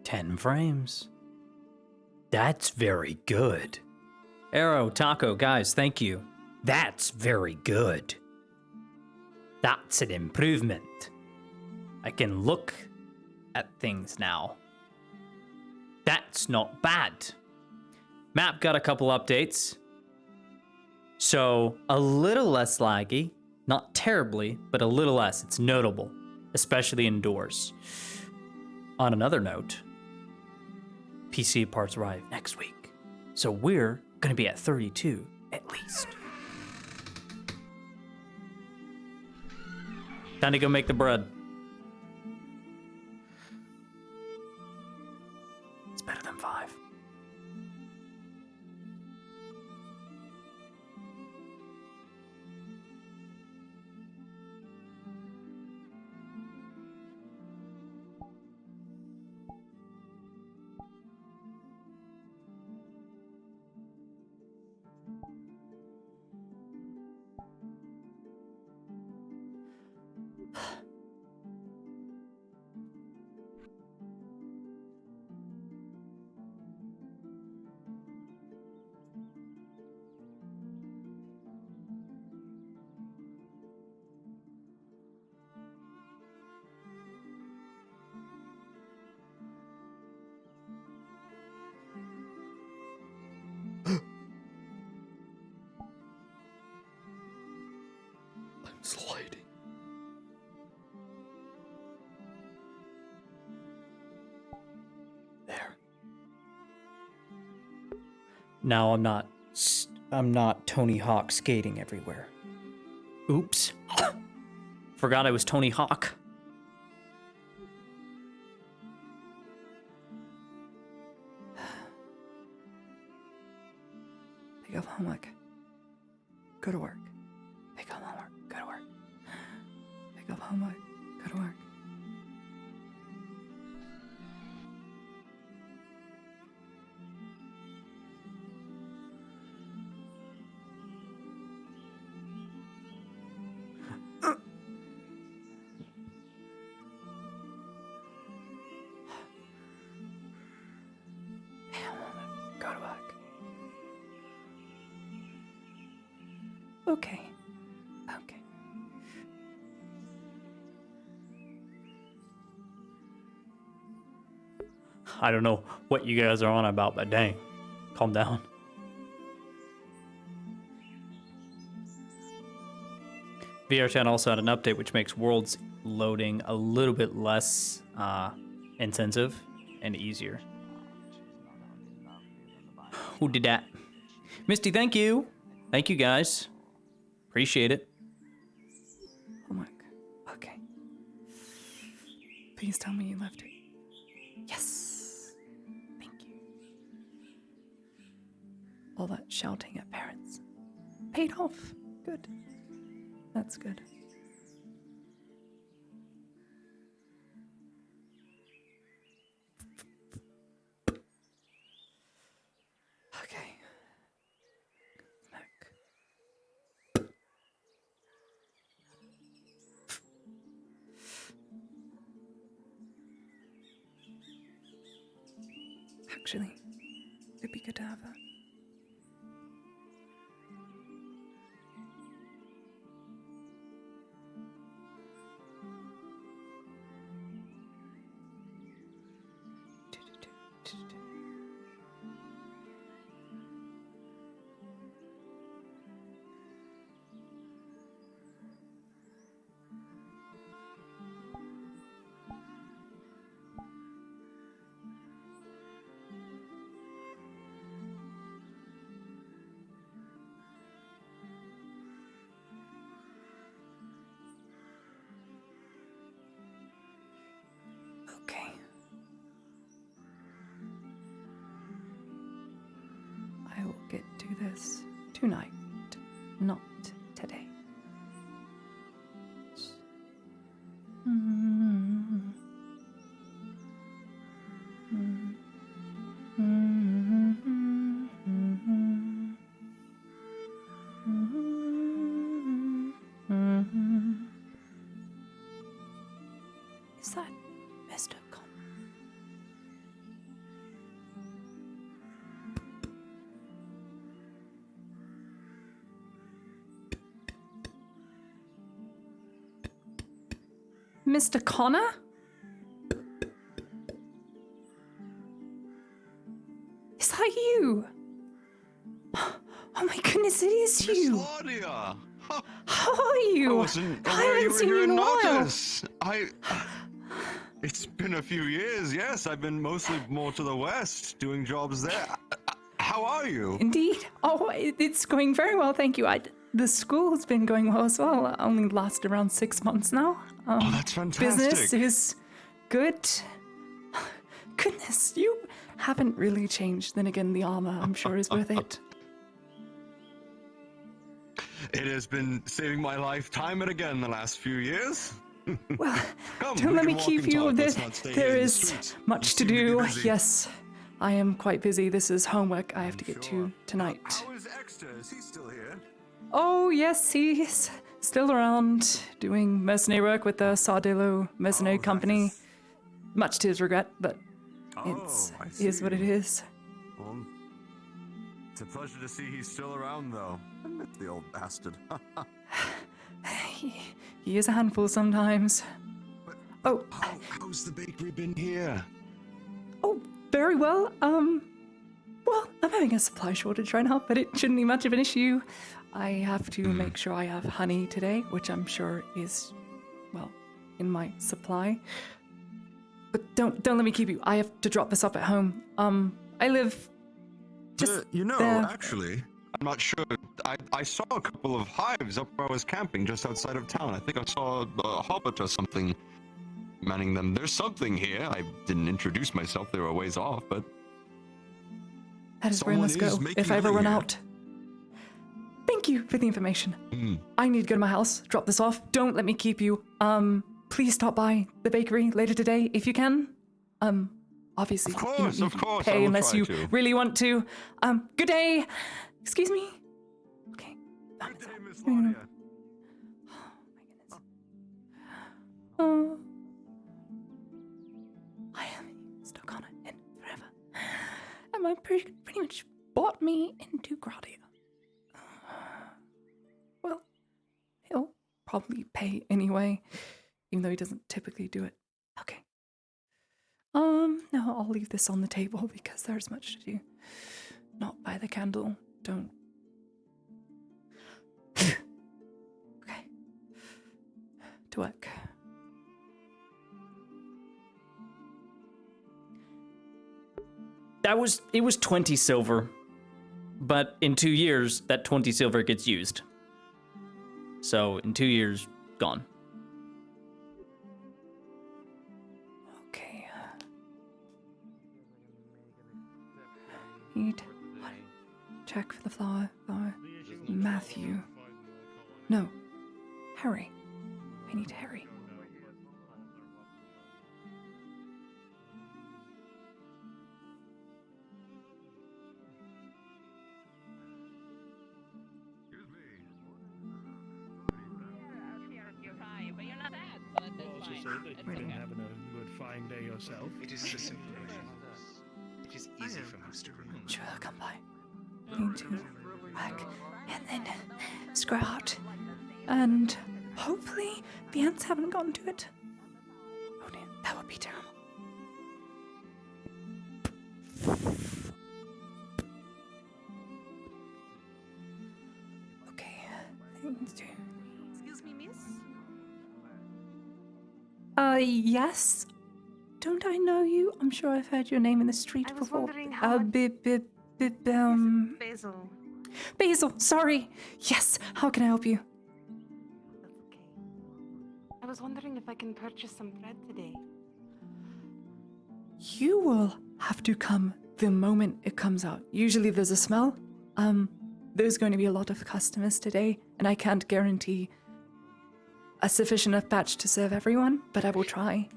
10 frames. That's very good. Arrow, Taco, guys, thank you. That's very good. That's an improvement. I can look at things now. That's not bad. Map got a couple updates. So a little less laggy, not terribly, but a little less. It's notable, especially indoors. On another note, PC parts arrive next week. So we're going to be at 32 at least. Time to go make the bread. It's better than 5. I'm sliding. There. Now I'm not Tony Hawk skating everywhere. Oops. Forgot I was Tony Hawk. Pick up homework. Go to work. Pick up homework. Go to work. Pick up homework. Go to work. Go to work. Okay. Okay. I don't know what you guys are on about, but dang. Calm down. VRChat also had an update which makes worlds loading a little bit less intensive and easier. Who did that? Misty, thank you. Thank you, guys. Appreciate it. Homework. Okay. Please tell me you left it. Yes. Thank you. All that shouting at parents paid off. Good. That's good. Okay. Snack. Actually, it'd be good to have that. Okay. I will get to this tonight, not today. Is that Mr. Con? Mr. Connor? Is that you? Oh my goodness, it is Miss you. Claudia! Huh, How are I you? wasn't I aware you haven't were seen here you in in a while. Nautilus. It's been a few years, yes. I've been mostly more to the west, doing jobs there. How are you? Indeed. Oh, it's going very well, thank you. The school's been going well as well. Only lasted around 6 months now. Oh, that's fantastic. Business is good. Goodness, you haven't really changed. Then again, the armor, I'm sure, is worth it. It has been saving my life time and again the last few years. Well, Come, don't we let can me walk keep and you. talk. Let's not stay here There in the is streets. much You to seem be do. busy. Yes, I am quite busy. This is homework I have to get Sure. to tonight. How is Exeter? Is he still here? Oh, yes, he's still around doing mercenary work with the Sardillo Mercenary Oh, that Company. is- Much to his regret, but Oh, I is what it see. is. Well, it's a pleasure to see he's still around, though. I miss the old bastard. He is a handful sometimes. Oh, How's the bakery been here? oh, very well. Well, I'm having a supply shortage right now, but it shouldn't be much of an issue. I have to make sure I have honey today, which I'm sure is, well, in my supply. But don't let me keep you. I have to drop this up at home. I live just there. Actually, I'm not sure. I saw a couple of hives up where I was camping just outside of town. I think I saw a hobbit or something manning them. There's something here. I didn't introduce myself. They were a ways off, but That is where I someone must go is making if I ever honey run here. out. Thank you for the information. Mm. I need to go to my house, drop this off. Don't let me keep you. Please stop by the bakery later today if you can. Obviously, Of you don't course, need of to course, I pay will unless try you to. really want to. Good day. Excuse me. Okay. Good day, Miss Mm. Claudia. Oh, I haven't stuck on it in forever. And my pretty much bought me into Gradia. Well, he'll probably pay anyway, even though he doesn't typically do it. Okay. No, I'll leave this on the table because there's much to do. Not by the candle. Don't. Okay. To work. It was 20 silver. But in 2 years, that 20 silver gets used. So in 2 years, gone. Okay. Need what? Check for the flower. Matthew. No. Harry. I need Harry. Been having a good fine day yourself. It is a simple version. It is easy for us to remember. Sure, they'll come by. Need to work and then screw out. And hopefully the ants haven't gotten to it. Oh dear, that would be terrible. Okay, things to. Excuse me, miss? Yes. Don't I know you? I'm sure I've heard your name in the street I was before. wondering how Basil. Basil, sorry. Yes, how can I help you? That's okay. I was wondering if I can purchase some thread today. You will have to come the moment it comes out. Usually there's a smell. There's going to be a lot of customers today, and I can't guarantee a sufficient enough batch to serve everyone, but I will try.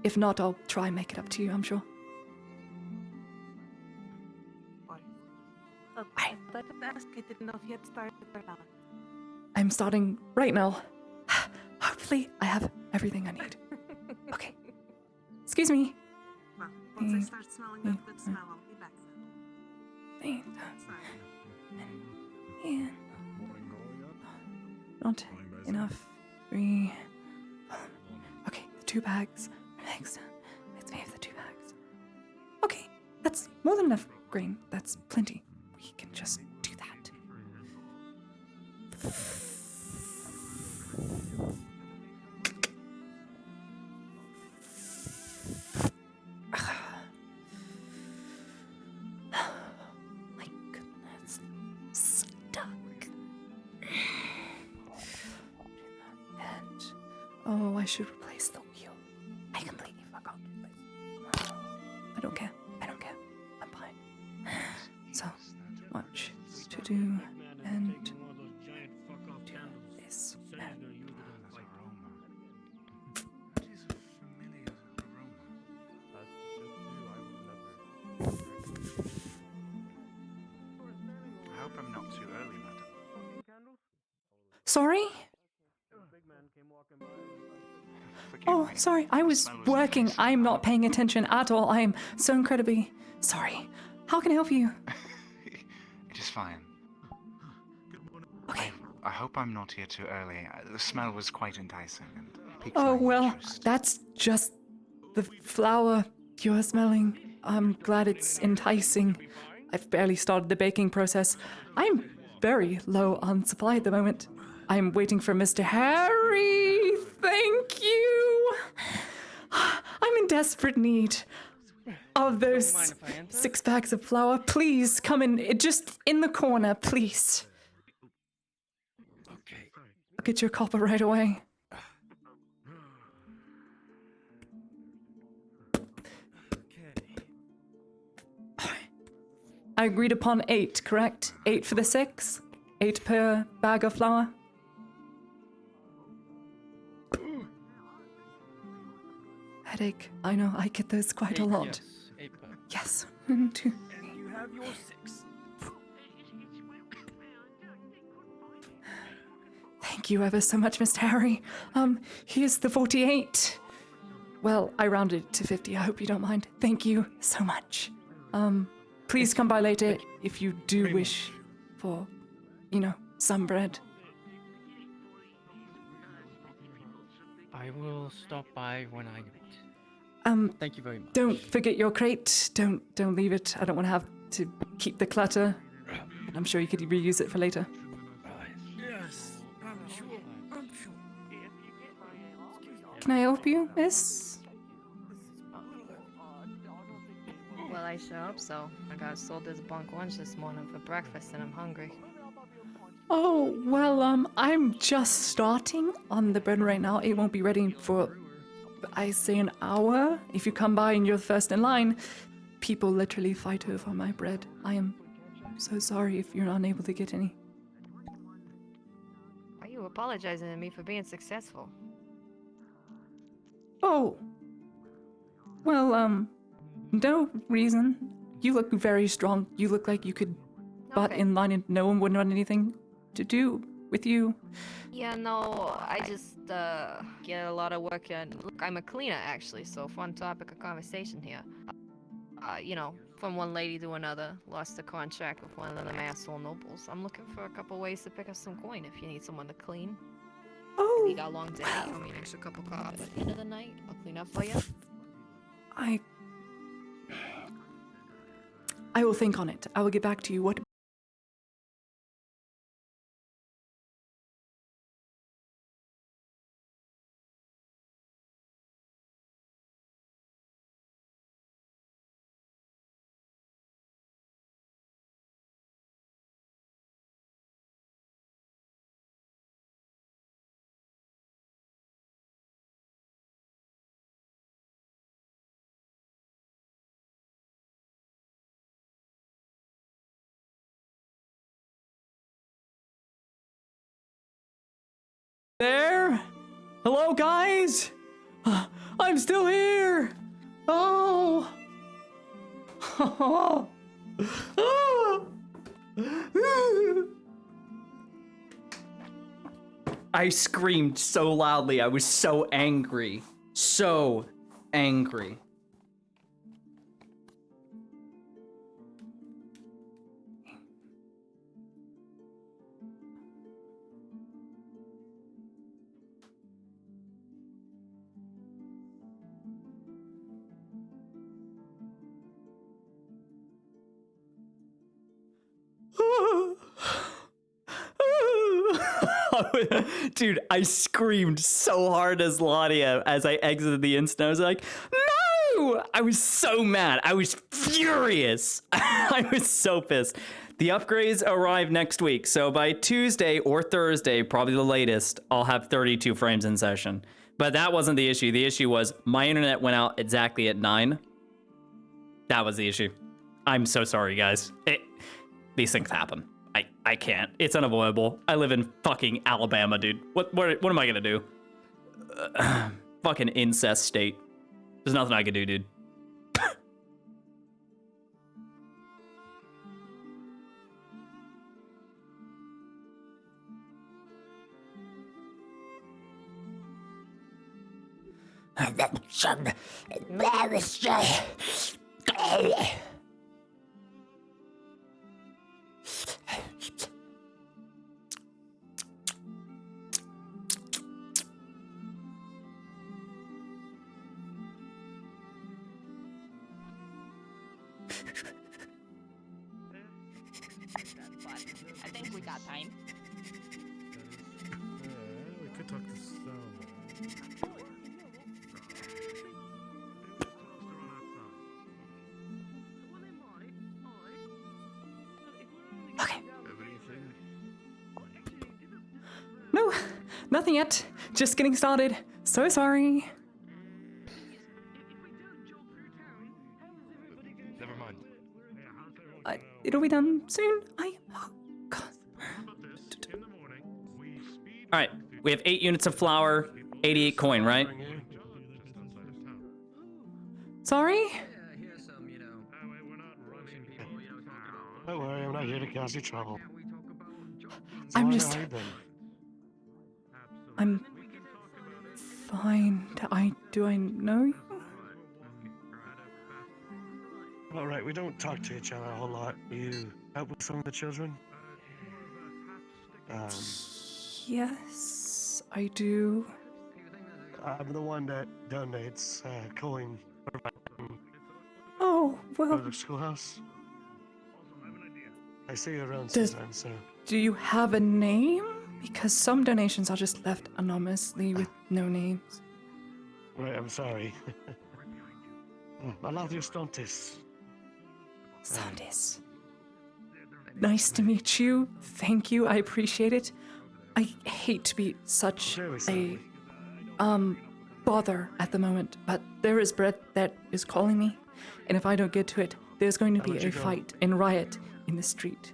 If not, I'll try and make it up to you, I'm sure. I thought to ask. I didn't know if you had started or not. I'm starting right now. Hopefully, I have everything I need. Okay. Excuse me. Well, once I start smelling that good smell, I'll be back then. Sorry. Not enough. 2 bags. Next time, let's pay for the 2 bags. Okay, that's more than enough grain. That's plenty. We can just do that. My goodness. Stuck. And oh, I should replace the wheel. I completely forgot. I don't care. I don't care. I'm fine. So much to do and do this. I hope I'm not too early, madam. Sorry? Forgive Oh, me. sorry. I was Smell was working. nice. I'm not paying attention at all. I am so incredibly sorry. How can I help you? It is fine. Okay. I hope I'm not here too early. The smell was quite enticing and piqued Oh, my well, interest. that's just the flour you're smelling. I'm glad it's enticing. I've barely started the baking process. I'm very low on supply at the moment. I'm waiting for Mr. Harry. Thank you. I'm in desperate need of those 6 bags of flour. Please come in, just in the corner, please. Okay. I'll get your copper right away. I agreed upon 8, correct? 8 for the 6? 8 per bag of flour? Headache. I know, I get those quite a lot. Yes, 8 per. Yes. 1, 2. You have your 6. Thank you ever so much, Mr. Harry. Here's the 48. Well, I rounded it to 50. I hope you don't mind. Thank you so much. Please come by later if you do wish for, some bread. I will stop by when I get. Thank you very much. Don't forget your crate. Don't leave it. I don't want to have to keep the clutter. But I'm sure you could reuse it for later. Yes, I'm sure. I'm sure. Can I help you, miss? Well, I sure hope so. I got sold this bunk lunch this morning for breakfast and I'm hungry. Oh, well, I'm just starting on the bread right now. It won't be ready for, I say, an hour. If you come by and you're the first in line, people literally fight over my bread. I am so sorry if you're unable to get any. Why are you apologizing to me for being successful? Oh. Well, no reason. You look very strong. You look like you could butt Okay. in line and no one would want anything to do with you. Yeah, no, I just get a lot of work done. Look, I'm a cleaner actually, so fun topic of conversation here. From one lady to another, lost a contract with one of them asshole nobles. I'm looking for a couple ways to pick up some coin if you need someone to clean. If you got a long day, I mean, extra couple coffee at the end of the night, I'll clean up for you. I will think on it. I will get back to you. What? There? Hello, guys? I'm still here. Oh. I screamed so loudly. I was so angry. So angry. Dude, I screamed so hard as Ladia as I exited the instant. I was like, no! I was so mad. I was furious. I was so pissed. The upgrades arrive next week, so by Tuesday or Thursday, probably the latest, I'll have 32 frames in session. But that wasn't the issue. The issue was my internet went out exactly at 9. That was the issue. I'm so sorry, guys. These things happen. I can't. It's unavoidable. I live in fucking Alabama, dude. What am I gonna do? Fucking incest state. There's nothing I can do, dude. I think we got time. We could talk to Salma. Okay. No, nothing yet. Just getting started. So sorry. Never mind. It'll be done soon. Oh, God. All right, we have 8 units of flour, 88 coin, right? Sorry? Don't worry, I'm not here to cause you trouble. I'm Salana, just. how you been? I'm fine. Do I know you? All right, we don't talk to each other a whole lot. You help with some of the children? Yes, I do. I'm the one that donates coin for Oh, well, the schoolhouse. I see you around Does- sometimes, so do you have a name? Because some donations are just left anonymously with no names. right. I'm sorry. I love your stuntis. Sandis. Nice to meet you. Thank you. I appreciate it. I hate to be such Very a sorry. bother at the moment, but there is Brett that is calling me, and if I don't get to it, there's going to I'll be let a you go. fight and riot in the street.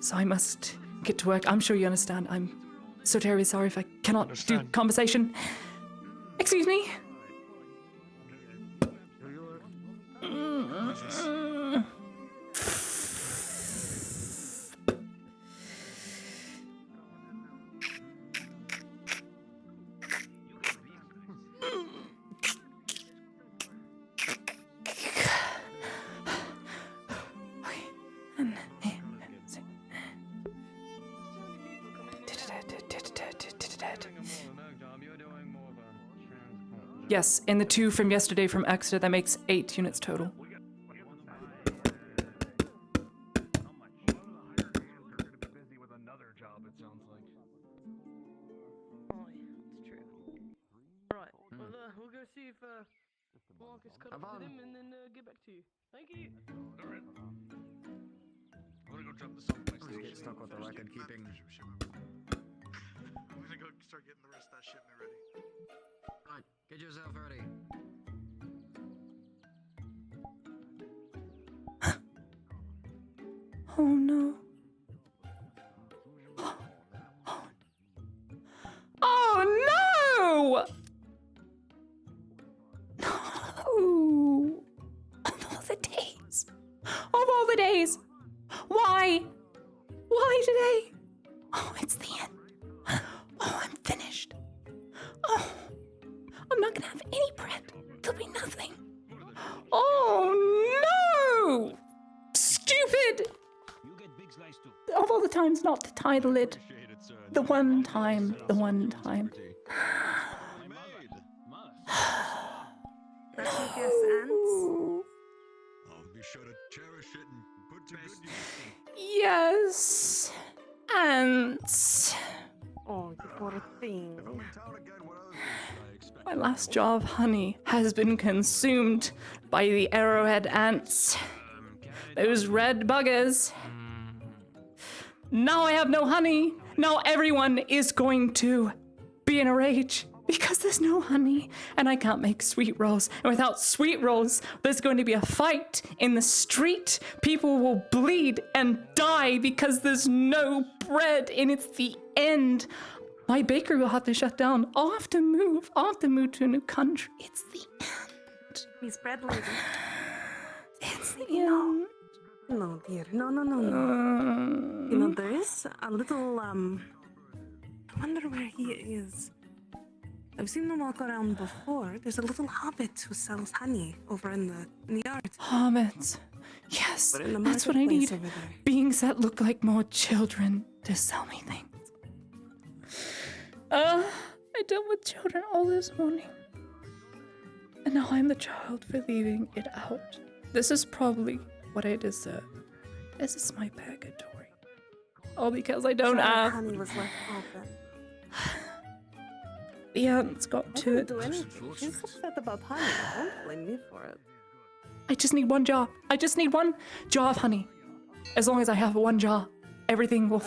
So I must get to work. I'm sure you understand. I'm so terribly sorry if I cannot do Understand. conversation. Excuse me. Yes, and the 2 from yesterday from Exeter, that makes 8 units total. Right, we'll go see if Marcus caught up with him and then get back to you. Thank you. Alright. I'm gonna go drop this off at my station. Get stuck with the record keeping. I'm gonna go start getting the rest of that shipment ready. Right, get yourself ready. Oh no. Oh no! No! Of all the days. Of all the days. Why? Why today? Oh, it's the end. Oh, I'm finished. Oh, I'm not gonna have any bread. There'll be nothing. Oh no! Stupid! Of all the times not to tie the lid. The one time. That's with your ants. I'll be sure to cherish it and put to good use. Yes. Ants. Oh, you poor thing. My last jar of honey has been consumed by the arrowhead ants. Those red buggers. Now I have no honey. Now everyone is going to be in a rage because there's no honey and I can't make sweet rolls. And without sweet rolls, there's going to be a fight in the street. People will bleed and die because there's no bread and it's the end. My bakery will have to shut down. I'll have to move. I'll have to move to a new country. It's the end. Miss Bread Lady. It's the end. No, dear. No. You know, there is a little, I wonder where he is. I've seen him walk around before. There's a little hobbit who sells honey over in the yard. Hobbits. Yes, But in the that's what I marketplace need. over there. Beings that look like more children to sell me things. I dealt with children all this morning. And now I'm the child for leaving it out. This is probably what I deserve. This is my purgatory. All because I don't Jar of have. honey was left open. The ants got I to didn't it. do anything. She's upset about honey. Don't blame me for it. I just need one jar. I just need one jar of honey. As long as I have one jar, everything will.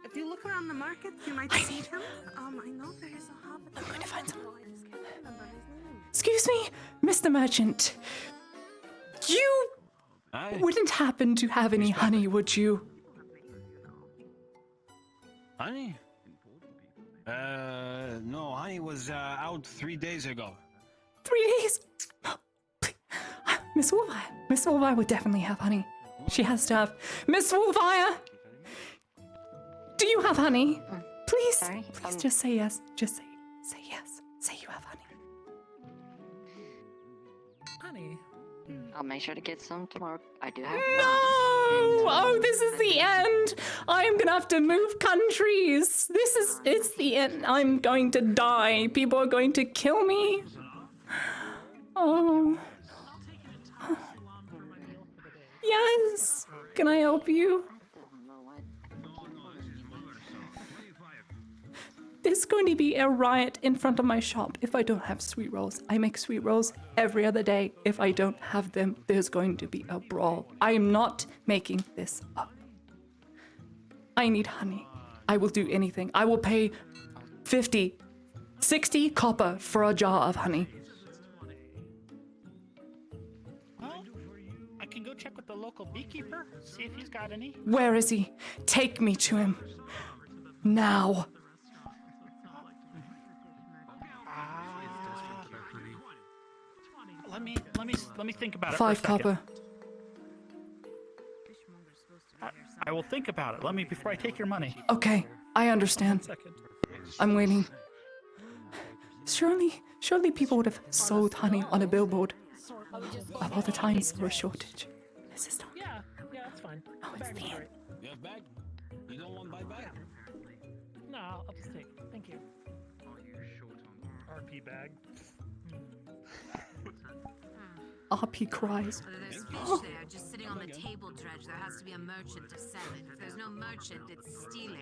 If you look around the market, you might see him. I know there is a hobbit. I'm going to find someone. I just can't remember his name. Excuse me, Mr. Merchant. You wouldn't happen to have any honey, would you? Honey? No, honey was out 3 days ago. 3 days? Miss Wolfire. Miss Wolfire would definitely have honey. She has to have. Miss Wolfire! Do you have honey? Please, Sorry? please just say yes. Just say yes. Say you have honey. Honey. I'll make sure to get some tomorrow. I do have. No! Oh, this is the end. I'm gonna have to move countries. It's the end. I'm going to die. People are going to kill me. Oh. Yes. Can I help you? There's going to be a riot in front of my shop if I don't have sweet rolls. I make sweet rolls every other day. If I don't have them, there's going to be a brawl. I am not making this up. I need honey. I will do anything. I will pay 50, 60 copper for a jar of honey. Well, I can go check with the local beekeeper, see if he's got any. Where is he? Take me to him. Now. Let me think about it. 5 for a second. copper. I will think about it. Let me before I take your money. Okay, I understand. Second. I'm waiting. Surely people would have sold honey on a billboard of all the times there was a shortage. This is not. Yeah, that's fine. Oh, it's the end. You have bag? You don't want buy bag? No, I'll just take it. Thank you. RP bag. RP cries. There's fish there, just sitting on the table dredge. There has to be a merchant to sell it. If there's no merchant, it's stealing.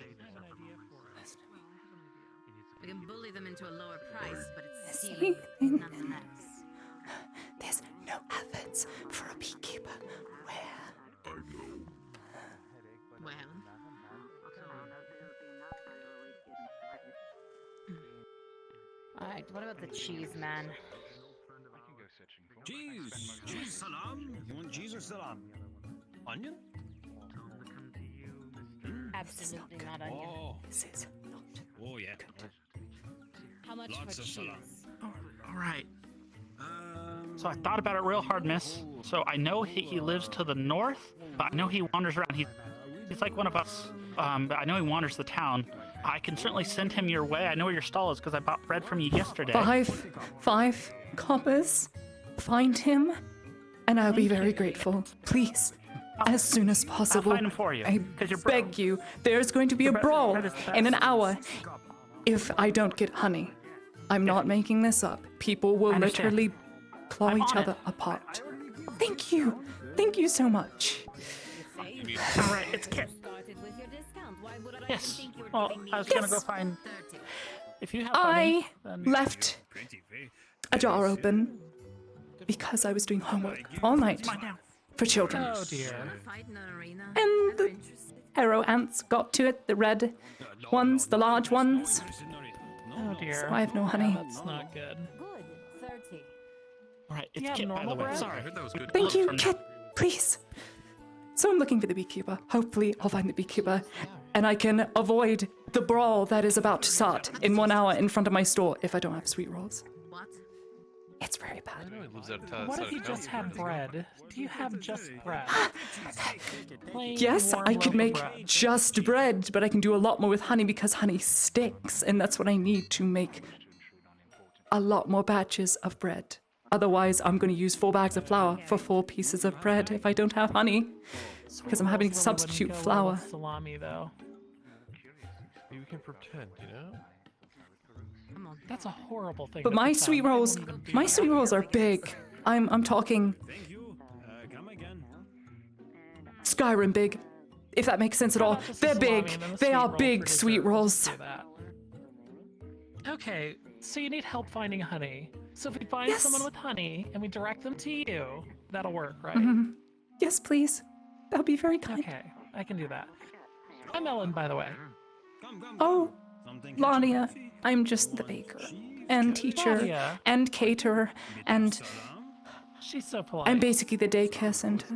We can bully them into a lower price, but it's stealing nonetheless. There's no efforts for a beekeeper. Where? Well, alright, what about the cheese man? Cheese! Cheese salam! You want cheese or salam? Onion? Absolutely not onion. Oh, This is not. oh yeah. How much Lots for of cheese? salam. All right. So I thought about it real hard, miss. So I know he lives to the north, but I know he wanders around. He's like one of us. But I know he wanders the town. I can certainly send him your way. I know where your stall is because I bought bread from you yesterday. 5 coppers. Find him, and I'll be very grateful. Please, as soon as possible. I'll find him for you. I 'cause you're beg you. There's going to be a brawl in an hour if I don't get honey. I'm not making this up. People will I understand. literally claw I'm each on it. other apart. Thank you. Thank you so much. All right, it's Kit. Started with your discount. Why Yes. Well, I was gonna go find. If you have I honey, then... left a jar open because I was doing homework all night for children. Oh dear. And the arrow ants got to it, the red ones, the large ones. Oh dear. So I have no honey. That's not good. Good. 30. Alright, it's Kit, by the way. Sorry. Thank you, Kit, please. So I'm looking for the beekeeper. Hopefully I'll find the beekeeper and I can avoid the brawl that is about to start in 1 hour in front of my store if I don't have sweet rolls. What? It's very bad. What if you just had bread? Do you have just bread? Plain Yes, warm I could loaf of make bread. just bread, but I can do a lot more with honey because honey sticks, and that's what I need to make a lot more batches of bread. Otherwise, I'm going to use 4 bags of flour for 4 pieces of bread if I don't have honey, because I'm having to substitute flour. Salami, though. You can pretend, you know? Come on, that's a horrible thing. But to my pretend. sweet rolls, my sweet rolls are big. I'm talking Skyrim big, if that makes sense at all. They're big. They are big sweet rolls. Okay, so you need help finding honey. So if we find someone with honey and we direct them to you, that'll work, right? Yes, please. That would be very kind. Okay, I can do that. I'm Ellen, by the way. Oh, Lania, I'm just the baker and teacher Claudia. and caterer, and She's so polite. I'm basically the daycare center.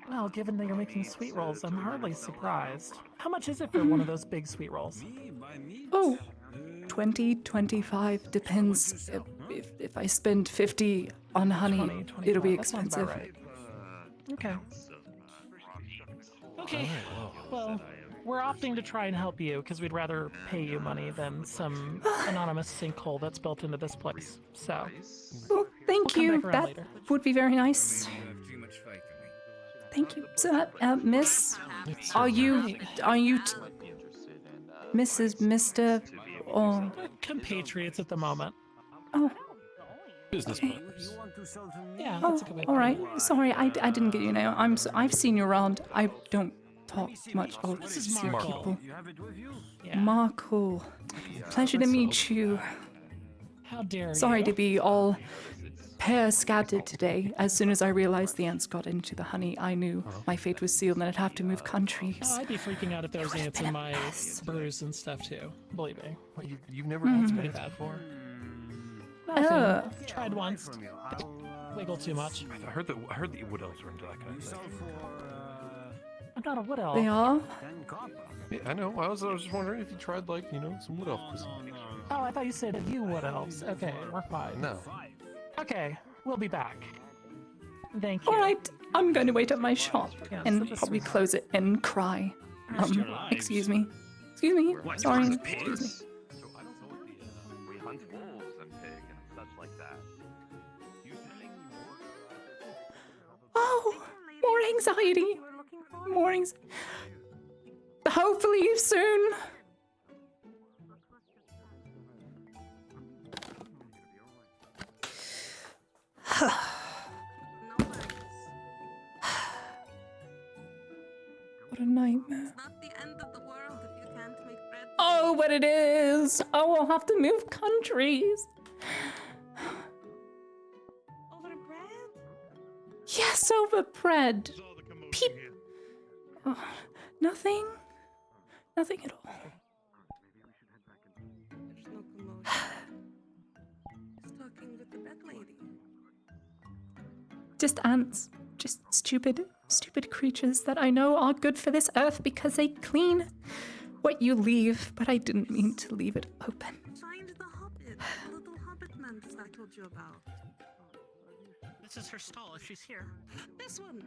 Well, given that you're making sweet rolls, I'm hardly surprised. How much is it for one of those big sweet rolls? Oh, 20, 25, depends. If I spend 50 on honey, 20, 25. it'll be That sounds expensive. about right. Okay. Okay, well, we're opting to try and help you because we'd rather pay you money than some anonymous sinkhole that's built into this place. So, Well, thank We'll come you. back around That later. would be very nice. Thank you. So, Miss, are you Mrs. Mr. or compatriots at the moment. oh? Business partners. Yeah, Oh, that's a good way. all right. Sorry, I didn't get your name. I've seen you around. I don't talk much or This is see Marco. people. Yeah. Marco, pleasure to meet you. How dare Sorry you? to be all pear-scattered today. As soon as I realized the ants got into the honey, I knew my fate was sealed and I'd have to move countries. Oh, I'd be freaking out if there was ants in my brews and stuff too. Believe me. What, you've never had pretty ants bad. before? Nothing. Tried once. Wiggle too much. I heard that wood elves were into that kind of thing. I'm not a wood elf. They are? Yeah, I know. I was just wondering if you tried, like, some wood elf cuisine. Oh, I thought you said you wood elves. Okay, we're fine. No. Okay, we'll be back. Thank you. All right, I'm going to wait at my shop Yes, and this probably was- close it and cry. Excuse me. Excuse me. Sorry. Excuse me. We hunt wolves and pig and such like that. Oh, more anxiety. More anxiety. Hopefully soon. What a nightmare. It's not the end of the world if you can't make bread. Oh, but it is. I will have to move countries. Over bread? Yes, over bread. Peep. Oh, nothing. Nothing at all. There's no commotion. Just talking with the bread lady. Just ants. Just stupid creatures that I know are good for this earth because they clean what you leave, but I didn't mean to leave it open. Find the hobbit. The little hobbit mantis I told you about. This is her stall if she's here. This one.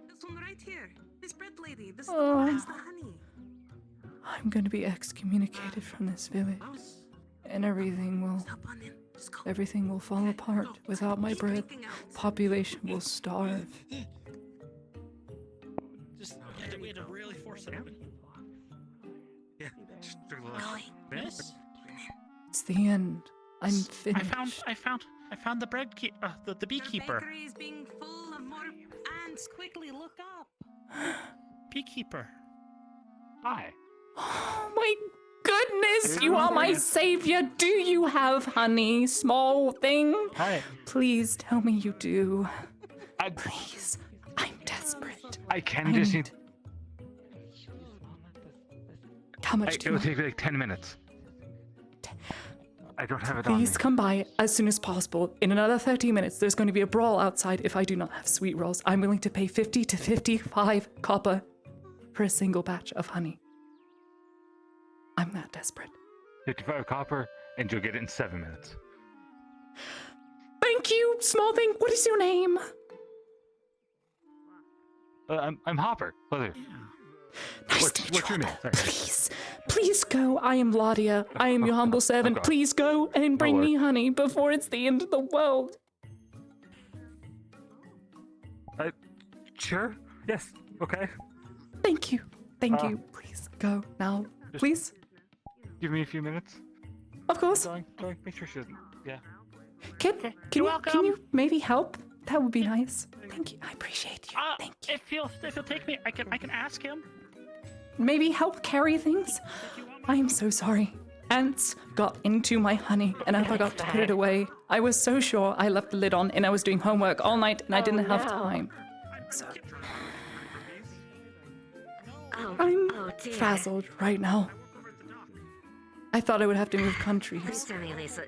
This one right here. This bread lady. This Oh. one has the honey. I'm going to be excommunicated from this village, and everything will fall apart without my bread. Population will starve. Just we had to really force it open. Yeah. Just took a little. Miss? It's the end. I'm finished. I found the bread the The beekeeper. bakery is being full of more ants. Quickly, look up. Beekeeper. Hi. Oh my goodness, you are my savior. Do you have honey, small thing? Hi. Please tell me you do. Please, I'm desperate. I can just need. How much It do you will want? take me like 10 minutes. I don't have it on me. Please come by as soon as possible. In another 30 minutes, there's going to be a brawl outside if I do not have sweet rolls. I'm willing to pay 50 to 55 copper for a single batch of honey. I'm that desperate. 55 copper, and you'll get it in 7 minutes. Thank you, small thing. What is your name? I'm Hopper. Pleasure. Nice to meet What's your name? Sorry. Please go. I am Ladia. I am your humble servant. Okay. Please go and bring worries. me honey before it's the end of the world. Sure. Yes. Okay. Thank you. Thank you. Please go now. Please. Give me a few minutes. Of course. Going. Make sure she doesn't. Yeah. Can you maybe help? That would be nice. Thank you. I appreciate you. Thank you. If you'll take me, I can ask him. Maybe help carry things? I am so sorry. Ants got into my honey and I forgot to put it away. I was so sure I left the lid on and I was doing homework all night and I didn't have time. So I'm frazzled right now. I thought I would have to move countries. Tell me, Lisa.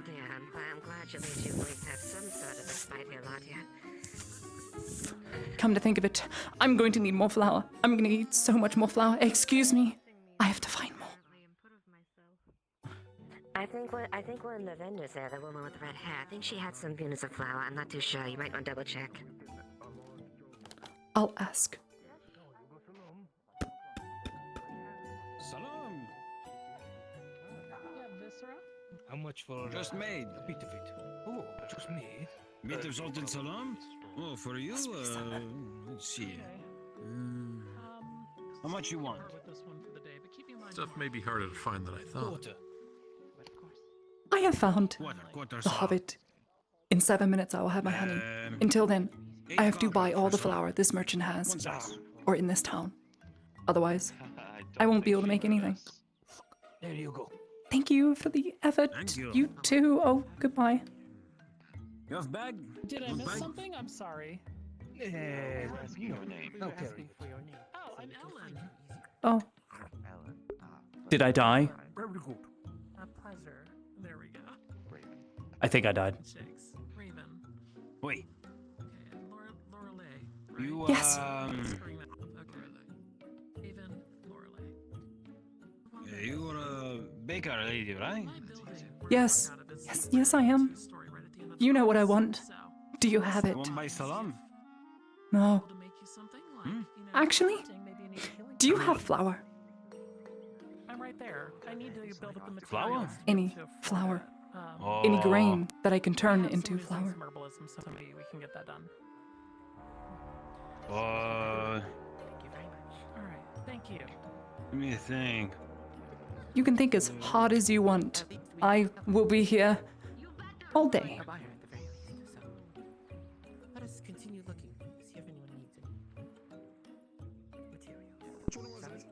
Dear, I'm glad you made you believe have some sort of a spite here, Ladia. Come to think of it, I'm going to need more flour. I'm going to need so much more flour. Excuse me. I have to find more. I think one of the vendors there, the woman with the red hair, I think she had some units of flour. I'm not too sure. You might want to double check. I'll ask. Salam. How much for Just made. a bit of it? Oh, just made. Meat of salt and salam? Oh, for you, let's see. How much you want? Stuff may be harder to find than I thought. I have found Quarter the salam. hobbit. In 7 minutes, I will have my honey. Until then, I have to buy all the salam. flour this merchant has, 1 cent. or in this town. Otherwise, I won't be able to make anything. There you go. Thank you for the effort. Thank you. You too. Oh, goodbye. You have bag? Did I One miss bag? something? I'm sorry. Your name. Okay. Oh, I'm Ellen. Oh. Did I die? Very good. A pleasure. There we go. I think I died. Shakes. Raven. Wait. Okay, Lorelei. You, Yes. Okay. Raven, Lorelei. You are a baker lady, right? Yes. Yes, I am. You know what I want. Do you have it? One by salam? No. To make you something like, Hmm? Actually, maybe you need a killing. do you have flour? I'm right there. I need to build up the materials. Flour? Any flour? Oh. Any grain that I can turn have into some using flour? some herbalism, so maybe we can get that done. Uh, Thank you very much. All right. Thank you. let me think. You can think as hard as you want. I will be here all day. Let us continue looking, see if anyone needs any materials.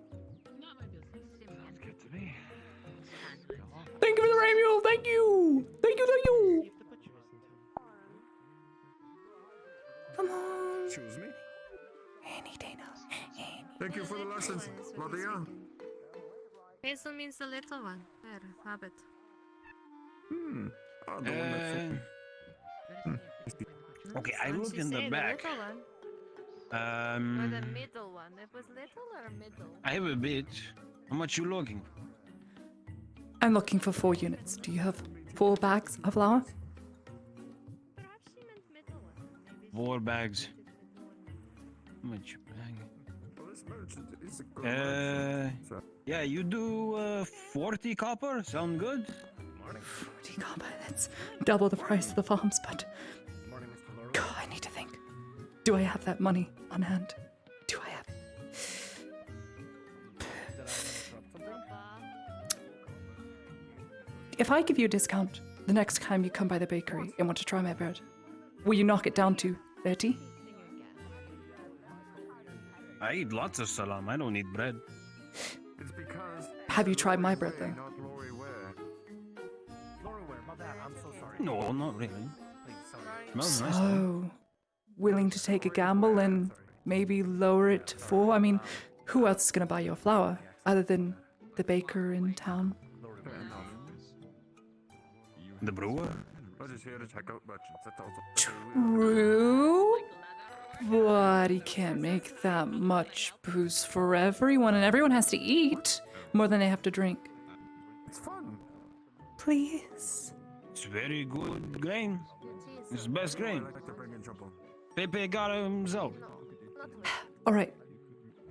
Not my business. Good to me. Thank you for the rain mule. Thank you. Thank you. Thank you. See if the butcher is in town. Come on. Excuse me. Any day now. Thank you for the lessons, Ladia. Hazel means the little one. There, Hobbit. Ah, the one that Okay, I looked She in the say back. little one. Or the Um, middle one. It was little or middle? I have a bit. How much you looking? I'm looking for 4 units. Do you have 4 bags of flour? Perhaps she meant middle one. Maybe 4 bags. How much bag? this merchant is a good Yeah, you do 40 copper. Sound good? 40 copper. That's double the price of the farms, but God, I need to think. Do I have that money on hand? Do I have it? If I give you a discount the next time you come by the bakery and want to try my bread, will you knock it down to 30? I eat lots of salam. I don't need bread. It's because. Have you tried my bread though? Not Lori Ware. Lori Ware, my bad. I'm so sorry. No, not really. Please, sorry. Smells nice. So, willing to take a gamble and maybe lower it to 4? I mean, who else is going to buy your flour other than the baker in town? The brewer? I'm just here to check out merchants. That's all. True, but he can't make that much booze for everyone, and everyone has to eat more than they have to drink. It's fun. Please. It's very good grain. It's the best grain. I like to bring in trouble. Pepe got it himself. All right,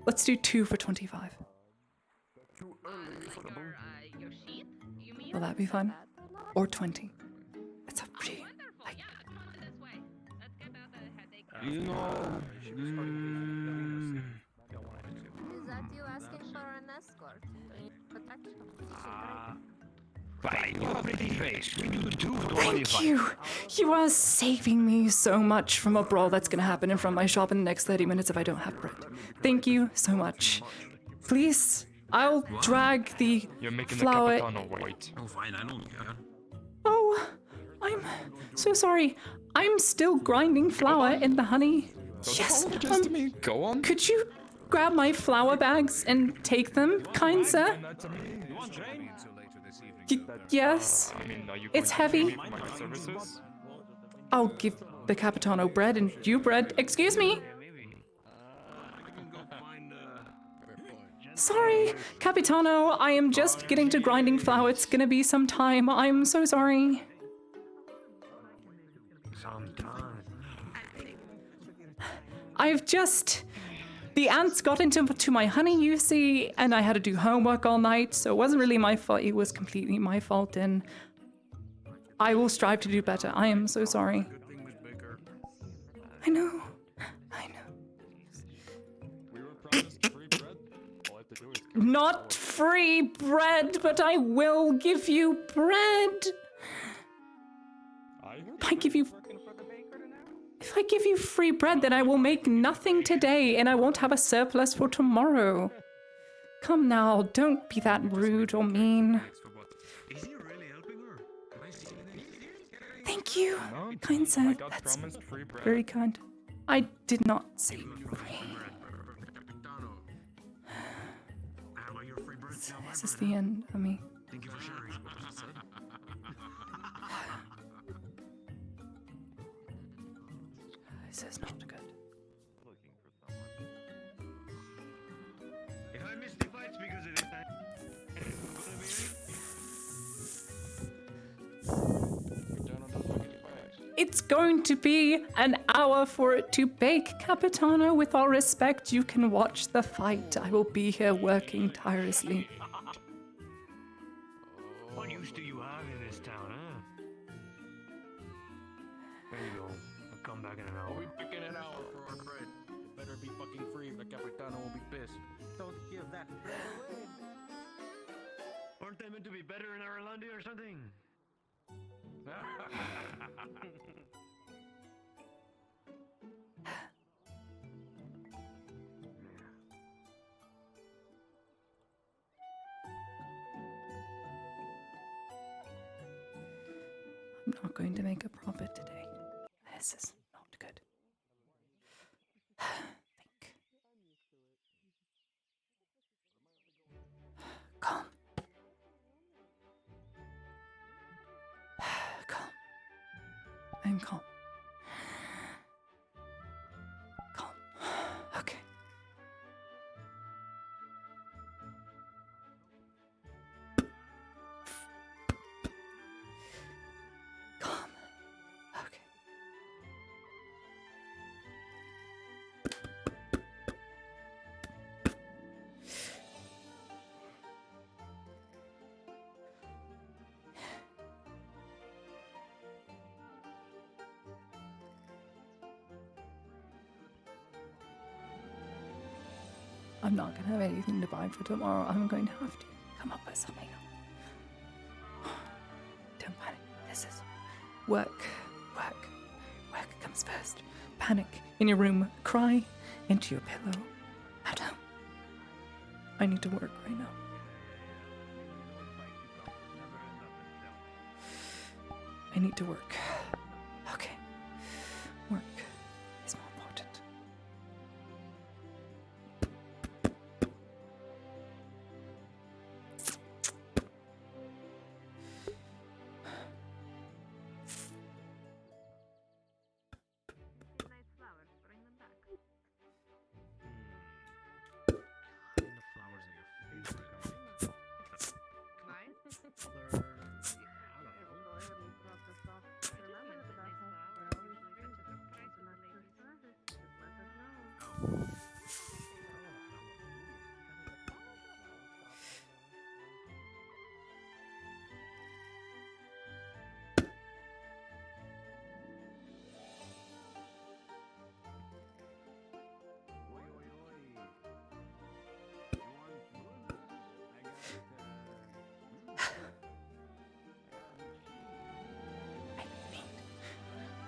let's do 2 for 25. Too early for the boom. Your sheep? You mean? Will that be fun? Or 20? It's up to you. Yeah, come on this way. Let's get out the headache. You know. Is that you asking for an escort? Protection? Fine, you have a pretty face. We do 2 for Thank 25. you. You are saving me so much from a brawl that's going to happen in front of my shop in the next 30 minutes if I don't have bread. Thank you so much. Please, I'll drag the You're making flour. the Capitano wait. Oh, fine, I don't care. Oh, I'm so sorry. I'm still grinding flour in the honey. Yes. to me. Go on. Could you grab my flour bags and take them, kind sir? Yes. I mean, are you It's going to pay heavy. me for my services? I'll give the Capitano bread and you bread. Excuse me. Sorry, Capitano. I am just getting to grinding flour. It's gonna be some time. I'm so sorry. I've just... The ants got into my honey, you see, and I had to do homework all night, so it wasn't really my fault. It was completely my fault, and I will strive to do better. I am so sorry. I know. I know. Not free bread, but I will give you bread. If I give you free bread, then I will make nothing today, and I won't have a surplus for tomorrow. Come now, don't be that rude or mean. Thank you, kind sir. That's very kind. I did not say free. This is the end of me. This is not good. If I miss the fights because of this, It's going to be an hour for it to bake, Capitano. With all respect, you can watch the fight. I will be here working tirelessly. what use do you have in this town, huh? There you go. I'll come back in an hour. I'll be back in an hour for our bread. It better be fucking free, the Capitano will be pissed. Don't give that bread away. Aren't they meant to be better in Irelandia or something? I'm not going to make a profit today. This is not good. Think. Calm. Calm. I'm calm. Calm. Okay. Calm. Okay. I'm not gonna have anything to buy for tomorrow. I'm going to have to come up with something. Don't panic. This is work. Work comes first. Panic in your room. Cry into your pillow. I I need to work right now. I need to work. Okay. Work is more important.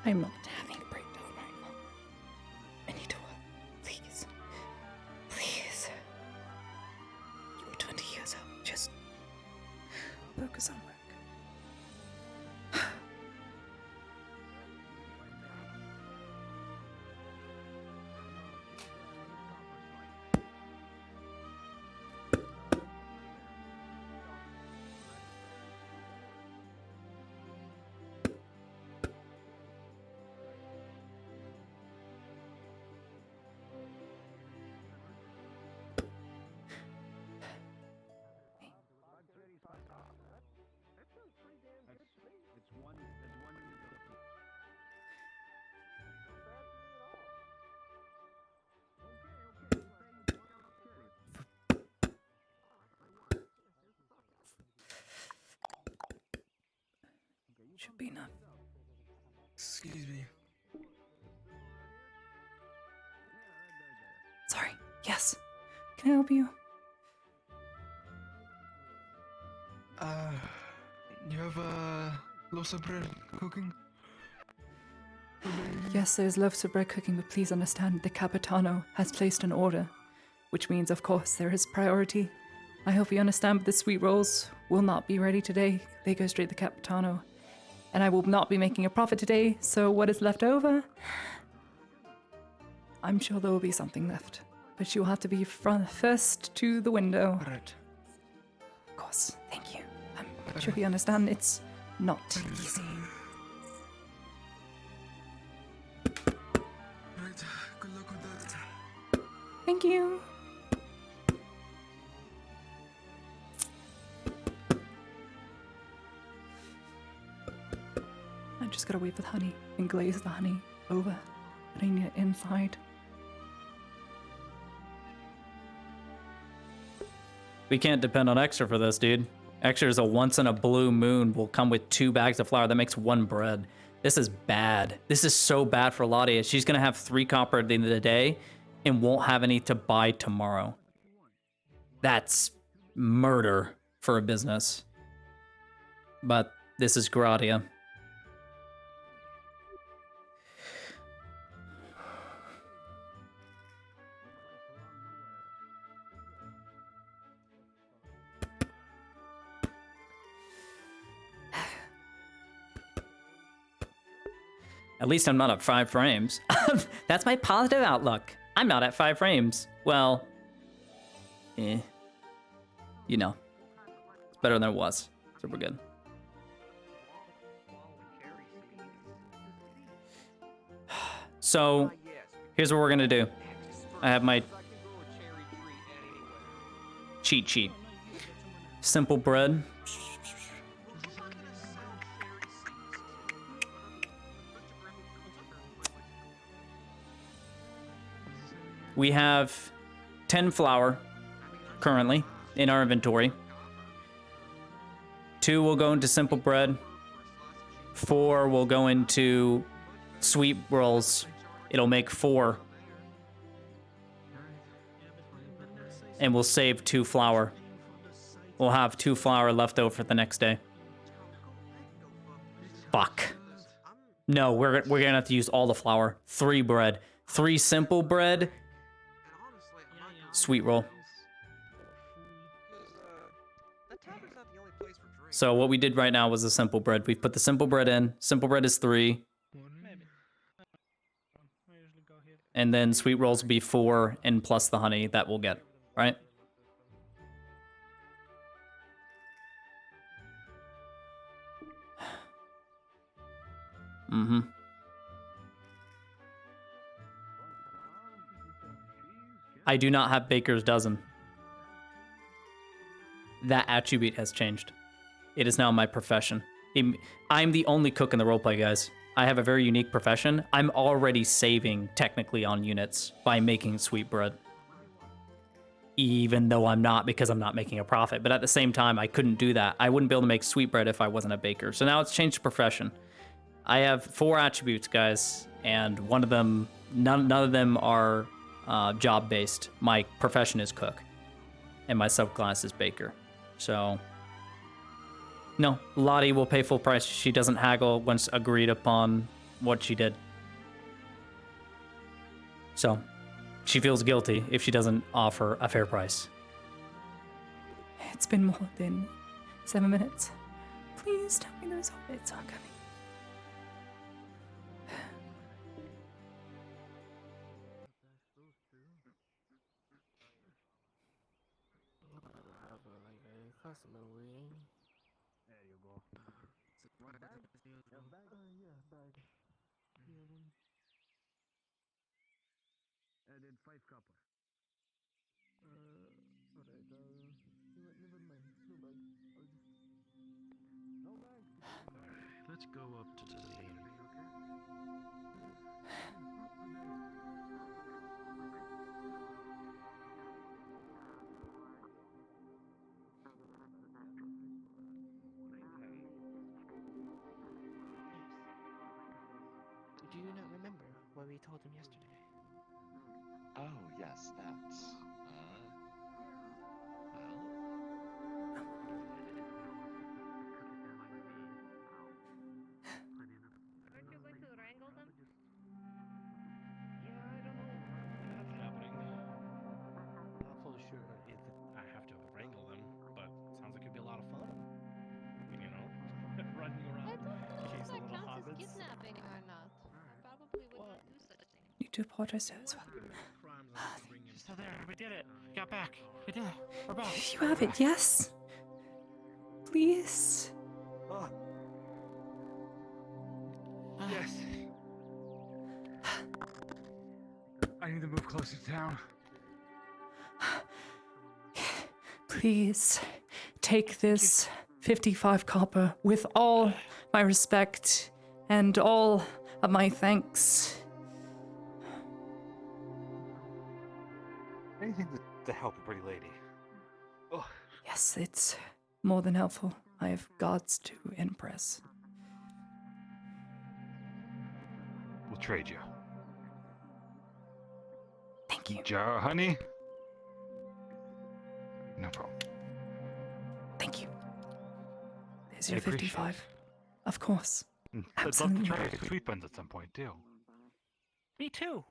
I'm not having a breakdown right now. I need to work. Please. Please. You're 20 years old. Just focus on work. Should be enough. Excuse me. Sorry. Yes. Can I help you? You have loaves of bread cooking? Yes, there's loaves of bread cooking, but please understand the Capitano has placed an order, which means, of course, there is priority. I hope you understand, but the sweet rolls will not be ready today. They go straight to the Capitano. And I will not be making a profit today, so what is left over? I'm sure there will be something left, but you'll have to be first to the window. Right. Of course, thank you. I'm sure you understand it's not easy. Right. Good luck with that. Thank you. I just gotta wait for the honey and glaze the honey over. But I need it inside. We can't depend on Extra for this, dude. Extra is a once in a blue moon. Will come with 2 bags of flour. That makes 1 bread. This is bad. This is so bad for Ladia. She's gonna have 3 copper at the end of the day and won't have any to buy tomorrow. That's murder for a business. But this is Gradia. At least I'm not at 5 frames. That's my positive outlook. I'm not at 5 frames. Well, you know, it's better than it was, so we're good. So, here's what we're gonna do. I have my cheat sheet. Simple bread. We have 10 flour currently in our inventory. 2 will go into simple bread. 4 will go into sweet rolls. It'll make 4. And we'll save 2 flour. We'll have 2 flour left over for the next day. Fuck. No, we're gonna have to use all the flour. 3 bread. 3 simple bread. Sweet roll. So what we did right now was a simple bread. We put the simple bread in. Simple bread is 3. And then sweet rolls will be 4, and plus the honey that we'll get, right? Mm-hmm. I do not have baker's dozen. That attribute has changed. It is now my profession. I'm the only cook in the roleplay, guys. I have a very unique profession. I'm already saving, technically, on units by making sweet bread. Even though I'm not, because I'm not making a profit. But at the same time, I couldn't do that. I wouldn't be able to make sweet bread if I wasn't a baker. So now it's changed profession. I have 4 attributes, guys, and one of them, none of them are job-based. My profession is cook, and my subclass is baker. So, no, Lottie will pay full price. She doesn't haggle once agreed upon what she did. So, she feels guilty if she doesn't offer a fair price. It's been more than 7 minutes. Please tell me those hobbits are coming. There you go. Added 5 copper. Alright, never mind. No bag. I'll just... No bag! Alright, let's go up to the scene. Do you not remember what we told him yesterday? Oh, yes, that's. Aren't you going to wrangle them? Yeah, I don't know what's happening. Not fully sure if I have to wrangle them, but sounds like it'd be a lot of fun. You know, running around, I don't know if chase that little counts as hobbits. kidnapping or not. I probably would not do such a thing. Need to apologize to her as well. So there, we did it. We got back. We did it. We're back. You have it, yes? Please? Yes. I need to move closer to town. Please take this 55 copper with all my respect and all of my thanks. Anything to help a pretty lady. Oh. Yes, it's more than helpful. I have gods to impress. We'll trade you. Thank you. Jar of honey? No problem. Thank you. There's I your appreciate 55. Of course. I'd love Absolutely. to try sweet buns at some point, too. Me too.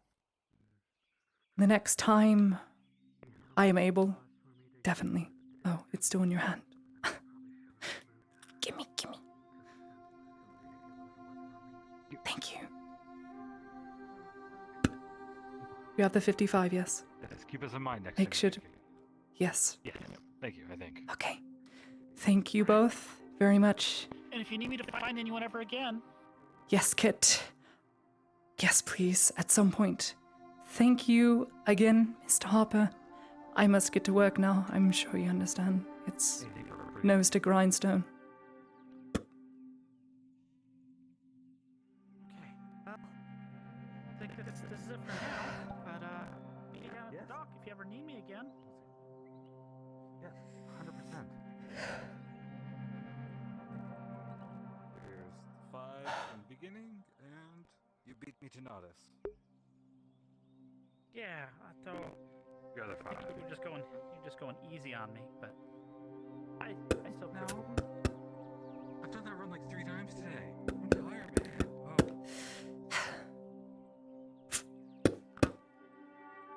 The next time I am able, definitely. Oh, it's still in your hand. Gimme. Thank you. You have the 55, yes? Yes, keep us in mind next Make time. sure to... Yes. Yes, thank you, I think. Okay. Thank you both very much. And if you need me to find anyone ever again, Yes, Kit. Yes, please, at some point. Thank you again, Mr. Harper. I must get to work now. I'm sure you understand. It's nose to grindstone. I think this is it for now. But meet you down at the dock if you ever need me again. Yes, 100%. Here's 5 in the beginning, and you beat me to notice. Yeah, I thought The other 5. you're just going easy on me, but I still No. I've done that run like 3 times today. I'm tired, man. Oh.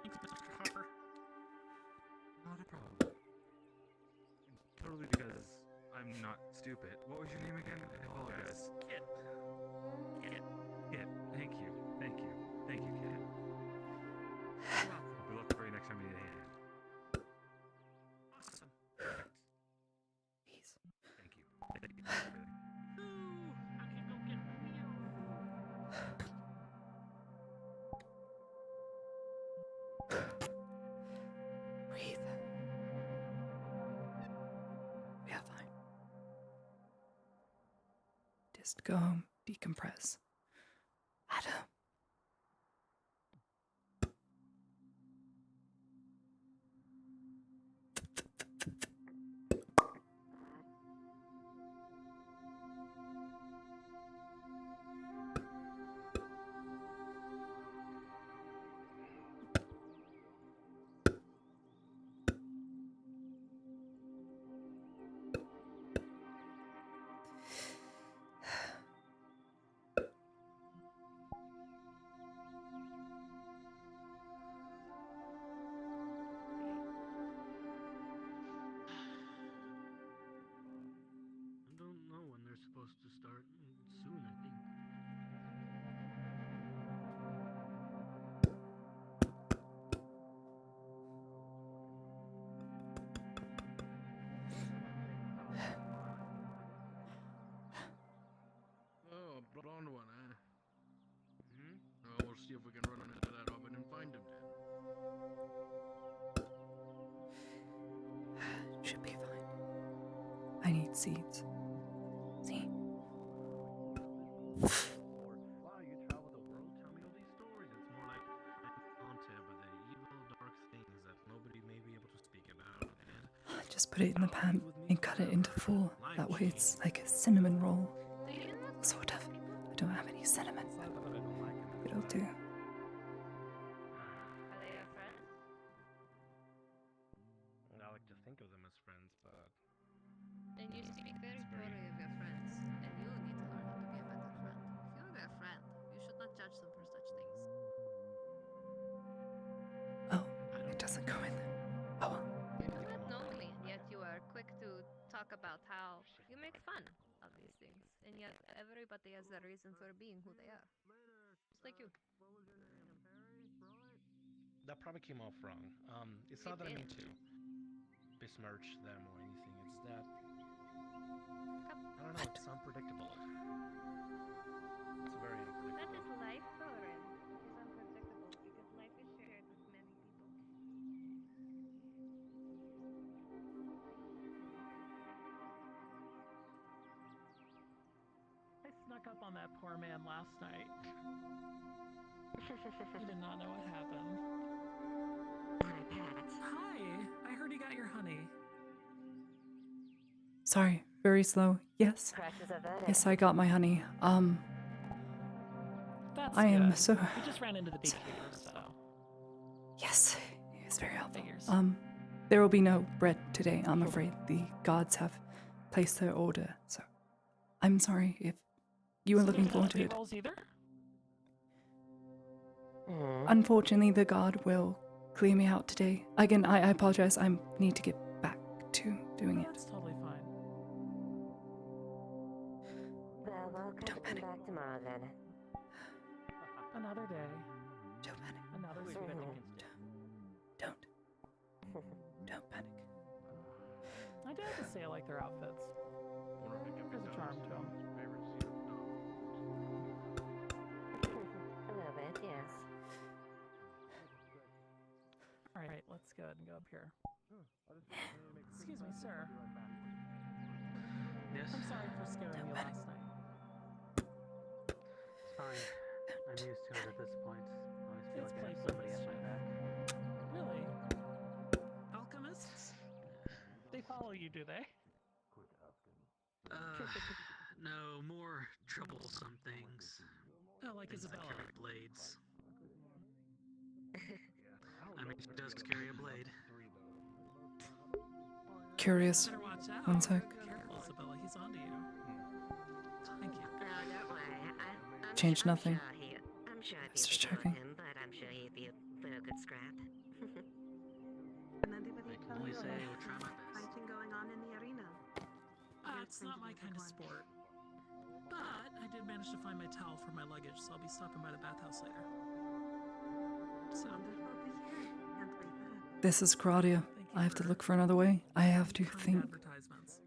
Thanks, Mr. Harper. Not a problem. Totally because I'm not stupid. stupid. What was your name again? I apologize. Kit. Kit. Thank you. Thank you. Thank you, Kit. I'll be looking for you next time you need a hand. Awesome. Peace. Thank you. Thank you. Really. Ooh, I can go get meal. Breathe. We are fine. Just go home, decompress. Adam. I don't know when they're supposed to start. Soon, I think. Oh, blonde one, eh? Oh, we'll see if we can run into that oven and find him then. Should be fine. I need seeds. See? Wow, you travel the world? Tell me all these stories. It's more like haunted by the evil, dark things that nobody may be able to speak about. And Just put it in the pan and cut it into 4. That way it's like a cinnamon roll. Sort of. I don't have any cinnamon, but it'll do. Are they your friends? I like to think of them as friends, but And you speak very poorly of your friends, and you need to learn how to be a better friend. If you're their friend, you should not judge them for such things. Oh, it doesn't go in there. Oh well. Not normally, and yet you are quick to talk about how you make fun of these things, and yet everybody has a reason for being who they are. Just like you. that probably came off wrong. It's not that I mean to besmirch them or anything. It's that I don't know. It's unpredictable. It's very unpredictable. That is life, Thorin. It is unpredictable because life is shared with many people. I snuck up on that poor man last night. He did not know what happened. Hi, I heard you got your honey. Sorry, very slow. Yes. Yes, I got my honey. That's I am good. so. We just ran into the beekeeper, so. Yes, it's very helpful. Figures. There will be no bread today, I'm afraid. The gods have placed their order, so I'm sorry if you were looking forward to it. Rolls either? Unfortunately, the god will clear me out today. Again, I apologize. I need to get back to doing it. That's totally fine. Well, we'll come back tomorrow then. Another day. Don't panic. Another significant day. Don't panic. I do have to say I like their outfits. There's a charm to them. A little bit, yes. Alright, let's go ahead and go up here. Excuse me, sir. Yes? I'm sorry for scaring you last night. It's fine. I'm used to it at this point. I always feel It's like I have playful somebody at my mischief. back. Really? Alchemists? They follow you, do they? No, more troublesome things. Oh, like Things that Isabella. carry blades. I mean, she does carry a blade. Curious. Better watch out. One sec. Careful, Isabella. He's onto you. Thank you. Oh, don't worry. I'm Changed nothing. I'm sure I was if just you checking. him, but I'm sure he'd be a good scrap. And anybody I can tell only you say I about will try my best. fighting going on in the arena? It's not my kind of sport. But I did manage to find my towel for my luggage, so I'll be stopping by the bathhouse later. So, This is Claudia. I have to look for another way. I have to think. advertisements.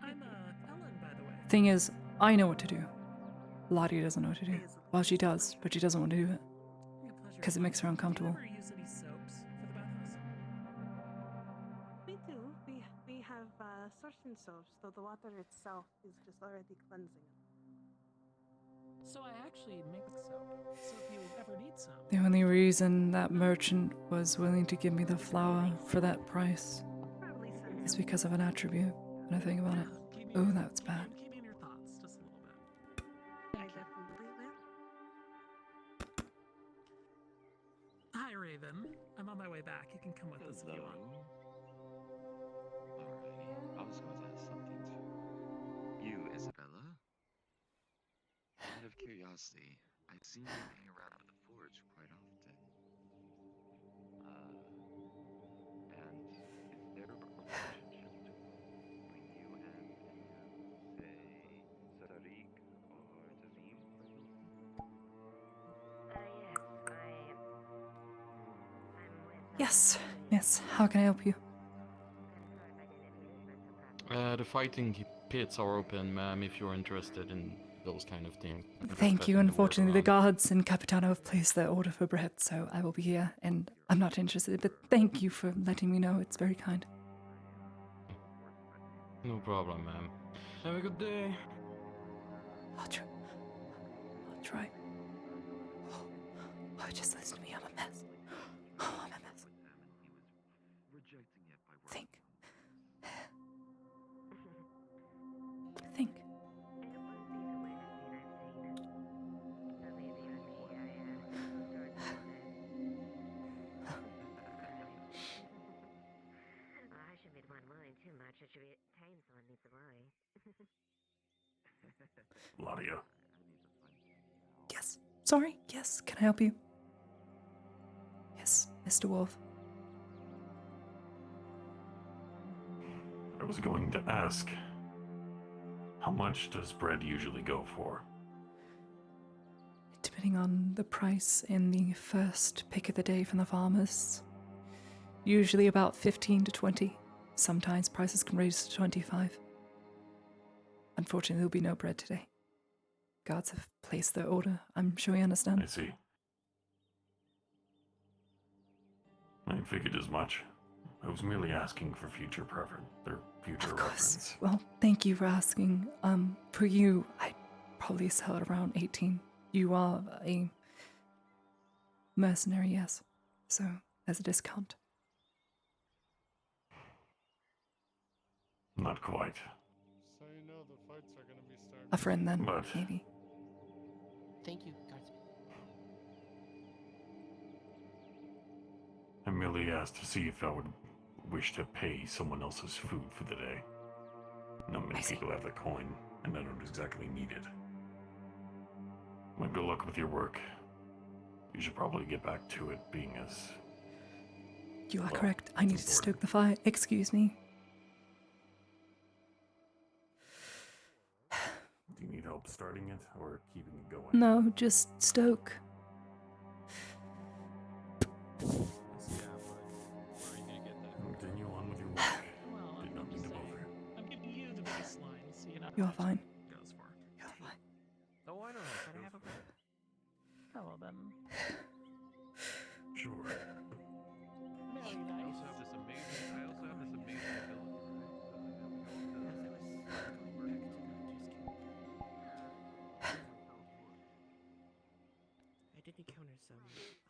I'm Ellen, by the way. Thing is, I know what to do. Lottie doesn't know what to do. Well, she does, but she doesn't want to do it. Because it makes her uncomfortable. Do you ever use any soaps for the bathhouse? We do. We have certain soaps, though the water itself is just already cleansing. So I actually make soap. So if you ever need some. The only reason that merchant was willing to give me the flour for that price is because of an attribute. When I think about it. Oh, that's bad. Keep me in your thoughts just a little bit. I definitely will. Hi, Raven. I'm on my way back. You can come with us if you want. Alrighty. I was going to ask something too. You, Isabella? Out of curiosity, I see you hang around the forge quite often. And is there a relationship between you and, say, Tariq or Tazim? Yes, yes. How can I help you? The fighting pits are open, ma'am, if you're interested in those kind of things. Thank you. Unfortunately, the guards and Capitano have placed their order for bread, so I will be here, and I'm not interested, but thank you for letting me know. It's very kind. No problem, ma'am. Have a good day. I'll try. Oh, just listen to me. I'm a mess. Oh, I'm a mess. Think. Think. I should be the one worrying too much. It should be Tane someone needs to worry. Claudia. Yes. Sorry. Yes. Can I help you? Yes, Mr. Wolf. I was going to ask, how much does bread usually go for? Depending on the price in the first pick of the day from the farmers. Usually about 15 to 20. Sometimes prices can raise to 25. Unfortunately, there'll be no bread today. Guards have placed their order. I'm sure you understand. I see. I figured as much. I was merely asking for future preference, or future reference. Well, thank you for asking. For you, I'd probably sell it around 18. You are a mercenary, yes. So, there's a discount. Not quite. So you know the fights are gonna be starting. A friend then, But maybe. Thank you, guards. I merely asked to see if I would wish to pay someone else's food for the day. Not many people have the coin, and I don't exactly need it. Well, good luck with your work. You should probably get back to it, being as... You are correct. I needed to stoke the fire. Excuse me. Do you need help starting it, or keeping it going? No, just stoke. Continue on with your work. Did not mean to bother. I'm giving you the baseline, so you know You're how fine. it goes for. You're fine. Oh, I know. Can I have a break? Oh, well then. Sure. Very nice. I also have this amazing I did encounter some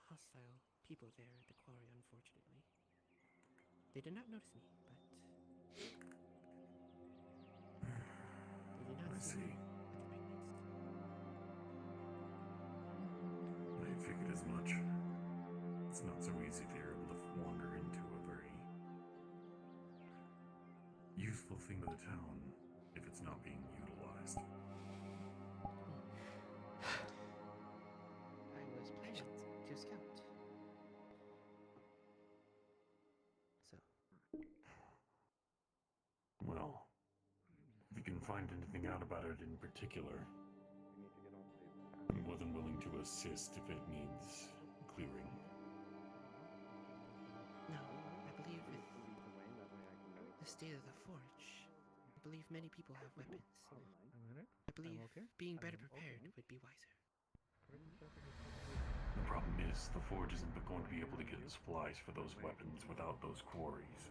hostile people there at the quarry, unfortunately. They did not notice me, but they did not I see see. me with the pigments. I figured as much. It's not so easy if you're able to wander into a very useful thing of the town if it's not being utilized. I was planning to scout. So, Well, find anything out about it in particular. I'm more than willing to assist if it needs clearing. No, I believe with the state of the forge, I believe many people have weapons. I believe being better prepared would be wiser. The problem is, the forge isn't going to be able to get the supplies for those weapons without those quarries.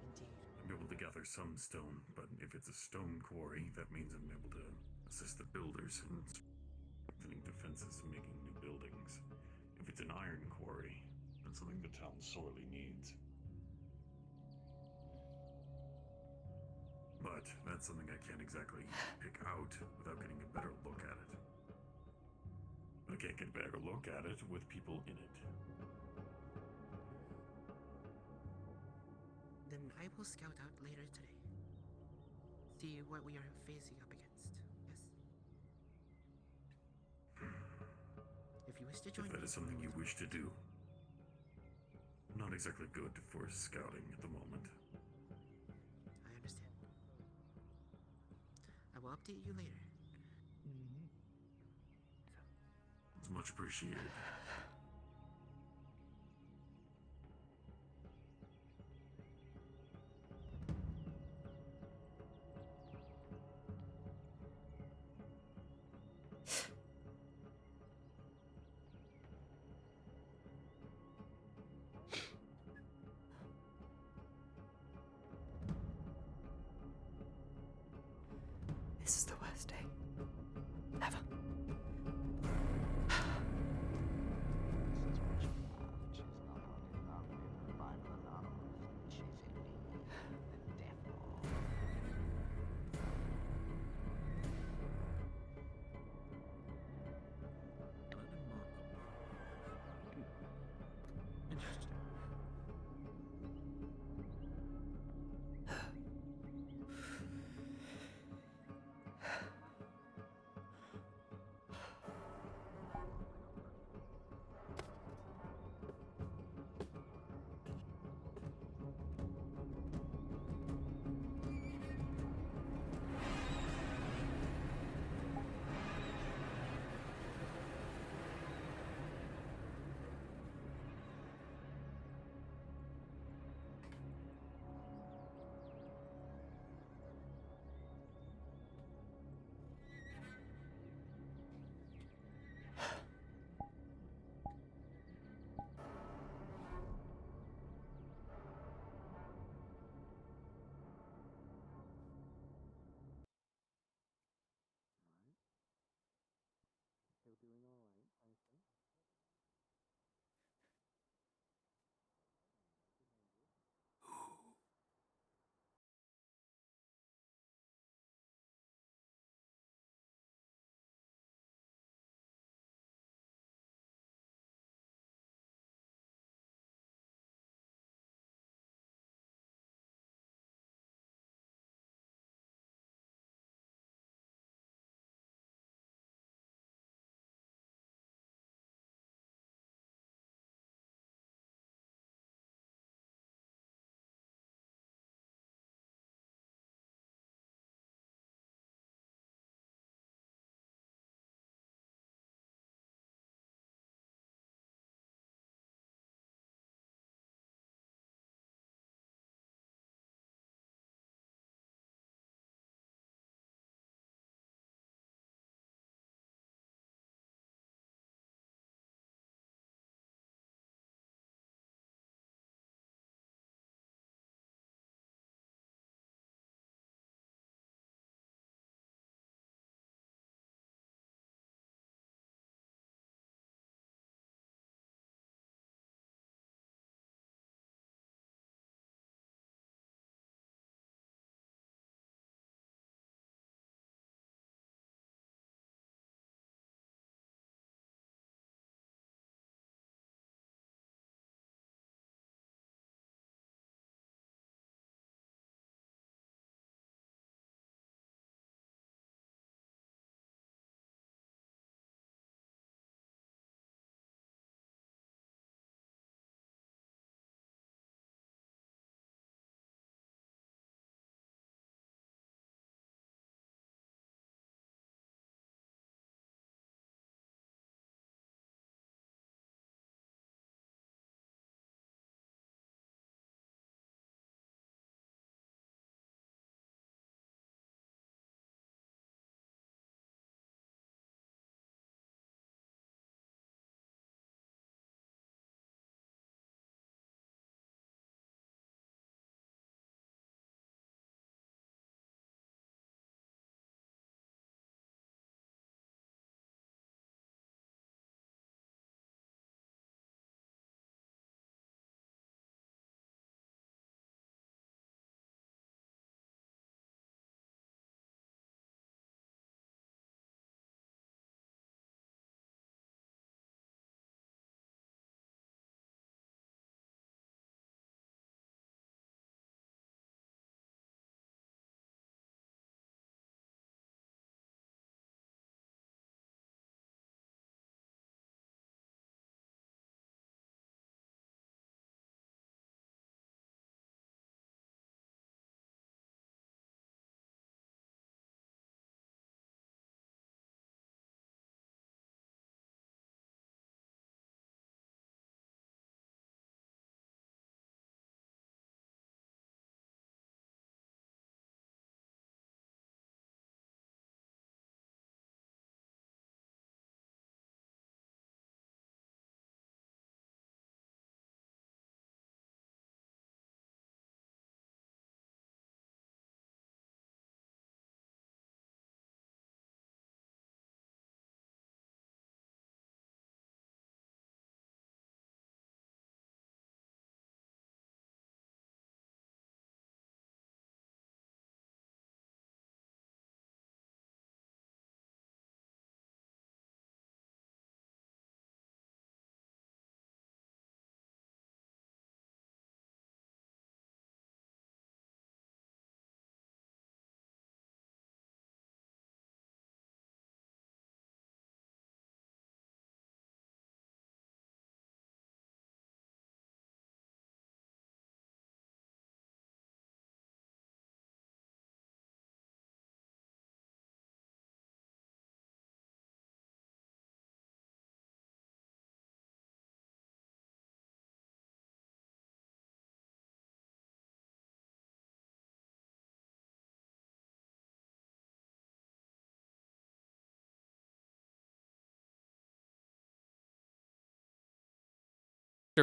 Indeed. I'm able to gather some stone, but if it's a stone quarry, that means I'm able to assist the builders in strengthening defenses and making new buildings. If it's an iron quarry, that's something the town sorely needs. But that's something I can't exactly pick out without getting a better look at it. I can't get a better look at it with people in it. Then I will scout out later today. See what we are facing up against. Yes? If you wish to join If that me, is something you wish to do. I'm not exactly good for scouting at the moment. I understand. I will update you later. It's much appreciated. This is the worst day ever.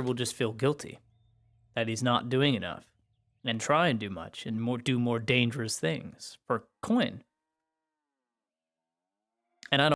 will just feel guilty that he's not doing enough and try and do much and do more dangerous things for coin. And I don't.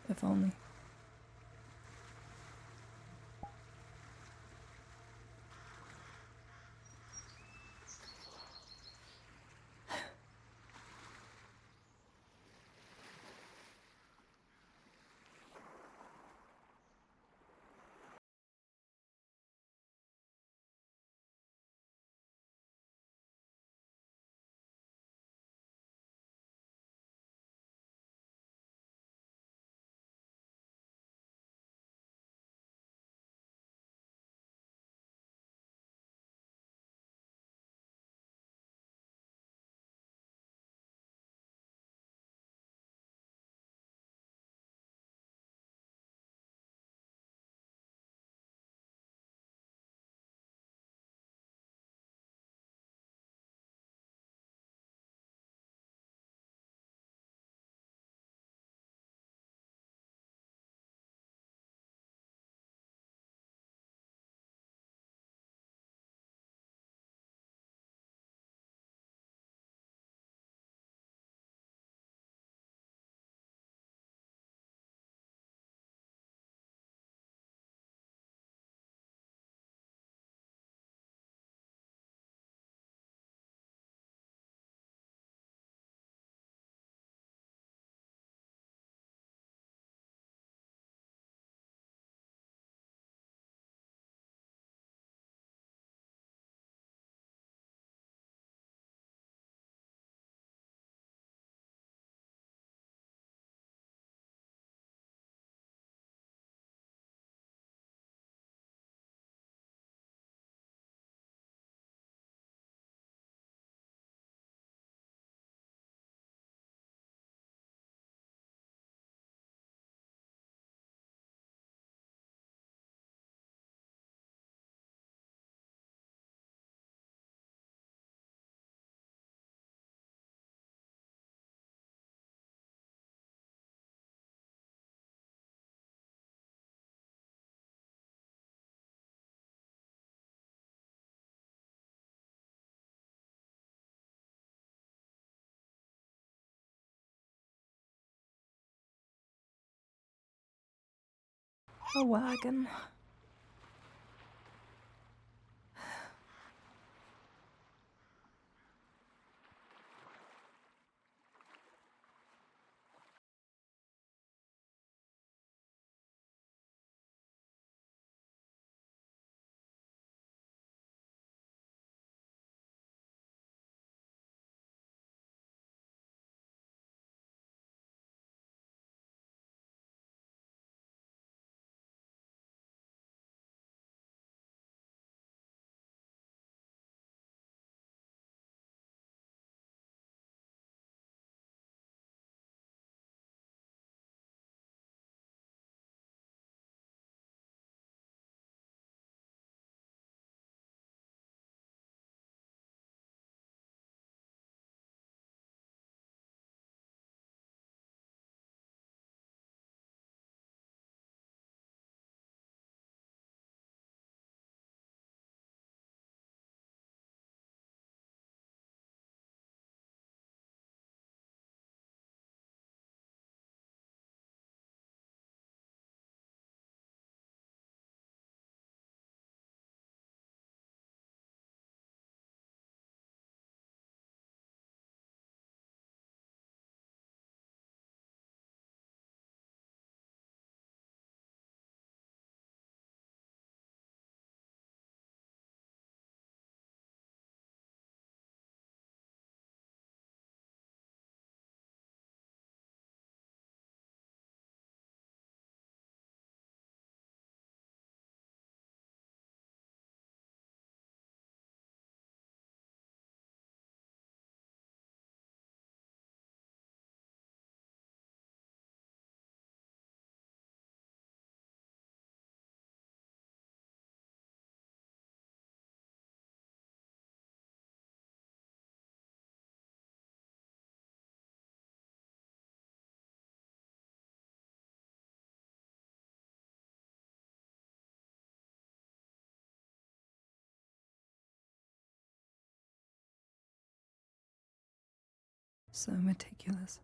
If only. A wagon. So meticulous.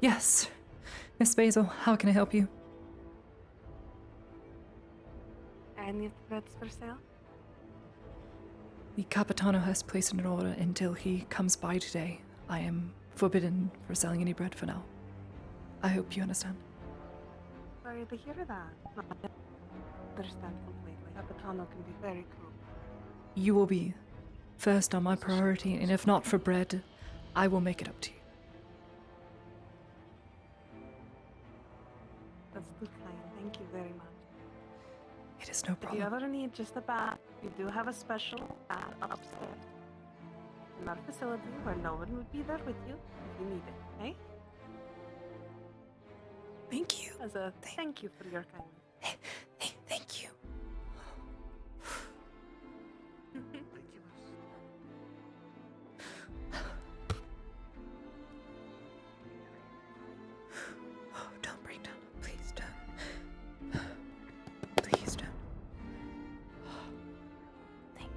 Yes. Miss Basil, how can I help you? Any of the breads for sale? The Capitano has placed an order until he comes by today. I am forbidden for selling any bread for now. I hope you understand. Sorry to hear that. No, I understand completely. Capitano can be very cruel. You will be first on my priority, and if not for bread, I will make it up to you. That's too kind. Thank you very much. It is no If you problem. ever need just a bath, we do have a special bath upstairs in our facility where no one would be there with you if you need it, okay? Thank you. As a thank you for your kindness. Thank you. Oh, don't break down. Please don't. Please don't. Think.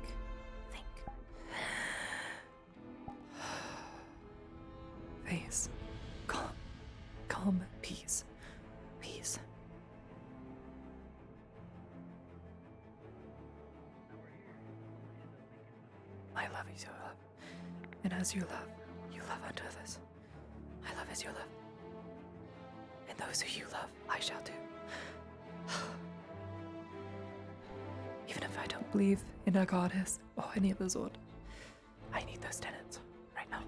Face. Calm. Peace. Peace. I love as you love. And as you love unto others. I love as you love. And those who you love, I shall do. Even if I don't believe in a goddess or any of the sort, I need those tenets right now.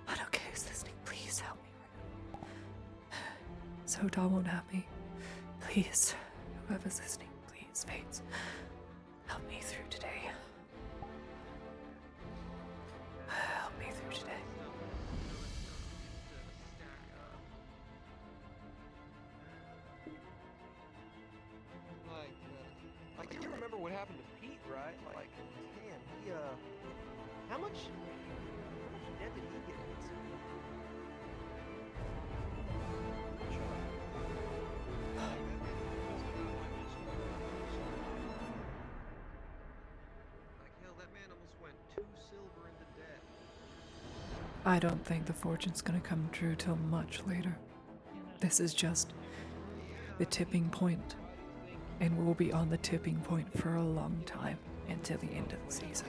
I don't care who's listening. Please help me right now. So Dawn won't have me. Please, whoever's listening, please, Fates, help me through today. Help me through today. Like you remember what happened to Pete, right? Like, man, he, how much debt did he get into? Like, hell, that man almost went 2 silver into debt. I don't think the fortune's gonna come true till much later. This is just the tipping point, and we'll be on the tipping point for a long time until the end of the season.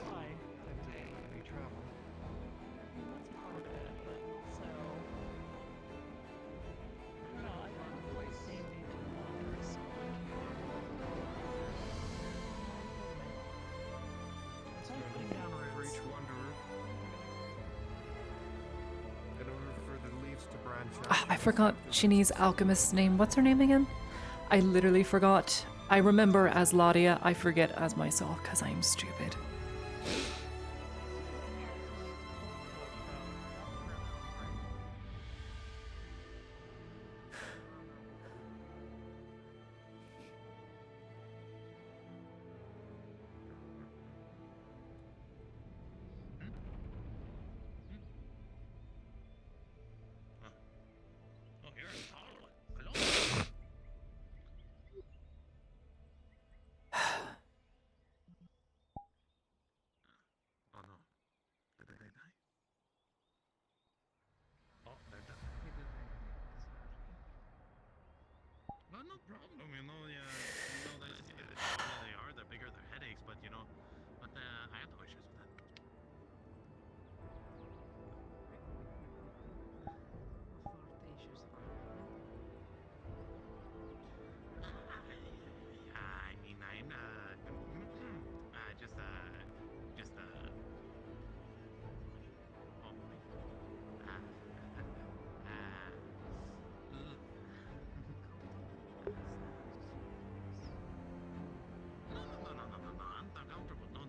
For each wanderer, in order for the leaves to branch out. I forgot Shinny's alchemist's name. What's her name again? I literally forgot. I remember as Ladia, I forget as myself because I'm stupid. Oh, you're intolerant. Oh no. Did they die? Oh, they're dead. Well, no problem, you know, yeah, they are, they're bigger, they're headaches, but you know, but I have no issues with that. I mean, I'm, just, oh, No, I'm comfortable. No.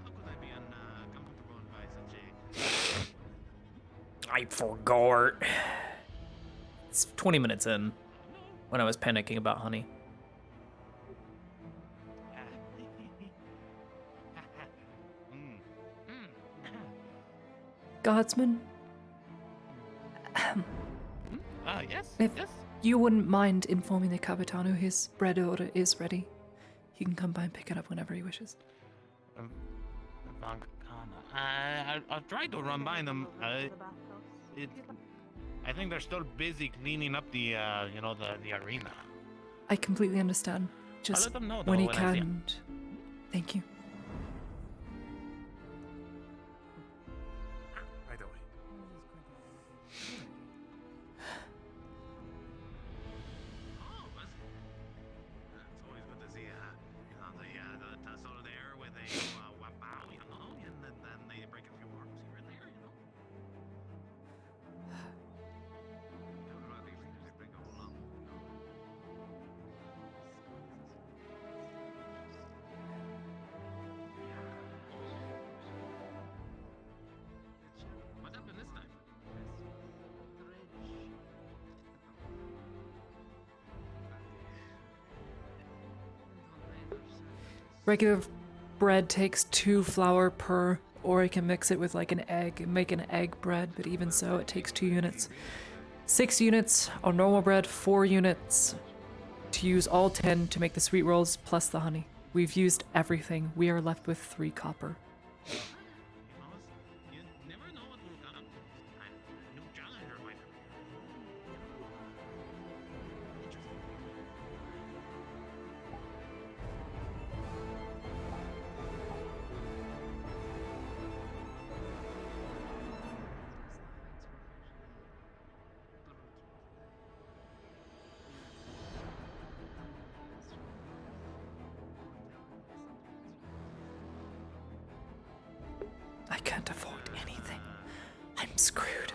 How could I be uncomfortable by such a... I forgot. It's 20 minutes in when I was panicking about honey. Guardsman, Yes. if you wouldn't mind informing the Capitano his bread order is ready, he can come by and pick it up whenever he wishes. Vankana. I'll try to run by them. I think they're still busy cleaning up the, the arena. I completely understand. Just let them know, when though, he when I see can. Thank you. Right away. It's always good to see, the tussle there with a wapao, and then they break a few arms here and there, They break a whole lot. What happened this time? Regular bread takes 2 flour per, or I can mix it with like an egg and make an egg bread, but even so, it takes 2 units. 6 units on normal bread, 4 units to use all 10 to make the sweet rolls plus the honey. We've used everything. We are left with 3 copper. You never know what will come. A new challenger might appear. Interesting. I can't afford anything. I'm screwed.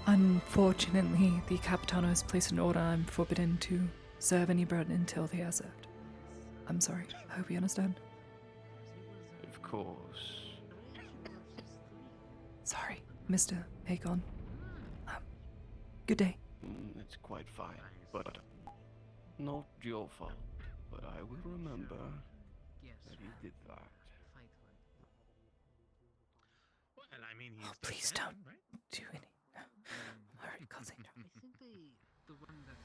Unfortunately, the Capitano has placed an order. I'm forbidden to serve any bread until they are served. I'm sorry. I hope you understand. Of course. Sorry, Mr. Aegon. Good day. It's quite fine, but not your fault. But I will remember that you did that. Well, I mean, he's Please dead, don't right? do any. No. Alright, causing trouble. I think the one that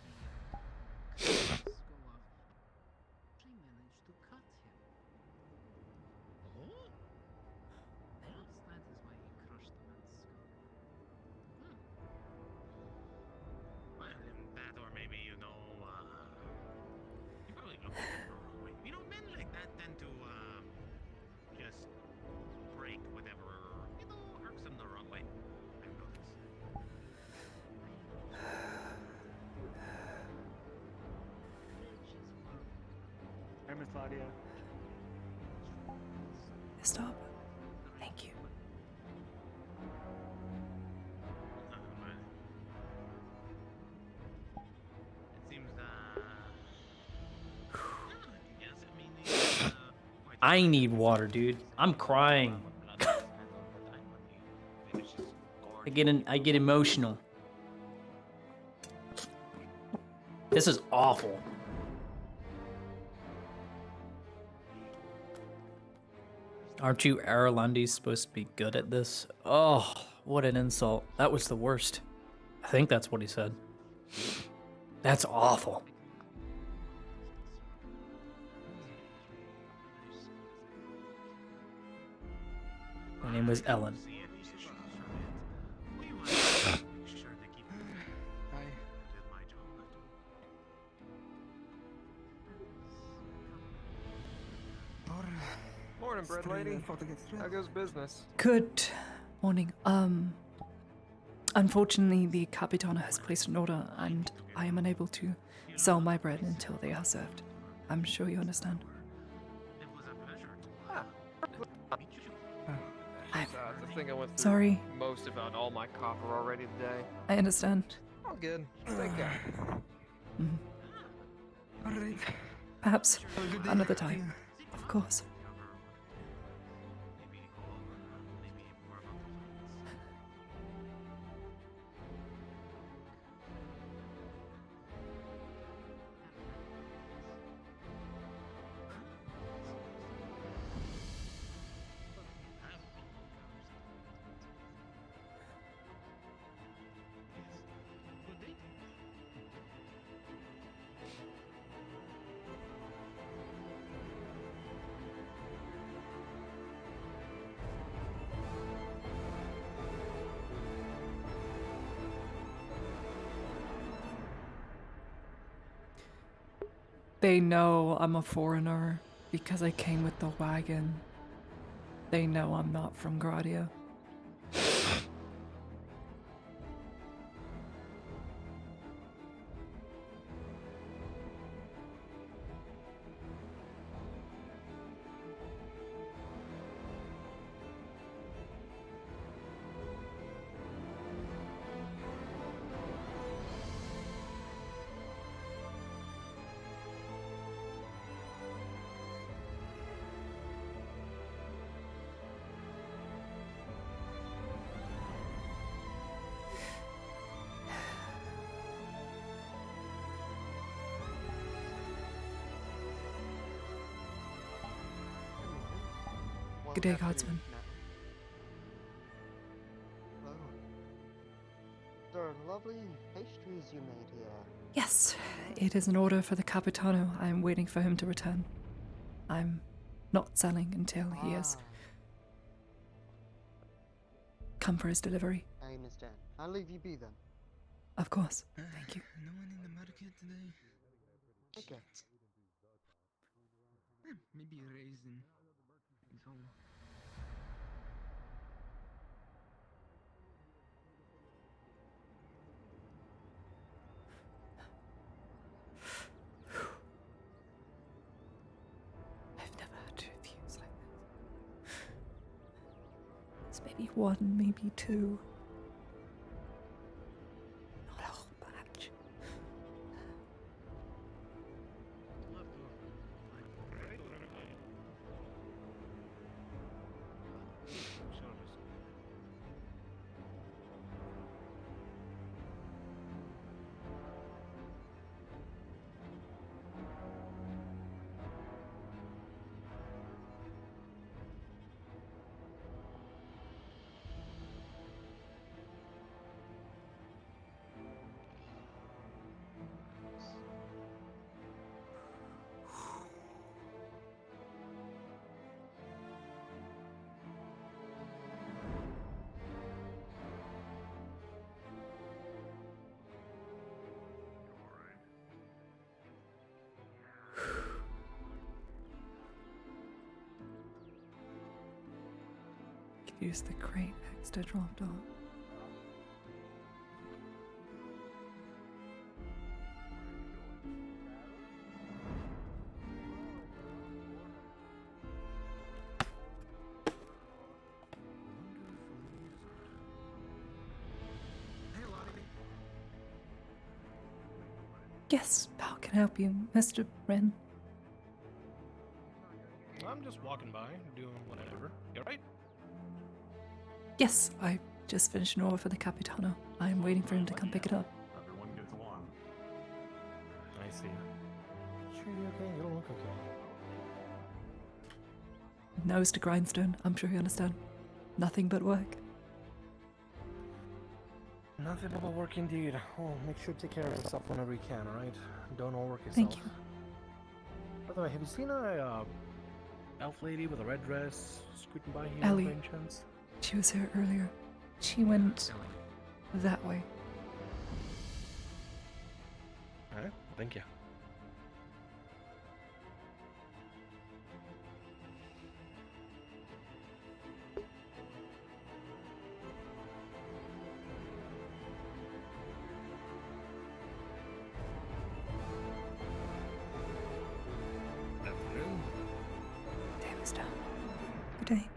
he go off. She managed to cut him. Oh? Perhaps that is why he crushed the man's skull. Well, that or maybe, he probably looked at it the wrong way. Men like that tend to, just break whatever, irks them the wrong way. I've noticed. Hey, Miss Claudia. Stop. Thank you. It seems, yes, I mean, I need water, dude. I'm crying. I get emotional. This is awful. Aren't you Aralandi supposed to be good at this? Oh, what an insult. That was the worst. I think that's what he said. That's awful. Her name was Ellen. Morning, bread lady. How goes business? Good morning. Unfortunately, the Capitano has placed an order, and I am unable to sell my bread until they are served. I'm sure you understand. I think I went through Sorry. most about all my copper already today. I understand. All good. Thank God. Perhaps another time. Of course. They know I'm a foreigner because I came with the wagon. They know I'm not from Gradia. Good day, Godsman. Hello. There are lovely pastries you made here. Yes, it is an order for the Capitano. I am waiting for him to return. I'm not selling until he has come for his delivery. I understand. I'll leave you be then. Of course. Thank you. No one in the market today. Okay. Maybe a raisin. Is all. I've never had tooth use like this. It's maybe one, maybe two. Not a whole batch. Could use the crate next to dropped off. Yes, how can I help you, Mr. Wren? I'm just walking by, doing whatever. You alright? Yes, I just finished an order for the Capitano. I am waiting for him to come pick it up. Everyone gets one. I see. Sure you okay? You don't look okay. Nose to grindstone, I'm sure you understand. Nothing but work. Nothing but work indeed. Oh, make sure to take care of yourself whenever you can, alright? Don't overwork yourself. Thank you. By the way, have you seen a elf lady with a red dress scooting by here Ellie. by any chance? She was here earlier. She went that way. Alright, thank you. Day was done. Good day.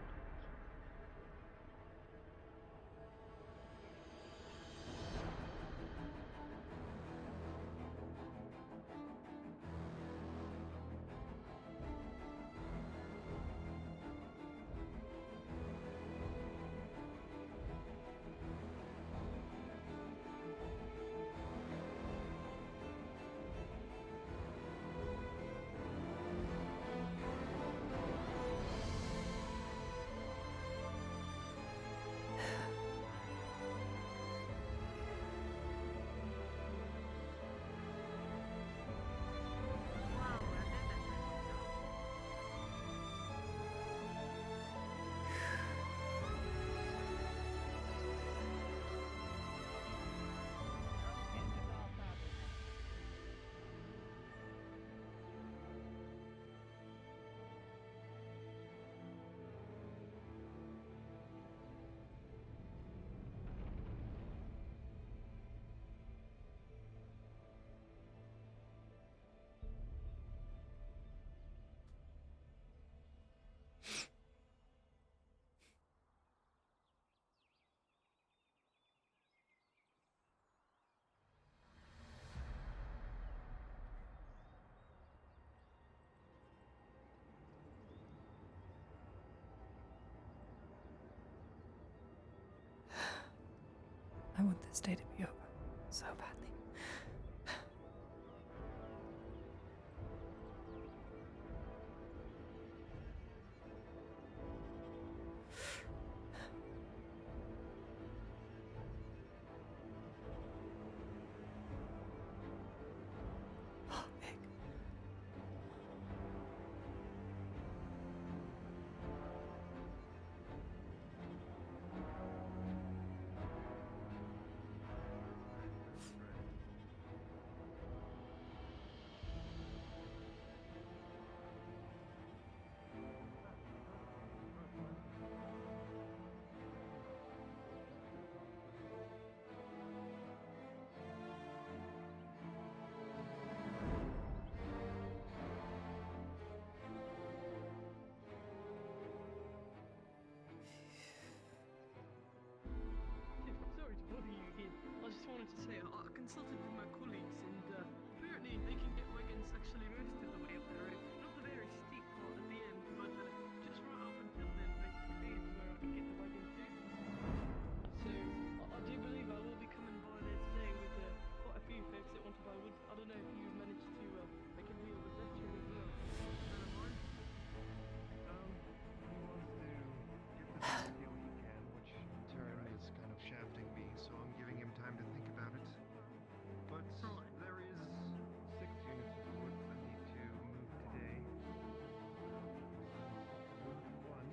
want this day to be over so badly. Sorry to bother you again. I just wanted to say I consulted with my colleagues and apparently they can get wagons actually most of the way up the road. Not the very steep part at the end, but just right up until then basically is where I can get the wagon to. So I do believe I will be coming by there today with quite a few folks that want to buy wood. I don't know if you managed to make a deal with Richard as well. None of mine? He wants to get the best deal he can, which in turn is kind of shafting me, so I'm giving him time to think about it. But there is 6 units of wood that need to move today. Move 1.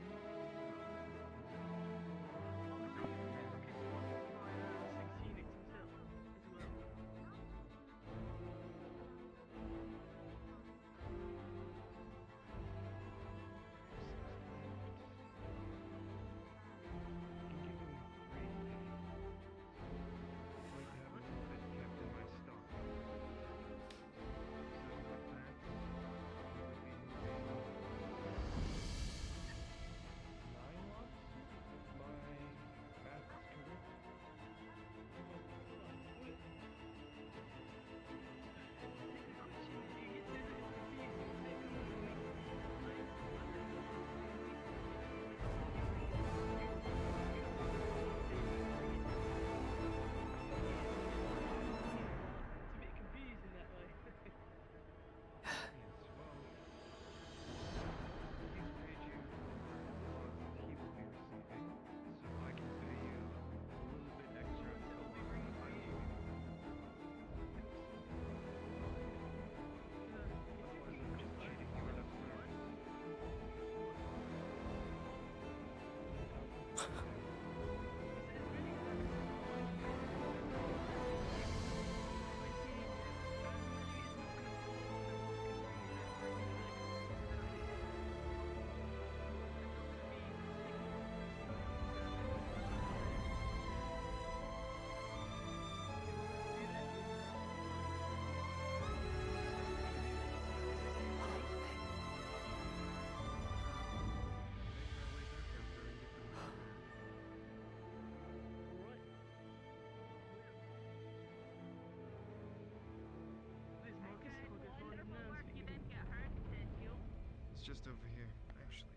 Just over here, actually.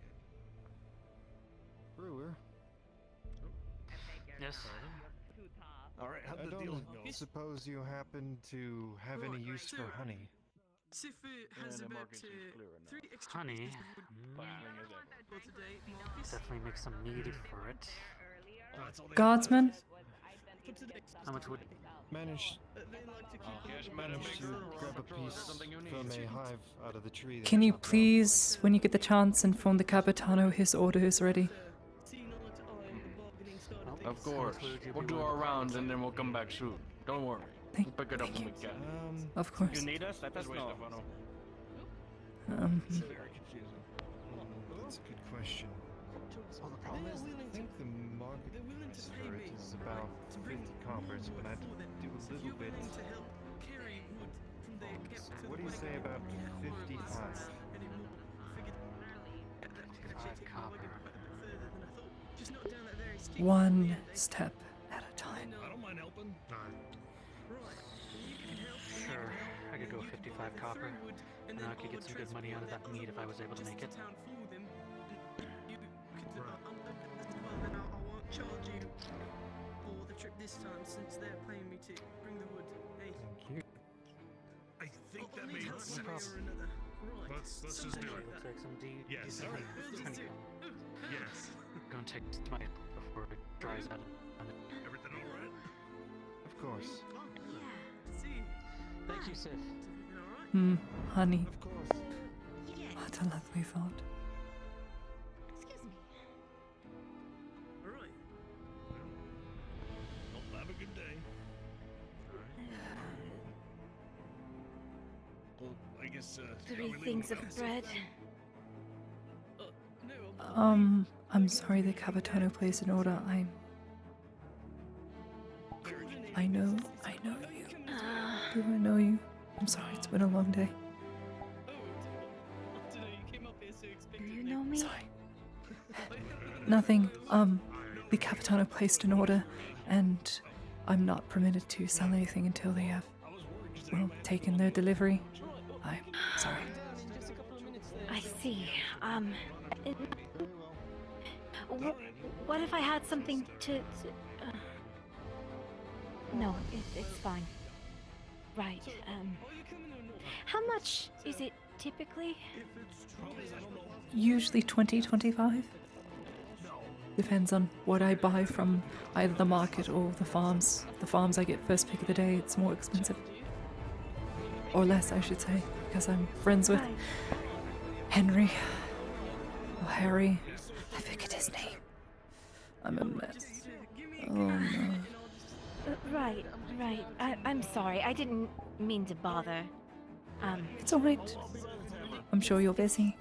Brewer. Yes. All right, how'd the deal go? Suppose you happen to have any use for honey. Sifu has about 3 extra Honey. pieces of wood for today. Marcus. Definitely make some mead for it. Guardsman? How much wood? Managed to grab a piece from a hive out of the tree. Can you please, when you get the chance, inform the Capitano his order is ready? Of course. We'll do our rounds and then we'll come back soon. Don't worry. We'll pick it up when we can. Of course. You need us? Let us know. It's very confusing. That's a good question. Well, the problem is, I think the market price for it is about 50 coppers, but I'd do a little bit. What do you say about 55? 55 copper. One step at a time. I don't mind helping. Sure, I could go 55 copper, and I could get some good money out of that meat if I was able to make it. I won't charge you for the trip this time since they're paying me to bring the wood. Hey. Thank you. I think that Need made help sense. one way or another. Right. Let's just do Something it. like that. Yes. All right. Yes. Gonna take my before it dries out. Everything all right? Of course. See. Thank you, Sif. Honey. Of course. What a lovely thought. Excuse me. All right. Well, have a good day. Well, I guess, are we 3 leaving things of now? bread. I'm sorry the Capitano placed an order. I know you. Do I know you? I'm sorry, it's been a long day. Do you know me? Nothing. The Capitano placed an order, and I'm not permitted to sell anything until they have, well, taken their delivery. I'm sorry. I see. What if I had something to no, it's fine. Right, how much is it typically? Usually 20, 25. Depends on what I buy from either the market or the farms. The farms I get first pick of the day, it's more expensive. Or less, I should say, because I'm friends with Henry. Or Harry. I forget his name. I'm a mess. Oh no. Right. I'm sorry. I didn't mean to bother. It's alright. I'm sure you're busy.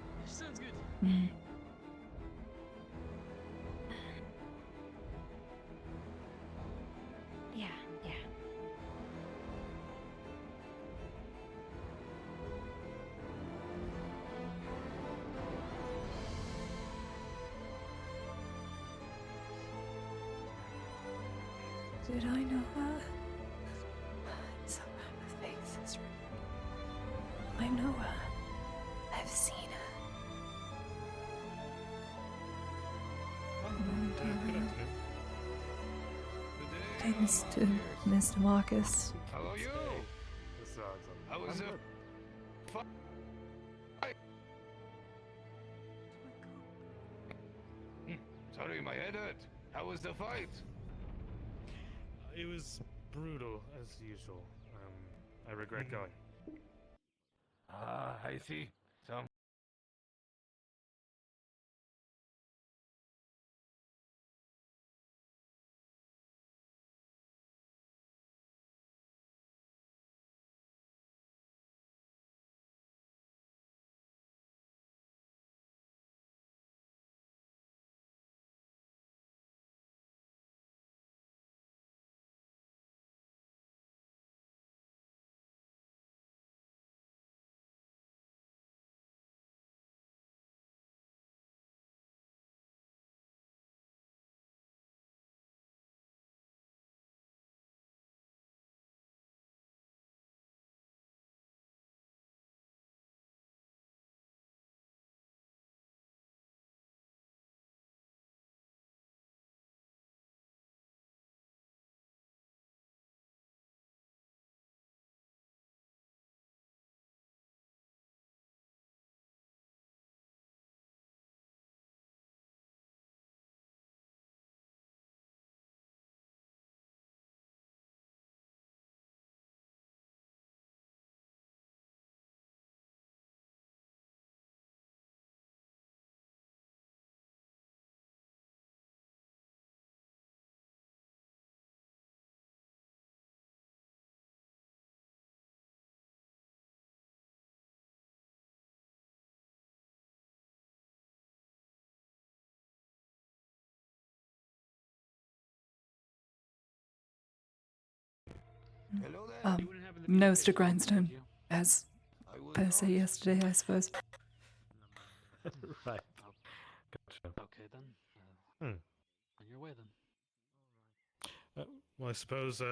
Yeah. Did I know her? So her face is I know her. I've seen her. Thanks to Mr. Marcus. How are you? How was it? Sorry, my head hurt. How was the fight? It was brutal, as usual. I regret going. Ah, I see. Some Nose to grindstone, as per se yesterday, I suppose. Right. Gotcha. Okay then. Hmm. On your way then. Well, I suppose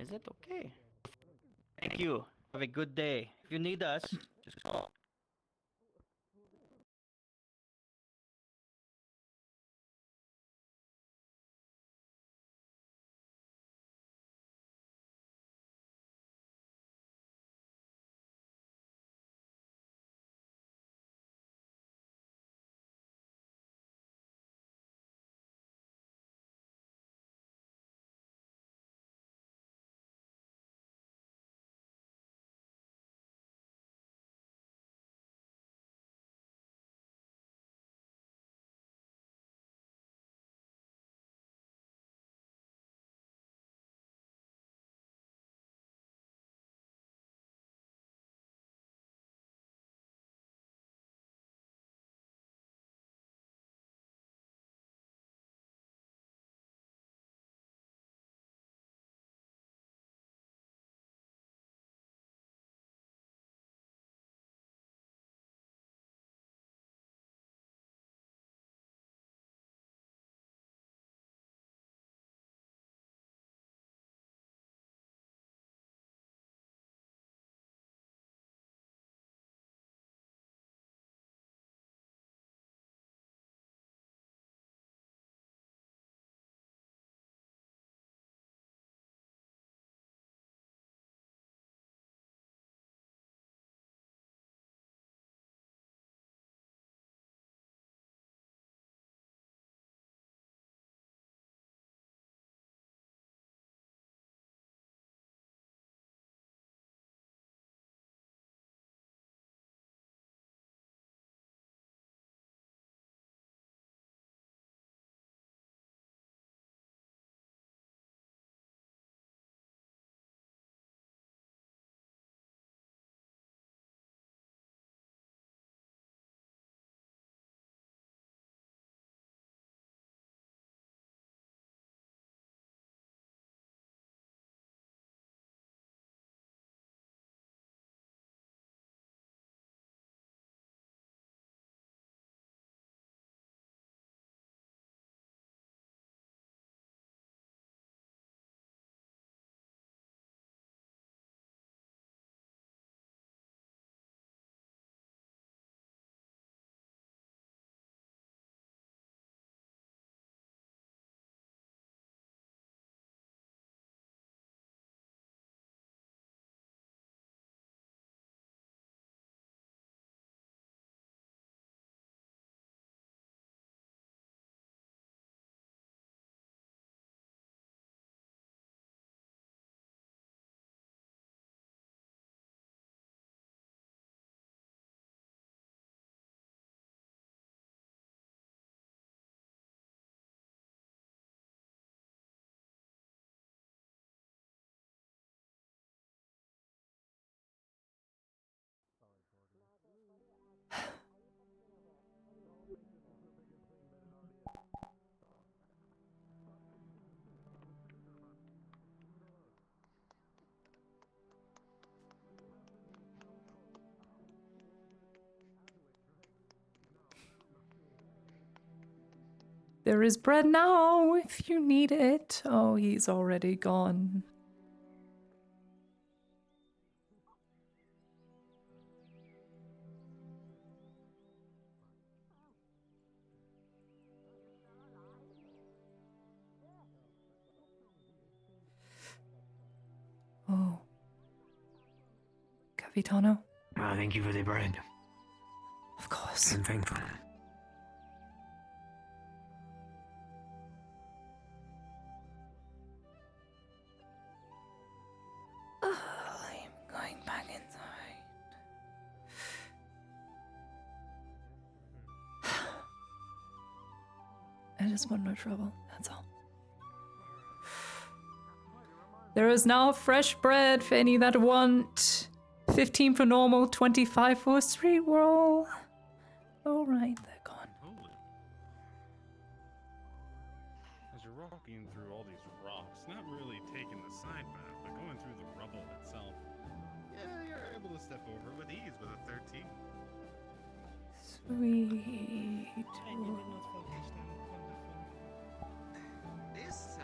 Is it okay? Thank you. Have a good day. If you need us, just call. There is bread now if you need it. Oh, he's already gone. Oh. Capitano? Thank you for the bread. Of course. I'm thankful. I'm going back inside. I just want no trouble, that's all. There is now fresh bread for any that want. 15 for normal, 25 for a street roll. Alright, they're gone. As you're walking through all these rocks, not really taking the side path, but going through the rubble itself, yeah, you're able to step over with ease with a 13. Sweet. This,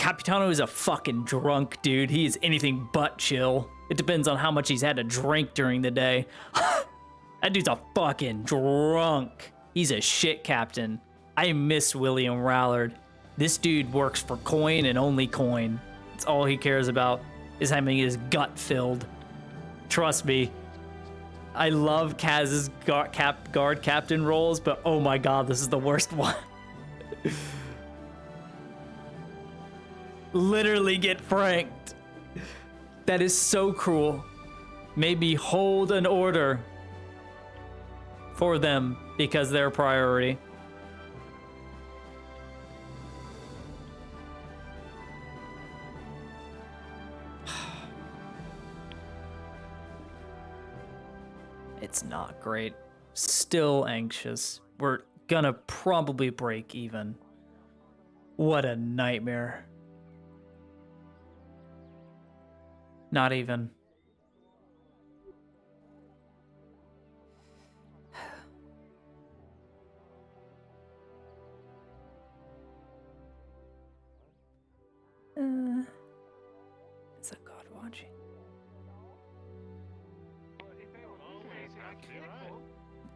Capitano is a fucking drunk, dude. He is anything but chill. It depends on how much he's had to drink during the day. That dude's a fucking drunk. He's a shit captain. I miss William Rallard. This dude works for coin and only coin. It's all he cares about is having his gut filled. Trust me. I love Kaz's guard captain roles, but oh my god, this is the worst one. Literally get franked. That is so cruel. Maybe hold an order for them because they're a priority. It's not great. Still anxious. We're gonna probably break even. What a nightmare. Not even. Is that God watching?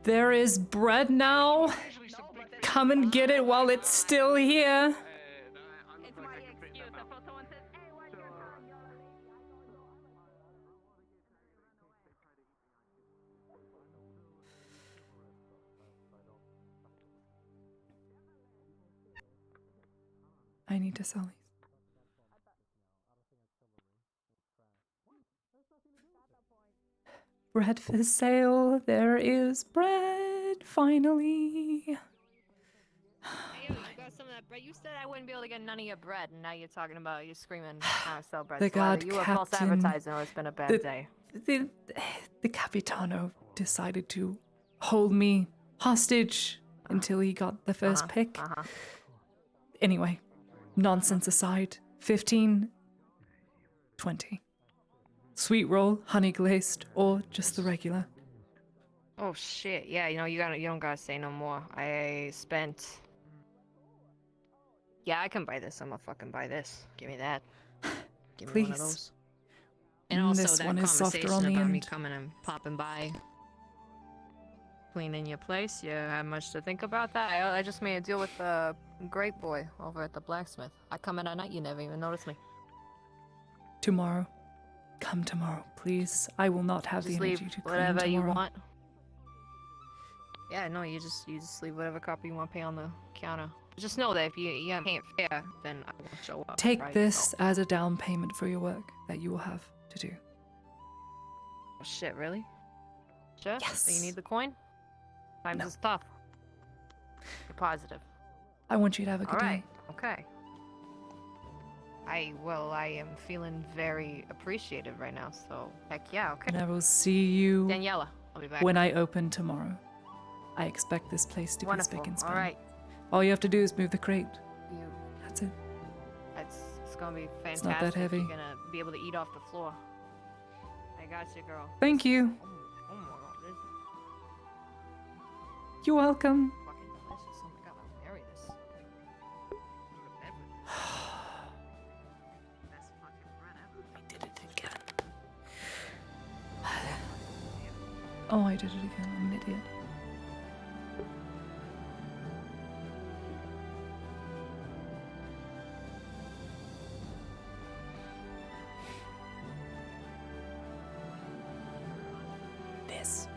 There is bread now. Come and get it while it's still here. I need to sell these. Bread for sale. There is bread, finally. Hey, you got some of that bread. You said I wouldn't be able to get none of your bread, and now you're talking about you screaming how to sell bread. The So either god you were false captain. advertising, or it's been a bad day. The Capitano decided to hold me hostage until he got the first pick. Anyway, nonsense aside, 15, 20. Sweet roll, honey glazed, or just the regular. Oh shit! Yeah, you know you don't gotta say no more. I spent. Yeah, I can buy this. I'm gonna fucking buy this. Give me that. Give me one of Please. those. And also This that one is softer conversation on the about me end. coming and popping by, cleaning your place. You have much to think about that? I just made a deal with the great boy over at the blacksmith. I come in at night, you never even notice me. Tomorrow. Come tomorrow, please. I will not have Just the leave energy to clean whatever tomorrow. you want. Yeah, no, you just leave whatever copy you want to pay on the counter. Just know that if you can't fair, then I won't show up. Take right? this as a down payment for your work that you will have to do. Oh, shit, really? Sure? Yes. So you need the coin? Times is tough. You're positive. I want you to have a good Alright, day. okay. I am feeling very appreciative right now, so heck yeah, okay. And I will see you Daniela, I'll be back. when I open tomorrow. I expect this place to Wonderful. be spick and span. Alright. All you have to do is move the crate. You, That's it. it's gonna be fantastic. It's not that heavy. You're gonna be able to eat off the floor. I got you, girl. Thank you. Oh my god, this is You're welcome. fucking delicious. Oh my god, I'll marry this. Go to bed with this. Best fucking bread ever. I did it again. Oh, I did it again. I'm an idiot. This.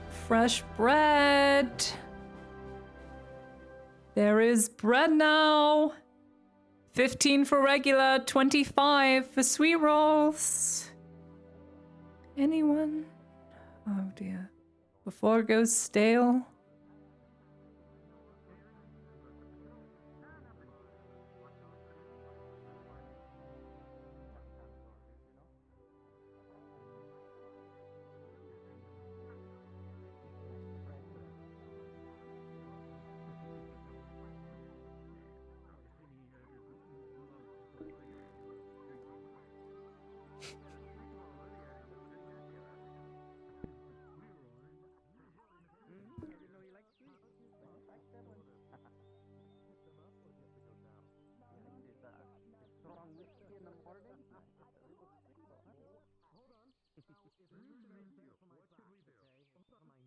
Fresh bread. There is bread now. 15 for regular, 25 for sweet rolls. Anyone? Oh dear. Before it goes stale.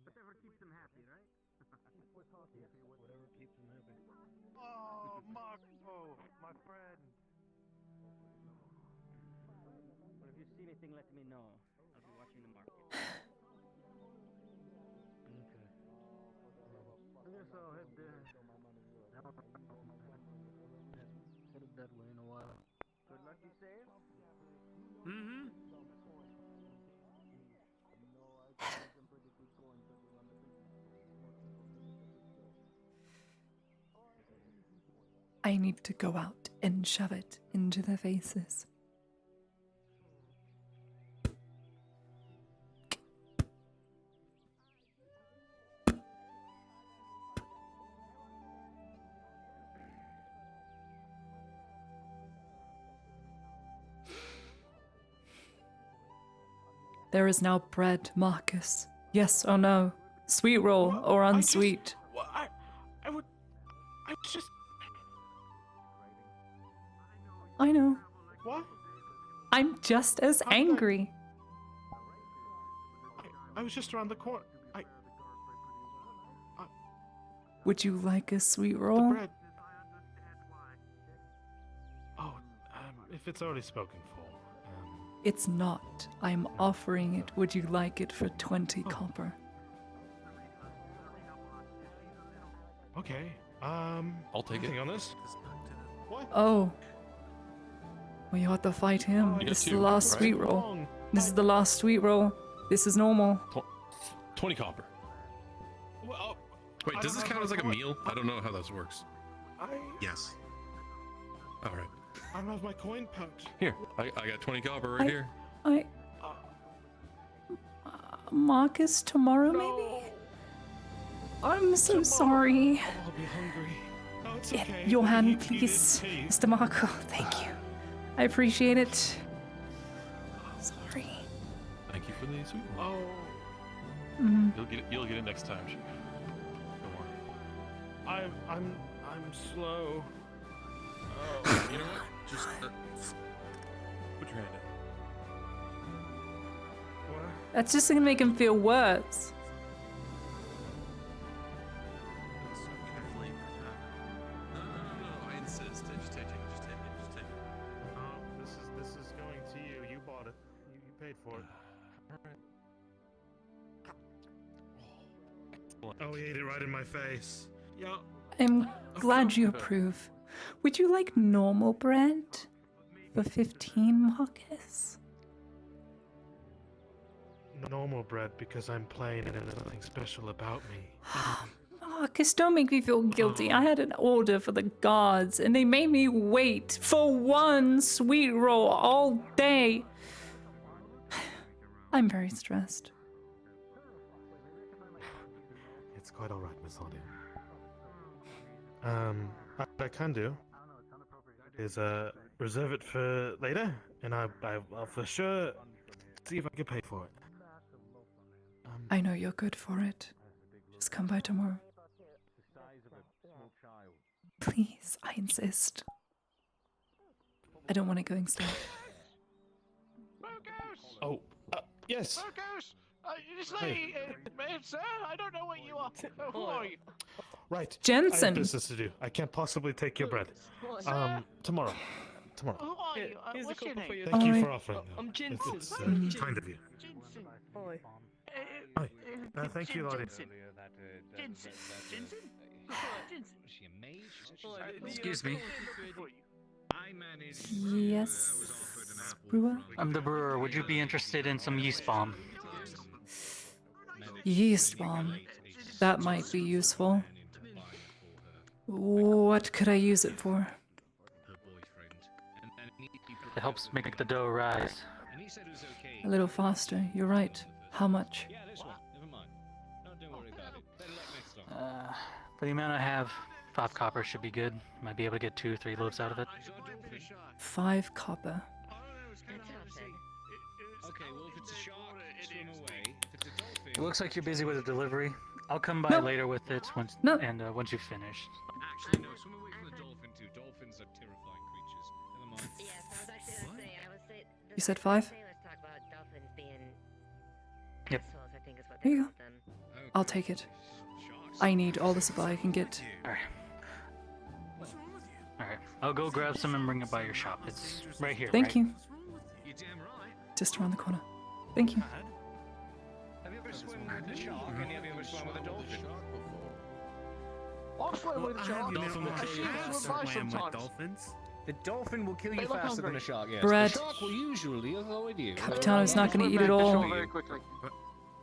Whatever keeps them happy, right? Whatever keeps them happy. Oh, Marco, my friend. Well, if you see anything, let me know. I'll be watching the market. Okay. I guess I'll head headed that way in a while. Good luck, you say? Mm-hmm. I need to go out and shove it into their faces. There is now bread, Marcus. Yes or no? Sweet roll or unsweet? I was just. I know. What? I'm just as angry. I was just around the corner. Would you like a sweet roll? The bread. Oh, if it's already spoken for. It's not. I'm offering it. Would you like it for 20 copper? Okay. I'll take it. On this. What? Oh. Well, you have to fight him. You This got is two, the last right? sweet roll. This is the last sweet roll. This is normal. 20 copper. Wait, does this count as like a meal? I don't know how this works. Yes. All right. I don't have my coin pouch. Here, I got 20 copper right here. Marcus, tomorrow maybe? I'm so sorry. I'll be hungry. Oh, it's Yeah, okay. your hand, Eat it, please, please. Mr. Marco. Thank you. I appreciate it. Sorry. Thank you for the sweet one. Oh. Mhm. You'll get it next time, Chief. Don't worry. I'm slow. Oh, you know what? Just put your hand out. That's just gonna make him feel worse. No, I insist. Just take it. Just take it. Just take it. Oh, this is going to you. You bought it. You paid for it. Oh, he ate it right in my face. Yeah. I'm glad you approve. Would you like normal bread for 15, Marcus? Normal bread because I'm plain and there's nothing special about me. Marcus, don't make me feel guilty. I had an order for the guards and they made me wait for one sweet roll all day. I'm very stressed. It's quite alright, Miss Audie. What I can do is reserve it for later, and I'll for sure see if I can pay for it. I know you're good for it. Just come by tomorrow. Please, I insist. I don't want it going slow. Oh, yes. Marcos! It's late, sir. I don't know what you are. Who are you? Right. I Jensen. have business to do. I can't possibly take your bread. Tomorrow. Tomorrow. Who are you? What's your name? Thank you for offering. I'm Jensen. It's kind of you. Jensen. Hi. Thank you, Lottie. Jensen. Jensen. Jensen. Excuse me. Yes, brewer? I'm the brewer. Would you be interested in some yeast bomb? Yeast bomb. That might be useful. What could I use it for? It helps make the dough rise. A little faster, you're right. How much? For the amount I have, 5 copper should be good. Might be able to get 2 or 3 loaves out of it. 5 copper. Okay, well, if it's a shark, swim away. If it's a dolphin... It looks like you're busy with a delivery. I'll come by Nope. later with it once once you've finished. Actually, no, swim away from the dolphin, too. Dolphins are terrifying creatures. Never mind. Yes, I was actually going to say, I would say... You said 5? Sailors talk about dolphins being Yep. assholes, I think is what There they you call them. I'll take it. I need all the supply I can get. Alright. Alright. I'll go grab some and bring it by your shop. It's right here. Thank right? you. Just around the corner. Thank you. Have you ever swum with a shark? And have you ever swum with a dolphin? I'll swim with a shark. Dolphin will kill you faster than with dolphins. The dolphin will kill you faster than a shark, yes. Bread. The shark will usually avoid you. Capitano's not going to eat it all.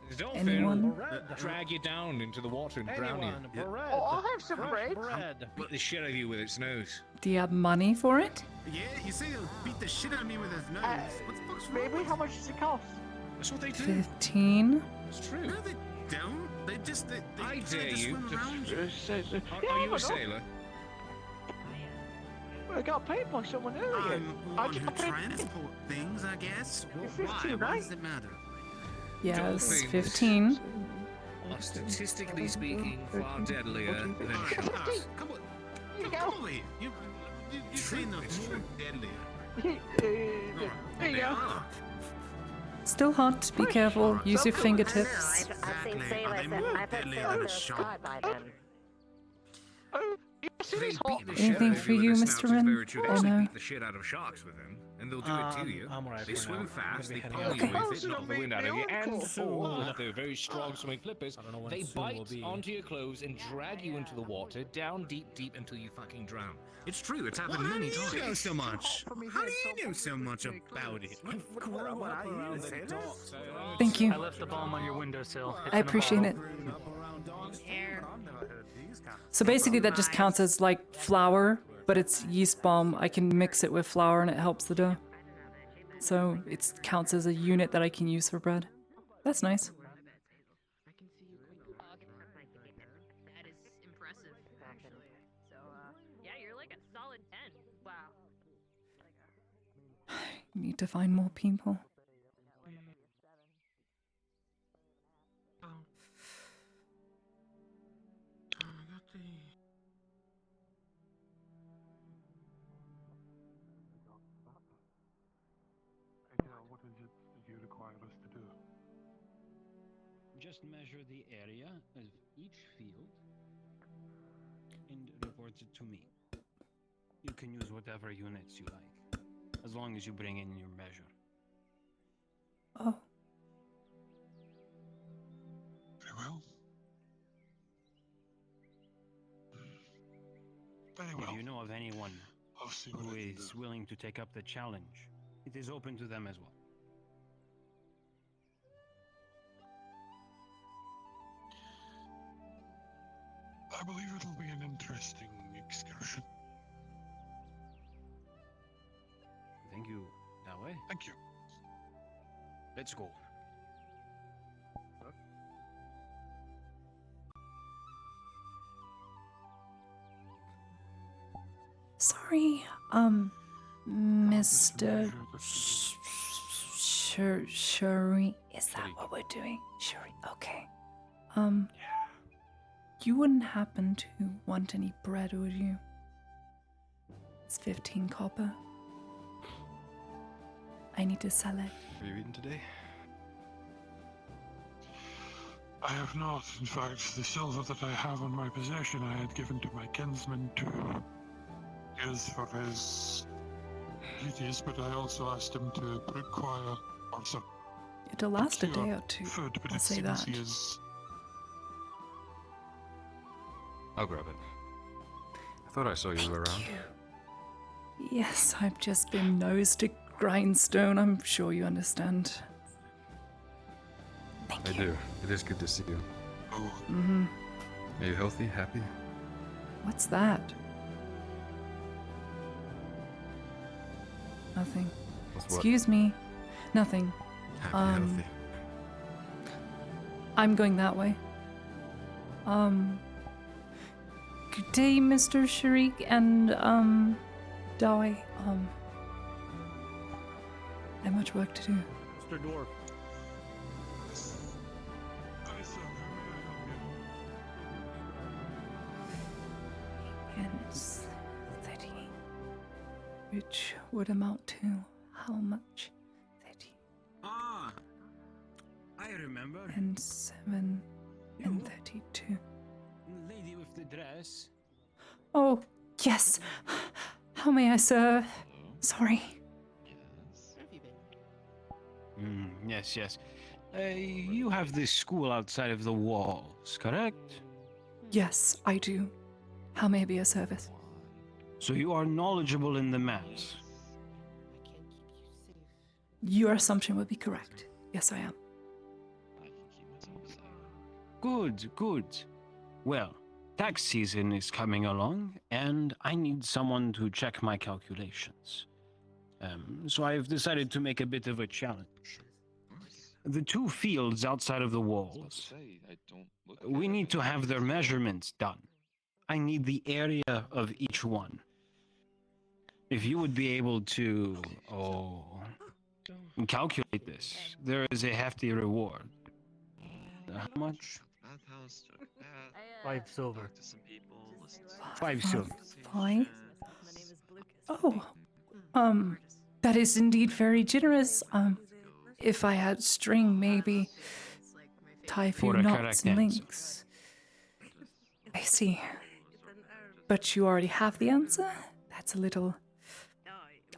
The dolphin Anyone? will drag you down into the water and drown you. Bread. Oh, I'll have some bread. Beat the shit out of you with its nose. Do you have money for it? Yeah, you say he'll beat the shit out of me with his nose. What the fuck's wrong Maybe with how much does it cost? That's what they do. 15. It's true. No, they don't. They just. They I dare you. Yeah, Are you a sailor? I got paid by someone earlier. One who transport things, I guess. You're Why? 15, Why right? does it matter? Yes, 15. Are statistically speaking far deadlier than sharks. Come on. Come over here. You say no more deadlier. There you go. Still hot. Be careful. Use your fingertips. I've seen sailors and I've had sailors scarred by them. Anything for you, Mr. Wren? Oh no. Beat the shit out of sharks with them, and they'll do it to you. I'm alright They for swim now. fast, they I'm pull gonna be you heading with it, knock the wind out of you, and soon, if they're very strong swimming flippers, when they soon will bite be. onto your clothes and drag you into the water, down deep until you fucking drown. It's true, it's happened many times. How do you know so much? How do you know so much about it? Thank you. I left the bomb on your windowsill. It's I in a appreciate it. bottle. So basically that just counts as like flour, but it's yeast balm. I can mix it with flour and it helps the dough. So it counts as a unit that I can use for bread. That's nice. That is impressive, actually. So, yeah, you're like a solid 10. Wow. Need to find more people. What is it that you require us to do? Just measure the area of each field and report it to me. You can use whatever units you like, as long as you bring in your measure. Oh. Very well. Very well. If you know of anyone I'll see what who I can is do. willing to take up the challenge, it is open to them as well. I believe it'll be an interesting excursion. Thank you, that way. Thank you. Let's go. Sorry, Mr. Shuri. Is that what we're doing? Shuri, okay. You wouldn't happen to want any bread, would you? It's 15 copper. I need to sell it. Have you eaten today? I have not. In fact, the silver that I have in my possession I had given to my kinsman to use for his duties, but I also asked him to require also It'll last a day or two. food, but I'll it say seems that. he is. I'll grab it. I thought I saw you around. Yes, I've just been nose to grindstone. I'm sure you understand. I do. It is good to see you. Mm-hmm. Are you healthy? Happy? What's that? Nothing. What's what? Excuse me. Nothing. Happy, healthy. I'm going that way. Good day, Mr. Sharik and, Dawi. I have much work to do. Mr. Dwarf. Hence 30. Which would amount to how much? 30. Ah, I remember. And 7. and 32. Lady with the dress. Oh, yes. How may I serve? Sorry. Yes, yes. You have this school outside of the walls, correct? Yes, I do. How may I be of service? So you are knowledgeable in the maps. Your assumption would be correct. Yes, I am. Good, good. Well, tax season is coming along, and I need someone to check my calculations. So I've decided to make a bit of a challenge. The 2 fields outside of the walls, we need to have their measurements done. I need the area of each one. If you would be able to, calculate this, there is a hefty reward. How much? 5 silver. 5 silver. 5? Oh, that is indeed very generous. If I had string, maybe tie a few For a knots correct and answer. links. I see. But you already have the answer? That's a little...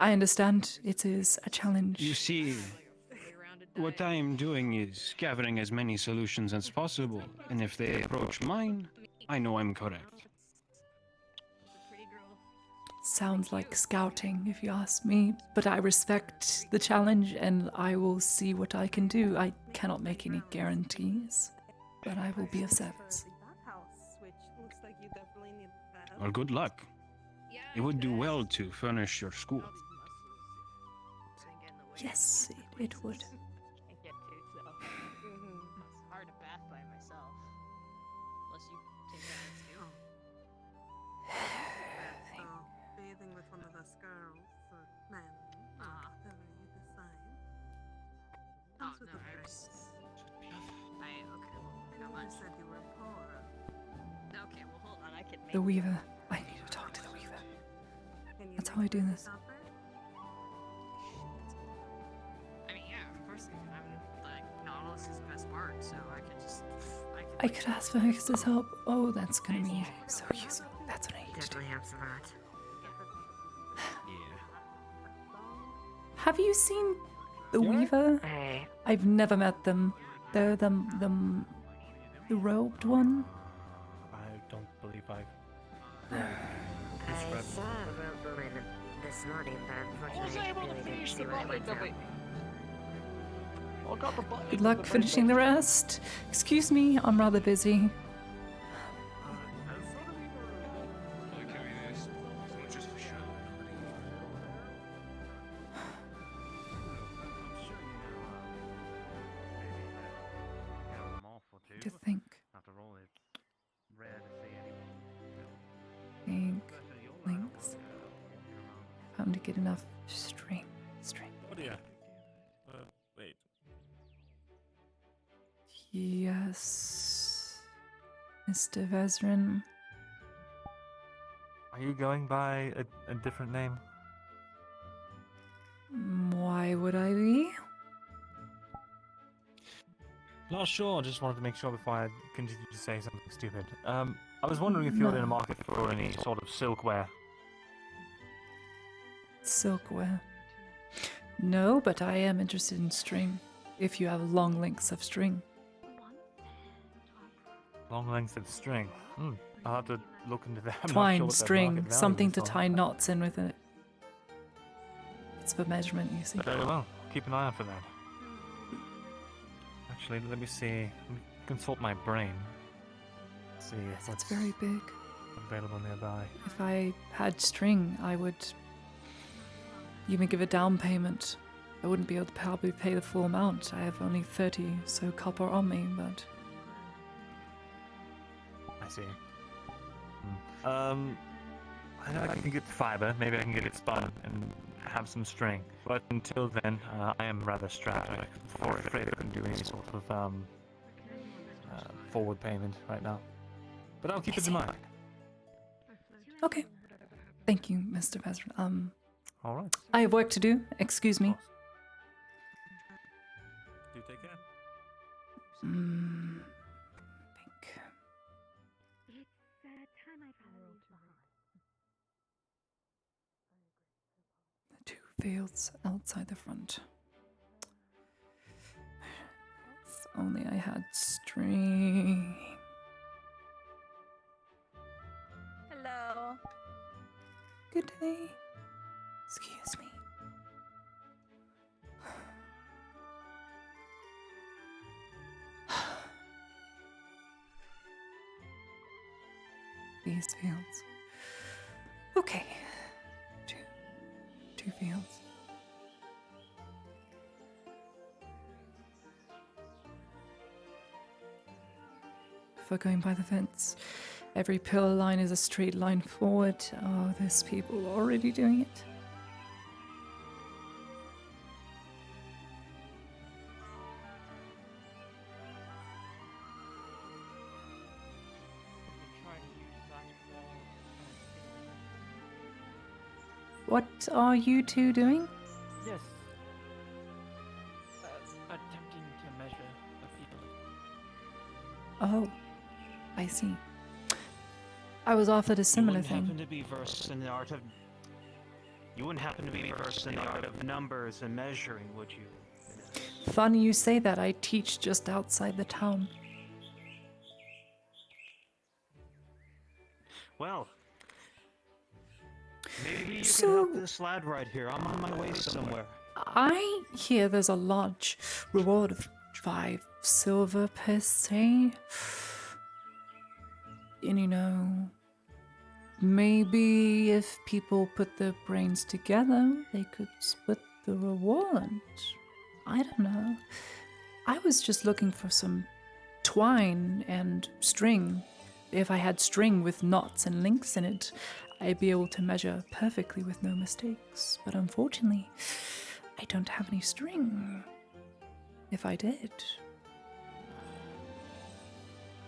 I understand it is a challenge. You see, what I am doing is gathering as many solutions as possible, and if they approach mine, I know I'm correct. Sounds like scouting, if you ask me, but I respect the challenge and I will see what I can do. I cannot make any guarantees, but I will be of service. Well, good luck. You would do well to furnish your school. Yes, it would. I get to, so. It's hard to bath by myself. Unless you take that too. Bathing with one of us girls or men, whatever you decide. Comes with a price. Okay, well, I know you said you were poor. Okay, well, hold on, I can make The Weaver. I need to talk to the Weaver. That's how I do this. I mean, yeah, of course. I'm like, Nautilus is the best part, so I could just. I could ask for Hex's help. Oh, that's gonna be so useful. That's what I need to do. Definitely helps a lot. Have you seen the Weaver? Hey. I've never met them. They're the robed one. I don't believe I've. I saw a rope woman this morning, but unfortunately I really didn't see what it went down. Good luck finishing the rest. Excuse me, I'm rather busy. To think. Think. Links. Time to get enough string. Oh dear. Wait. Yes. Mr. Vezrin. Are you going by a different name? Why would I be? Not sure, just wanted to make sure before I continue to say something stupid. I was wondering if you're in a market for any sort of silkware. Silkware. No, but I am interested in string. If you have long lengths of string. Long lengths of string. I'll have to look into that. I'm not sure Twine, what the string, market value something is to on tie that. knots in with it. It's for measurement, you see. Very well. Keep an eye out for that. Actually, let me see. Let me consult my brain. See Yes, what's it's very big. available nearby. If I had string, I would even give a down payment. I wouldn't be able to probably pay the full amount. I have only 30 so copper on me, but I see. I know I can get fiber. Maybe I can get it spun and have some string. But until then, I am rather strapped. I'm afraid I couldn't do any sort of forward payment right now. But I'll keep it in mind. okay. Thank you, Mr. Vezrin. All right. I have work to do. Excuse me. Do take care. Think. fields outside the front. If only I had string. Hello. Good day. Excuse me. These fields. Okay. Two fields. If we're going by the fence, every pillar line is a straight line forward. Oh, there's people already doing it. What are you two doing? Yes. Attempting to measure the field. Oh, I see. I was offered a similar You thing. wouldn't happen to be versed in the art of. You wouldn't happen to be versed in the art of numbers and measuring, would you? Funny you say that. I teach just outside the town. Well, maybe you can help this lad right here. I'm on my way somewhere. I hear there's a large reward of 5 silver per se. And you know, maybe if people put their brains together, they could split the reward. I don't know. I was just looking for some twine and string. If I had string with knots and links in it, I'd be able to measure perfectly with no mistakes. But unfortunately, I don't have any string. If I did,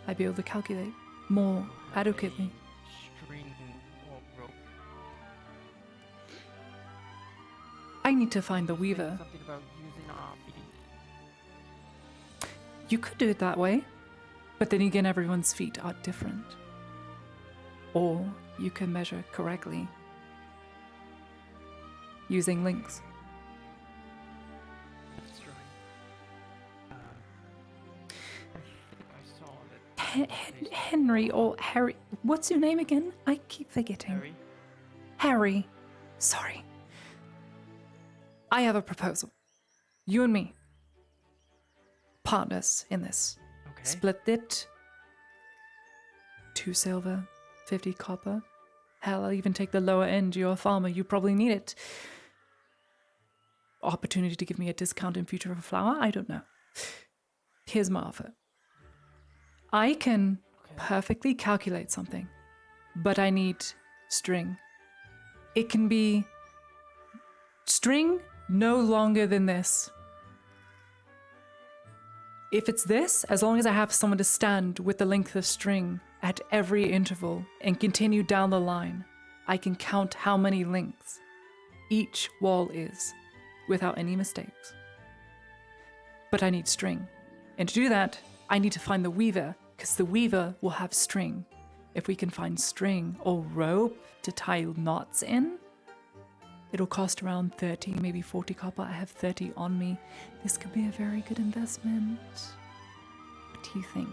I'd be able to calculate more adequately. String or rope. I need to find the weaver. Something about using our feet. You could do it that way, but then again, everyone's feet are different. Or you can measure correctly using links. That's right. I saw that. Henry or Harry. What's your name again? I keep forgetting. Harry. Harry. Sorry. I have a proposal. You and me. Partners in this. Okay. Split it. 2 silver, 50 copper. Hell, I'll even take the lower end. You're a farmer. You probably need it. Opportunity to give me a discount in future of a flower? I don't know. Here's my offer. I can perfectly calculate something, but I need string. It can be string no longer than this. If it's this, as long as I have someone to stand with the length of string at every interval and continue down the line, I can count how many lengths each wall is without any mistakes. But I need string. And to do that, I need to find the weaver, because the weaver will have string. If we can find string or rope to tie knots in, it'll cost around 30, maybe 40 copper. I have 30 on me. This could be a very good investment. What do you think?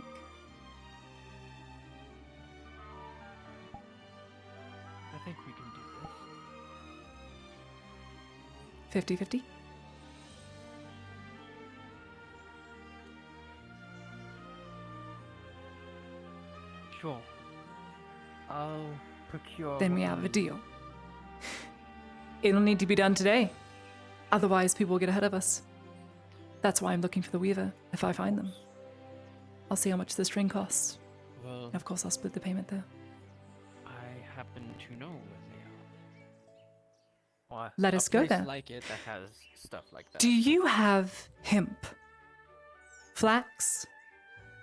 I think we can do this. 50-50? Sure. I'll procure. Then we have a deal. It'll need to be done today. Otherwise, people will get ahead of us. That's why I'm looking for the weaver, if I find them. I'll see how much the string costs. Well, And of course, I'll split the payment there. I happen to know where they are. Or Let a us go place there. like it that has stuff like that. Do you have hemp? Flax?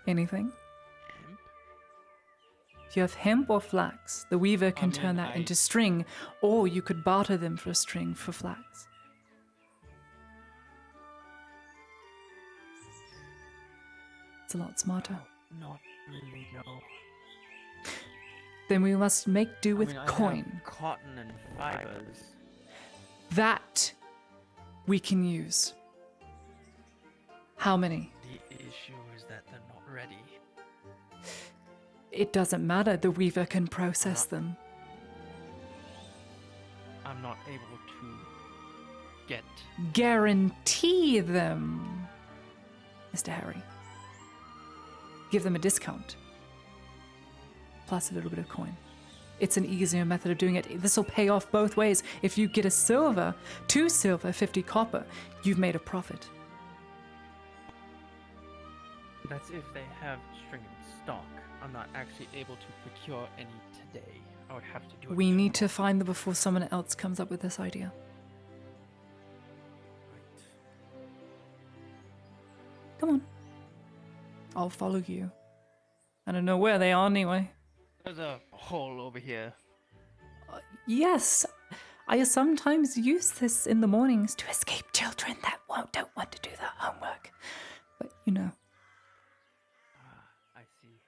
Anything? If you have hemp or flax, the weaver can turn that into string, or you could barter them for a string for flax. It's a lot smarter. Not really, no. Then we must make do with I have coin. cotton and fibers. That we can use. How many? The issue is that they're not ready. It doesn't matter, the Weaver can process them. I'm not able to get. Guarantee them, Mr. Harry. Give them a discount. Plus a little bit of coin. It's an easier method of doing it. This will pay off both ways. If you get a silver, 2 silver, 50 copper, you've made a profit. That's if they have string in stock. I'm not actually able to procure any today. I would have to do it. We need to find them before someone else comes up with this idea. Come on. I'll follow you. I don't know where they are anyway. There's a hole over here. Yes, I sometimes use this in the mornings to escape children that don't want to do their homework. But you know. I see.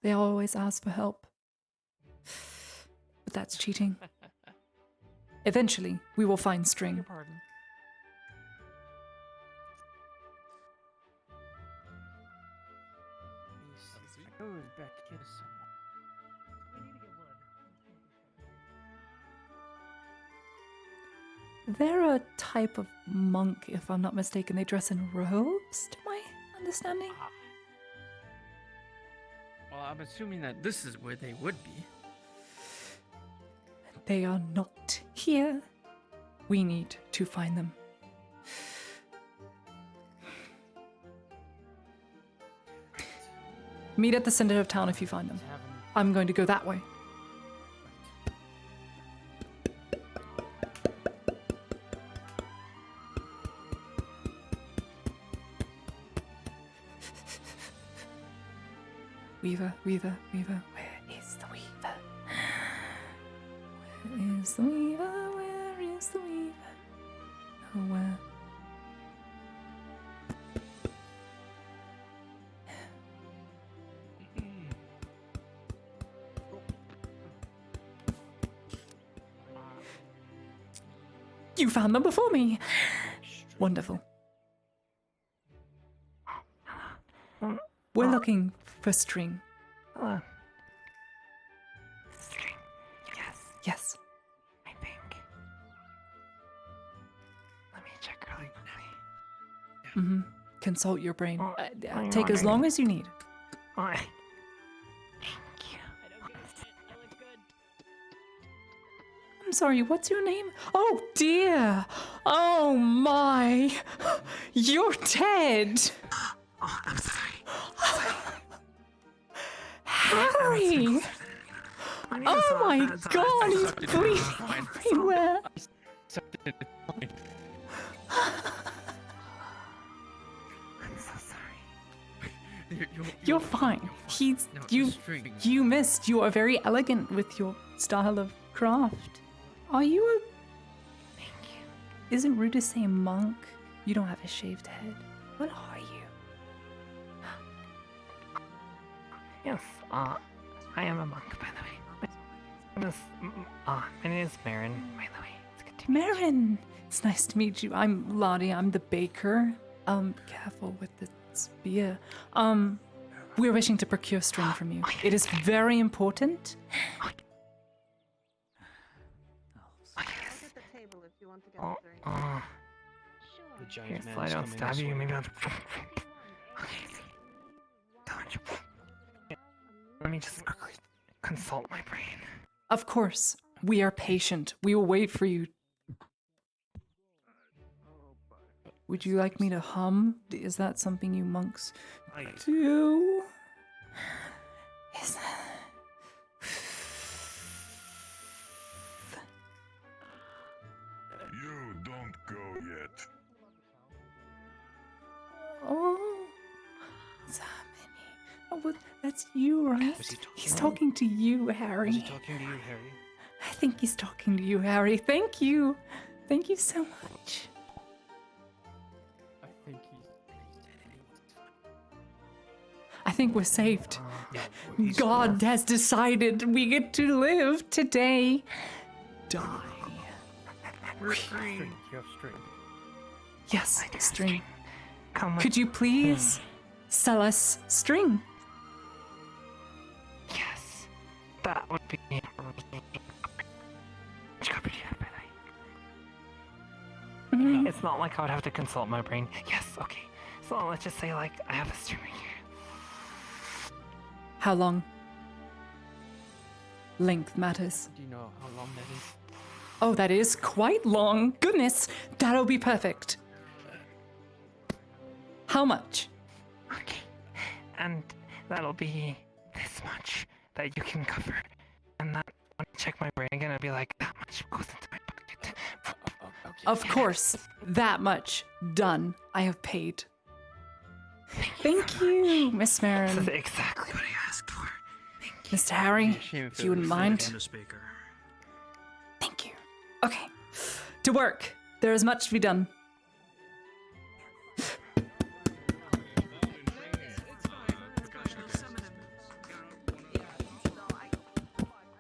They always ask for help. But that's cheating. Eventually, we will find string. Your pardon. I know it's back here somewhere. We need to get wood. They're a type of monk, if I'm not mistaken. They dress in robes, to my understanding. Well, I'm assuming that this is where they would be. They are not here. We need to find them. Meet at the center of town if you find them. I'm going to go that way. Weaver, Weaver, Weaver, where is the Weaver? Where is the Weaver? Where is the Weaver? Oh, where? You found them before me! Wonderful. We're looking for string. String. Yes. Yes. I think. Let me check really quickly. Mm-hmm. Consult your brain. Take as long as you need. Thank you. I'm sorry, what's your name? Oh dear! Oh my! You're dead! Oh, I'm sorry. Harry! Oh my god, he's bleeding everywhere! I'm so sorry. You're fine. You missed. You are very elegant with your style of craft. Are you a... Thank you. Isn't rude to say monk? You don't have a shaved head. What are you? Yes, I am a monk, by the way. My name is Marin, by the way. It's good to meet you. Marin! It's nice to meet you. I'm Lottie. I'm the baker. Careful with the spear. We're wishing to procure string from you. It is very important. The giant Yes, man I is don't coming stab this you. way. Maybe I'll... Don't you... Let me just quickly consult my brain. Of course. We are patient. We will wait for you. Would you like me to hum? Is that something you monks do? Is that... You don't go yet. Oh, so many. Oh, but that's you, right? He's talking to you, Harry. Is he talking to you, Harry? I think he's talking to you, Harry. Thank you. Thank you so much. I think I think we're saved. God has decided we get to live today. Die. String. You have string. Yes, string. Come with Could you please sell us string? Yes. That would be. Which copy do you have, by the way? It's not like I would have to consult my brain. Yes, okay. So let's just say, like, I have a string right here. How long? Length matters. Do you know how long that is? Oh, that is quite long. Goodness, that'll be perfect. How much? Okay. And that'll be this much that you can cover. And that, when I check my brain again, I'll be like, that much goes into my pocket. Of course, that much. Done. I have paid. Thank you, Miss Marin. This is exactly what I asked for. Mr. Harry, if you wouldn't mind. Thank you. Okay, to work. There is much to be done.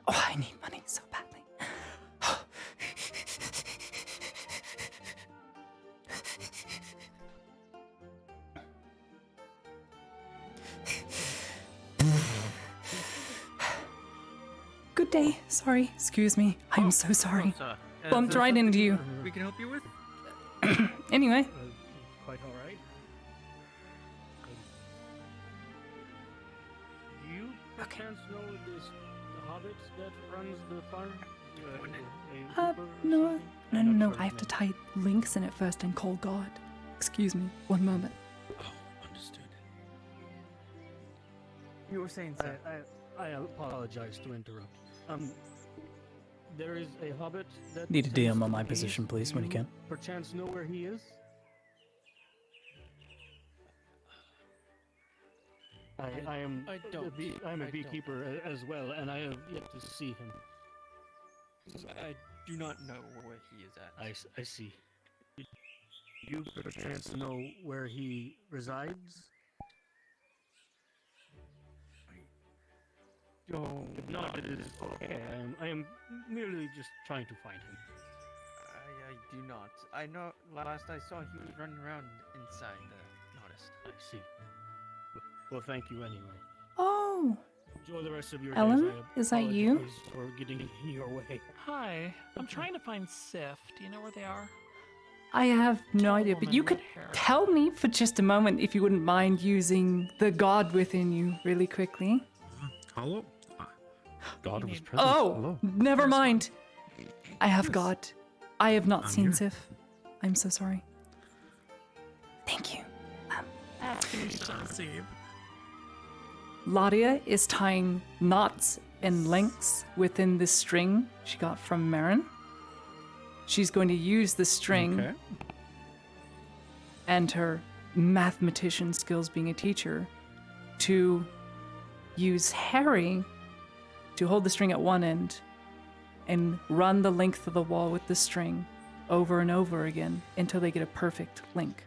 Oh, I need money so badly. Good day. Sorry. Excuse me. I'm so sorry. Bumped right into you. We can help you with? Anyway. Quite alright. Do you perchance know this hobbit that runs the farm? No. I have to tie links in it first and call God. Excuse me. One moment. Understood. You were saying, sir? I apologize to interrupt. There is a hobbit that Need a DM tends on to my be- position, please, when you can. Perchance know where he is? I'm a beekeeper as well, and I have yet to see him. I do not know where he is at. I see. Do you perchance know where he resides? If not, it is okay. I am merely just trying to find him. I do not. I know last I saw he was running around inside the Nodus. I see. Well, thank you anyway. Oh. Enjoy the rest of your Ellen, days. I is that you? apologize for getting in your way. Hi, I'm trying to find Sif. Do you know where they are? I have no idea, but you could tell me for just a moment if you wouldn't mind using the God within you really quickly. Hello? God was present. Oh, Hello. never mind. I have God. I have not seen Sif. I'm so sorry. Thank you. Ladia is tying knots and links within this string she got from Marin. She's going to use the string and her mathematician skills being a teacher to use Harry to hold the string at one end and run the length of the wall with the string over and over again until they get a perfect link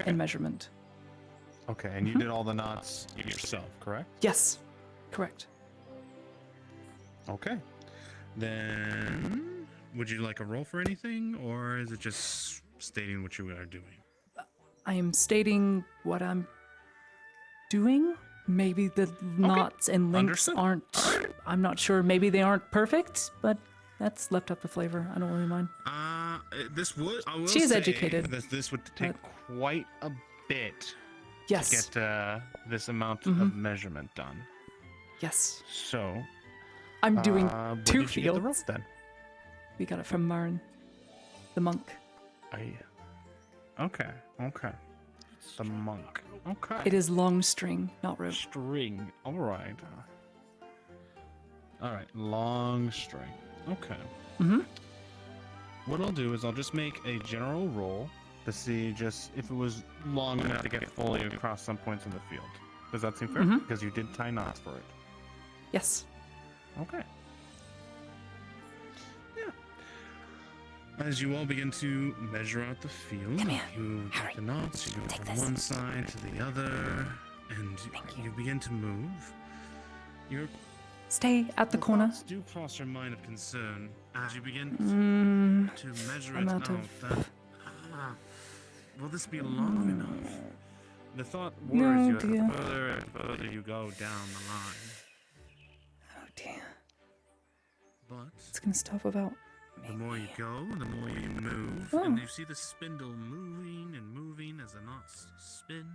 in measurement. Okay, and you did all the knots yourself, correct? Yes, correct. Okay. Then, would you like a roll for anything, or is it just stating what you are doing? I am stating what I'm doing. Maybe the knots and links aren't. I'm not sure. Maybe they aren't perfect, but that's left up to flavor. I don't really mind. This would. I will She is say educated, that this would take quite a bit Yes. to get this amount Mhm. of measurement done. Yes. So, I'm doing where 2 did you get the rope fields. then? We got it from Marin, the monk. Okay. The monk. Okay. It is long string, not rope. String. All right. Long string. Okay. Mhm. What I'll do is I'll just make a general roll to see just if it was long enough to get fully across some points in the field. Does that seem fair? Mhm. Because you did tie knots for it. Yes. Okay. As you all begin to measure out the field, you get the knots, you go from one side to the other, and you begin to move. You're Stay at the corner. Thoughts do cross your mind of concern as you begin to measure I'm it out out. of- Will this be long enough? The thought No, worries you dear. the further and further you go down the line. Oh dear. But It's gonna stop about. the more you go, the more you move, Oh. and you see the spindle moving and moving as the knots spin.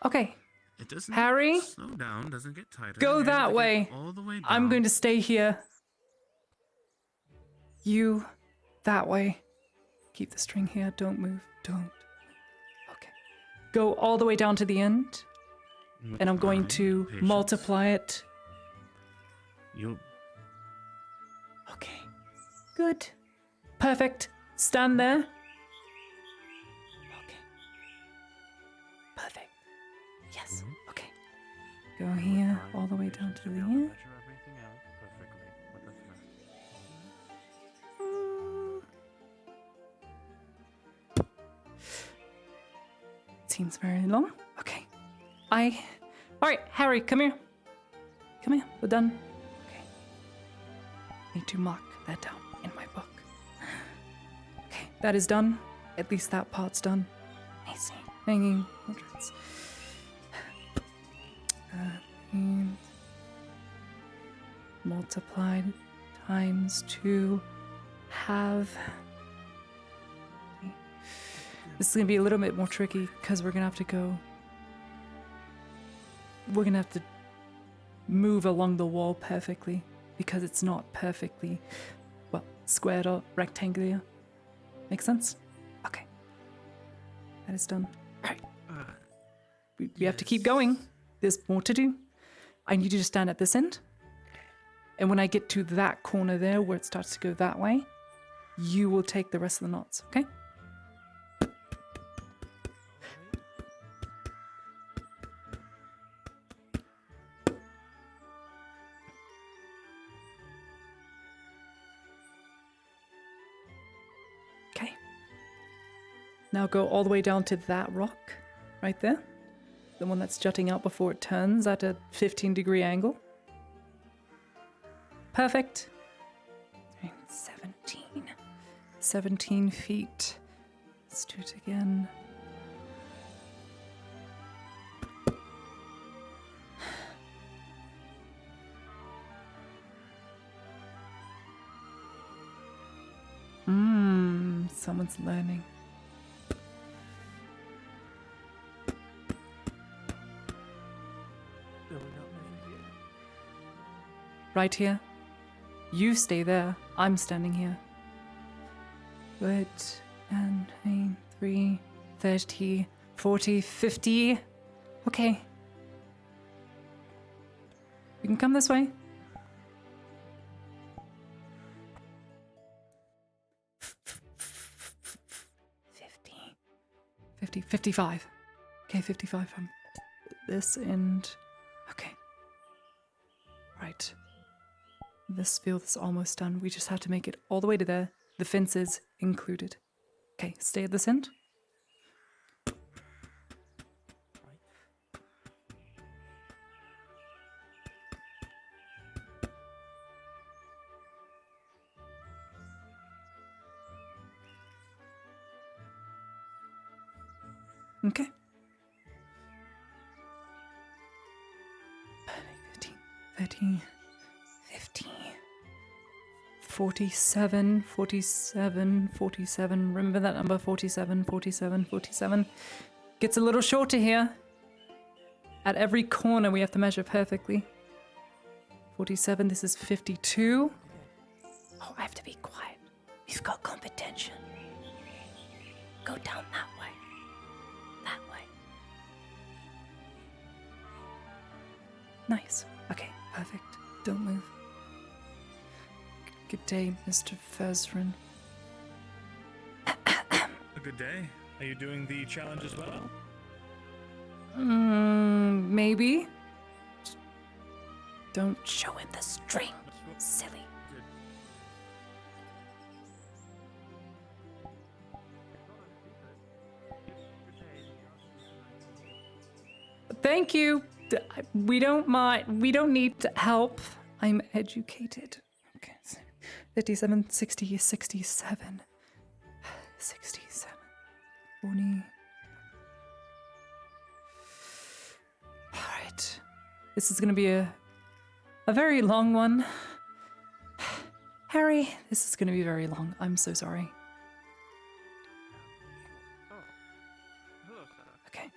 Okay. It doesn't Harry, slow down, doesn't get tighter. go You're able that to get way. all the way down. I'm going to stay here. You, that way. Keep the string here. Don't move. Don't. Okay. Go all the way down to the end. And I'm going to Patience. multiply it. You'll Okay. Good. Perfect. Stand there. Okay. Perfect. Yes. Okay. Go here, all the way down to the end. Measure everything out perfectly with the thread. Seems very long. Okay. Alright, Harry, come here. Come here. We're done. Okay. Need to mark that down in my book. Okay, that is done. At least that part's done. Amazing. Hanging portraits. And multiplied times 2 have. This is gonna be a little bit more tricky because we're gonna have to go. We're gonna have to move along the wall perfectly because it's not perfectly, well, squared or rectangular. Make sense? Okay. That is done. Alright. We have to keep going. There's more to do. I need you to stand at this end. And when I get to that corner there where it starts to go that way, you will take the rest of the knots, okay? Okay. Now go all the way down to that rock right there. The one that's jutting out before it turns at a 15-degree angle. Perfect. 17 feet. Let's do it again. Someone's learning. Right here. You stay there. I'm standing here. Good. And 3, 30, 40, 50. Okay. You can come this way. 55. Okay, 55 from this end. Okay. Right. This field is almost done. We just have to make it all the way to there. The fence is included. Okay, stay at this end. Okay. 15, 13, 15, 47, 47, 47. Remember that number, 47, 47, 47. Gets a little shorter here. At every corner we have to measure perfectly. 47, this is 52. Oh, I have to be quiet. We've got competition. Go down that way. That way. Nice. Okay, perfect. Don't move. Good day, Mr. Fezrin. A good day. Are you doing the challenge as well? Maybe. Don't show him the string, silly. Thank you. We don't mind. We don't need help. I'm educated. Okay, 57, 60, 67. 67. 40. Alright. This is gonna be a very long one. Harry, this is gonna be very long. I'm so sorry. Okay.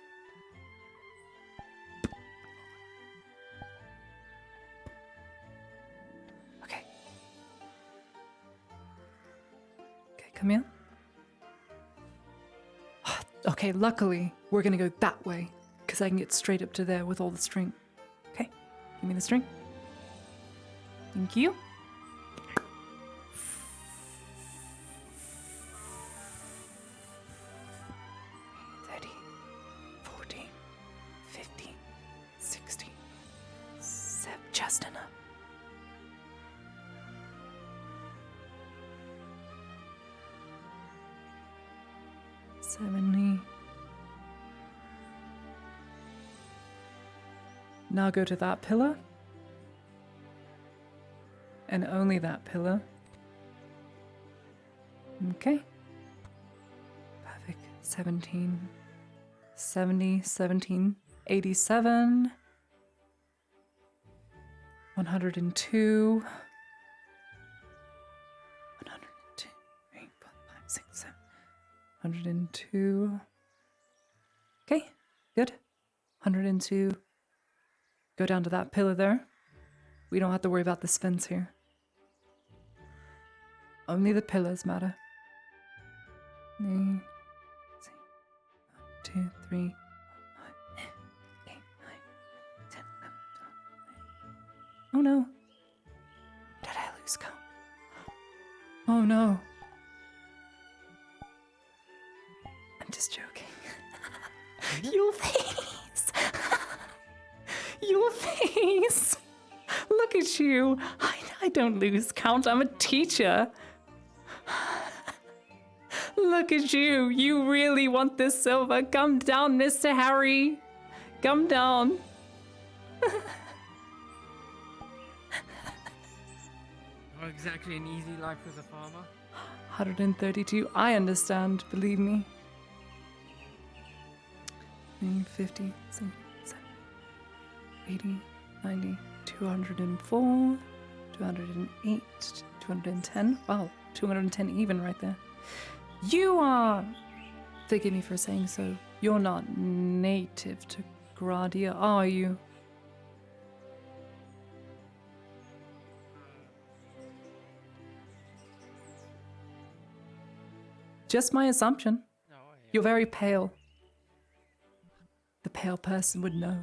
Okay. Okay, come here. Okay, luckily, we're gonna go that way, because I can get straight up to there with all the string. Okay, give me the string. Thank you. Just enough. Now go to that pillar. And only that pillar. Okay. Perfect. 17. 70, 17, 87. 102. 102. 3, 4, 5, 6, 7. 102. Okay, good. 102. Go down to that pillar there. We don't have to worry about this fence here. Only the pillars matter. 2, 3, 8, 9, 10, 11, 12. Oh no. Did I lose count? Oh no. I'm just joking. Your face! Your face! Look at you. I don't lose count. I'm a teacher. Look at you. You really want this silver. Come down, Mr. Harry. Come down. Not exactly an easy life as a farmer. 132. I understand, believe me. 50, 60, 80, 90, 204, 208, 210. Wow, 210 even right there. You are, forgive me for saying so, you're not native to Gradia, are you? Just my assumption. You're very pale. The pale person would know.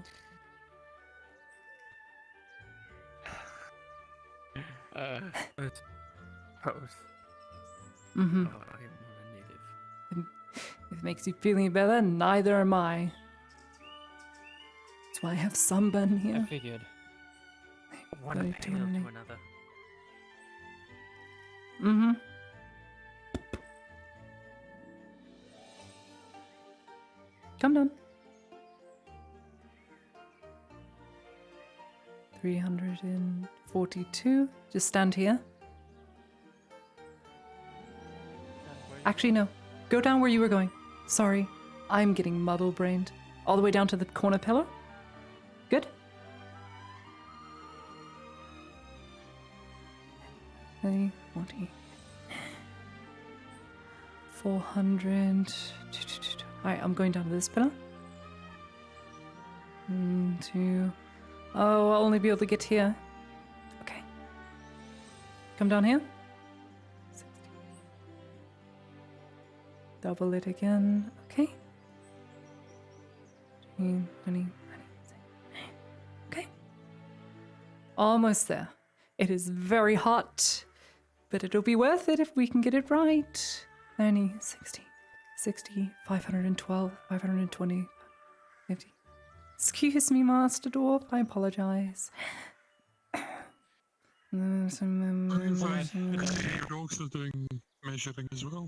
Pose. Mm-hmm. Oh, I am not a native. If it makes you feel any better, neither am I. That's why I have sunburn here. I figured. One pale to another. Mm-hmm. Come down. 342. Just stand here. Actually, no. Go down where you were going. Sorry. I'm getting muddle-brained. All the way down to the corner pillar? Good. 30, 40. 400. Alright, I'm going down to this pillar. 2. Oh, I'll only be able to get here. Okay. Come down here. 60. Double it again. Okay. 20, 20. Okay. Almost there. It is very hot, but it'll be worth it if we can get it right. 30, 60, 60, 512, 520, 50. Excuse me, Master Dwarf, I apologize. You're also doing measuring as well.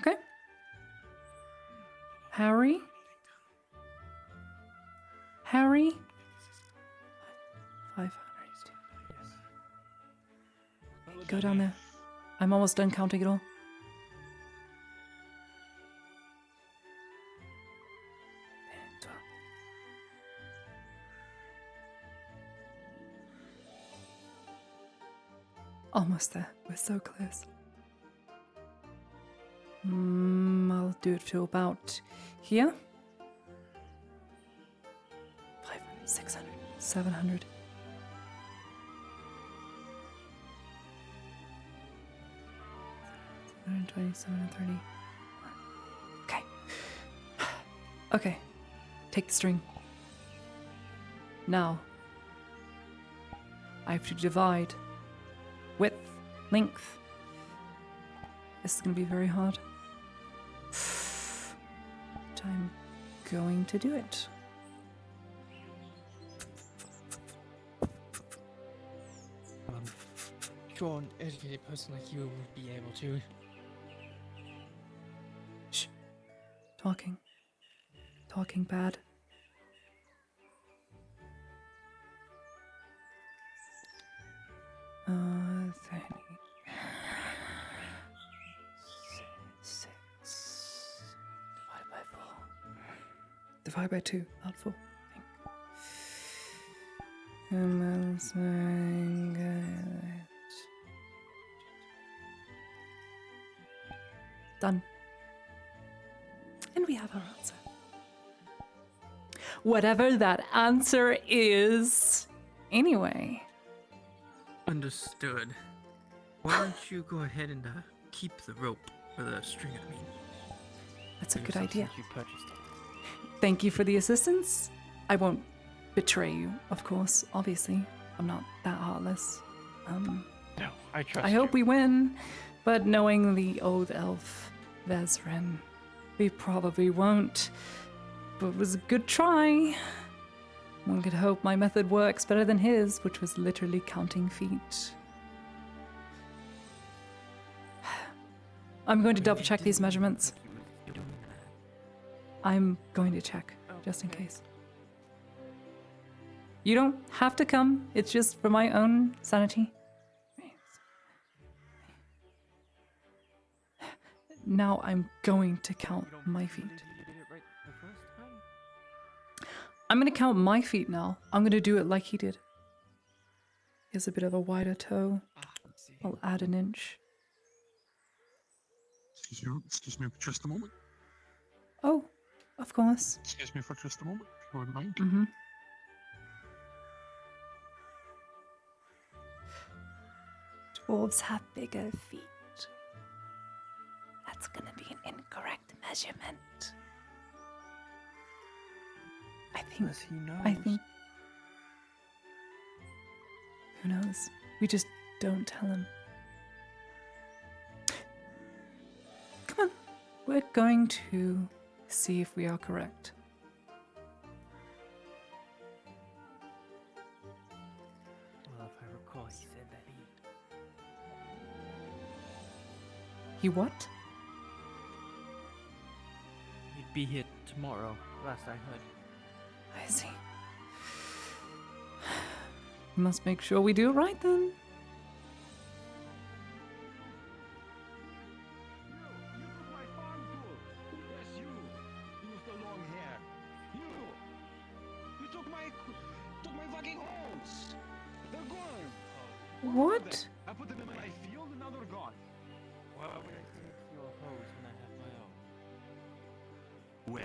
Okay. Harry? Harry? 500. Go down there. I'm almost done counting it all. Almost there. We're so close. I'll do it to about here. 500, 600, 700. 720, 730. Okay. Okay. Take the string. Now, I have to divide width, length. This is going to be very hard. But I'm going to do it. Sure, an educated person like you would be able to. Shh. Talking. Talking bad. Uh, 30. 6. Divide by 4. Divide by 2. Not 4. And then done. And we have our answer. Whatever that answer is, anyway. Understood. Why don't you go ahead and keep the rope, or the string, I mean. That's a good idea. You purchased it. Thank you for the assistance. I won't betray you, of course. Obviously, I'm not that heartless. No, I trust I hope we win, but knowing the old elf Vezrin, we probably won't. But it was a good try. One could hope my method works better than his, which was literally counting feet. I'm going to double check these measurements. I'm going to check, just in case. You don't have to come, it's just for my own sanity. Now I'm going to count my feet. I'm going to count my feet now. I'm going to do it like he did. He has a bit of a wider toe. I'll add an inch. Excuse me for just a moment. Oh, of course. Excuse me for just a moment, if you wouldn't mind. Mm-hmm. Dwarves have bigger feet. That's gonna be an incorrect measurement. I think. Who knows? We just don't tell him. Come on. We're going to see if we are correct. Well, if I recall, he said that He what? he'd be here tomorrow, last I heard. I see. We must make sure we do it right then. What? I put them in my field and now they're gone. Why would I take your hose when I have my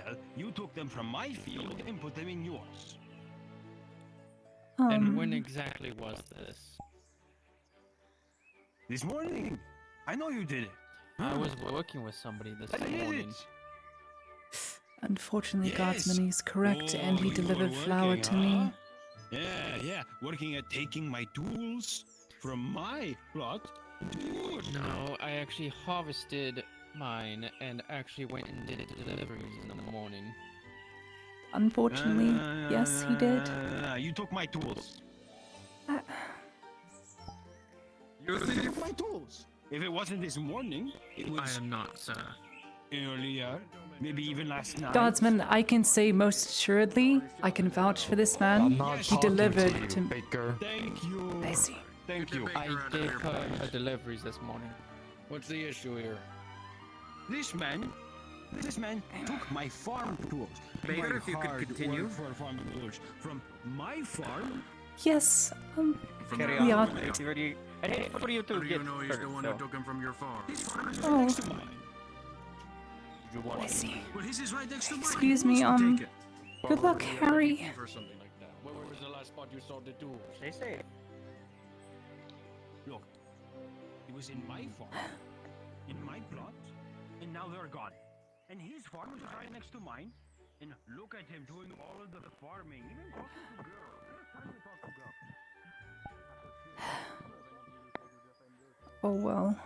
own? Well, you took them from my field and put them in yours. And when exactly was this? This morning. I know you did it. I was working with somebody this morning. Unfortunately, Yes. Guardsman is correct, and he you delivered were flour working, to me. Yeah, working at taking my tools from my plot. No, I actually harvested mine and actually went and did deliveries in the morning. Unfortunately, yes, he did. You took my tools. Uh, You took my tools. If it wasn't this morning, it was. I am not, sir. Earlier. maybe even last night. Guardsman, I can say most assuredly, I can vouch for this man. I'm not He talking delivered to you, to. Baker. Thank you. I see. Thank you. I gave her her deliveries this morning. What's the issue here? This man took my farm tools. Baker, My if you could hard continue. work for farm tools from my farm. Yes. Carry we on. are. It's already. I hate for you to How do get you know he's hurt, the one so. who took him from your farm? Oh, You want I see. Well, his is right next to mine. Excuse Who me, wants to take it? Good luck, Harry. Or something like that. Where was the last spot you saw the tools? Stay safe. Look, it was in my farm, in my plot, and now they're gone. And his farm was right next to mine. And look at him doing all of the farming, even talking to girls. There's time to talk to girls. Oh well.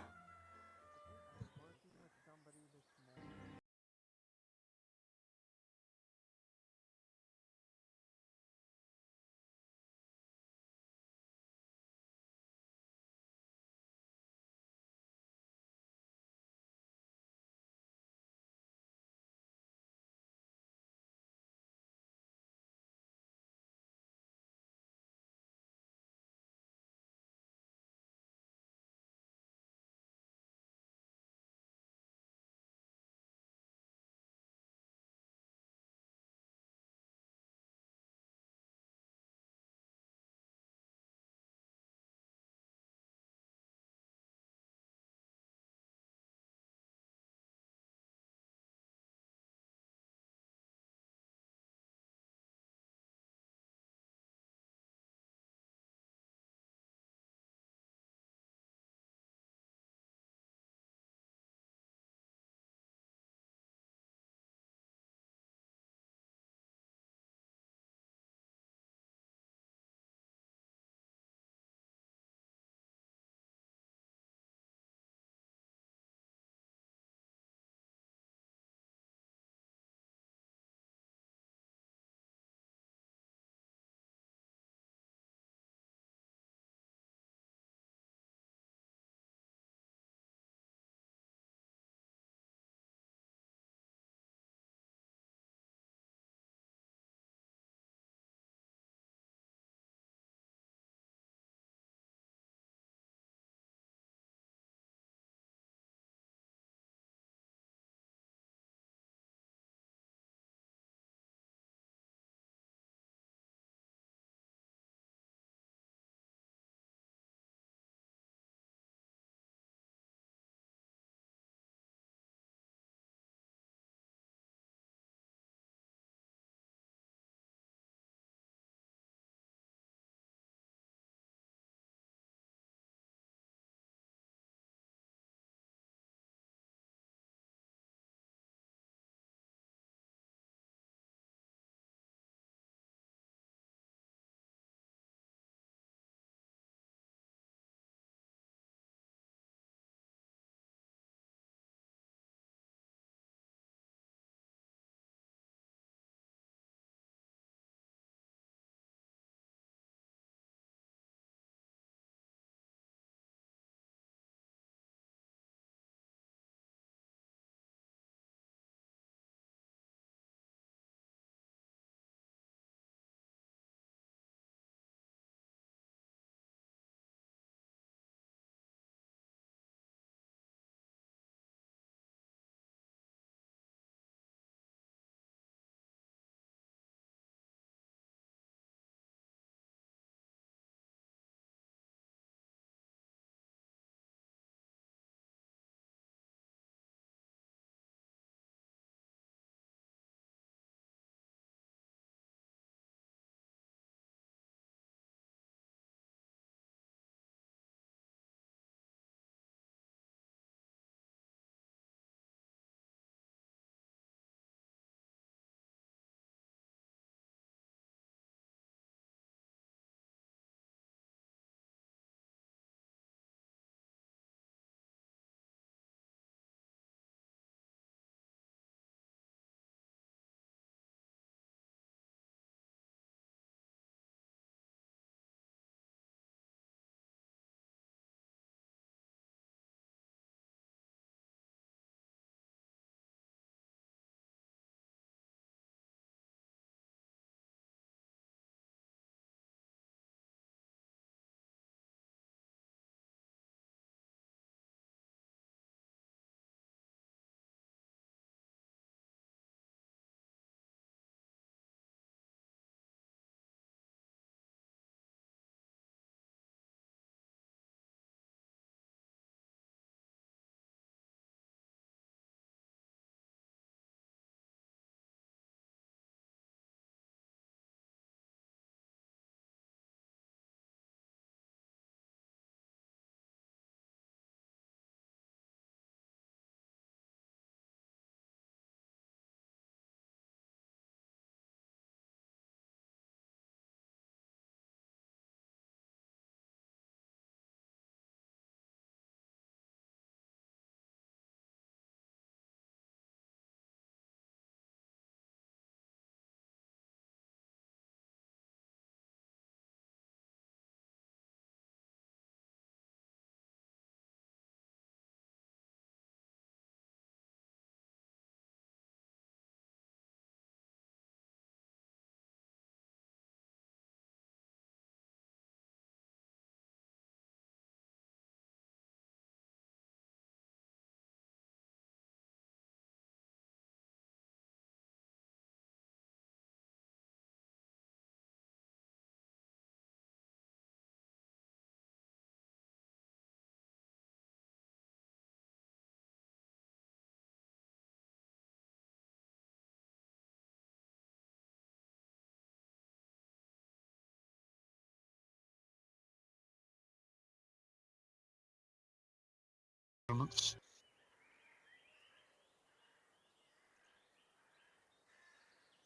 measurements.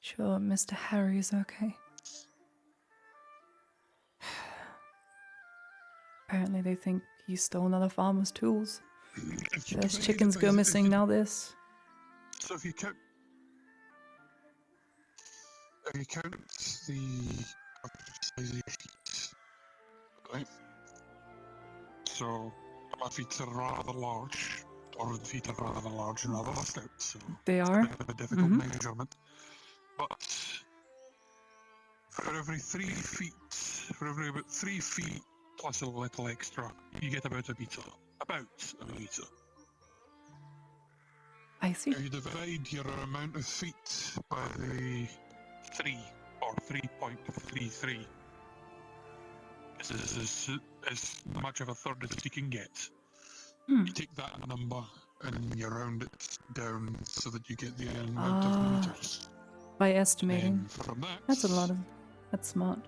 Sure, Mr. Harry's okay. Apparently they think he stole another farmer's tools. First chickens go missing, now this. So if you count the size of your feet, right? So my feet are rather large, or the feet are rather large and rather stout, so They it's are? a bit of a difficult measurement. But for every 3 feet, for every about 3 feet plus a little extra, you get about a meter. About a meter. I see. If you divide your amount of feet by the 3, or 3.33, this is as much of a third as you can get. You take that number and you round it down so that you get the amount of meters. By estimating. And from that, that's smart.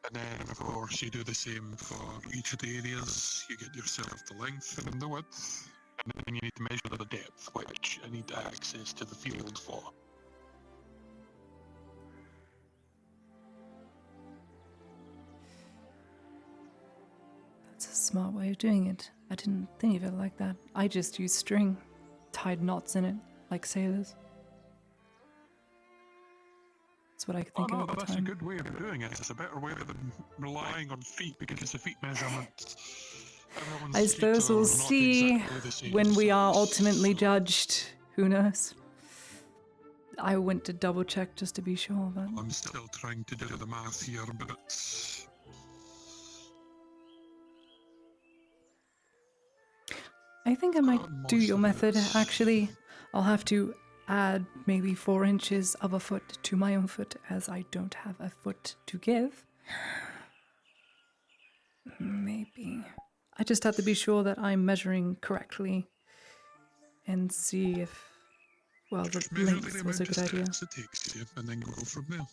And then, of course, you do the same for each of the areas. You get yourself the length and the width, and then you need to measure the depth, which I need access to the field for. That's a smart way of doing it. I didn't think of it like that. I just used string, tied knots in it, like sailors. That's what I could think of at the That's time. a good way of doing it. It's a better way than relying on feet, because it's a feet measurement. Everyone's I suppose feet are we'll not see exactly the same when we are size. ultimately judged. Who knows? I went to double check just to be sure, but I'm still trying to do the math here, but I think I might do your method, actually. I'll have to add maybe 4 inches of a foot to my own foot, as I don't have a foot to give. Maybe. I just have to be sure that I'm measuring correctly and see if, well, the measure length the was a amount good of idea. steps it takes you, and then go from there.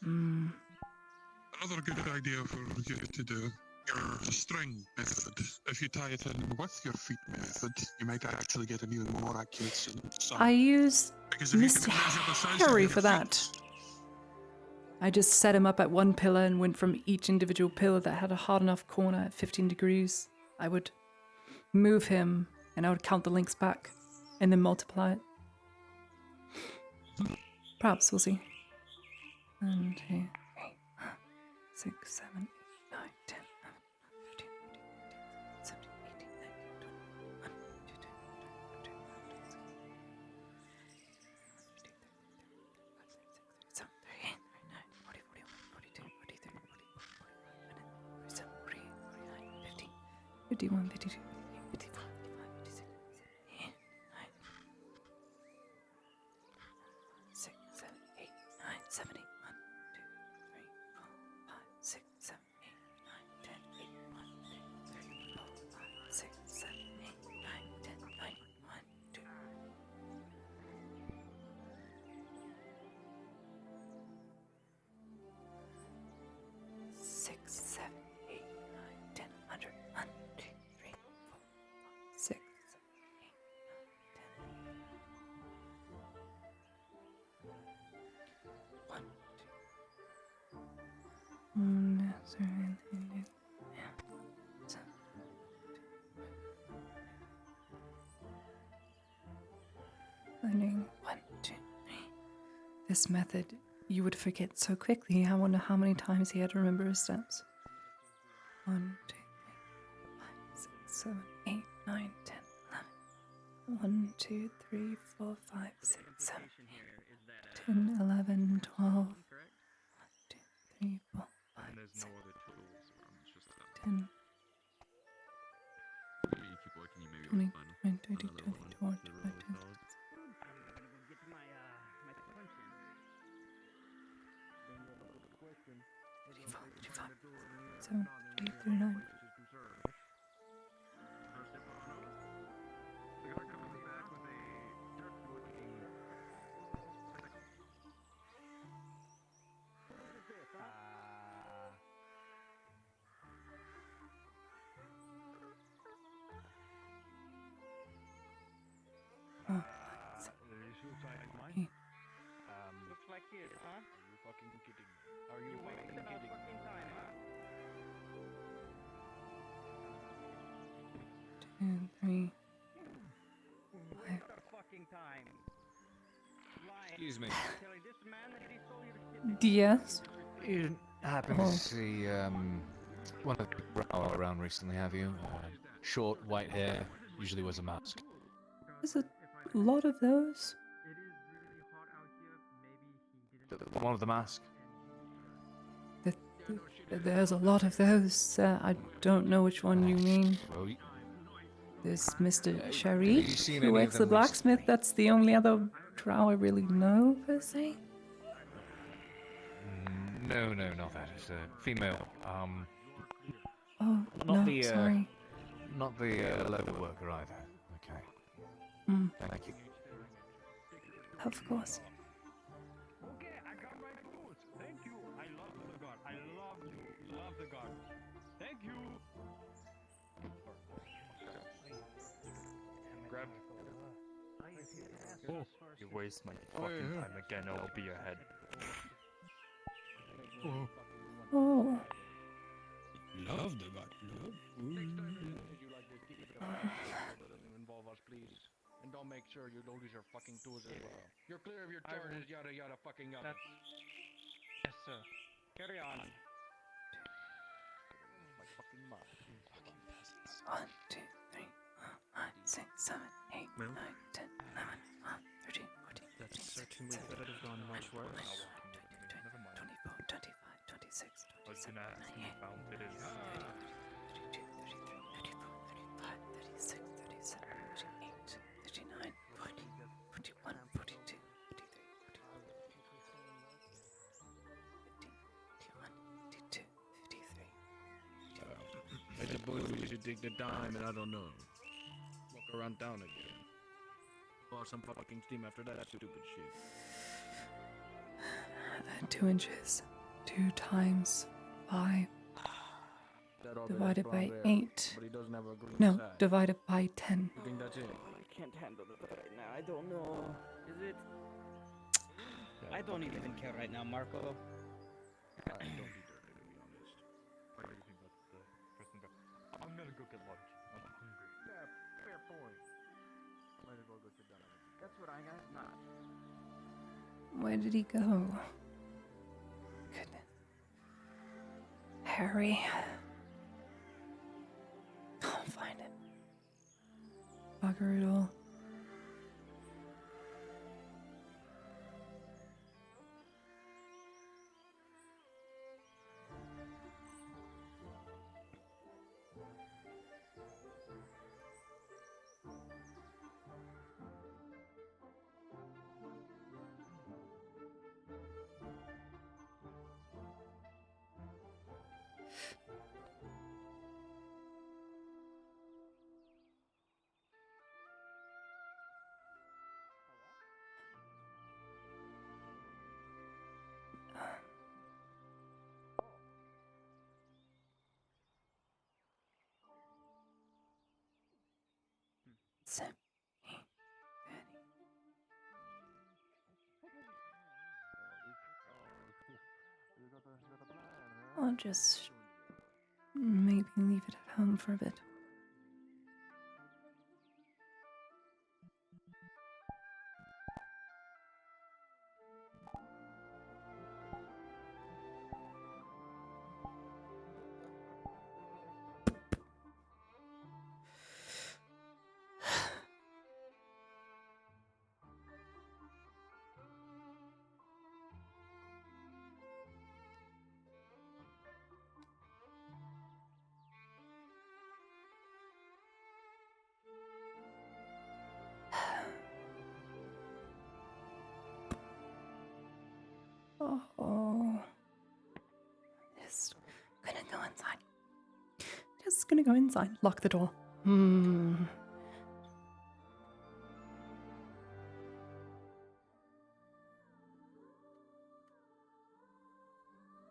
Another good idea for you to do your string method. If you tie it in with your feet method, you might actually get an even more accurate sum. I used Because if you Mr. can measure the size of Harry your for that. I just set him up at one pillar and went from each individual pillar that had a hard enough corner at 15 degrees. I would move him and I would count the links back and then multiply it. Perhaps, we'll see. 1, 2, 3, 4, 6, 7, 8, 9, 10, 11, 13, 14, 17, 18, 19, 20, 1, 2, 3, 4, 51, 52, 54, 55, 56, 6, 7, 8, 9, 70. 1, 2, 3, 4, 5, 6, 7, 8, 9, 10, 1, 2, 3, 4, 5, 6, 7, 8, 9, 10, 9, 1, 2. 6, 7, 8, 9, 10, 100. 1, 2, 3, 4, 6, 7, 8, 9, 10. 1, 2. Learning 1, 2, 3. This method you would forget so quickly. I wonder how many times he had to remember his steps. 1, 2, 3, 5, 6, 7, 8, 9, 10, 11. 1, 2, 3, 4, 5, 6, 7, 8, 10, 11, 12. 1, 2, 3, 4, 5, 6, 10. 20, 21, 22, 24, 25, 26. Seven, 8, 39. fucking kidding me? Are you fucking kidding me? 2, 3. Excuse me. Yes. You happen to see one of the brow around recently, have you? Short, white hair, usually wears a mask. There's a lot of those. The one with the mask? There's a lot of those. I don't know which one you mean. Well, There's Mr. have you Sharif, seen who any of works the them blacksmith. That's the only other drow I really know, per se. No, not that. It's a female. Oh, not no, the sorry. not the leather worker either. Okay. Mm. Thank you. Of course. Okay, I got my food. Thank you. I love the god. I love the god. Thank you. Grab. Oh, you waste my fucking time again. I'll be your head. Oh. Love the god. Involve us, please. And don't make sure you don't use your fucking tools as well. You're clear of your charges, yada yada fucking yada. Yes, sir. Carry on. My fucking mouth. Fucking peasants. 1, 2, 3, 4, 5, 6, 7, 8, 9, 10, 11, 12, 13, 14. That certainly could have gone much worse. 24, 25, 26, I was gonna ask if you found it is. 32, 33, 34, 35, 36, 37, 38, 39, 40, 41, 42, 43, 44, 50, 51, 52, 53. I suppose we should take the time and I don't know. Walk around town again. Pour some fucking steam after that stupid shit. 2 inches. 2 times 5. Divided by 8. But he doesn't have a green No, side. divided by 10. You think that's it? I can't handle it right now. I don't know. Is it? I don't even care right now, Marco. I don't either, to be honest. What do you think about the person back? I'm gonna go get lunch. I'm hungry. Yeah, fair point. Might as well go sit down. That's what I got. Nah. Where did he go? Goodness. Harry. Can't find it. Bugger it all. Sam. I'll just maybe leave it at home for a bit. Oh. Just gonna go inside. Just gonna go inside. Lock the door.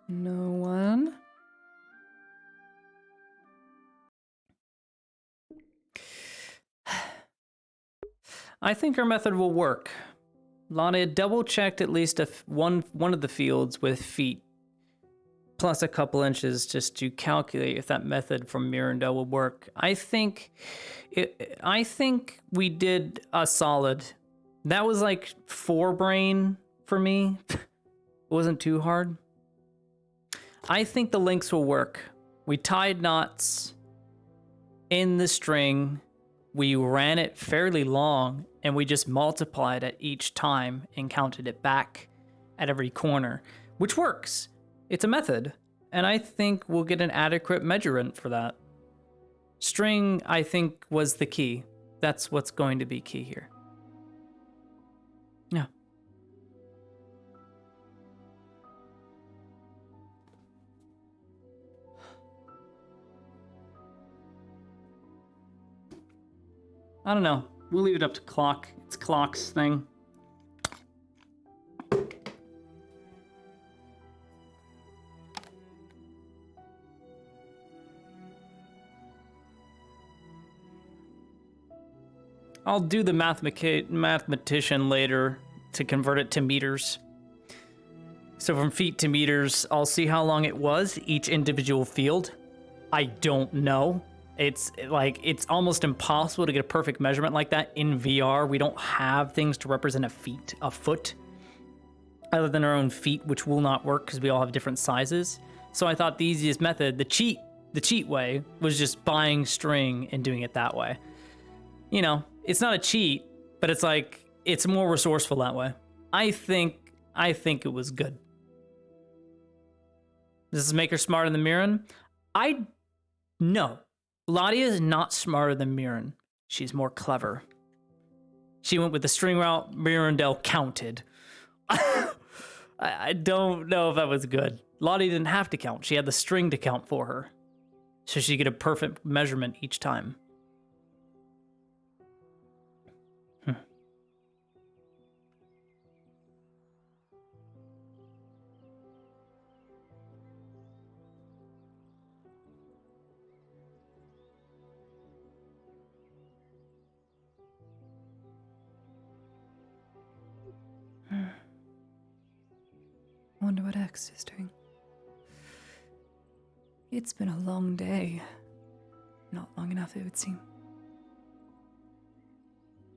No one. I think our method will work. Lonnie had double-checked at least one of the fields with feet, plus a couple inches just to calculate if that method from Mirandel would work. I think we did a solid. That was like 4 brain for me. It wasn't too hard. I think the links will work. We tied knots in the string. We ran it fairly long, and we just multiplied it each time and counted it back at every corner, which works. It's a method, and I think we'll get an adequate measurement for that. String, I think, was the key. That's what's going to be key here. Yeah. I don't know. We'll leave it up to Clock. It's Clock's thing. I'll do the mathematician later to convert it to meters. So from feet to meters, I'll see how long it was, each individual field. I don't know. It's almost impossible to get a perfect measurement like that in VR. We don't have things to represent a foot, other than our own feet, which will not work because we all have different sizes. So I thought the easiest method, the cheat way, was just buying string and doing it that way. You know, it's not a cheat, but it's more resourceful that way. I think it was good. Does this make her smarter than Mirren? No. Ladia is not smarter than Mirren. She's more clever. She went with the string route. Mirandel counted. I don't know if that was good. Lottie didn't have to count. She had the string to count for her. So she get a perfect measurement each time. Wonder what X is doing. It's been a long day. Not long enough, it would seem.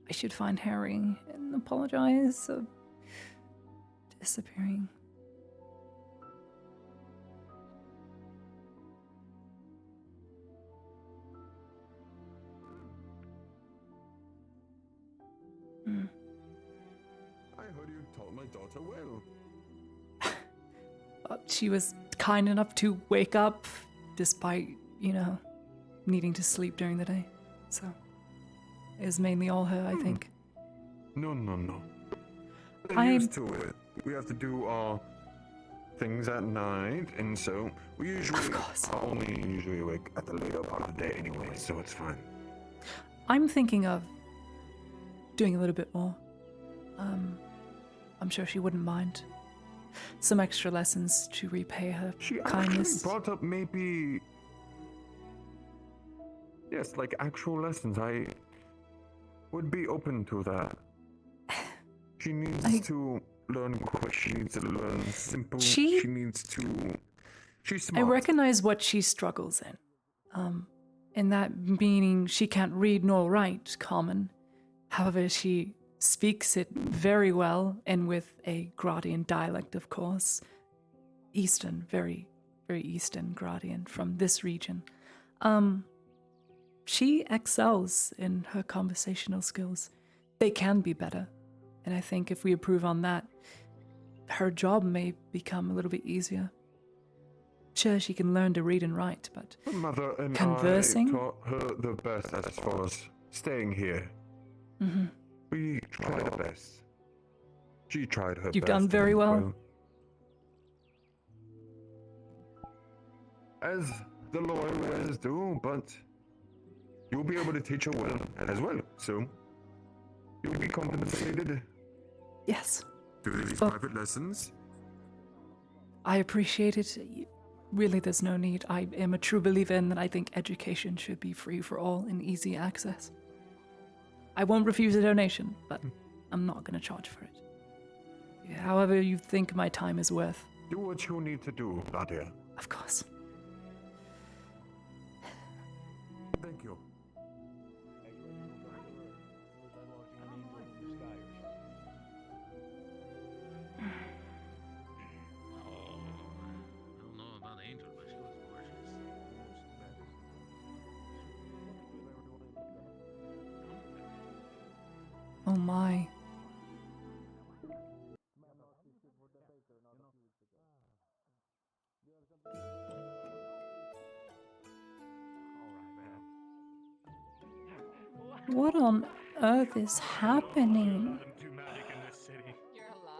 I should find Harry and apologize for disappearing. I heard you taught my daughter well. She was kind enough to wake up despite, needing to sleep during the day. So it was mainly all her, I think. No. I'm used to it. We have to do our things at night, and so we usually are only usually awake at the later part of the day anyway, so it's fine. I'm thinking of doing a little bit more. I'm sure she wouldn't mind. Some extra lessons to repay her kindness. She brought up maybe... Yes, like actual lessons. I would be open to that. She needs to learn quick. She needs to learn simple. She needs to... She's smart. I recognize what she struggles in that meaning she can't read nor write Common. However, she speaks it very well, and with a Gradian dialect, of course. Eastern, very, very Eastern Gradian from this region. She excels in her conversational skills. They can be better, and I think if we improve on that, her job may become a little bit easier. Sure, she can learn to read and write, but Her mother and conversing? I taught her the best as far as staying here. Mm-hmm. We tried our best. She tried her best. You've done very well. As the lawyers do, but you'll be able to teach her well as well. So you'll be compensated. Yes. Do these private lessons. I appreciate it. Really, there's no need. I am a true believer in that I think education should be free for all and easy access. I won't refuse a donation, but I'm not going to charge for it. however you think my time is worth. Do what you need to do, Nadia. Of course. Thank you. I don't know about Angel, but she was gorgeous. Oh my. What on earth is happening?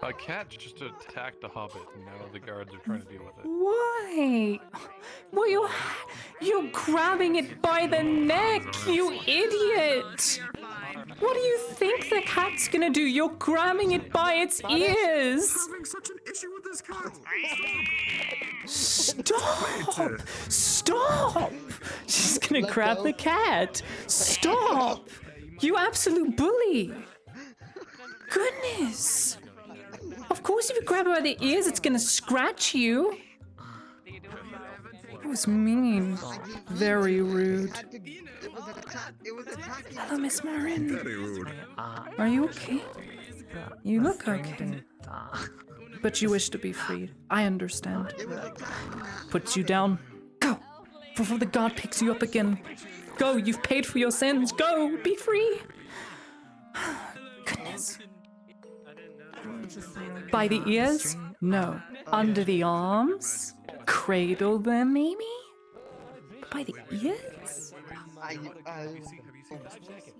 A cat just attacked a hobbit, and now the guards are trying to deal with it. Why? Well, you're grabbing it by the neck, you idiot! What do you think the cat's gonna do? You're grabbing it by its ears! Having such an issue with this cat. Stop! Stop! She's gonna grab the cat. Stop! You absolute bully! Goodness! Of course, if you grab her by the ears, it's gonna scratch you. That was mean. Very rude. Hello, Miss Marin. Very rude. Are you okay? You look okay. But you wish to be freed. I understand. Put you down. Go! Before the god picks you up again. Go, you've paid for your sins. Go, be free. Goodness. By the ears? No. Under the arms? Cradle them, maybe? By the ears?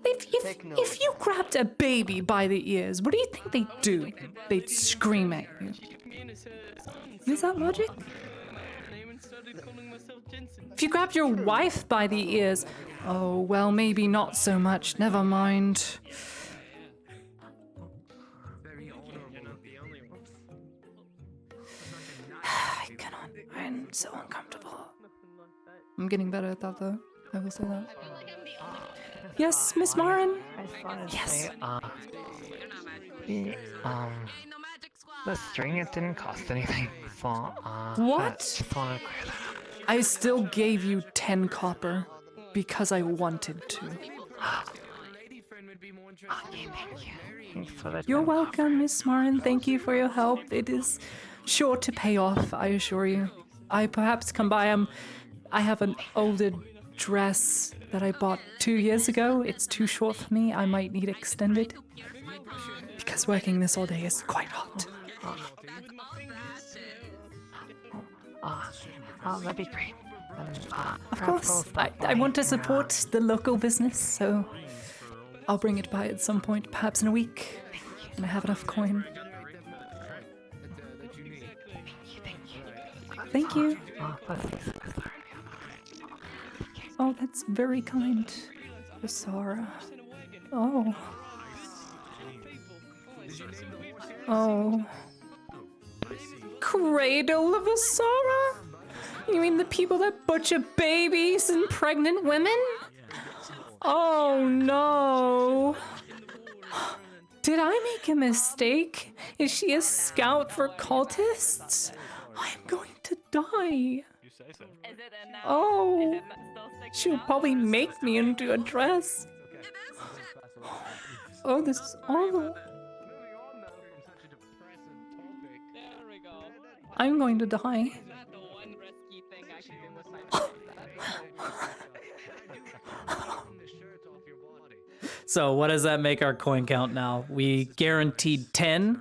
If you grabbed a baby by the ears, what do you think they'd do? They'd scream at you. Is that logic? If you grabbed your wife by the ears, oh, well, maybe not so much. Never mind. I cannot. I'm so uncomfortable. I'm getting better at that, though. I will say that. Yes, Miss Marin? Yes. The string, it didn't cost anything. So, What? just wanted to clear that up. I still gave you 10 copper because I wanted to. Thanks for the You're 10 welcome, Miss Marin. Thank you for your help. It is sure to pay off, I assure you. I perhaps come by. I have an older dress that I bought 2 years ago. It's too short for me. I might need extended. Because working this all day is quite hot. that'd be great. Of course. I want to support the local business, so I'll bring it by at some point, perhaps in a week, when I have enough coin. Thank you. Oh, that's very kind. Asara. Oh. Oh. Cradle of Asara? You mean the people that butcher babies and pregnant women? Oh no. Did I make a mistake? Is she a scout for cultists? I'm going to die. Oh. She'll probably make me into a dress. Oh, this is awful. I'm going to die. So what does that make our coin count now? We guaranteed 10.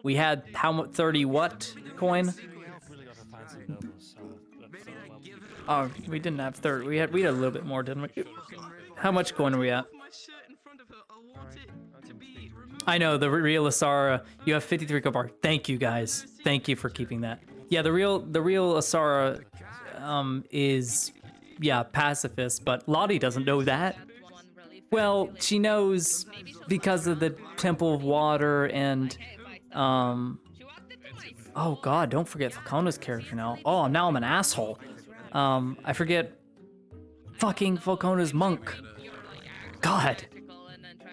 We had how much? 30 what coin? Oh, we didn't have 30. We had a little bit more, didn't we? How much coin are we at? I know, the real Asara, you have 53 copper. Thank you guys. Thank you for keeping that. Yeah, the real Asara is, yeah, pacifist, but Lottie doesn't know that. Well, she knows because of the Temple of Water and, oh god, don't forget Falcona's character now. Oh, now I'm an asshole. I forget fucking Falcona's monk. God.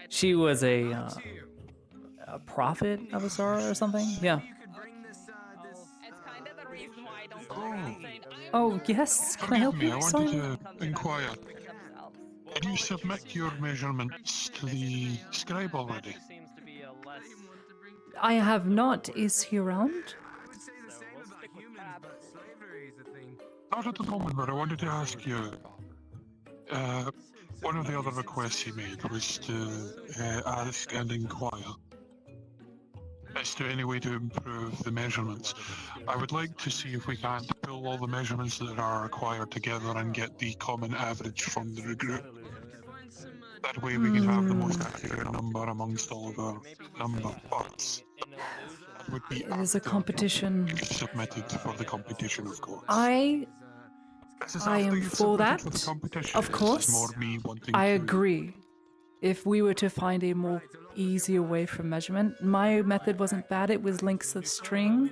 She was a a prophet of a sort or something. Yeah. It's kind of the reason why I don't go around saying, Oh yes. Can I help me, you? I Sorry. wanted to inquire. Did you submit your measurements to the scribe already? I have not. Is he around? Not at the moment, but I wanted to ask you. One of the other requests he made was to ask and inquire as to any way to improve the measurements. I would like to see if we can't pull all the measurements that are required together and get the common average from the group. That way we can have the most accurate number amongst all of our number parts. That would be It is a competition. submitted for the competition, of course. I am for that. Of This is course. more me wanting I to- agree. If we were to find a more easier way for measurement, my method wasn't bad. It was lengths of string.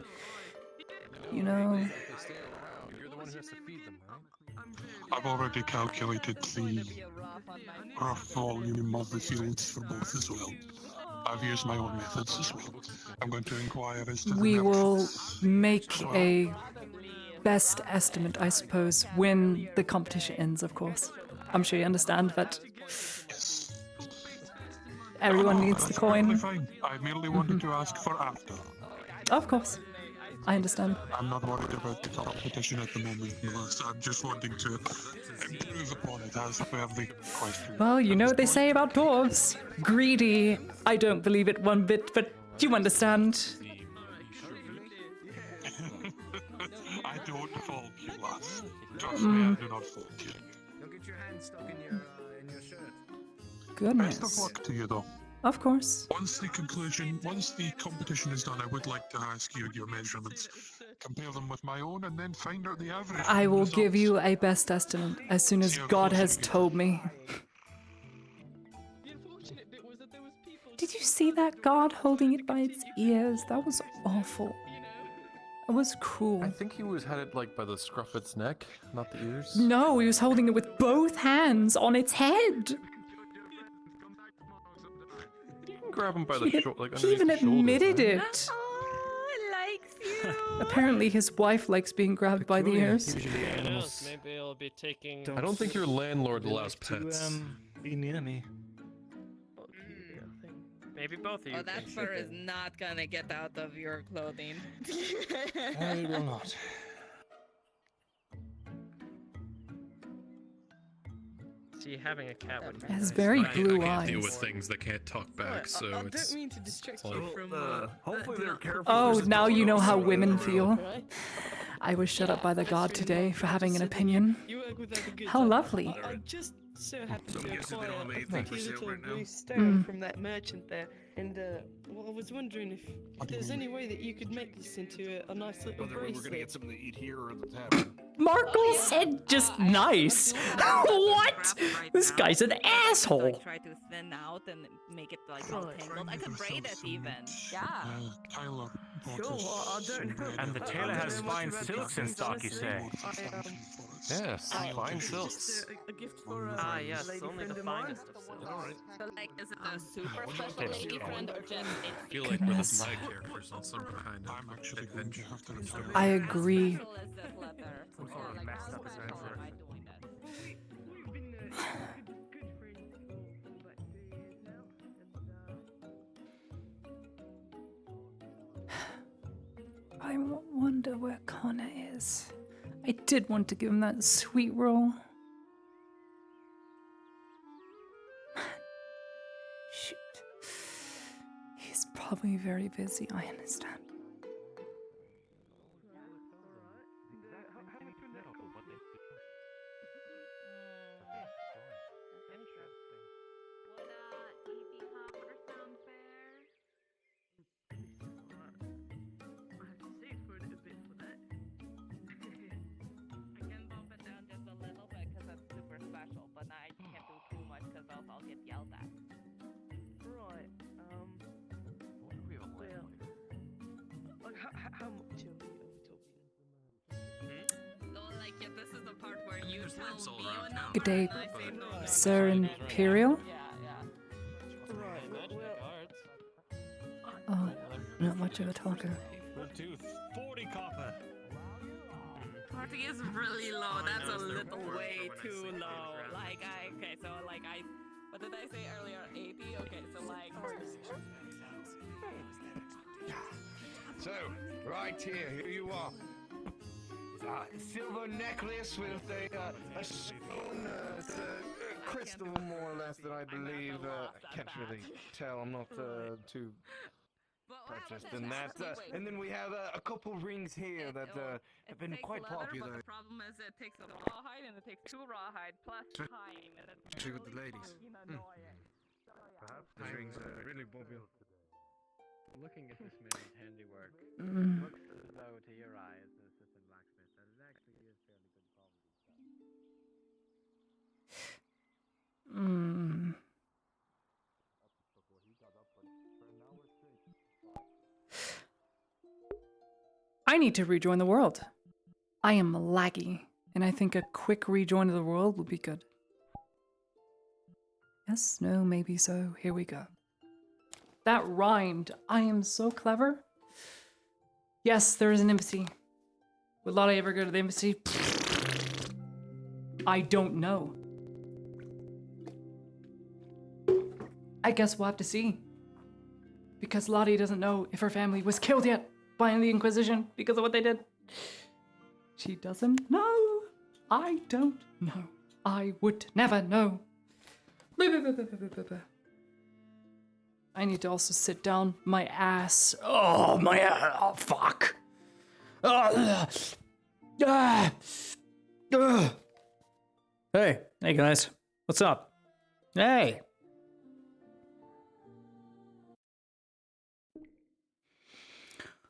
You know. You're the one who has to feed them, right? I've already calculated the rough volume of the fields for both as well. I've used my own methods as well. I'm going to inquire as to We the will make a best estimate, I suppose, when the competition ends, of course. I'm sure you understand, but everyone needs the coin. Fine. I merely wanted to ask for after. Of course. I understand. I'm not worried about the competition at the moment, Melissa. I'm just wanting to improve upon it as per the question. Well, you know what they say about dwarves. Greedy. I don't believe it one bit, but you understand. I don't fault you, lass. Trust me, I do not fault you. Don't get your hand stuck in your shirt. Goodness. Best of luck to you, though. Of course. Once the competition is done, I would like to ask you your measurements, compare them with my own, and then find out the average. I will give you a best estimate as soon as God has told me. Did you see that God holding it by its ears? That was awful. It was cruel. I think he had it like by the scruff of its neck, not the ears. No, he was holding it with both hands on its head. You can grab him by the shoulder, like He even admitted it. likes you. Apparently, his wife likes being grabbed by the ears. Maybe I'll be taking. I don't think your landlord allows pets. Be near me. Maybe both of you. Oh, that fur is not gonna get out of your clothing. I will not. See, having a cat would. It has very blue I can't eyes. deal with things that can't talk back, so I it's. don't mean to distract you like- from. Hopefully they're careful. Oh, now you know how women feel. I was shut up by the god today for having an opinion. How lovely. I just so happened to guessing they acquire all made a things pretty for little sale right now. blue stone Mm. from that merchant there, and well, I was wondering if there's any way that you could make this into a nice little Whether we were bracelet. gonna get something to eat here or at the tavern. Markle said just nice. What? This guy's an asshole. Try to thin out and make it like all tangled. I could braid it even. Yeah. Tyler. Sure, I don't know. And the tailor has fine silks in stock, you say? Yes, fine silks. Just a gift for a yes, lady only friend the of mine. finest of silks. Alright. So like, is it a super special It's lady friend or just I feel it's like we're the Goodness. side characters on some kind of I'm actually going to have to restore. I agree. special as this letter? Or like, messed up how as am I doing that? We've been good friends for like 2 years now, and I wonder where Connor is. I did want to give him that sweet roll. Shoot. He's probably very busy, I understand. I can bump it down just a little bit because it's super special, but I can't do too much because else I'll get yelled at. right. Well, like how much are we talking? So like, yeah, this is the part where you tell me your number. Good day, and I say no. Sir Imperial. Right. Well, much of a talker. Bluetooth, 40 copper. 40 is really low. That's a little way too low. What did I say earlier? 80? Okay, so like. So, right here you are. Silver necklace with a stone crystal, more or less, that I believe. I can't really tell. I'm not too prejudiced in that. And then we have a couple rings here that have been quite popular. The problem is it takes a rawhide and it takes 2 rawhide plus time. Especially with the ladies. Perhaps the rings are really popular. Looking at this man's handiwork, Mm. looks as though to your eye as an assistant blacksmith that it actually is fairly good quality stuff. Mm. I need to rejoin the world. I am laggy, and I think a quick rejoin of the world would be good. Yes, no, maybe so. Here we go. That rhymed. I am so clever. Yes, there is an embassy. Would Lottie ever go to the embassy? I don't know. I guess we'll have to see. Because Lottie doesn't know if her family was killed yet by the Inquisition because of what they did. She doesn't know. I don't know. I would never know. I need to also sit down. My ass. Oh, my ass. Oh, fuck. Hey guys. What's up? Hey.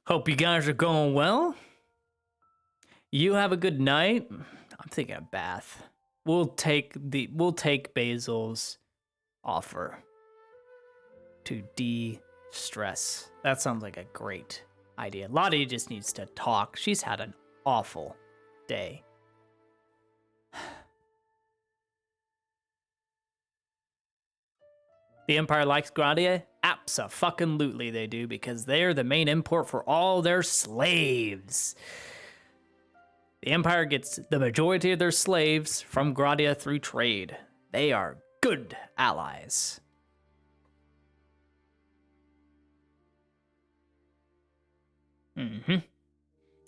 Hope you guys are going well. You have a good night. I'm thinking a bath. We'll take Basil's offer to de-stress. That sounds like a great idea. Lottie just needs to talk. She's had an awful day. The Empire likes Gradia? Abso-fucking-lutely they do, because they're the main import for all their slaves. The Empire gets the majority of their slaves from Gradia through trade. They are good allies.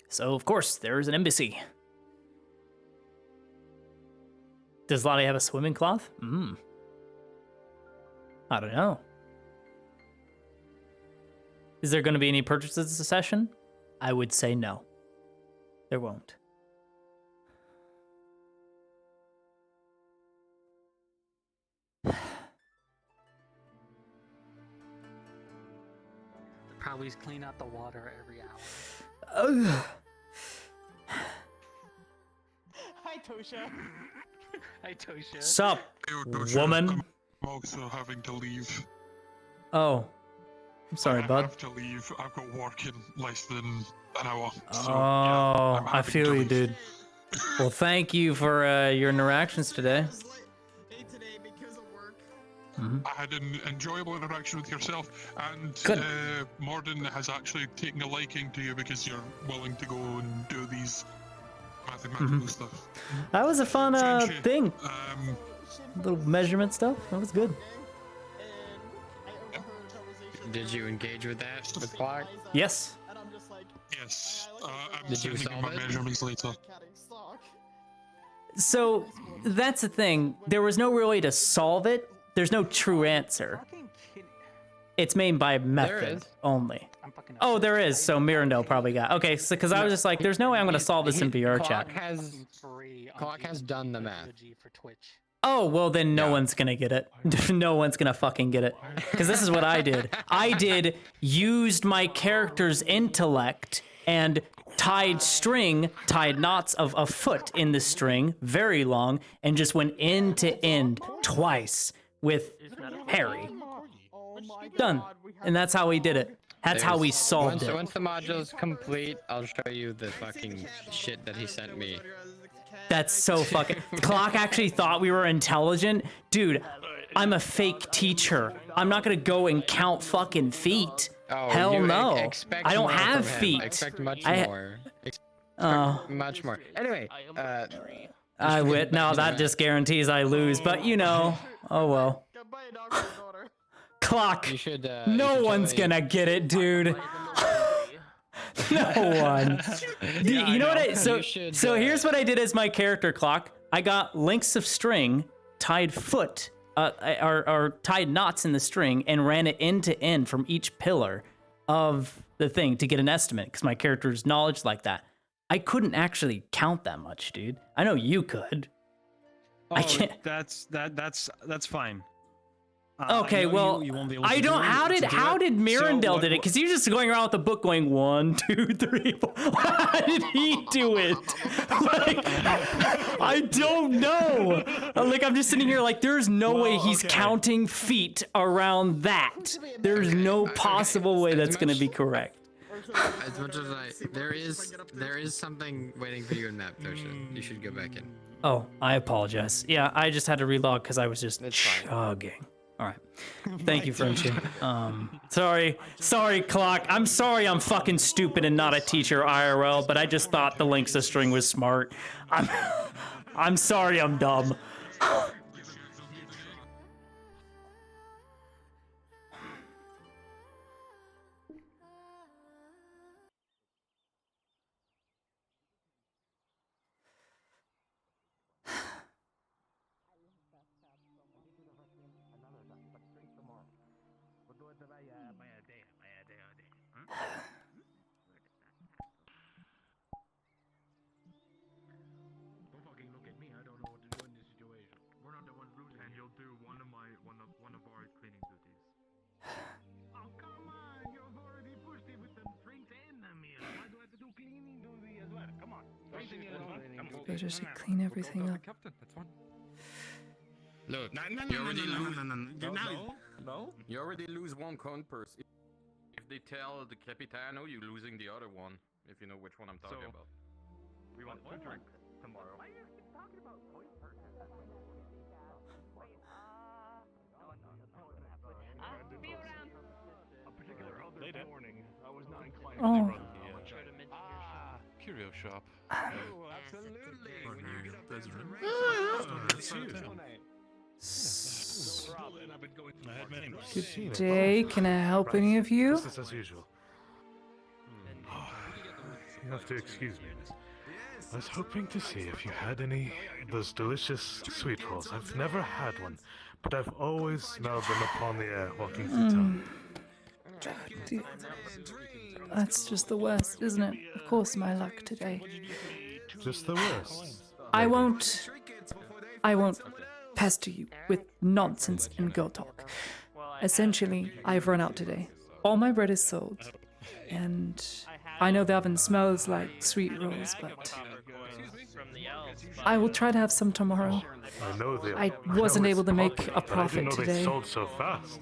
So, of course, there's an embassy. Does Lottie have a swimming cloth? I don't know. Is there going to be any purchases this session? I would say no. There won't. Probably clean out the water every hour. Hi, Tosha. Hi, Tosha. Sup, Tosha, woman? I'm also having to leave. Oh. I'm sorry, I bud. have to leave. I've got work in less than an hour. So, Oh, I feel you, dude. Well, thank you for your interactions today. I had an enjoyable interaction with yourself, and Morden has actually taken a liking to you because you're willing to go and do these mathematical stuff. That was a fun thing. Little measurement stuff. That was good. Did you engage with that with Clark? Yes. Yes. I'm Did you sending solve my it? measurements later. So that's the thing. There was no real way to solve it. There's no true answer. It's made by method only. Oh, there is. So Mirandel probably got. Okay, so because I was just like, there's no way I'm going to solve this in VRChat. Clark has done the math. Oh, well then no one's going to get it. No one's going to fucking get it. Because this is what I did. I used my character's intellect and tied knots of a foot in the string, very long, and just went end to end twice with Harry. Done. And that's how we did it. That's how we solved it. Once the module's complete, I'll show you the fucking shit that he sent me. That's so fucking... Clock actually thought we were intelligent. Dude, I'm a fake teacher. I'm not gonna go and count fucking feet. Oh, Hell you no. expect I don't more have from him. feet. Expect much I- more. Expect Oh. much more. Anyway, I would. No, that just guarantees I lose. But you know, oh well. Clock. You should. No one's gonna get it, dude. No one. You know what? So here's what I did as my character, Clock. I got lengths of string, tied foot, or tied knots in the string, and ran it end to end from each pillar of the thing to get an estimate. Because my character's knowledge like that. I couldn't actually count that much, dude. I know you could. Oh, I can't. That's fine. Okay, I know well, you won't be able I to don't. How did Mirandel did it? Because he was just going around with the book going 1, 2, 3, 4. How did he do it? Like, I don't know. Like, I'm just sitting here like, there's no way he's counting feet around that. There's no possible way that's going to be correct. As much as there is something waiting for you in that potion. You should go back in. Oh, I apologize. Yeah, I just had to relog because I was just chugging. All right. Thank you, Friendship. Sorry, Clock. I'm sorry I'm fucking stupid and not a teacher IRL, but I just thought the links of string was smart. I'm sorry I'm dumb. Don't fucking look at me. I don't know what to do in this situation. We're not the ones losing. And you'll do one of our cleaning duties. Oh come on! You've already pushed it with the drinks and the meal. Why do I have to do cleaning duty as well? Come on. Better to clean everything up. Look, No. you already lose one coin purse. If they tell the Capitano, you're losing the other one. If you know which one I'm talking about. We want to drink tomorrow. Why are you talking about coin purses? Wait, be around. A particular other morning, I was not inclined Oh. to run the Curio shop. Oh, absolutely. When you get up there to the Good day. Can I help any of you? Business as usual. You have to excuse me, miss. I was hoping to see if you had any of those delicious sweet rolls. I've never had one, but I've always smelled them upon the air walking through town. That's just the worst, isn't it? Of course, my luck today. Just the worst. I won't pester you with nonsense and girl talk. Essentially, I've run out today. All my bread is sold. And I know the oven smells like sweet rolls, but I will try to have some tomorrow. I know they. I wasn't able to make a profit I didn't know today. they sold so fast.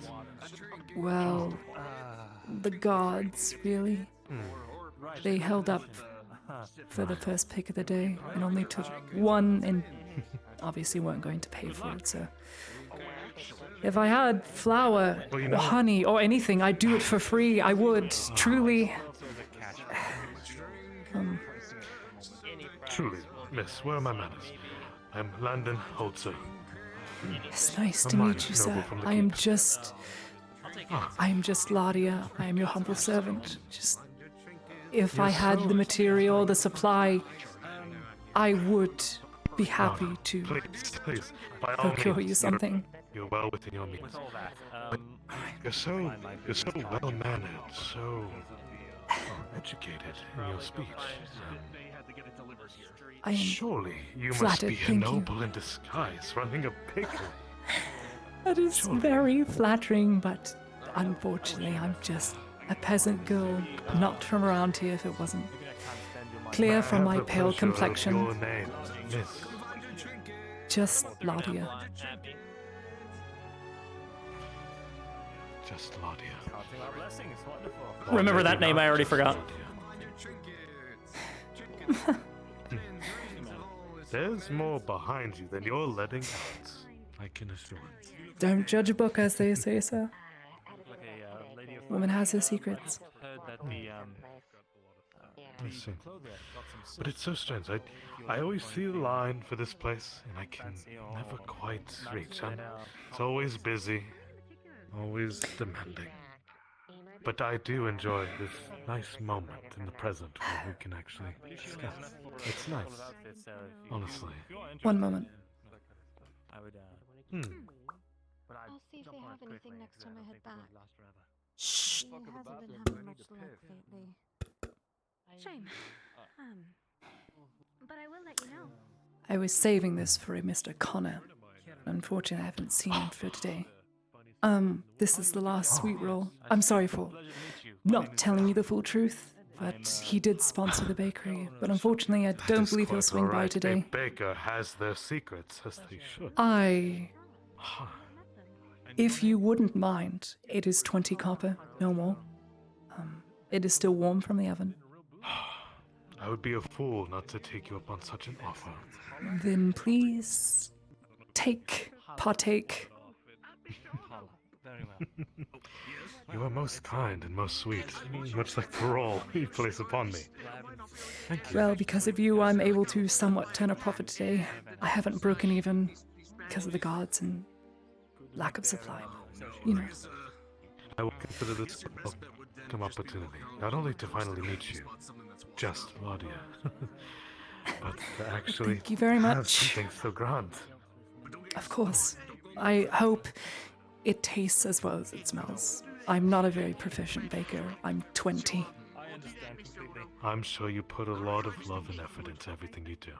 Well, the gods, really. They held up for the first pick of the day and only took one and obviously weren't going to pay for it, so if I had flour or honey or anything, I'd do it for free. I would, truly. Truly, miss, where are my manners? I'm Landon Holzer. It's nice to meet you, sir. I am just Ladia. I am your humble servant. Just, if I had the material, the supply, I would be happy to Please, by all procure means, you something. You're well within your means. You're so well mannered, so educated in your speech. I am Surely you must flattered, be a thank you. noble in disguise, running a bakery. That is very flattering, but unfortunately, I'm just a peasant girl, not from around here. If it wasn't clear from my pale complexion, Your name, miss. just Ladia. Just Ladia. Remember that name, I already forgot. There's more behind you than you're letting out. I can assure you. Don't judge a book, as they say, sir. woman has her secrets. Heard that the I see. But it's so strange. I always see the line for this place, and I can never quite reach. It's always busy, always demanding. But I do enjoy this nice moment in the present where we can actually discuss. It's nice, honestly. One moment. I would. I'll see if they have anything next time I head back. Shh. He hasn't been having much luck lately. Shame. But I will let you know. I was saving this for a Mr. Connor. Unfortunately, I haven't seen him for today. This is the last sweet roll. I'm sorry for not telling you the full truth, but he did sponsor the bakery. But unfortunately, I don't believe he'll swing by today. A baker has their secrets, as they should. If you wouldn't mind, it is 20 copper, no more. It is still warm from the oven. I would be a fool not to take you up on such an offer. Then please partake. Very well. You are most kind and most sweet, much like the role you place upon me. Thank you. Well, because of you, I'm able to somewhat turn a profit today. I haven't broken even because of the guards and lack of supply. You know. I will consider this a welcome opportunity, not only to finally meet you, just Claudia, but to actually Thank you very have much. something so grand. Of course. I hope it tastes as well as it smells. I'm not a very proficient baker. I'm 20. I understand completely. I'm sure you put a lot of love and effort into everything you do.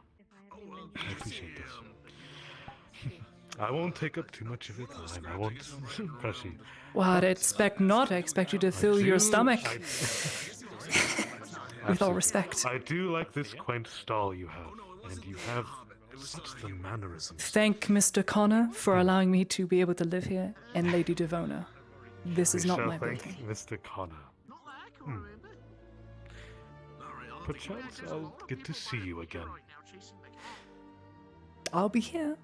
I appreciate this. I won't take up too much of your time. I won't press you. What? I expect not. I expect you to fill your stomach. With all respect. I do like this quaint stall you have, and you have such the mannerisms. Thank Mr. Connor for allowing me to be able to live here, and Lady Devona. This is We not shall my thank building. Mr. Connor. Perchance I'll get to see you again. I'll be here.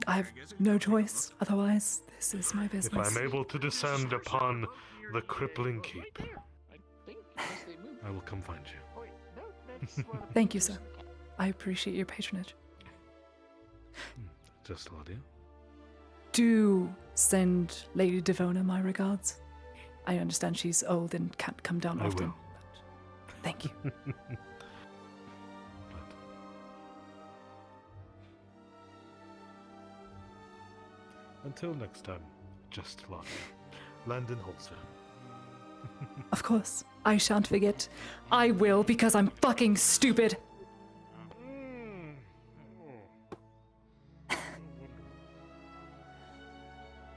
I have no choice. Otherwise, this is my If business. I'm able to descend upon the crippling keep, I will come find you. Thank you, sir. I appreciate your patronage. Just Claudia. Do send Lady Devona my regards. I understand she's old and can't come down I often. will. But thank you. Until next time, just Claudia. Landon Holster. Of course, I shan't forget. I will because I'm fucking stupid.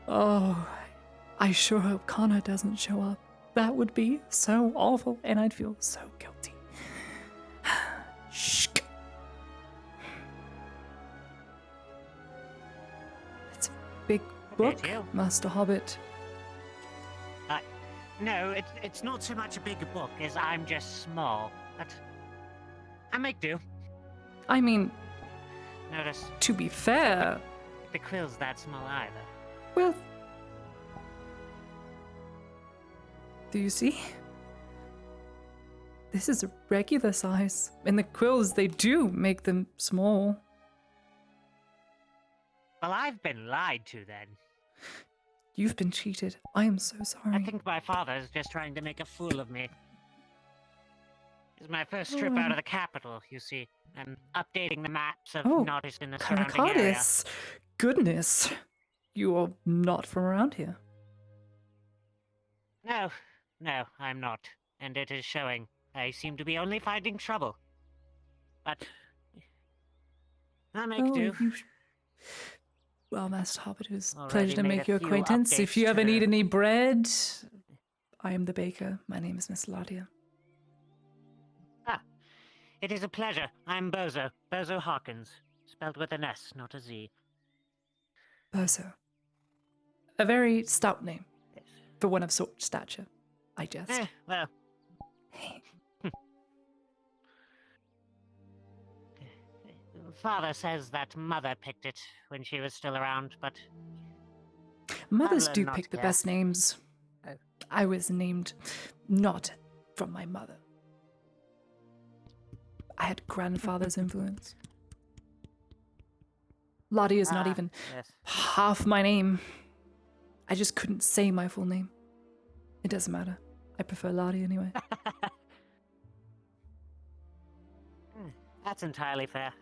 Oh, I sure hope Connor doesn't show up. That would be so awful, and I'd feel so guilty. Shh. It's a big book, Master Hobbit. No, it's not so much a big book as I'm just small, but I make do. I mean, Notice to be fair, the quill's that small either. well, do you see? This is a regular size, and the quills, they do make them small. Well, I've been lied to then. You've been cheated. I am so sorry. I think my father's just trying to make a fool of me. It's my first trip out of the capital, you see. I'm updating the maps of Nottis in the surrounding area. Caracardis. Goodness. You are not from around here. No, I'm not. And it is showing. I seem to be only finding trouble. But I make do. Well, Master Hobbit, it was a Already pleasure to made make a your few acquaintance. If updates you to ever the- need any bread, I am the baker. My name is Miss Ladia. It is a pleasure. I'm Bozo. Bozo Hawkins. Spelled with an S, not a Z. Bozo. A very stout name. For one of such stature, I jest. Well. Father says that Mother picked it when she was still around, but Mothers I've do learned pick not the to best names. I was named not from my mother. I had grandfather's influence. Lottie is not even yes. half my name. I just couldn't say my full name. It doesn't matter. I prefer Lottie anyway. That's entirely fair.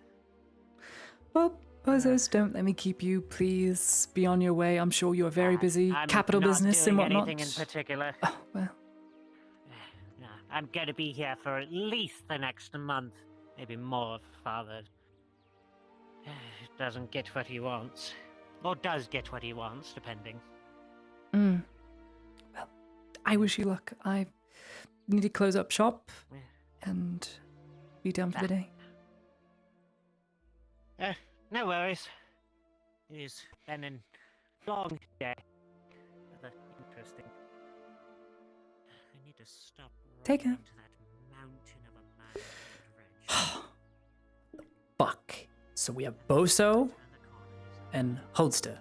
Well, Bozos, don't let me keep you. Please be on your way. I'm sure you're very busy. I'm Capital not business and doing whatnot. anything in particular. Oh, well. No, I'm going to be here for at least the next month. Maybe more if Father doesn't get what he wants. Or does get what he wants, depending. Well, I wish you luck. I need to close up shop and be done for the day. No worries. It's been a long day. Rather interesting. I need to stop Take running it. into that mountain of a man. Fuck. So we have Boso and Holdster.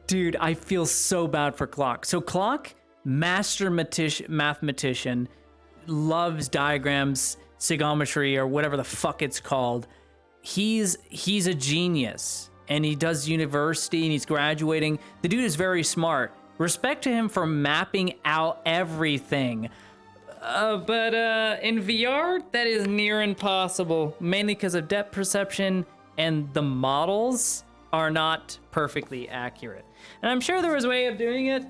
Dude, I feel so bad for Clock. So Clock, master mathematician, loves diagrams, sigmometry, or whatever the fuck it's called. He's a genius, and he does university, and he's graduating. The dude is very smart. Respect to him for mapping out everything. But in VR, that is near impossible, mainly because of depth perception, and the models are not perfectly accurate. And I'm sure there was a way of doing it.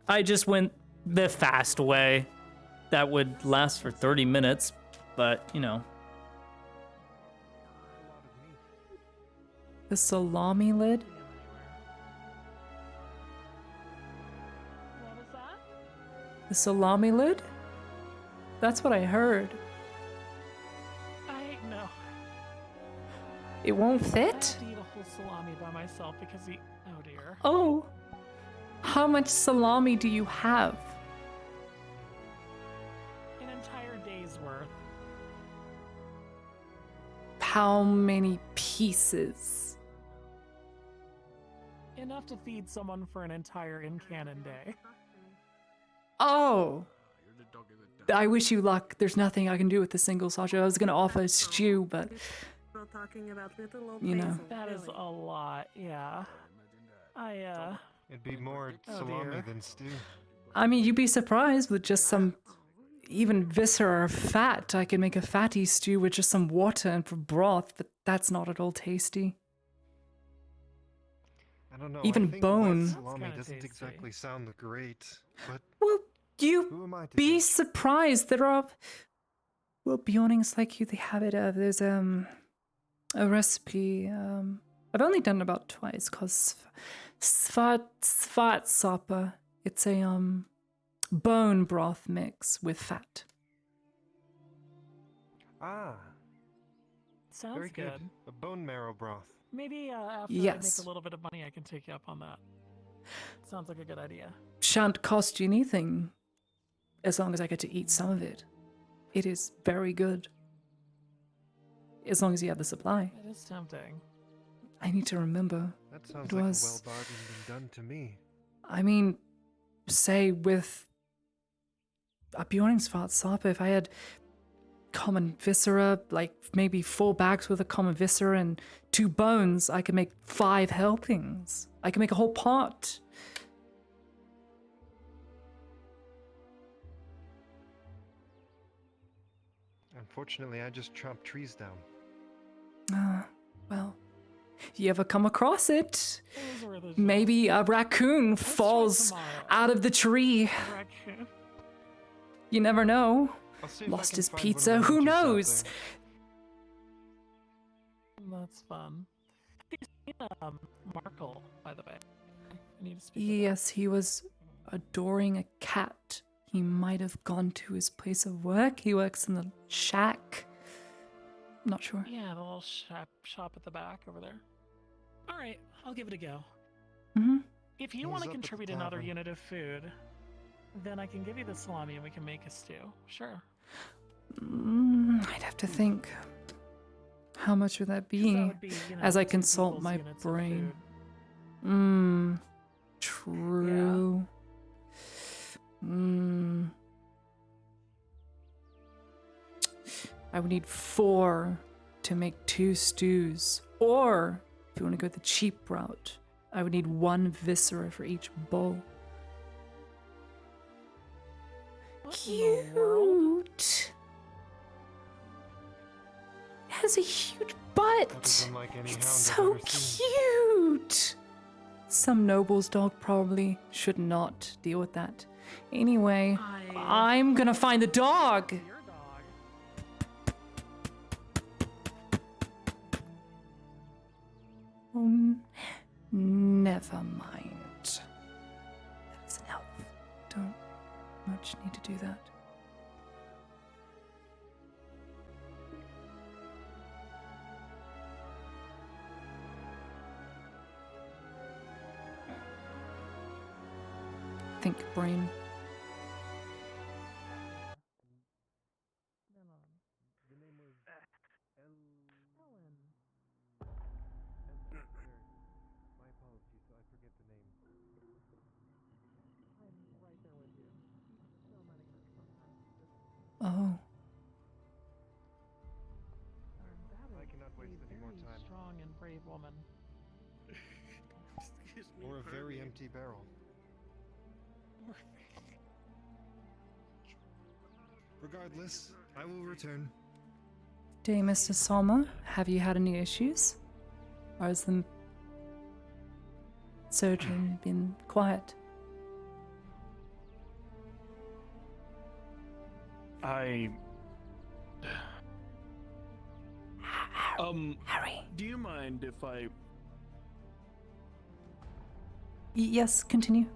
I just went the fast way. That would last for 30 minutes, but, you know. The salami lid? What was that? The salami lid? That's what I heard. No. It won't I fit? have to eat a whole salami by myself because he. Oh dear. Oh. How much salami do you have? An entire day's worth. How many pieces? Enough to feed someone for an entire in-canon day. Oh. I wish you luck. There's nothing I can do with the single sausage. I was gonna offer a stew, but Talking about little old you know. Basil, That is really. a lot, yeah. It'd be more Oh, salami dear. than stew. I mean, you'd be surprised with just some even viscera or fat. I could make a fatty stew with just some water and for broth, but that's not at all tasty. I don't know. Even I think bone. wet salami kinda doesn't tasty. exactly sound great, but Well, who you am I to be judge? surprised. There are well Beyondings like you. They have it. There's a recipe. I've only done it about twice. Cause Svartsoppa. It's a bone broth mix with fat. Ah, Sounds very good. good. A bone marrow broth. Maybe after I Yes. make a little bit of money, I can take you up on that. Sounds like a good idea. Shan't cost you anything, as long as I get to eat some of it. It is very good. As long as you have the supply. It is tempting. I need to remember. That sounds It like was. a well bargained and done to me. I mean, say with a Bjorningsvartsoppa, if I had common viscera, like maybe 4 bags with a common viscera and 2 bones, I could make 5 helpings. I can make a whole pot. Unfortunately, I just chopped trees down. Well, if you ever come across it, It was worth a shot. maybe a raccoon falls tomorrow. out of the tree. Raccoon. You never know. I'll see if I Lost can his find one of pizza. the Who hunters out knows? there. That's fun. Have you seen Markle, by the way? I need to speak with Yes, he was adoring a cat. He might have gone to his place of work. He works in the shack. I'm not sure. him. Yeah, the little shop at the back over there. All right, I'll give it a go. Mm-hmm. If you He's want to up at the contribute another tavern. unit of food, then I can give you the salami and we can make a stew. Sure. I'd have to think. How much would that be? would be, you know, As I 2 consult people's my units of brain. food. True. I would need 4 to make 2 stews. Or, if you want to go the cheap route, I would need 1 viscera for each bowl. Cute. It has a huge butt. It's so cute. Some noble's dog probably should not deal with that. Anyway, I'm gonna find the dog. Oh, never mind. That is an elf. Don't much need to do that. Think, brain. My apologies, I forget the name. Oh. I cannot waste any more time. Strong and brave woman. Or a very empty barrel. Regardless, I will return. Day, Mr. Salma, have you had any issues? Or has the surgeon been quiet? I... Harry. Do you mind if I... Yes, continue.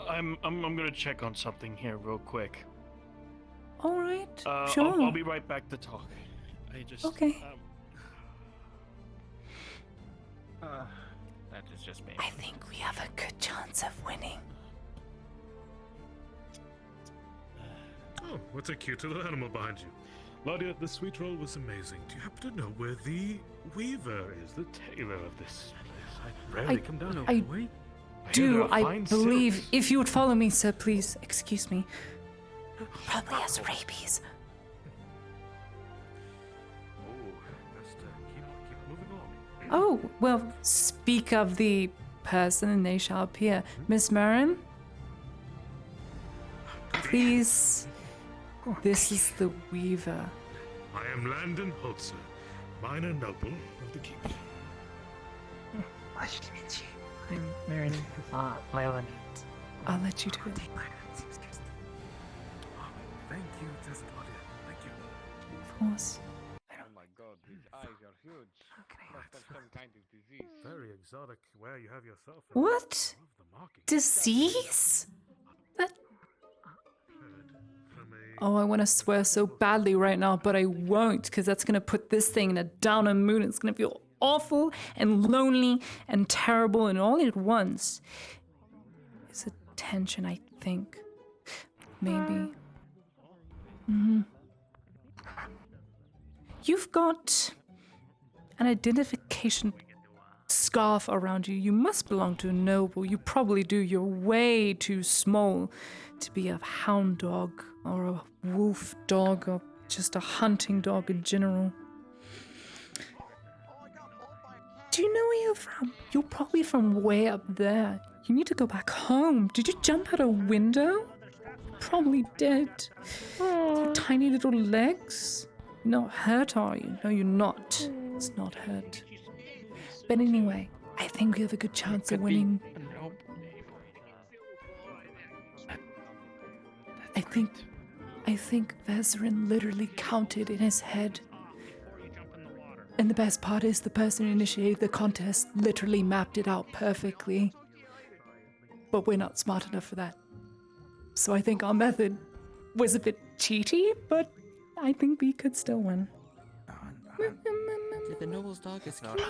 I'm gonna check on something here real quick. All right, I'll sure. be right back to talk. I just... Okay. That is just me. I think we have a good chance of winning. Oh, what's a cute little animal behind you? Claudia, the sweet roll was amazing. Do you happen to know where the weaver is, the tailor of this place? I rarely come down over the way. I believe. If you would follow me, sir, please. Excuse me. Probably has rabies. Oh, best keep moving along. Oh, well, speak of the person and they shall appear. Miss Marin? Please. This is the weaver. I am Landon Holzer, minor noble of the keep. Pleasure to meet you. I'm Marin. Leyland. I'll let you do it. Thank you, Tess Claudia. Thank you. Of course. Oh my god, his eyes are huge. Must have some kind of disease. Very exotic where you have yourself. What? Disease? That... Oh, I want to swear so badly right now, but I won't, because that's going to put this thing in a downer mood. It's going to feel awful and lonely and terrible, and all at once. It's attention, I think. Maybe. You've got an identification scarf around you. You must belong to a noble. You probably do. You're way too small to be a hound dog or a wolf dog or just a hunting dog in general. Do you know where you're from? You're probably from way up there. You need to go back home. Did you jump out a window? Probably did. Your tiny little legs? You're not hurt, are you? No, you're not. It's not hurt. But anyway, I think we have a good chance of winning. I think Vezerin literally counted in his head. And the best part is the person who initiated the contest literally mapped it out perfectly. But we're not smart enough for that. So I think our method was a bit cheaty, but I think we could still win. The noble's dog is cute.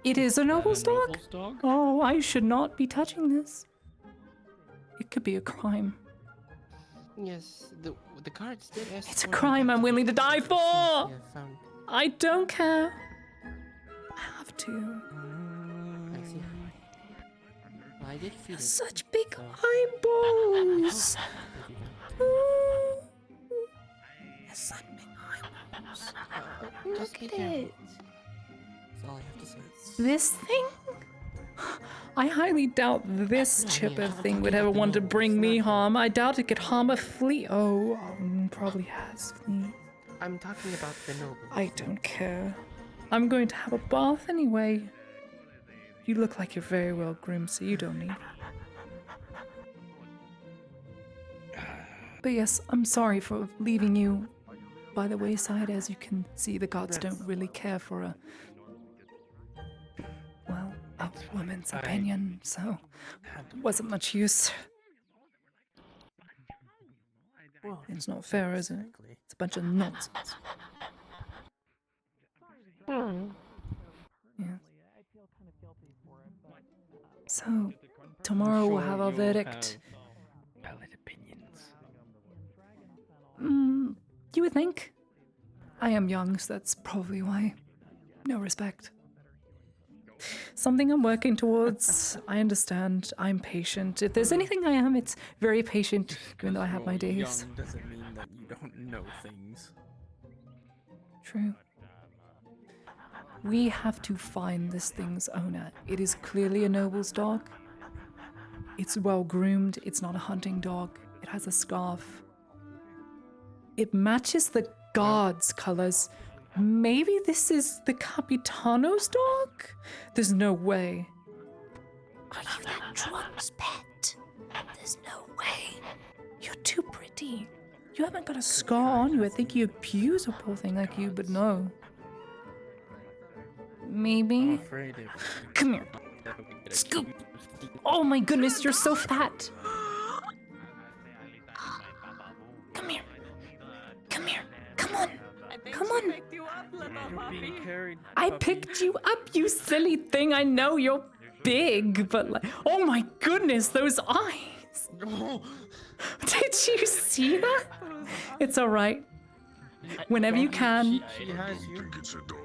It is a noble's dog? noble's dog? Oh, I should not be touching this. It could be a crime. Yes, the guards did ask. It's a crime I'm willing to die for! I don't care. I have to. I see. Well, I did feed it. Such big eyeballs! Ooh. It's such big eyeballs. Look at it. That's all I have to say. This thing? I highly doubt this chipper thing would ever want to bring me harm. I doubt it could harm a flea. Oh, probably has fleas. I'm talking about the noble. I don't care. I'm going to have a bath anyway. You look like you're very well groomed, so you don't need it. But yes, I'm sorry for leaving you by the wayside. As you can see, the gods don't really care for a woman's opinion, so it wasn't much use. Well, it's not fair, is it? It's a bunch of nonsense. Yeah. So, tomorrow we'll have our verdict. Valid opinions. You would think. I am young, so that's probably why. No respect. Something I'm working towards. I understand. I'm patient. If there's anything I am, it's very patient, even though I have my days. Young doesn't mean that you don't know things. True. We have to find this thing's owner. It is clearly a noble's dog. It's well groomed. It's not a hunting dog. It has a scarf. It matches the guard's colors. Maybe this is the Capitano's dog? There's no way. Are you that drunk's pet? There's no way. You're too pretty. You haven't got a scar on you. I think you abuse a poor thing like you, but no. Maybe? Come here. Scoop. Oh my goodness, you're so fat. Come here. Come here. Come on. Come on. I picked you up, you silly thing. I know you're big, but like, oh my goodness, those eyes. Did you see that? It's all right. Whenever you can. She has you. I think it's a dog.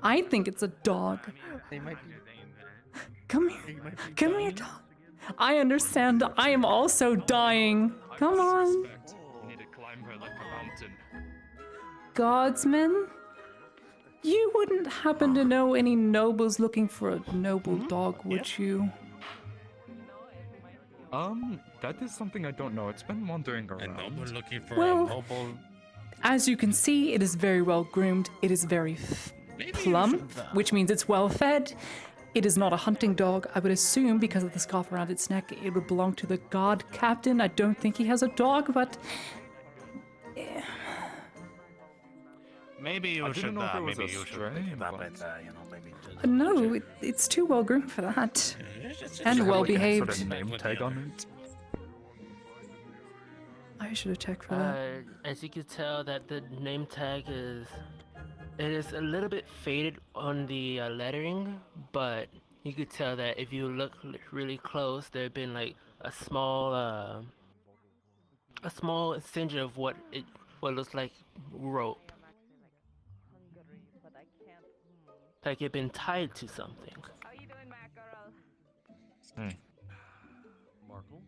I think it's a dog. They might be. Come here. Come here, dog. I understand. I am also dying. Come on. Need to climb her like a mountain. Guardsmen? You wouldn't happen to know any nobles looking for a noble dog, would you? That is something I don't know. It's been wandering around. A noble looking for Well, a noble. As you can see, it is very well groomed. It is very plump, which means it's well fed. It is not a hunting dog. I would assume because of the scarf around its neck, it would belong to the guard captain. I don't think he has a dog, but... Maybe you should, maybe you should think about it, maybe. No, it's too well groomed for that. And well behaved. Name tag on it. I should have checked for that. As you can tell, that the name tag is a little bit faded on the lettering, but you could tell that if you look really close, there'd been like a small singe of what looks like rope. Like it'd been tied to something. How you doing, my girl? Markle?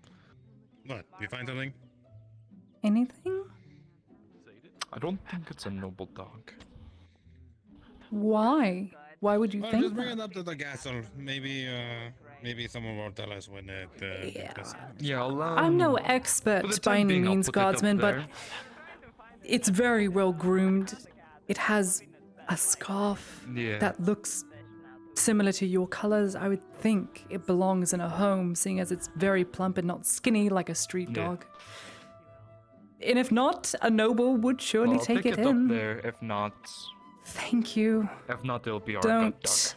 What? You find something? Anything? I don't think it's a noble dog. Why? Why would you Well, think just bring that? it up to the castle. Maybe someone will tell us when it. Yeah, I'm no expert by any means, guardsman, but it's very well groomed. It has a scarf that looks similar to your colors. I would think it belongs in a home, seeing as it's very plump and not skinny like a street dog. And if not, a noble would surely I'll take it up in. there. If not, Thank you. if not, it'll be our Don't. gut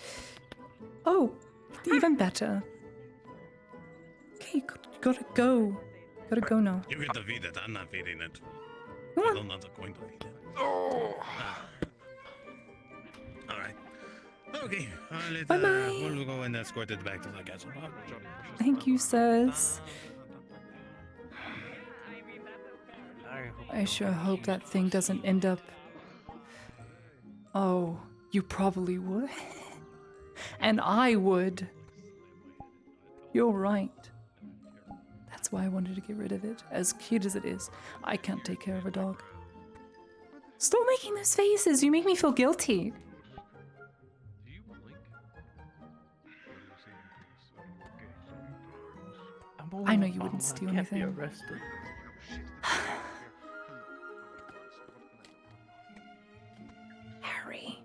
Oh, even better. Okay, you gotta go. Gotta go now. You get to feed it. I'm not feeding it. Come on. I'm not going to feed it. Oh. All right. Okay. Bye-bye. We'll go and escort it back to the castle. Thank you, sirs. I sure hope that thing doesn't end up... Oh, you probably would. And I would. You're right. That's why I wanted to get rid of it. As cute as it is, I can't take care of a dog. Stop making those faces. You make me feel guilty. I know you wouldn't steal anything. Harry.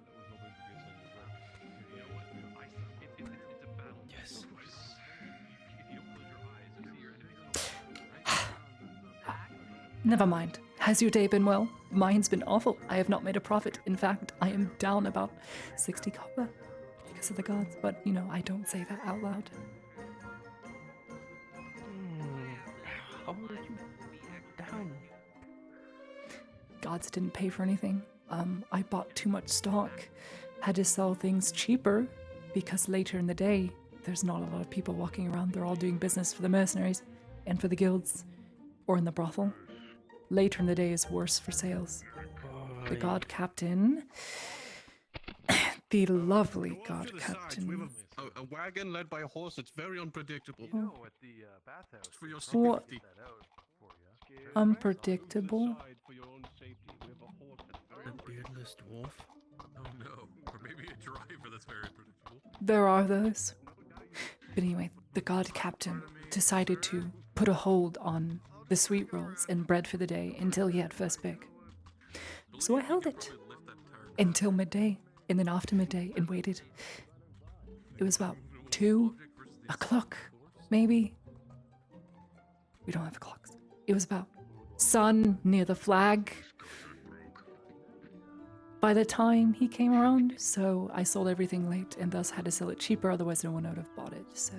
Yes. Never mind. Has your day been well? Mine's been awful. I have not made a profit. In fact, I am down about 60 copper because of the gods. But, you know, I don't say that out loud. How are you down? Gods didn't pay for anything. I bought too much stock. Had to sell things cheaper because later in the day, there's not a lot of people walking around. They're all doing business for the mercenaries and for the guilds or in the brothel. Later in the day is worse for sales. The god captain, the lovely god captain. We have a wagon led by a horse that's very unpredictable. For your What? safety. Unpredictable? A beardless dwarf? Oh no. Or maybe a driver that's very unpredictable. There are those. But anyway, the god captain decided to put a hold on the sweet rolls and bread for the day until he had first pick. So I held it until midday, and then after midday, and waited. It was about 2 o'clock, maybe. We don't have clocks. It was about sun near the flag by the time he came around, so I sold everything late and thus had to sell it cheaper, otherwise no one would have bought it, so...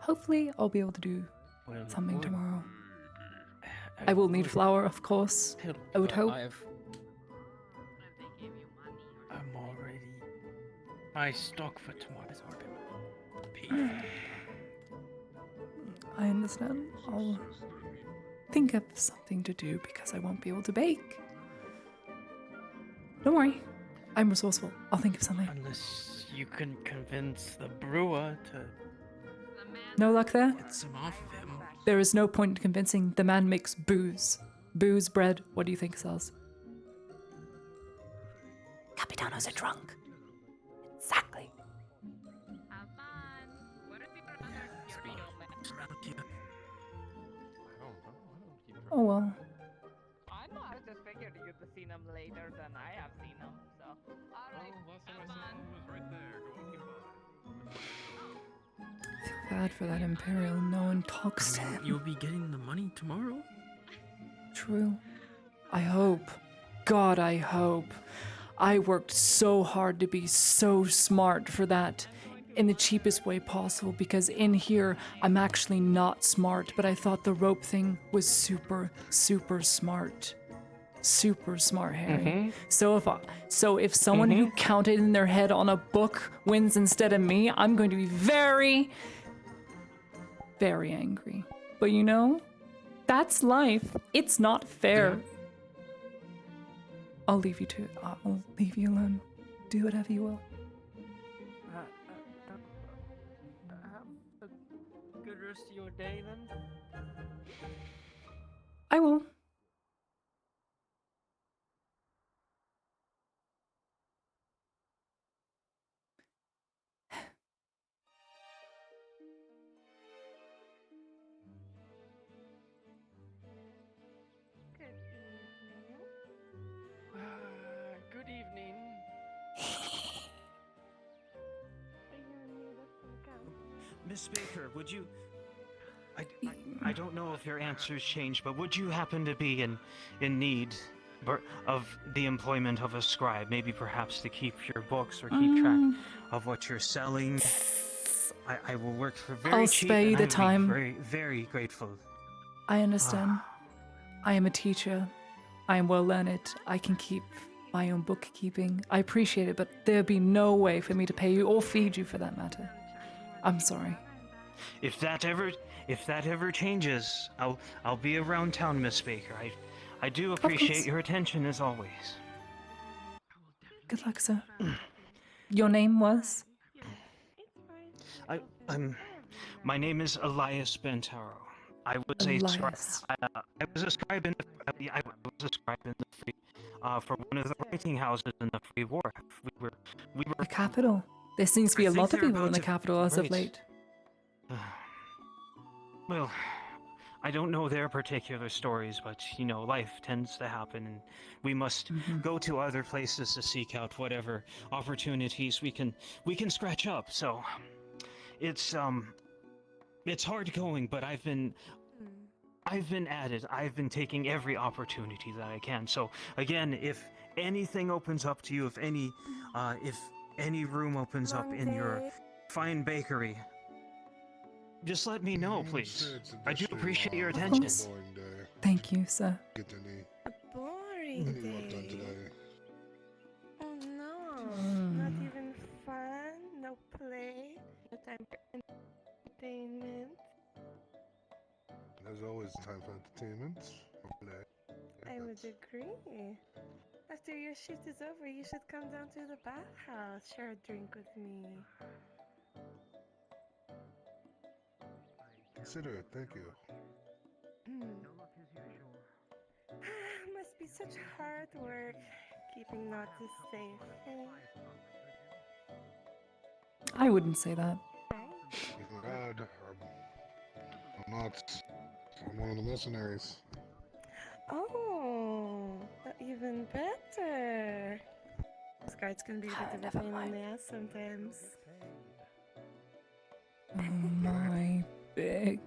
Hopefully I'll be able to do something tomorrow. I will need flour, of course. I would hope. I'm already... My stock for tomorrow's already paid. I understand. I'll think of something to do because I won't be able to bake. Don't worry. I'm resourceful. I'll think of something. Unless you can convince the brewer to... No luck there? Get some off of him. There is no point in convincing. The man makes booze. Booze, bread. What do you think sells? Capitano's a drunk. Exactly. Oh well. I know, I just figured you'd have seen them later than I have seen them, so... Alright, Bad for that Imperial. No one talks to him. You'll be getting the money tomorrow? True. I hope. God, I hope. I worked so hard to be so smart for that in the cheapest way possible because in here I'm actually not smart, but I thought the rope thing was super, super smart. Super smart, Harry. So if someone who counted in their head on a book wins instead of me, I'm going to be very, very angry. But you know, that's life. It's not fair. I'll leave you to it. I'll leave you alone. Do whatever you will. Have a good rest of your day then. I will. Good evening. Miss Baker, would you... I don't know if your answers changed, but would you happen to be in need of the employment of a scribe? Maybe perhaps to keep your books or keep track of what you're selling? I will work for very I'll cheap, spare you and the I will time. be very, very grateful. I understand. I am a teacher. I am well learned. I can keep my own bookkeeping. I appreciate it, but there'd be no way for me to pay you or feed you for that matter. I'm sorry. If that ever changes, I'll be around town, Miss Baker. I do appreciate your attention as always. Good luck, sir. Your name was? My name is Elias Bentaro. I was Elias. I was a scribe in the free, for one of the writing houses in the Free War. We were The capital. There seems to be I a think lot of they're people in about the to- capital as of right. late. Well, I don't know their particular stories, but you know, life tends to happen, and we must go to other places to seek out whatever opportunities we can scratch up. So, it's hard going, but I've been at it. I've been taking every opportunity that I can. So again, if anything opens up to you, if any room opens up in your fine bakery, just let me know, please. I do appreciate your Of attention. course. Thank you, sir. Boring day. Oh no, not even fun, no play, no time for entertainment. There's always time for entertainment. I would agree. After your shift is over, you should come down to the bathhouse, share a drink with me. Consider it, thank you. Must be such hard work keeping Naughty safe. I wouldn't say that. Even bad. I'm not. I'm one of the mercenaries. Oh, even better. This guards can be a bit of a pain in the ass sometimes. Oh my big.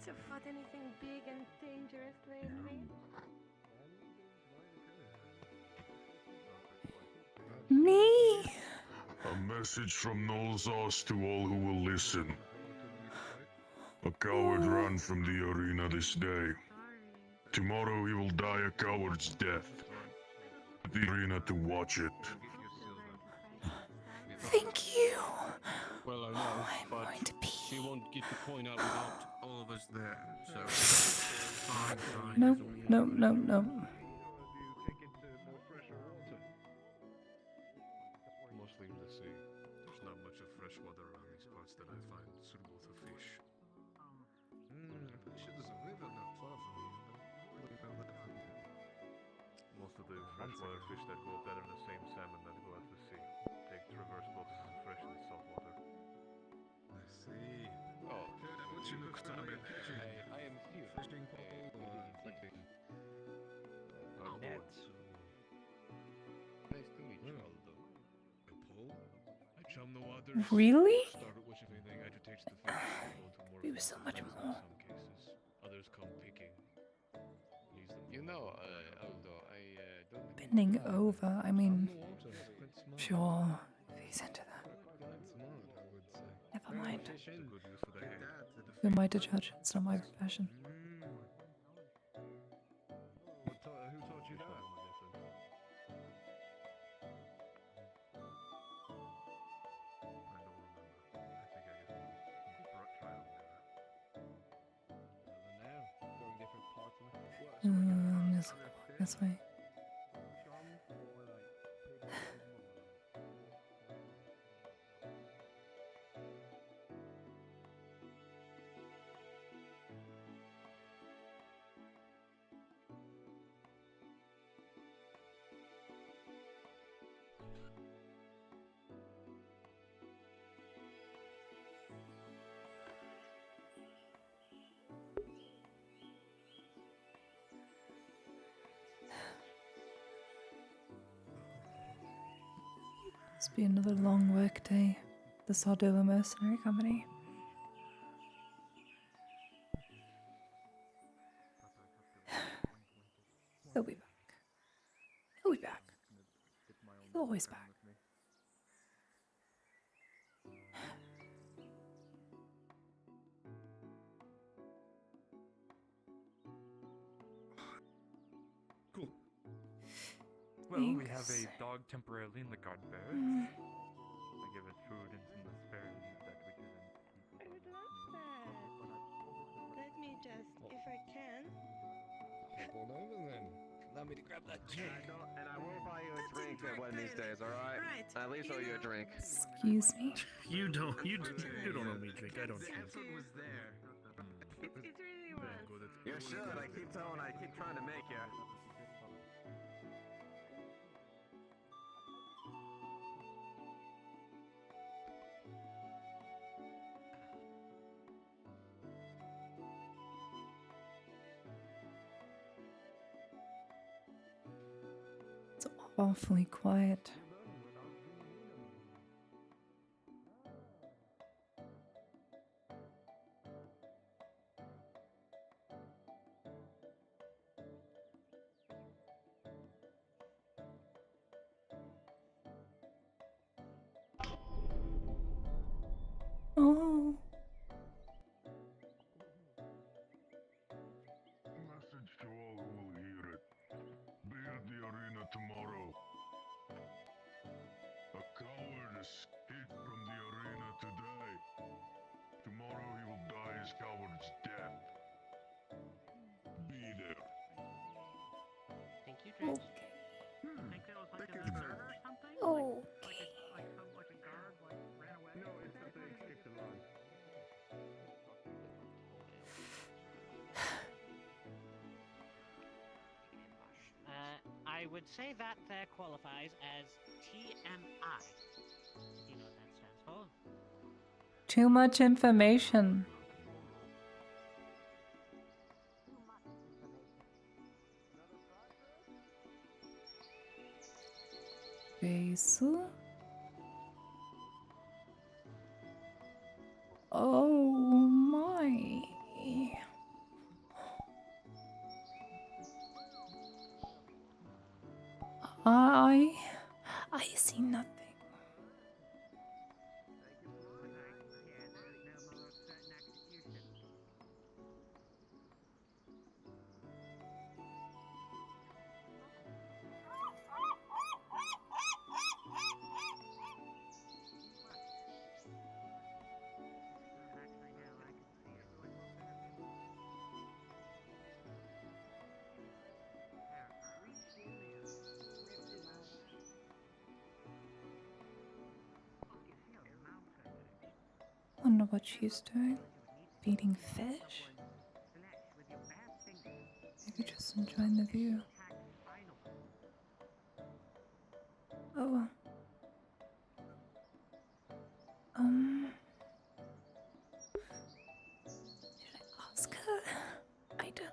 So fought anything big and dangerous lately? Me? A message from Nolzos to all who will listen. A coward ran from the arena this day. Tomorrow he will die a coward's death. The arena to watch it. Thank you. Well, I know, I'm but going to pee. she won't get the point out without all of us there. So, fine. No, no, no, no. Mostly in the sea. There's not much of fresh water around these parts that I find suitable for fish. I'm pretty sure there's a river not far from here, but Most of the freshwater fish that go up there are the same salmon that go out to sea. Take traverse boats fresh in the salt water. I see. Oh, What's your next time in fishing? I am here. Fishing pole or something? Net. Nice to meet you, Aldo. A pole? I chum the waters. Really? Start with which, if anything, agitates the fish. Go into more It was so much offensive more. in some cases. Others come picking. Leaves them. You know, Aldo, I don't. Bending over. I mean, sure. If he's into that. Never mind. Who am I to judge? It's not my profession. Who taught you that? Just this way. Must be another long work day. The Sardilla Mercenary Company. He'll be back. He'll be back. He's always back. Well, we have Thanks. a dog temporarily in the guard barracks. Mm. I give it food and some asparagus that we give in I would love that. Let me just, if I can. Hop on over then. Allow me to grab that drink. And I will buy you a drink one of these days, alright? At least owe you a drink. Excuse me. You don't owe me a drink. I don't The drink. effort was there. It really was. You should. I keep trying to make you. It's awfully quiet. Oh. Message to all who will hear it. Be at the arena tomorrow. A coward escaped from the arena today. Tomorrow he will die his coward's death. Be there. Thank you, Dredge. Think there was like a deserter or something? Oh. Like a guard ran away? No, it's that they escaped alive. I would say that there qualifies as TMI. If you know what that stands for. Too much information. Basil? Oh my. I see nothing. Wonder what she's doing. Feeding fish? Maybe just enjoying the view. Oh. Should I ask her? I don't.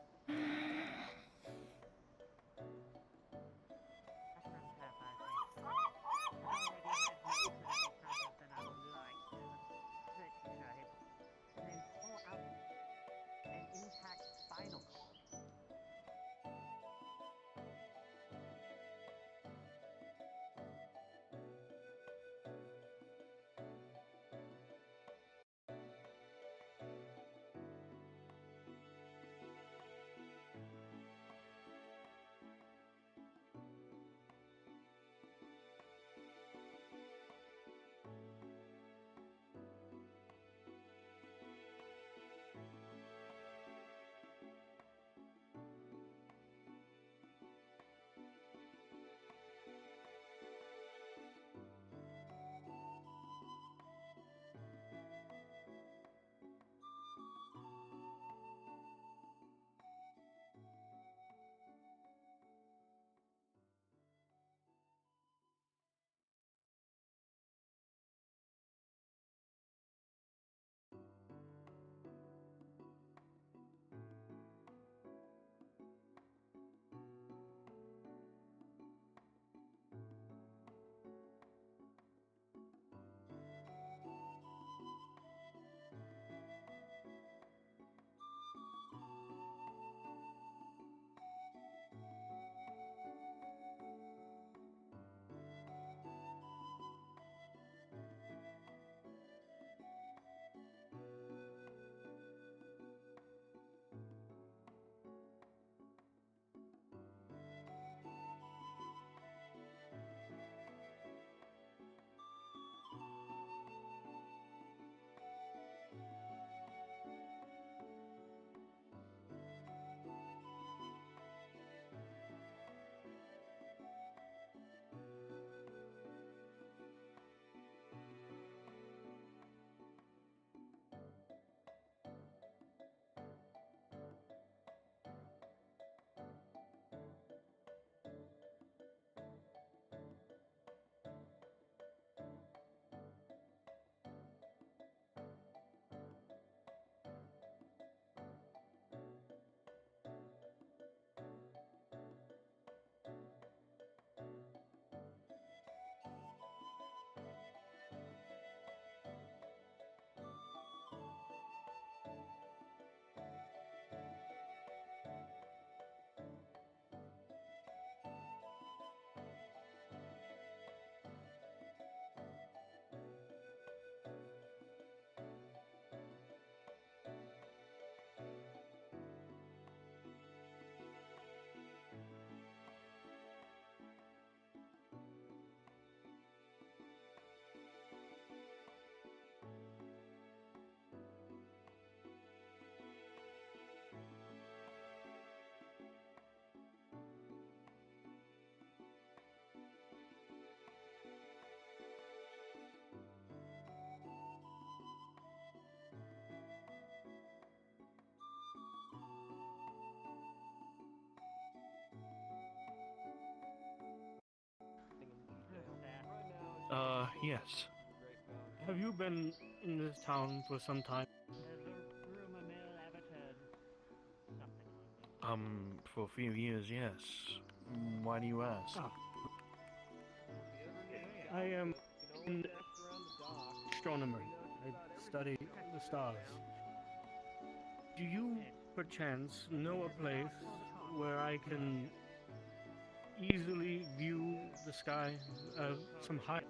Yes. Have you been in this town for some time? Has the rumor mill ever turned something like that? For a few years, yes. Why do you ask? Ah. I am an astronomer. I study the stars. Do you, perchance, know a place where I can easily view the sky, some high?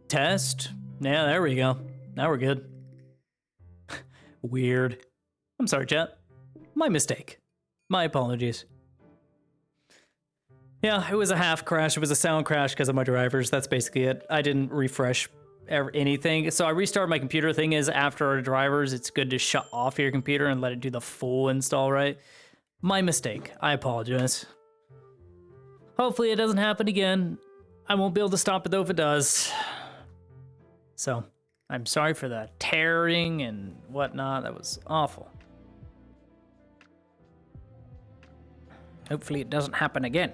Test. Yeah, there we go. Now we're good. Weird. I'm sorry, chat. My mistake. My apologies. Yeah, it was a half crash. It was a sound crash because of my drivers. That's basically it. I didn't refresh anything. So I restarted my computer. Thing is, after our drivers, it's good to shut off your computer and let it do the full install, right? My mistake. I apologize. Hopefully it doesn't happen again. I won't be able to stop it though if it does. So, I'm sorry for the tearing and whatnot. That was awful. Hopefully it doesn't happen again.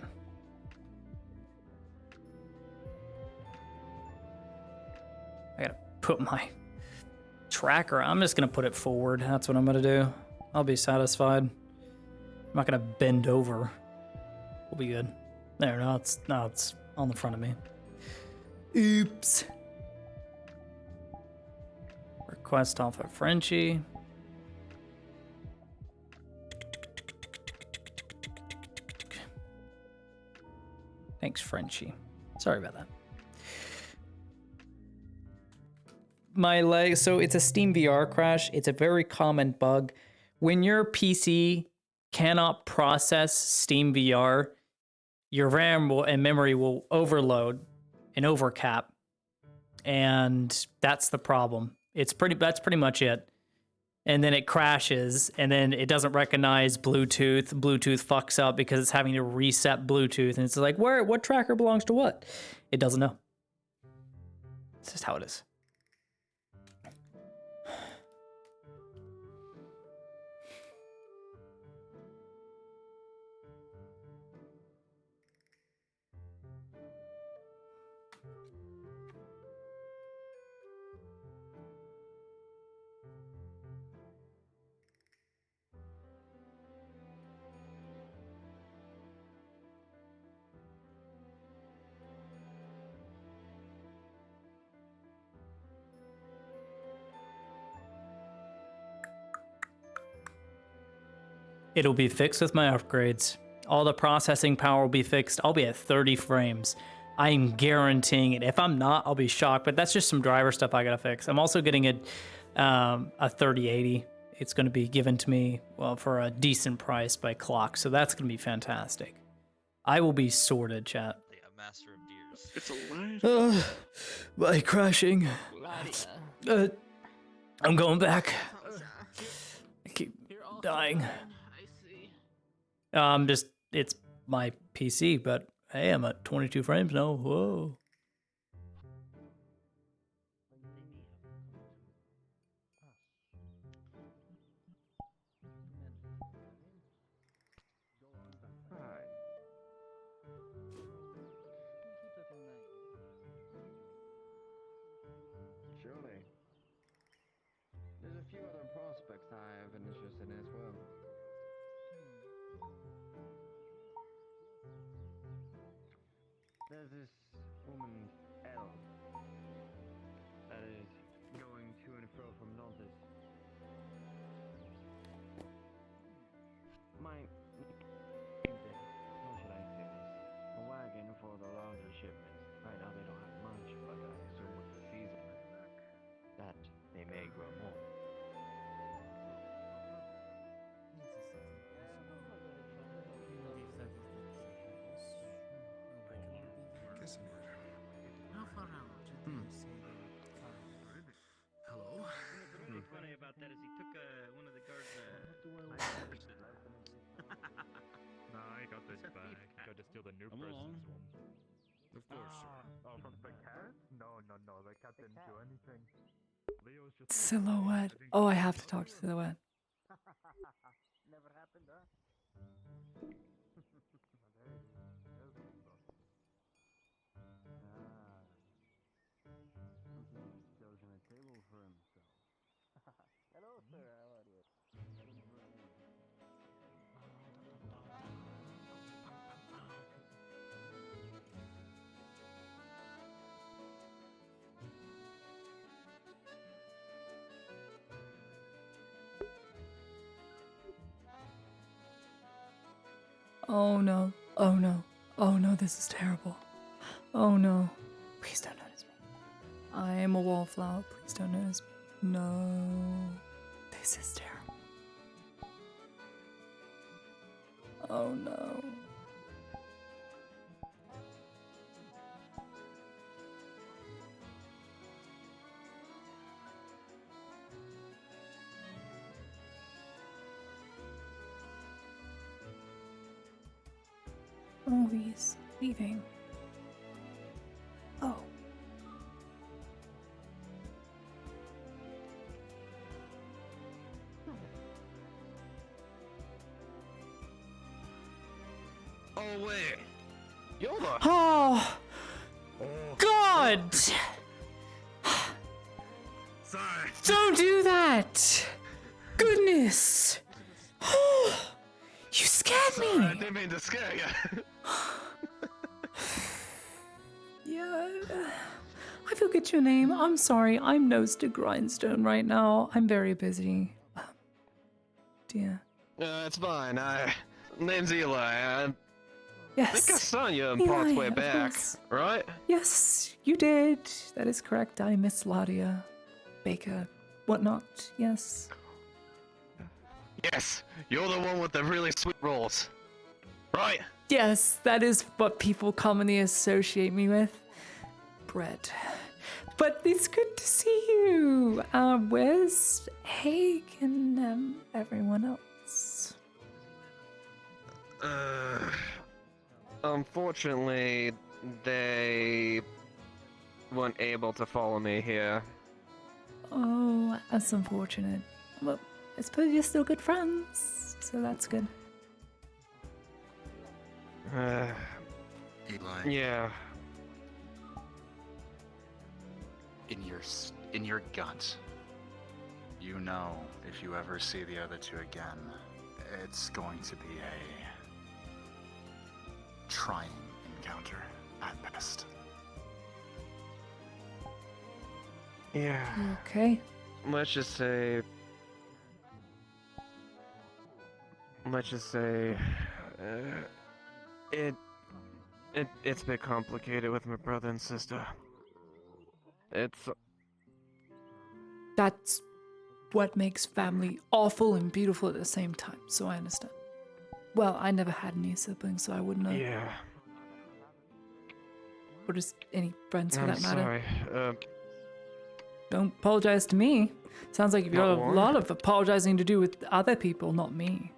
I gotta put my tracker. I'm just gonna put it forward. That's what I'm gonna do. I'll be satisfied. I'm not gonna bend over. We'll be good. There, now it's on the front of me. Oops. Request off of Frenchie. Thanks, Frenchie. Sorry about that. My leg, so it's a Steam VR crash. It's a very common bug. When your PC cannot process Steam VR, your RAM and memory will overload and overcap. And that's the problem. That's pretty much it. And then it crashes, and then it doesn't recognize Bluetooth. Bluetooth fucks up because it's having to reset Bluetooth, and it's like, what tracker belongs to what? It doesn't know. It's just how it is. It'll be fixed with my upgrades. All the processing power will be fixed. I'll be at 30 frames. I'm guaranteeing it. If I'm not, I'll be shocked, but that's just some driver stuff I gotta fix. I'm also getting a 3080. It's gonna be given to me, well, for a decent price by Clock, so that's gonna be fantastic. I will be sorted, chat. Yeah, master of deers. It's a lie. By crashing. I'm going back. I keep dying. I see. It's my PC, but hey, I'm at 22 frames now. Whoa. Right. Surely. There's a few other prospects I have been interested in as well. There's this woman, Elle, that is going to and fro from Nontis. How should I say this? A wagon for the larger shipments. Right now they don't have much, but I assume with the season that they may grow more. How far out do you say they come? Hello? What's really funny about that is he took one of the guards' Nah, I got this back. You got to steal the new Come person's along. one. Of course, sir. Oh, from the cat? No, the cat didn't do anything. Leo's just Silhouette. Oh, I have to talk to Silhouette. Never happened, huh? He's chosen a table for himself. Hello, sir. How are you? Oh no. Oh no. Oh no, this is terrible. Oh no. Please don't notice me. I am a wallflower. Please don't notice me. No. This is terrible. Oh no. Oh, he's leaving. Oh. Oh wait, Yola. Oh. God. Sorry. Don't do that. Goodness. Oh. You scared me. I didn't mean to scare you. Yeah, I forget your name. I'm sorry. I'm nose to grindstone right now. I'm very busy. Dear. It's fine. Name's Eli. I Yes. think I saw you in Eli, Park's way of back, course. right? Yes, you did. That is correct. I miss Ladia, Baker, whatnot. Yes. Yes, you're the one with the really sweet rolls, right? Yes, that is what people commonly associate me with. Bread. But it's good to see you. Where's Haig and everyone else? Unfortunately, they weren't able to follow me here. Oh, that's unfortunate. Well, I suppose you're still good friends, so that's good. Eli. Yeah. In your gut, you know if you ever see the other two again, it's going to be a trying encounter at best. Yeah. Okay. Let's just say, it's a bit complicated with my brother and sister. That's what makes family awful and beautiful at the same time, so I understand. Well, I never had any siblings, so I wouldn't know. Yeah. Or just any friends for I'm that matter. sorry. Don't apologize to me. Sounds like you've got Not a one. lot of apologizing to do with other people, not me.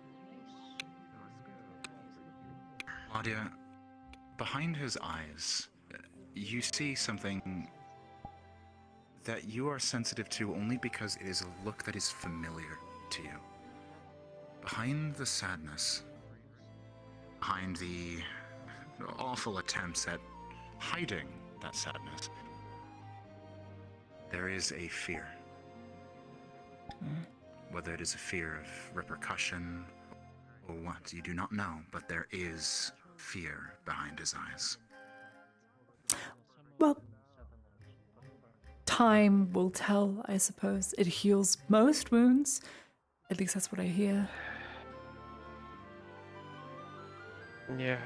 Claudia, behind his eyes, you see something that you are sensitive to only because it is a look that is familiar to you. Behind the sadness, behind the awful attempts at hiding that sadness, there is a fear. Whether it is a fear of repercussion or what, you do not know, but there is fear behind his eyes. Well, time will tell, I suppose. It heals most wounds. At least that's what I hear. Yeah.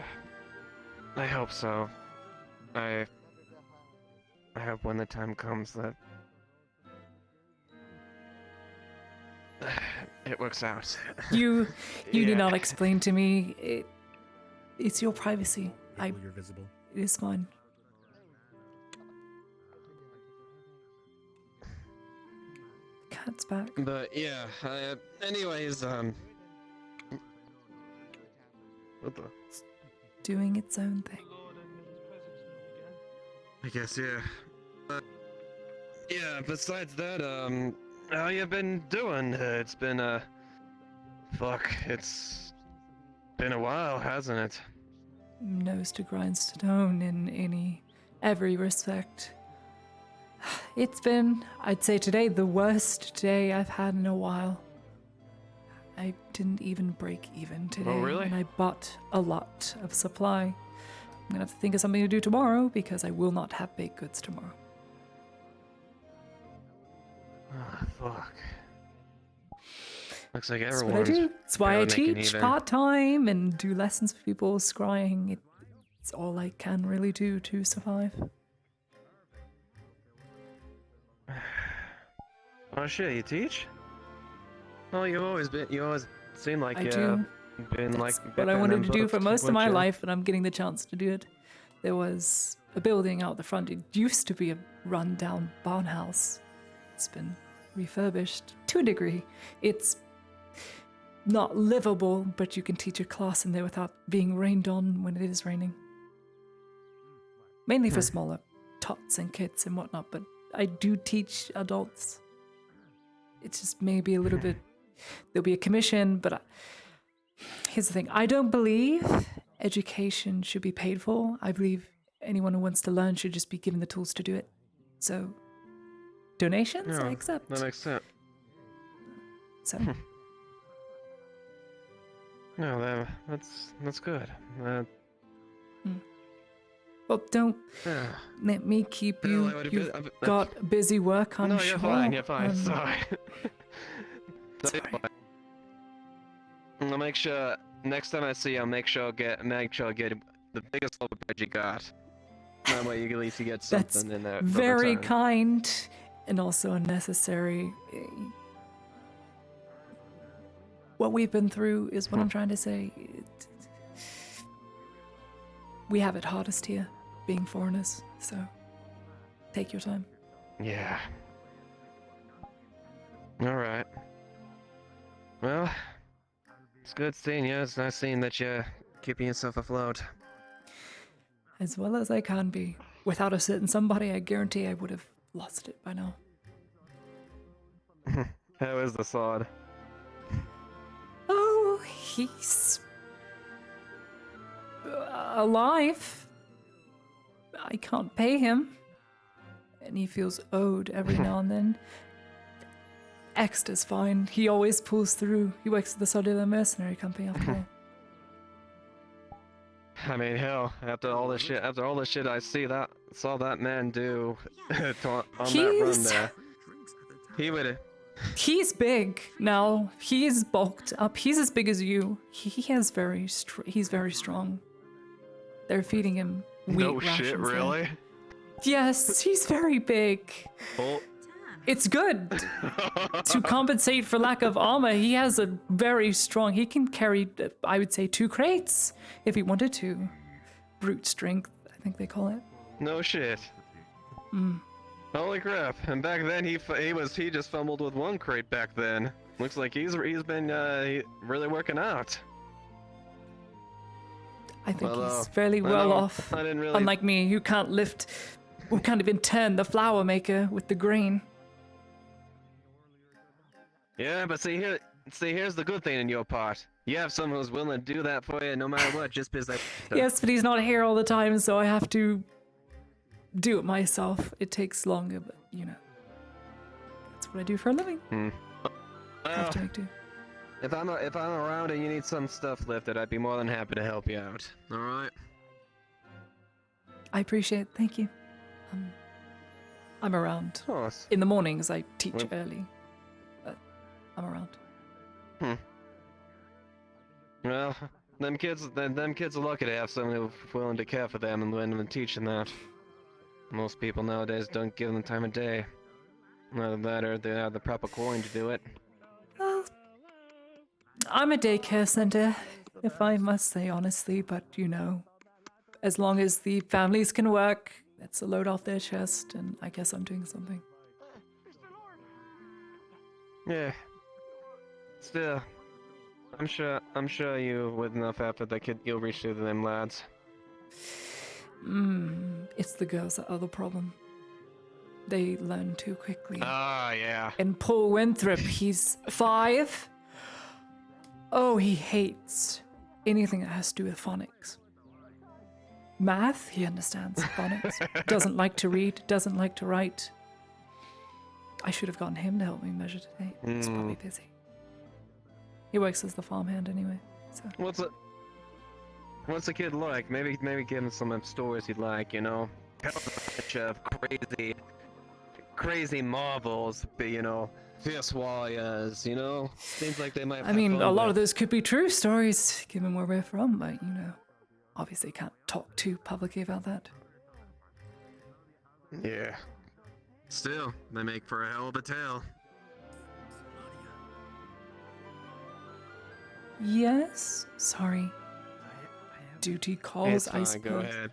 I hope so. I hope when the time comes that it works out. You Yeah. need not explain to me. It's your privacy. You're visible. It is fine. Cat's back. But yeah, anyways, what the? Doing its own thing. I guess, yeah. Yeah, besides that, how you been doing? It's been, it's been a while, hasn't it? Nose to grindstone in every respect. It's been, I'd say today, the worst day I've had in a while. I didn't even break even today. Oh, really? And I bought a lot of supply. I'm gonna have to think of something to do tomorrow because I will not have baked goods tomorrow. Oh, fuck. Looks like That's what I everyone's do. That's why I barely making teach even. part-time and do lessons for people scrying. It's all I can really do to survive. Oh shit, you teach? Oh, you always seem like I you do. been like What I Batman wanted and to do books, for most of my weren't you? life, and I'm getting the chance to do it. There was a building out the front. It used to be a run-down barn house. It's been refurbished to a degree. It's not livable, but you can teach a class in there without being rained on when it is raining. Mainly for smaller tots and kids and whatnot, but I do teach adults. It's just maybe a little bit. There'll be a commission, but here's the thing. I don't believe education should be paid for. I believe anyone who wants to learn should just be given the tools to do it. So, donations, I Yeah, accept. that makes sense. So, No, that's good. well, don't Yeah. let me keep No, you. I would've You've been- got busy work, I'm No, sure. you're fine. You're fine. Um, Sorry. I'll make sure next time I see you, I'll make sure I get the biggest loaf of bread you got. That way, you at least get That's something in there. very return. kind and also unnecessary. What we've been through is what I'm trying to say. We have it hardest here, being foreigners, so take your time. Yeah. All right. Well, it's good seeing you. It's nice seeing that you're keeping yourself afloat. As well as I can be. Without a certain somebody, I guarantee I would have lost it by now. How is the sword? Oh, he's alive. I can't pay him. And he feels owed every now and then. Exta's fine. He always pulls through. He works at the Cellular Mercenary Company after all. I mean, hell, after all the shit I saw that man do on that run there, he would. He's big now. He's bulked up. He's as big as you. He's very strong. They're feeding him wheat No rations shit, there. really? Yes, he's very big. Oh, It's good. To compensate for lack of armor, he has a very strong... He can carry, I would say, 2 crates if he wanted to. Brute strength, I think they call it. No shit. Mm. Holy crap! And back then he just fumbled with 1 crate back then. Looks like he's been really working out. I think he's fairly well off. I didn't really... Unlike me, who can't even turn the flour maker with the grain. Yeah, but here's the good thing in your part. You have someone who's willing to do that for you no matter what, just because they... Yes, but he's not here all the time, so I have to do it myself. It takes longer, but you know. That's what I do for a living. Have to make do. If I'm around and you need some stuff lifted, I'd be more than happy to help you out. All right. I appreciate it. Thank you. I'm around. Of course. In the mornings, I teach early. But I'm around. Well, them kids are lucky to have someone who's willing to care for them and willing to teach them that. Most people nowadays don't give them time of day. Either that or they have the proper coin to do it. Well, I'm a daycare center, if I must say honestly, but you know, as long as the families can work, that's a load off their chest, and I guess I'm doing something. Yeah. Still, I'm sure you, with enough effort, you'll reach through to them lads. It's the girls that are the problem. They learn too quickly. Ah, yeah. And Paul Winthrop, he's 5. Oh, he hates anything that has to do with phonics. Math, he understands phonics. Doesn't like to read, doesn't like to write. I should have gotten him to help me measure today. He's probably busy. He works as the farmhand anyway. So. What's the kid like? Maybe give him some stories he'd like, you know? Tell him a bunch of crazy marvels, you know, fierce warriors, you know? Seems like they might have I mean, fun a lot with. of those could be true stories, given where we're from, but you know, obviously can't talk too publicly about that. Yeah. Still, they make for a hell of a tale. Yes? Sorry. Duty calls, It's fine, I suppose. go ahead.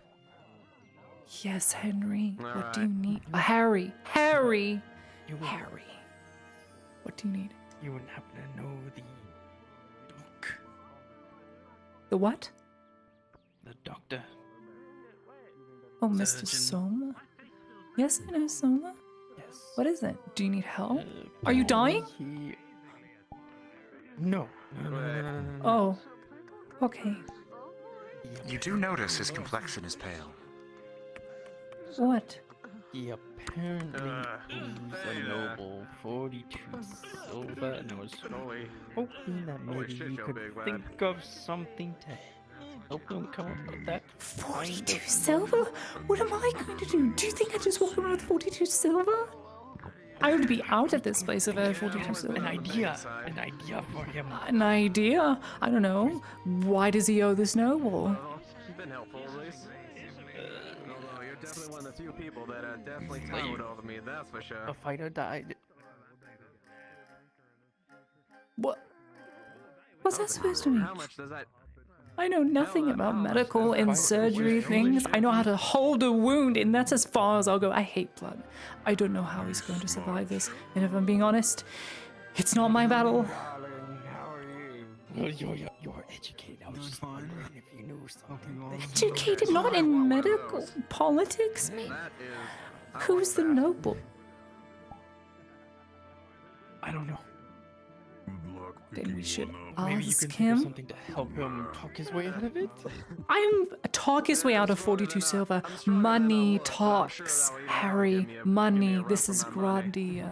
Yes, Henry. All what do right. you need? Harry. Harry. You would, Harry. What do you need? You wouldn't happen to know the doc? The what? The doctor. Oh, Mr. Surgeon. Soma? Yes, I know Soma. Yes. What is it? Do you need help? Are you dying? No. Oh. Okay. You do notice his complexion is pale. What? He apparently owns a noble 42 silver, and I was hoping that maybe you could think of something to help him come up with that. 42 silver? What am I going to do? Do you think I just walk around with 42 silver? I would be out of this place if I had 42 silver. An idea for him. An idea? I don't know. Why does he owe this noble? Been helpful, at least. Although you're definitely one of the few people that definitely towered over me, that's for sure. A fighter died. What? What's that supposed to mean? How much does that... I know nothing about medical and surgery things. I know how to hold a wound, and that's as far as I'll go. I hate blood. I don't know how he's going to survive this, and if I'm being honest, it's not my battle. Well, you're educated. I was just wondering if you knew something. Educated not in medical politics, man. Who's the noble? I don't know. Then we should Maybe you ask can think of him. something to help him talk his way out of it. I'm talk his way out of 42 silver. Money talks, Harry. Money. This is Grandia.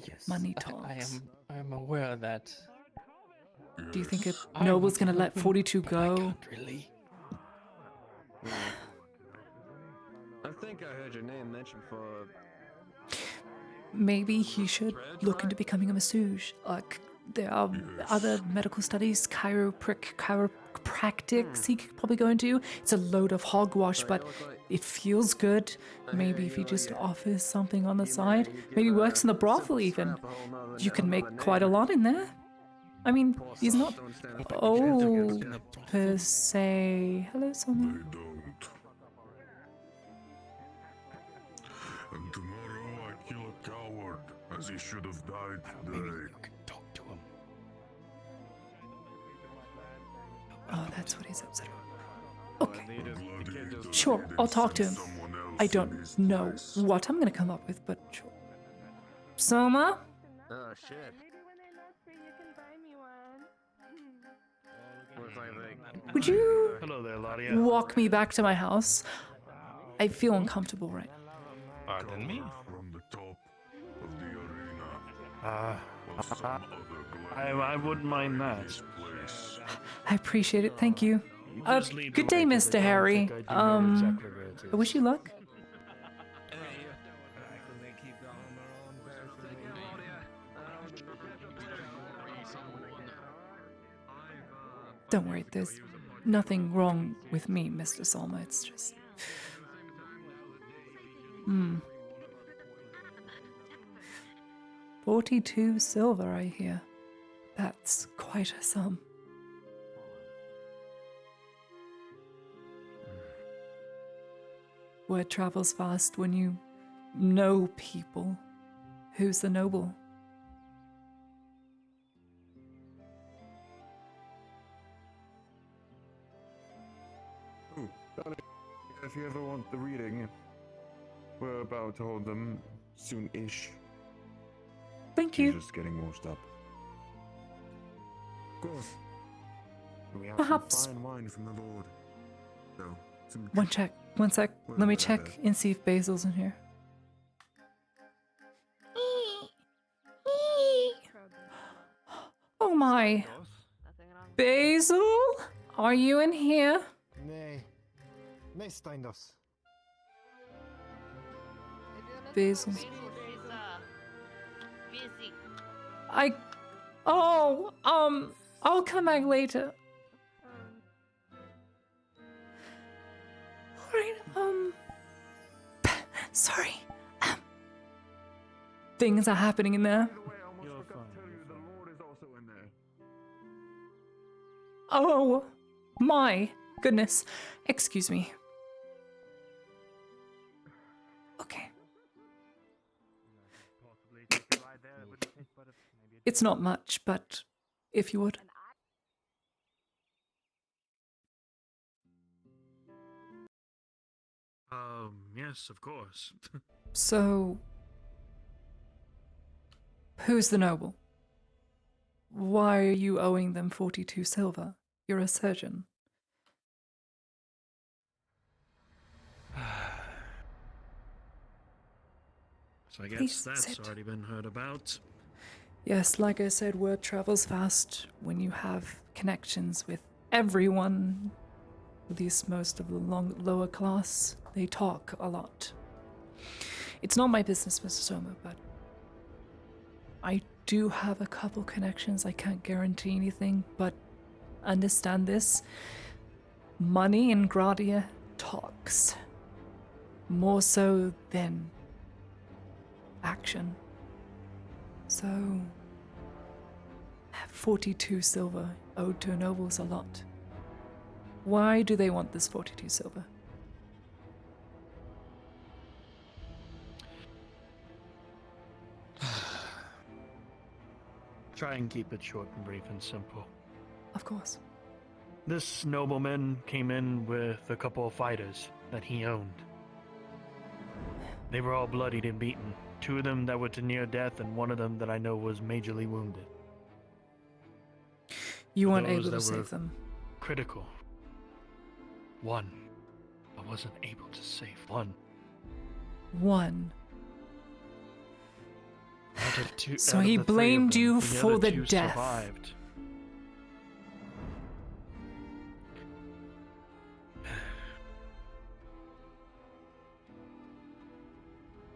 Yes, Money talks. I am aware of that. Do you think a noble's gonna let 42 go? Really? I think I heard your name mentioned for... Maybe he should look into becoming a massage. There are other medical studies, chiropractic, chiropractics he could probably go into. It's a load of hogwash, but it feels good. Maybe if he just offers something on the side, maybe works in the brothel even. You can make quite a lot in there. I mean, he's not old per se. Hello, Soma. And tomorrow I kill a coward, as he should have died today. Talk to him. Oh, that's what he's upset about. Okay. Sure, I'll talk to him. I don't know what I'm gonna come up with, but sure. Soma? Oh shit. Would you Hello there, Ladia. walk me back to my house? I feel uncomfortable right now. Pardon me? From the top of the arena. I wouldn't mind that. I appreciate it, thank you. Good day, Mr. Harry. I wish you luck. Don't worry, there's nothing wrong with me, Mr. Salma. It's just... 42 silver, I hear. That's quite a sum. Word travels fast when you know people. Who's the noble? If you ever want the reading, we're about to hold them soon-ish. Thank you. Just getting washed up. Of course. We have Perhaps. some fine wine from the Lord. So, some... One sec. Let me check and see if Basil's in here. Oh my. Basil? Are you in here? Nej. Nej, Steindos. Basil. Busy. I'll come back later. Alright, sorry. Things are happening in there. Oh, my goodness. Excuse me. Okay. It's not much, but if you would. Yes, of course. So, who's the noble? Why are you owing them 42 silver? You're a surgeon. So I guess Please that's sit. already been heard about. Yes, like I said, word travels fast when you have connections with everyone. At least most of the lower class, they talk a lot. It's not my business, Mr. Soma, but I do have a couple connections. I can't guarantee anything, but understand this. Money in Gradia talks. More so than action. So, 42 silver owed to a noble is a lot. Why do they want this 42 silver? Try and keep it short and brief and simple. Of course. This nobleman came in with a couple of fighters that he owned. They were all bloodied and beaten. 2 of them that were to near death, and 1 of them that I know was majorly wounded. You weren't Those able to that were save them. Critical. 1. I wasn't able to save 1. 1. Out of two, So out he of the 3 of blamed them, you the for other the 2 death. Survived.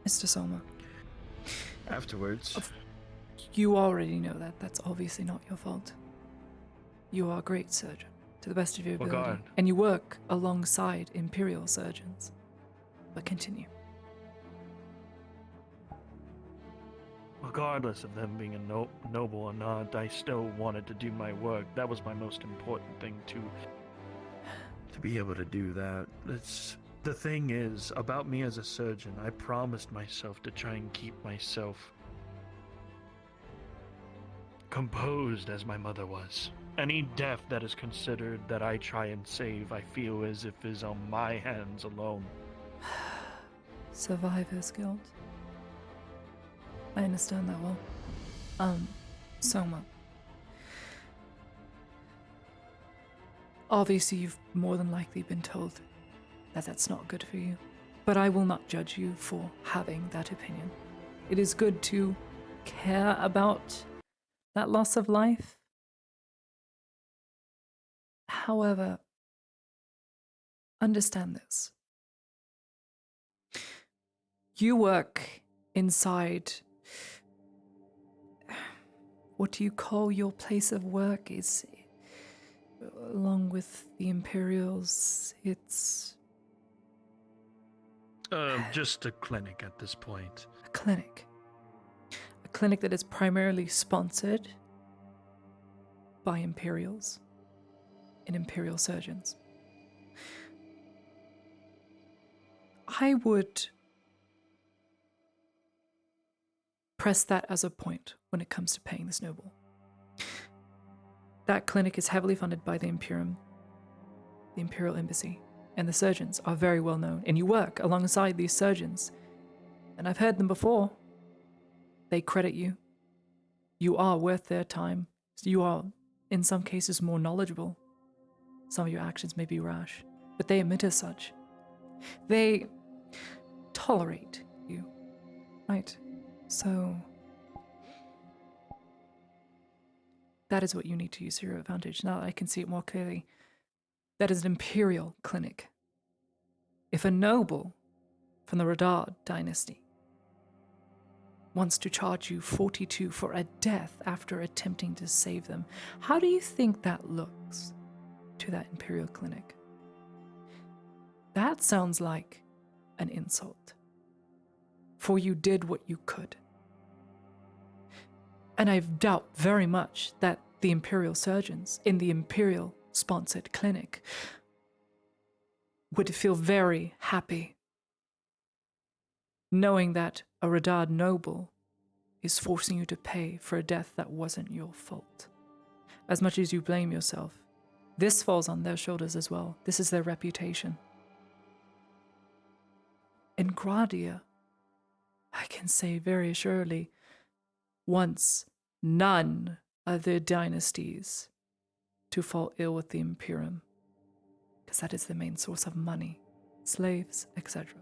Mr. Soma. Afterwards. You already know that. That's obviously not your fault. You are a great surgeon. to the best of your ability. Regard. And you work alongside Imperial surgeons. But continue. Regardless of them being a noble or not, I still wanted to do my work. That was my most important thing to be able to do that. The thing is, about me as a surgeon, I promised myself to try and keep myself composed as my mother was. Any death that is considered that I try and save, I feel as if is on my hands alone. Survivor's guilt. I understand that well. Soma. Obviously, you've more than likely been told that that's not good for you. But I will not judge you for having that opinion. It is good to care about that loss of life. However, understand this. You work inside, what do you call your place of work? Is along with the Imperials, it's just a clinic at this point. a clinic. A clinic that is primarily sponsored by Imperials and Imperial surgeons. I would press that as a point when it comes to paying this noble. That clinic is heavily funded by the Imperial Embassy, and the surgeons are very well known, and you work alongside these surgeons. And I've heard them before. They credit you. You are worth their time. You are, in some cases, more knowledgeable. Some of your actions may be rash, but they admit as such. They tolerate you, right? So that is what you need to use to your advantage. Now that I can see it more clearly, that is an Imperial clinic. If a noble from the Radard dynasty wants to charge you 42 for a death after attempting to save them, how do you think that looks to that Imperial clinic? That sounds like an insult. For you did what you could. And I doubt very much that the Imperial surgeons in the Imperial-sponsored clinic would feel very happy knowing that a Radard noble is forcing you to pay for a death that wasn't your fault. As much as you blame yourself, this falls on their shoulders as well. This is their reputation. In Gradia, I can say very assuredly, once none of the dynasties to fall ill with the Imperium, because that is the main source of money, slaves, etc.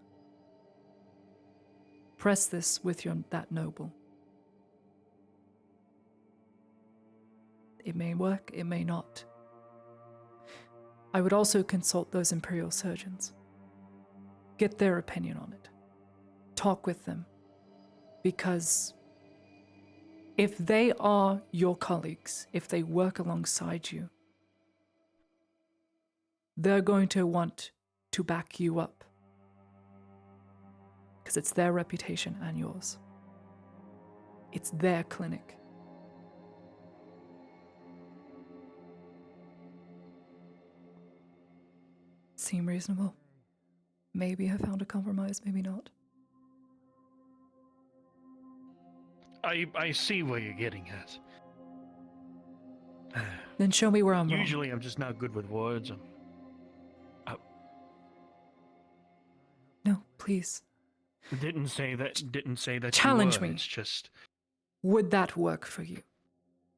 Press this with that noble. It may work, it may not. I would also consult those Imperial surgeons. Get their opinion on it. Talk with them. Because if they are your colleagues, if they work alongside you, they're going to want to back you up. Because it's their reputation and yours. It's their clinic. Seem reasonable? Maybe I found a compromise, maybe not. I see where you're getting at. Then show me where I'm wrong. Usually I'm just not good with words. No, please. Didn't say that Challenge you were. me. It's just... Would that work for you?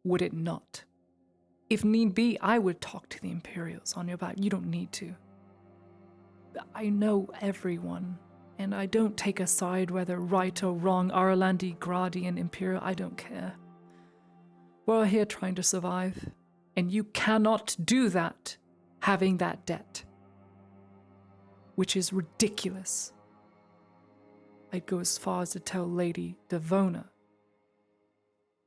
Would it not? If need be, I would talk to the Imperials on your back. You don't need to. I know everyone, and I don't take a side whether right or wrong, Arlandi, Gradi, and Imperial, I don't care. We're here trying to survive, and you cannot do that having that debt. Which is ridiculous. I'd go as far as to tell Lady Devona,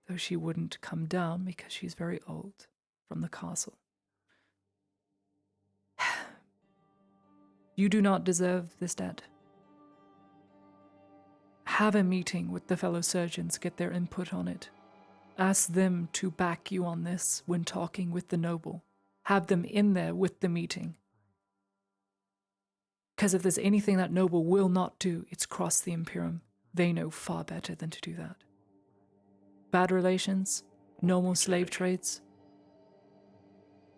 though she wouldn't come down because she's very old, from the castle. You do not deserve this debt. Have a meeting with the fellow surgeons, get their input on it. Ask them to back you on this when talking with the noble. Have them in there with the meeting. Because if there's anything that noble will not do, it's cross the Imperium. They know far better than to do that. Bad relations, normal slave trades.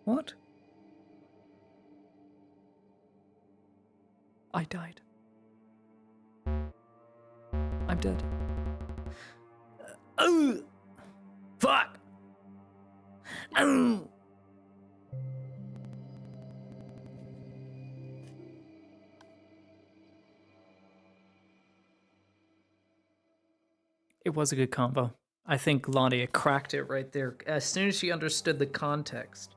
What? I died. I'm dead. Oh! Fuck! Oh! It was a good combo. I think Landia cracked it right there. As soon as she understood the context,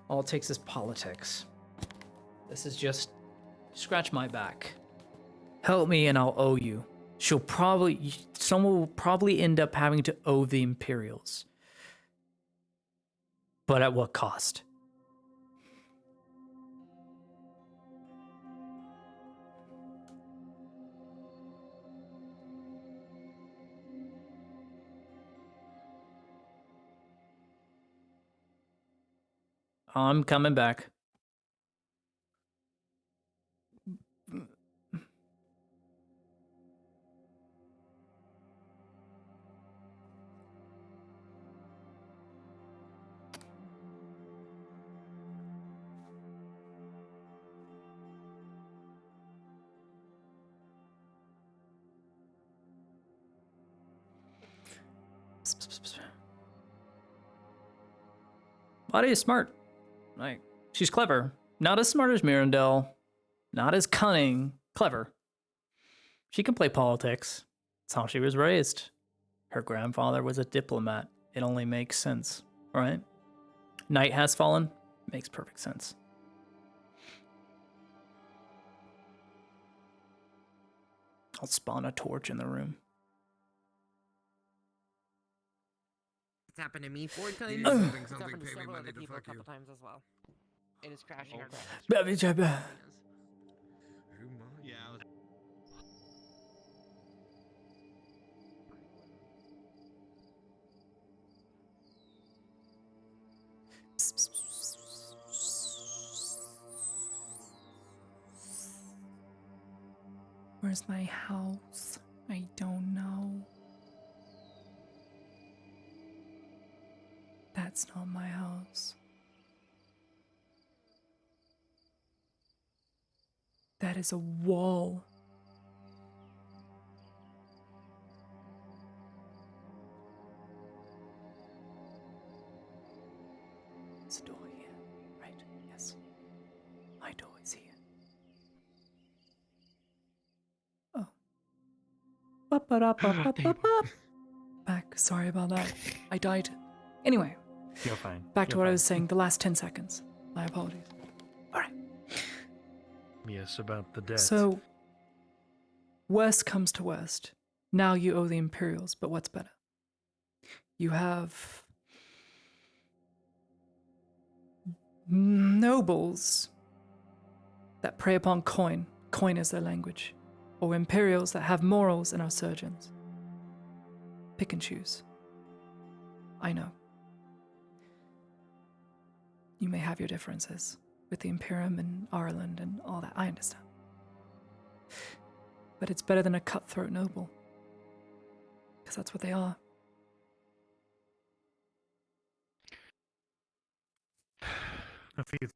all it takes is politics. This is just scratch my back. Help me and I'll owe you. Someone will probably end up having to owe the Imperials. But at what cost? I'm coming back. Lottie is smart. Like, she's clever. Not as smart as Mirandel. Not as cunning. Clever. She can play politics. That's how she was raised. Her grandfather was a diplomat. It only makes sense, right? Night has fallen. Makes perfect sense. I'll spawn a torch in the room. It's happened to me 4 times. Something, It's happened to pay me several money other to people a fuck couple you. times as well. It is crashing our Yeah. Where's my house? I don't know. That's not my house. That is a wall. It's a door here, right? Yes. My door is here. Oh. Ba-ba-da-ba-ba-ba-ba. Back. Sorry about that. I died. Anyway. You're fine. Back to You're what I fine. was saying, the last 10 seconds. My apologies. Yes, about the debt. So, worst comes to worst. Now you owe the Imperials, but what's better? You have nobles that prey upon coin. Coin is their language. Or Imperials that have morals and are surgeons. Pick and choose. I know. You may have your differences with the Imperium and Ireland and all that. I understand. But it's better than a cutthroat noble. Because that's what they are. A few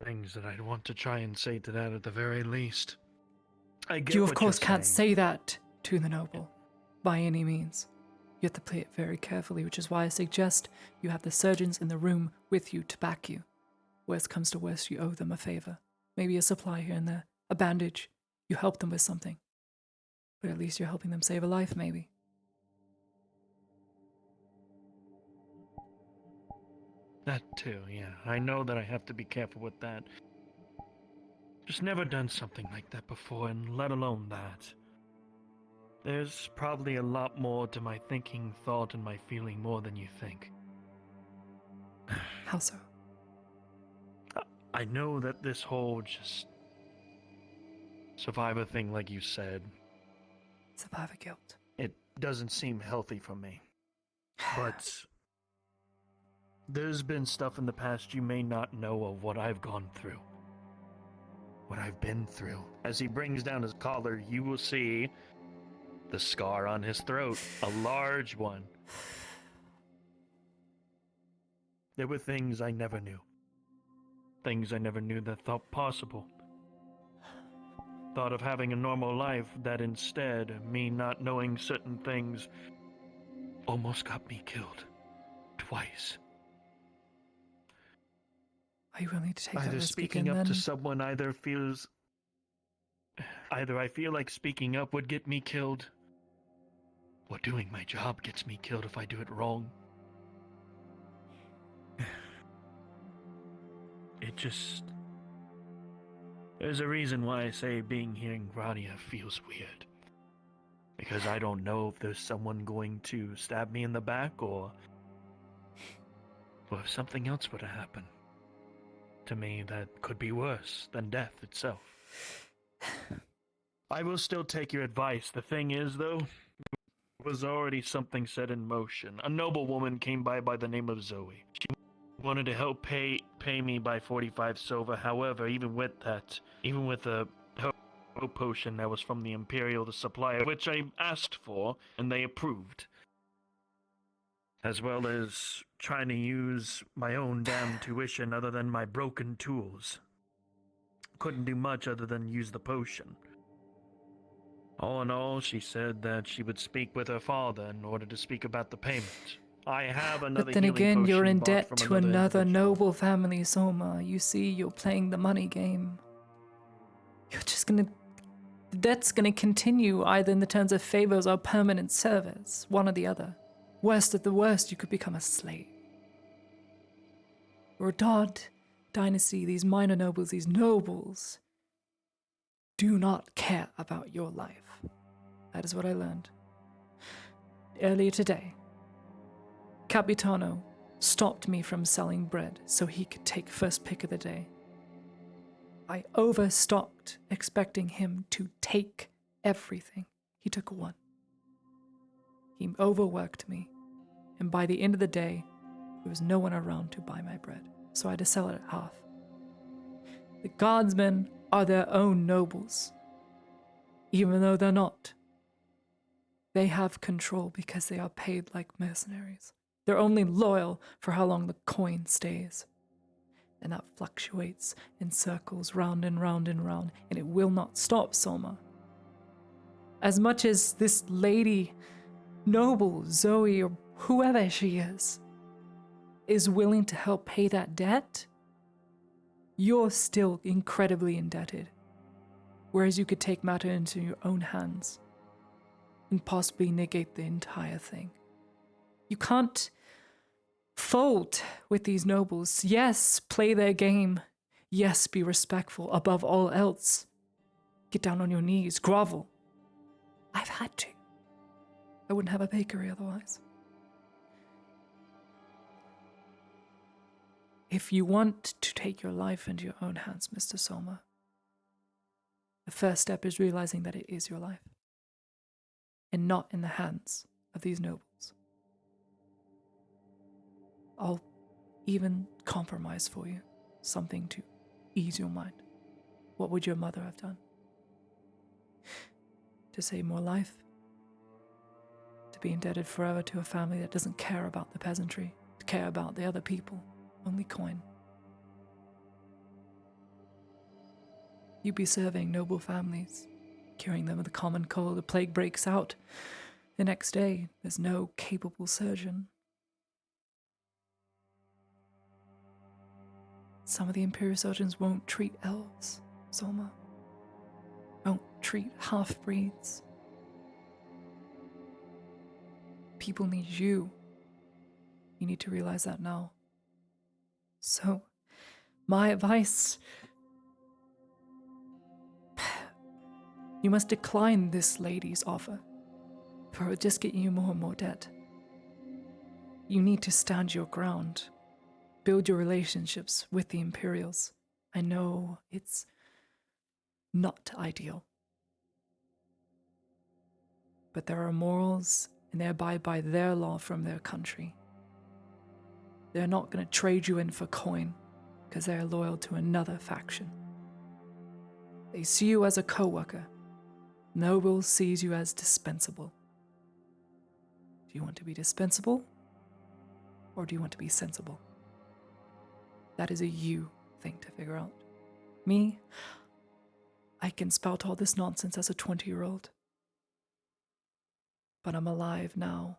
things that I'd want to try and say to that at the very least. I get You, what of course, you're can't saying. say that to the noble. By any means. You have to play it very carefully, which is why I suggest you have the surgeons in the room with you to back you. Worst comes to worst, you owe them a favor. Maybe a supply here and there. A bandage. You help them with something. But at least you're helping them save a life, maybe. That too, yeah. I know that I have to be careful with that. Just never done something like that before, and let alone that. There's probably a lot more to my thinking, thought, and my feeling more than you think. How so? I know that this whole just survivor thing, like you said, Survivor guilt. it doesn't seem healthy for me. But there's been stuff in the past you may not know of what I've gone through. What I've been through. As he brings down his collar, you will see the scar on his throat, a large one. There were things I never knew. Things I never knew that thought possible. Thought of having a normal life that instead, me not knowing certain things, almost got me killed. Twice. Are you willing to take that Either risk speaking again, up to then? someone either I feel like speaking up would get me killed, or doing my job gets me killed if I do it wrong. It just... There's a reason why I say being here in Gradia feels weird. Because I don't know if there's someone going to stab me in the back, or if something else were to happen to me that could be worse than death itself. I will still take your advice. The thing is, though, there was already something set in motion. A noble woman came by the name of Zoe. She wanted to help pay me by 45 silver. However, even with a hope potion that was from the Imperial, the supplier, which I asked for, and they approved, as well as trying to use my own damn tuition other than my broken tools. Couldn't do much other than use the potion. All in all, she said that she would speak with her father in order to speak about the payment. I have another But then healing again, you're potion in bought debt from to another noble family, Soma. You see, you're playing the money game. You're just gonna... The debt's gonna continue either in the terms of favors or permanent service, one or the other. Worst of the worst, you could become a slave. Rodard dynasty, these minor nobles, these nobles, do not care about your life. That is what I learned. Earlier today, Capitano stopped me from selling bread so he could take first pick of the day. I overstocked, expecting him to take everything. He took one. He overworked me, and by the end of the day, there was no one around to buy my bread, so I had to sell it at half. The guardsmen are their own nobles, even though they're not. They have control because they are paid like mercenaries. They're only loyal for how long the coin stays. And that fluctuates in circles, round and round and round, and it will not stop, Soma. As much as this lady, noble, Zoe, or whoever she is willing to help pay that debt, you're still incredibly indebted. Whereas you could take matter into your own hands and possibly negate the entire thing. You can't fold with these nobles. Yes, play their game. Yes, be respectful. Above all else, get down on your knees, grovel. I've had to. I wouldn't have a bakery otherwise. If you want to take your life into your own hands, Mr. Soma, the first step is realizing that it is your life and not in the hands of these nobles. I'll even compromise for you, something to ease your mind. What would your mother have done? To save more life? To be indebted forever to a family that doesn't care about the peasantry, to care about the other people, only coin. You'd be serving noble families, curing them of the common cold. The plague breaks out. The next day, there's no capable surgeon. Some of the Imperial surgeons won't treat elves, Soma. Won't treat half-breeds. People need you. You need to realize that now. So, my advice... You must decline this lady's offer, for it will just get you more and more debt. You need to stand your ground. Build your relationships with the Imperials. I know it's not ideal. But there are morals, and they abide by their law from their country. They're not going to trade you in for coin because they're loyal to another faction. They see you as a co-worker. Noble sees you as dispensable. Do you want to be dispensable? Or do you want to be sensible? That is a you thing to figure out. Me, I can spout all this nonsense as a 20-year-old. But I'm alive now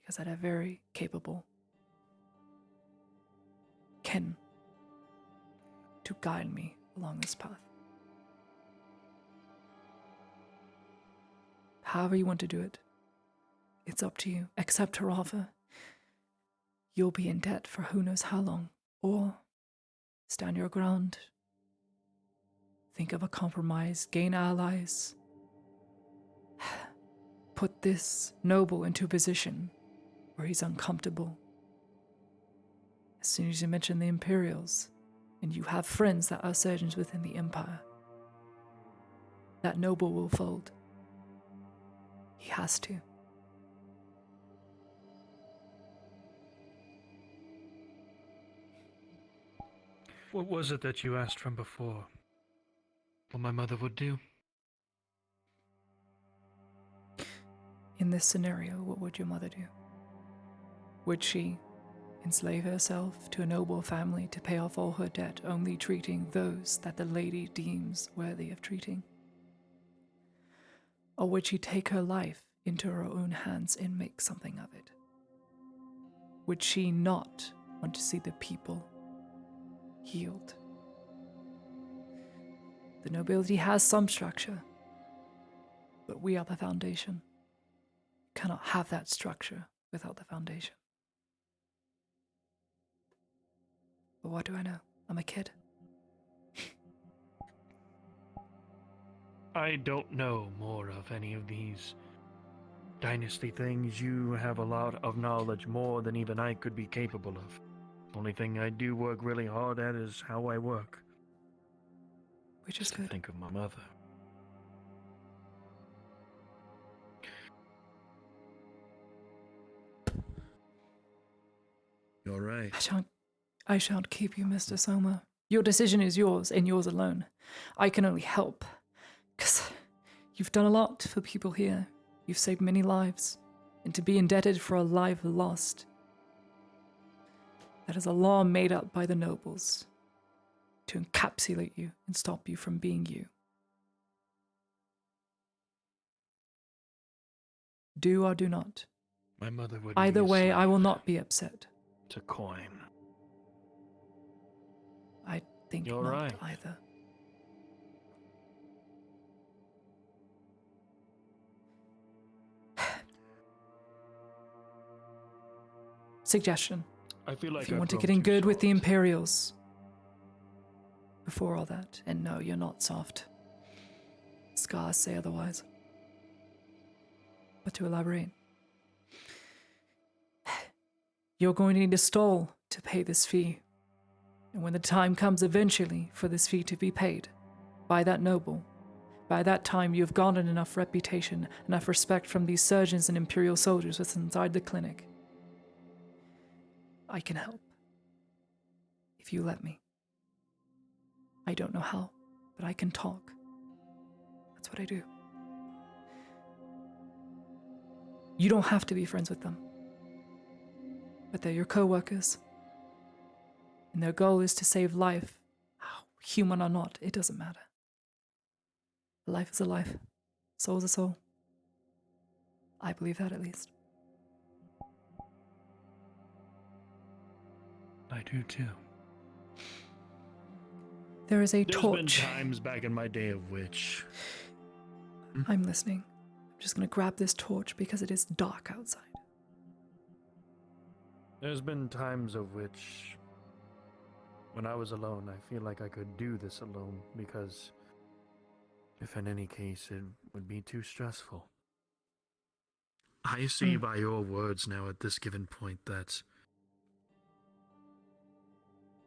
because I had a very capable kin to guide me along this path. However you want to do it, it's up to you. Accept her offer. You'll be in debt for who knows how long, or stand your ground. Think of a compromise, gain allies. Put this noble into a position where he's uncomfortable. As soon as you mention the Imperials, and you have friends that are surgeons within the Empire, that noble will fold. He has to. What was it that you asked from before? What my mother would do? In this scenario, what would your mother do? Would she enslave herself to a noble family to pay off all her debt, only treating those that the lady deems worthy of treating? Or would she take her life into her own hands and make something of it? Would she not want to see the people healed? The nobility has some structure, but we are the foundation. You cannot have that structure without the foundation. But what do I know? I'm a kid. I don't know more of any of these dynasty things. You have a lot of knowledge, more than even I could be capable of. Only thing I do work really hard at is how I work. Which is good. To think of my mother. You're right. I shan't keep you, Mr. Soma. Your decision is yours and yours alone. I can only help, because you've done a lot for people here. You've saved many lives, and to be indebted for a life lost, that is a law made up by the nobles to encapsulate you and stop you from being you. Do or do not. My mother would. Either way, I will not be upset. To coin. I think You're not right. either. Suggestion. I feel like if you I've want to grown get in too good with the soft. Imperials before all that, and no, you're not soft. Scars say otherwise. But to elaborate, you're going to need a stall to pay this fee. And when the time comes eventually for this fee to be paid by that noble, by that time you have garnered enough reputation, enough respect from these surgeons and Imperial soldiers within inside the clinic. I can help. If you let me. I don't know how, but I can talk. That's what I do. You don't have to be friends with them. But they're your co-workers. And their goal is to save life. Human or not, it doesn't matter. A life is a life. Soul is a soul. I believe that, at least. I do too. There is a There's torch. been times back in my day of which. I'm listening. I'm just going to grab this torch because it is dark outside. There's been times of which, when I was alone, I feel like I could do this alone because, if in any case, it would be too stressful. I see by your words now at this given point that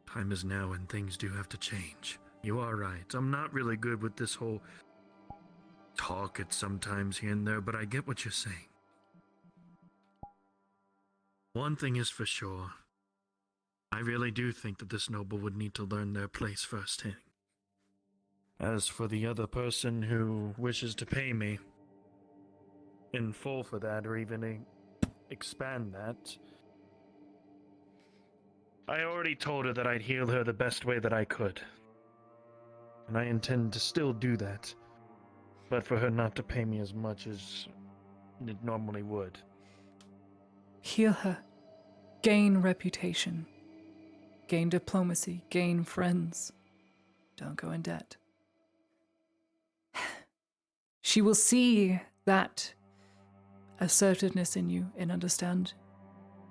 time is now and things do have to change. You are right. I'm not really good with this whole talk it sometimes here and there, but I get what you're saying. One thing is for sure. I really do think that this noble would need to learn their place firsthand. As for the other person who wishes to pay me in full for that, or even expand that, I already told her that I'd heal her the best way that I could. And I intend to still do that, but for her not to pay me as much as it normally would. Heal her. Gain reputation. Gain diplomacy. Gain friends. Don't go in debt. She will see that assertiveness in you and understand,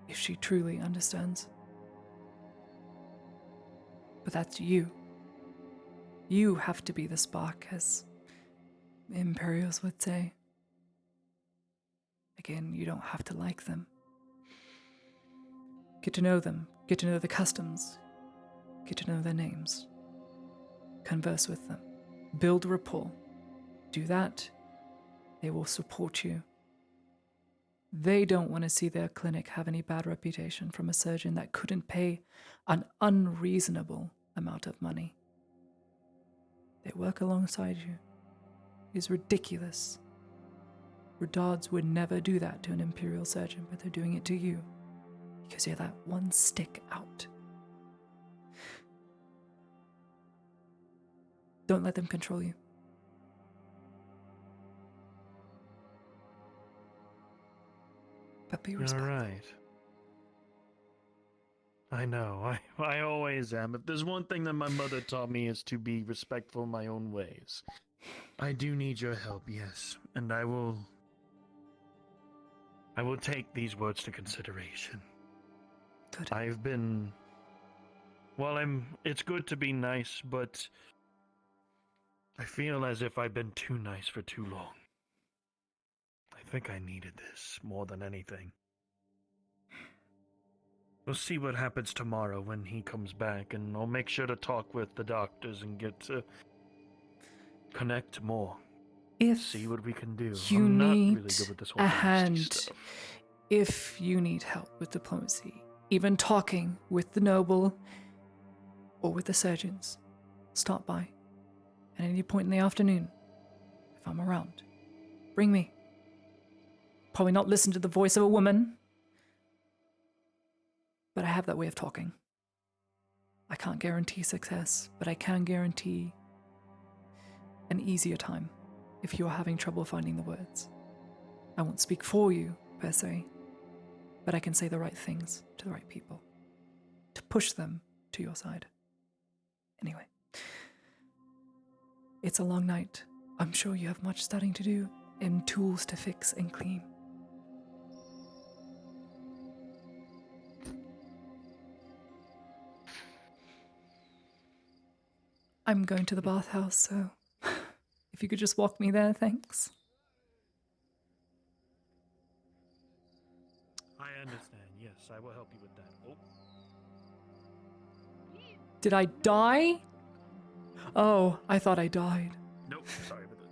if she truly understands. But that's you. You have to be the spark, as Imperials would say. Again, you don't have to like them. Get to know them. Get to know the customs. Get to know their names. Converse with them. Build rapport. Do that. They will support you. They don't want to see their clinic have any bad reputation from a surgeon that couldn't pay an unreasonable amount of money. They work alongside you. It is ridiculous. Redards would never do that to an Imperial surgeon, but they're doing it to you because you're that one stick out. Don't let them control you. But be respectful. All right. I know. I always am. If there's one thing that my mother taught me is to be respectful in my own ways. I do need your help, yes, and I will take these words to consideration. Good. I've been it's good to be nice, but I feel as if I've been too nice for too long. I think I needed this more than anything. We'll see what happens tomorrow when he comes back, and I'll make sure to talk with the doctors and get to connect more. See what we can do. You I'm not need really good with this whole a dynasty hand. stuff. If you need help with diplomacy, even talking with the noble or with the surgeons, stop by at any point in the afternoon. If I'm around, bring me. Probably not listen to the voice of a woman, but I have that way of talking. I can't guarantee success, but I can guarantee an easier time if you are having trouble finding the words. I won't speak for you, per se, but I can say the right things to the right people to push them to your side. Anyway, it's a long night. I'm sure you have much studying to do and tools to fix and clean. I'm going to the bathhouse, so if you could just walk me there, thanks. I understand. Yes, I will help you with that. Oh. Did I die? Oh, I thought I died. Nope, sorry about that.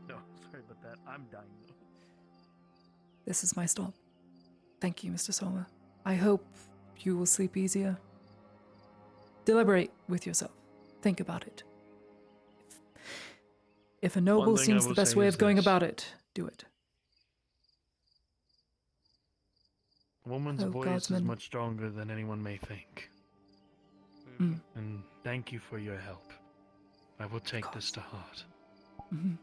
No, sorry about that. I'm dying though. This is my stop. Thank you, Mr. Soma. I hope you will sleep easier. Deliberate with yourself. Think about it. If a noble seems the best way of going about it, do it. A woman's voice is Guardsman. much stronger than anyone may think. Mm. And thank you for your help. I will take this to heart. Mm-hmm.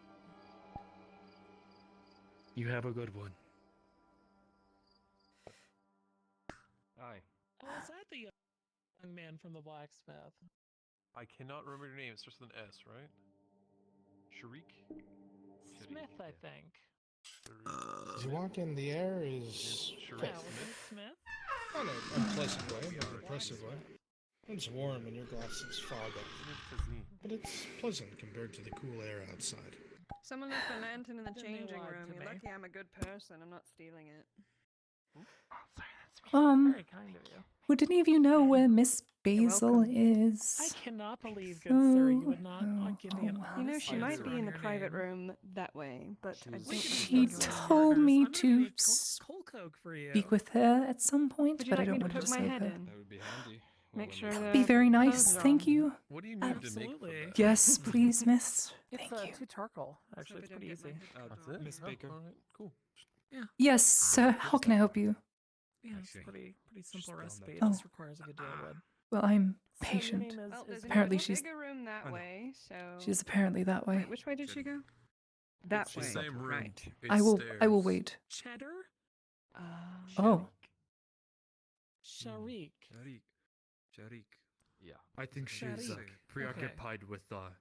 You have a good one. Aye. Was that the young man from the blacksmith? I cannot remember your name. It starts with an S, right? Sharik? Smith, I think. As you walk in, the air is Yeah, was it Smith? not an unpleasant way, but an impressive way. It's warm and your glasses fog up, but it's pleasant compared to the cool air outside. Someone left a lantern in the Didn't they changing lie room. to You're me? lucky I'm a good person. I'm not stealing it. Oh, sorry, that's Very kind of you. Would any of you know where Miss Basil welcome. is? I cannot believe, good sir, you So- would not give me an honest You know, she might answer be on in the your private name. room that way, but I don't She think so. told me I'm not to gonna cold coke for you. speak with her at some point, Would you but I like me don't to want to put my disturb head her. in? That would be handy. Make sure That the would be very clothes nice, are thank on. you. What do you need to make for that? Yes, please, miss. It's Thank you. 2 charcoal. Actually, it's pretty easy. That's it? Miss Baker. Alright, cool. Yeah. Yes, sir. How can I help you? Yeah, it's pretty simple recipe. It Oh. just requires a good deal of wood. Well, I'm So your patient. name is- Well, there's Apparently a she's bigger room that way, so. she's apparently that way. Wait, which way did she go? That It's the way. same room. Right. It's I will stairs. wait. Cheddar? Oh. Sharik. Sharik. Yeah. I think she's Sharik. preoccupied with Lord.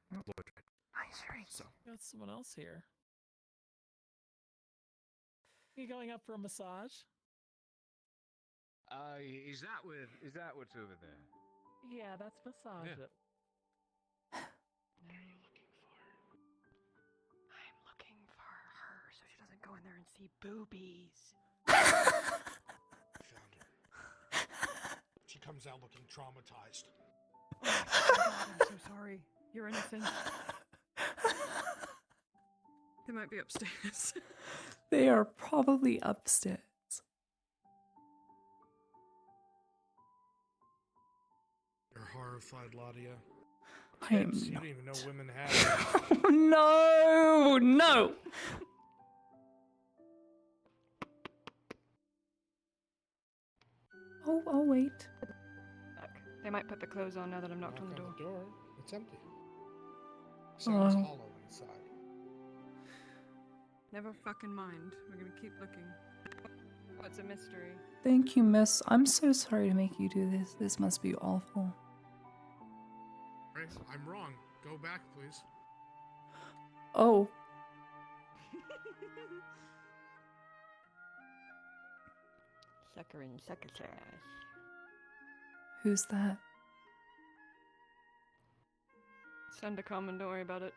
So. Got someone else here. You going up for a massage? Is that what's over there? Yeah, that's massage. Yeah. I'm looking for her so she doesn't go in there and see boobies. Found her. She comes out looking traumatized. Oh my God, I'm so sorry. You're innocent. They might be upstairs. They are probably upstairs. You're horrified, Ladia. I am Kids, you not. didn't even know women had it. No, no. Oh, I'll wait. Look, they might put the clothes on now that I'm knocked on the door. It's empty. Sounds Oh. hollow inside. Never fucking mind. We're gonna keep looking. What's a mystery? Thank you, miss. I'm so sorry to make you do this. This must be awful. Right? I'm wrong. Go back, please. Oh, Sucker and succotash. who's that? Send a comment, don't worry about it.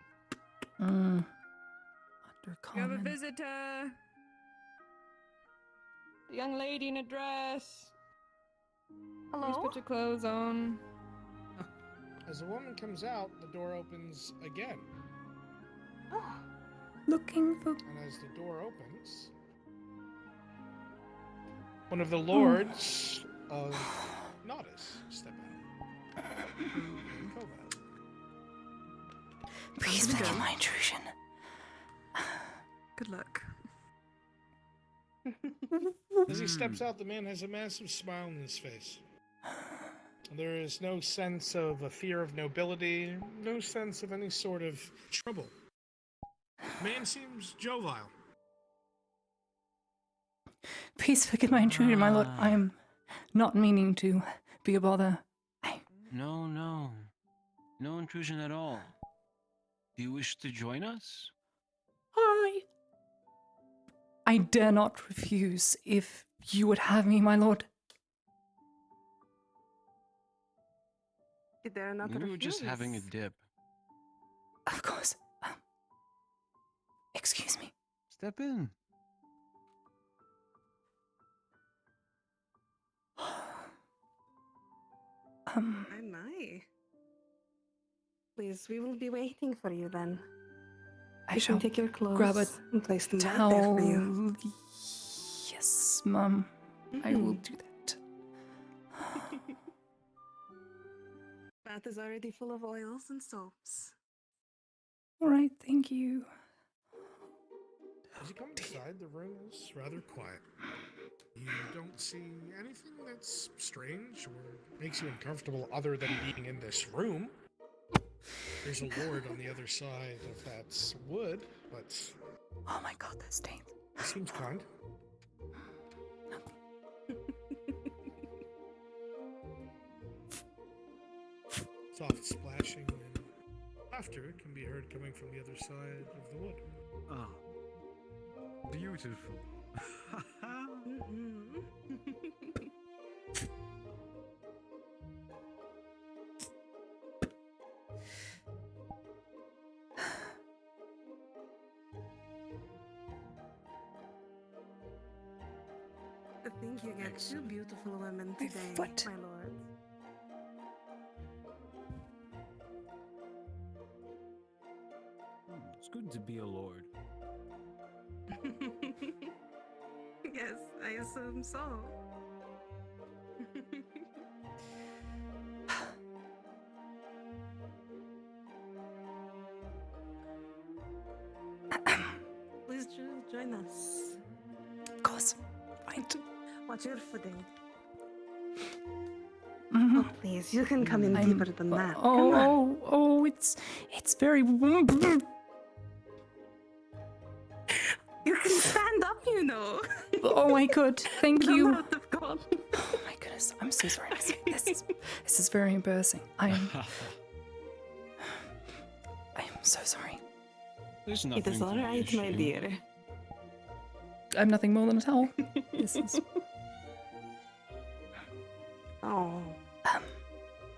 Under You have a comment. visitor! The young lady in a dress! Please put your clothes on. As the woman comes out, the door opens again. Looking for. And as the door opens, one of the lords of Nodus step out. Kovac. Please forgive my intrusion. Good luck. As he steps out, the man has a massive smile on his face. There is no sense of a fear of nobility, no sense of any sort of trouble. The man seems jovial. Please forgive my intrusion, my lord. I am not meaning to be a bother. No, no. No intrusion at all. Do you wish to join us? I dare not refuse if you would have me, my lord. Is there another We were just having a dip. Of course. Excuse me. Step in. My, my. Please, we will be waiting for you then. I You shall can take your clothes grab a and place them right there for you. towel. Yes, Mum. I will do that. Bath is already full of oils and soaps. All right, thank you. As you come inside, the room is rather quiet. You don't see anything that's strange or makes you uncomfortable other than being in this room. There's a lord on the other side of that wood, but... Oh my god, those stains. He seems kind. Soft splashing and laughter can be heard coming from the other side of the wood. Ah, beautiful. think you get two beautiful women My today, foot. my lord. It's good to be a lord. Yes, I assume so. Please join us. Of course. Right. Watch your footing. Mhm. Oh, please, you can come in I'm- deeper than that. Oh, Come on. oh, it's very. You can stand up, you know. Oh, I could. Thank No you. matter of God. Oh my goodness, I'm so sorry. This is very embarrassing. I am so sorry. There's It nothing is to all be right, my ashamed dear. I'm nothing more than a towel. This is Oh.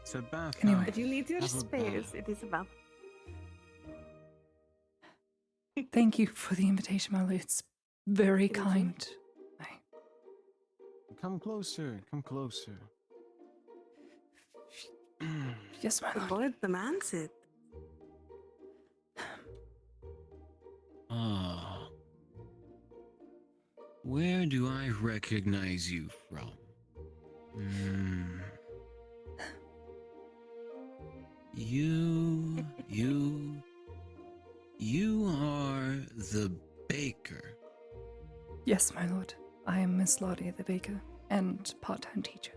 It's a bath. Anyway. But you need your Have a space. bath. It is about. Thank you for the invitation, my lord. It's very kind. Come closer. Come closer. Yes, my The lord. Lord demands it. Ah. Where do I recognize you from? You are the baker. Yes, my lord. I am Miss Lottie the baker and part-time teacher.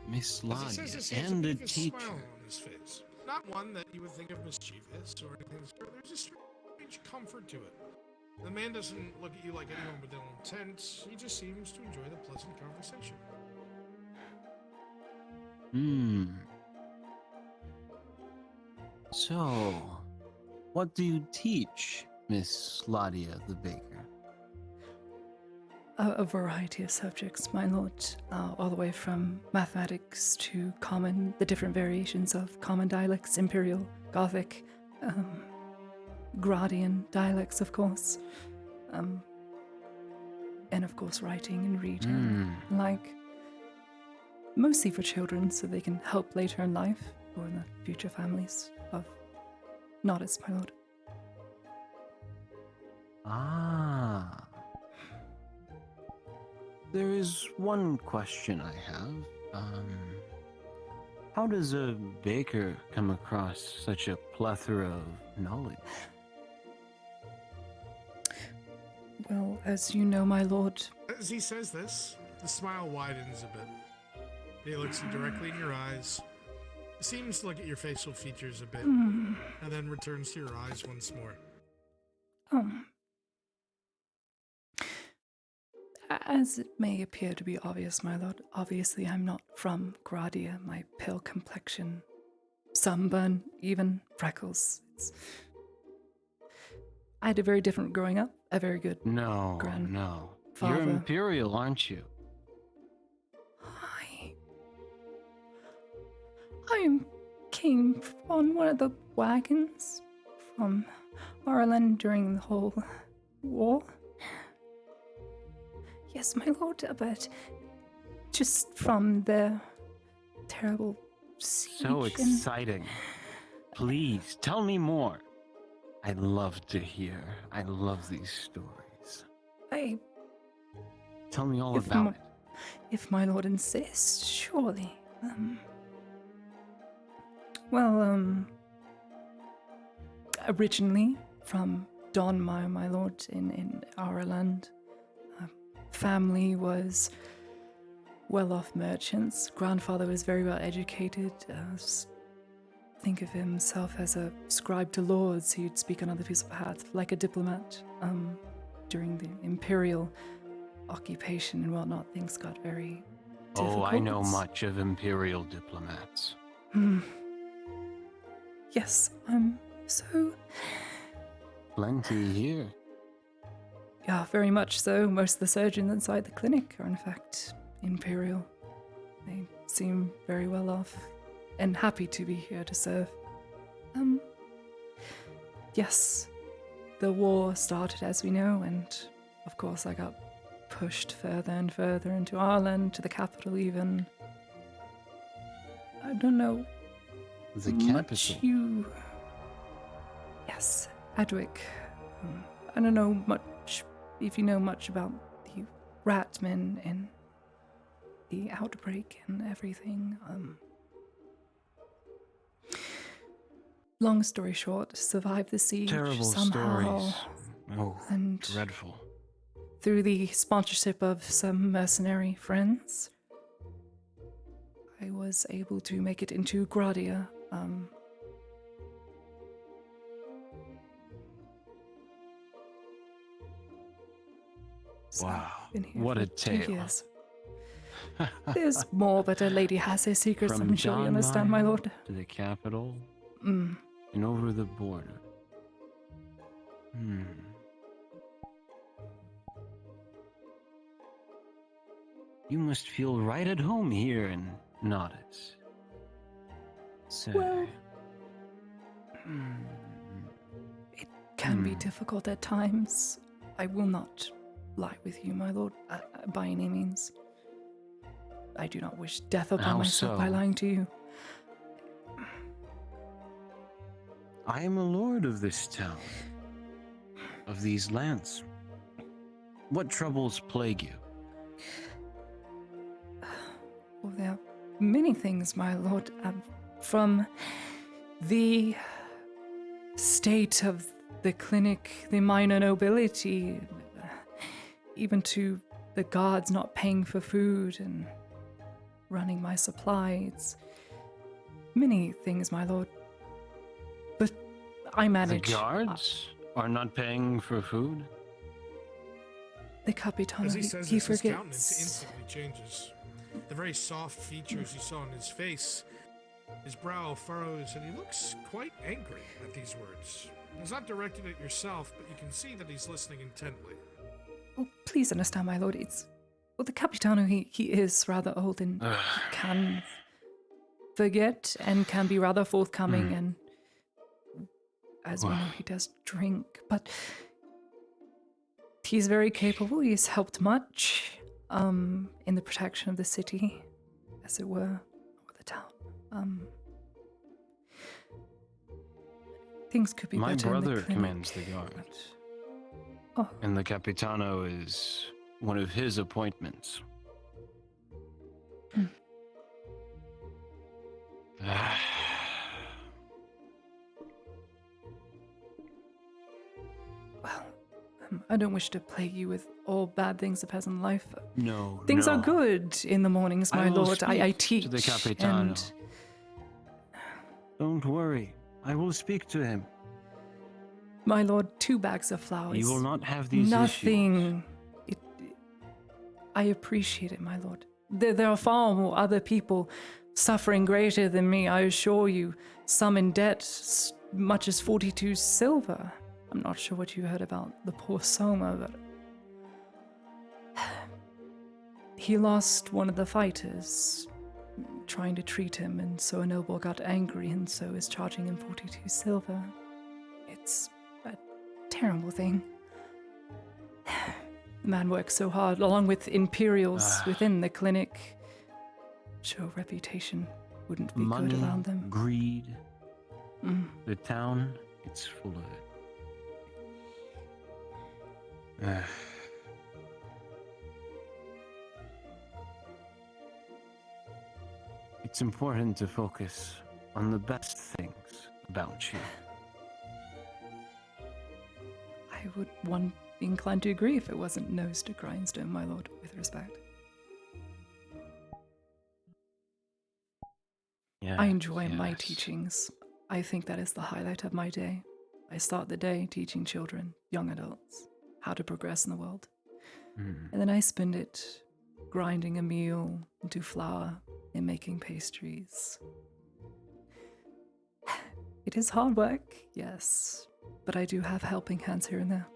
Miss As he Ladia says this, he has a and bit a of a teacher. smile on his face. Not one that you would think of mischievous or anything. There's a strange comfort to it. The man doesn't look at you like anyone with ill intent. He just seems to enjoy the pleasant conversation. So, what do you teach, Miss Ladia the baker? A variety of subjects, my lord, all the way from mathematics to the different variations of common dialects, Imperial, Gothic, Gradian dialects, of course, and of course writing and reading, like mostly for children so they can help later in life or in the future families of Nodis, my lord. Ah. There is one question I have. How does a baker come across such a plethora of knowledge? Well, as you know, my lord, As he says this, the smile widens a bit. He looks you directly in your eyes, seems to look at your facial features a bit, and then returns to your eyes once more. As it may appear to be obvious, my lord, obviously I'm not from Gradia. My pale complexion, sunburn, even freckles. I had a very different growing up, a very good No. grandfather. You're Imperial, aren't you? I came on one of the wagons from Ireland during the whole war. Yes, my lord, but just from the terrible siege. So exciting. Please, tell me more. I'd love to hear. I love these stories. Tell me all about it. If my lord insists, surely. Originally from Donmire, my lord, in Ireland, family was well-off merchants. Grandfather was very well educated. Think of himself as a scribe to lords who'd speak on other people's behalf, like a diplomat. During the imperial occupation and whatnot, things got very difficult. Oh, I know much of Imperial diplomats. Yes, so... Plenty here. Yeah, very much so. Most of the surgeons inside the clinic are in fact Imperial. They seem very well off and happy to be here to serve. Yes, the war started as we know, and of course I got pushed further and further into Ireland, to the capital even. I don't know The much capital. you... Yes, Adwick. I don't know much, if you know much about the Ratmen and the outbreak and everything. Long story short, survived the siege Terrible somehow. stories. Oh, and dreadful. through the sponsorship of some mercenary friends, I was able to make it into Gradia. So Wow, I've been here what for a 2 tale. years. There's more, but a lady has her secrets. From I'm sure you understand, my Donline lord. to the capital Mm. and over the border. You must feel right at home here in Nodis. So, Well, it can be difficult at times. I will not lie with you, my lord, by any means. I do not wish death upon How myself by so? lying to you. I am a lord of this town, of these lands. What troubles plague you? Well, there are many things, my lord. From the state of the clinic, the minor nobility, even to the guards not paying for food and running my supplies. Many things, my lord. But I manage. The guards are not paying for food? The Capitano, As he says he this, his countenance forgets. instantly changes. The very soft features you saw on his face, his brow furrows, and he looks quite angry at these words. He's not directed at yourself, but you can see that he's listening intently. Oh, please understand, my lord. Well, the Capitano, he is rather old and he can forget and can be rather forthcoming, and as we know, he does drink, but he's very capable. He's helped much in the protection of the city, as it were, or the town. Things could be My better in the brother clinic. commands the guard. Oh. And the Capitano is one of his appointments. I don't wish to plague you with all bad things of peasant life. No, Things are no. good in the mornings, my I will lord. I speak teach to the Capitano. and Don't worry, I will speak to him. my lord, 2 bags of flowers. You will not have these Nothing. I appreciate it, my lord. There are far more other people suffering greater than me, I assure you. Some in debt, much as 42 silver. I'm not sure what you heard about the poor Soma, but he lost one of the fighters trying to treat him, and so a noble got angry and so is charging him 42 silver. It's a terrible thing. The man works so hard, along with Imperials within the clinic. Sure, reputation wouldn't be Money, good around them. greed. Mm. The town, it's full of it. It's important to focus on the best things about you. I would be inclined to agree if it wasn't nose to grindstone, my lord, with respect. I enjoy my teachings. I think that is the highlight of my day. I start the day teaching children, young adults, how to progress in the world. And then I spend it grinding a meal into flour and making pastries. It is hard work, yes, but I do have helping hands here and there.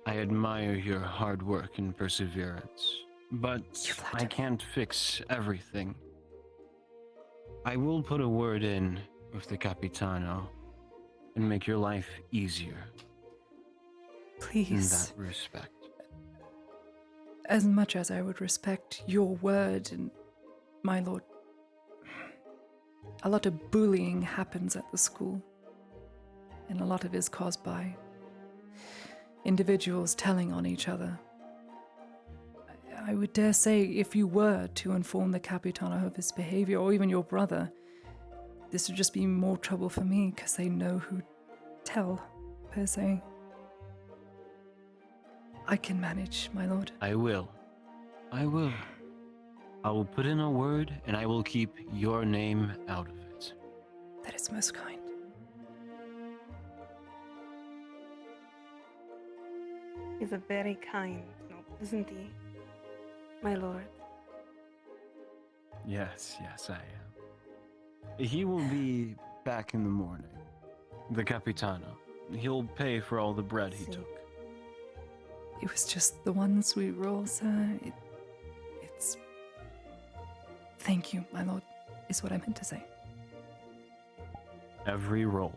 I admire your hard work and perseverance, but I can't fix everything. I will put a word in with the Capitano and make your life easier. Please. In that respect. as much as I would respect your word, and my lord, a lot of bullying happens at the school, and a lot of it is caused by individuals telling on each other. I would dare say if you were to inform the Capitano of his behavior, or even your brother, this would just be more trouble for me, because they know who to tell, per se. I can manage, my lord. I will. I will. I will put in a word, and I will keep your name out of it. That is most kind. He's a very kind, isn't he, my lord? Yes, I am. He will be back in the morning. The Capitano. He'll pay for all the bread he took. It was just the one sweet roll, sir. It's... Thank you, my lord, is what I meant to say. Every roll.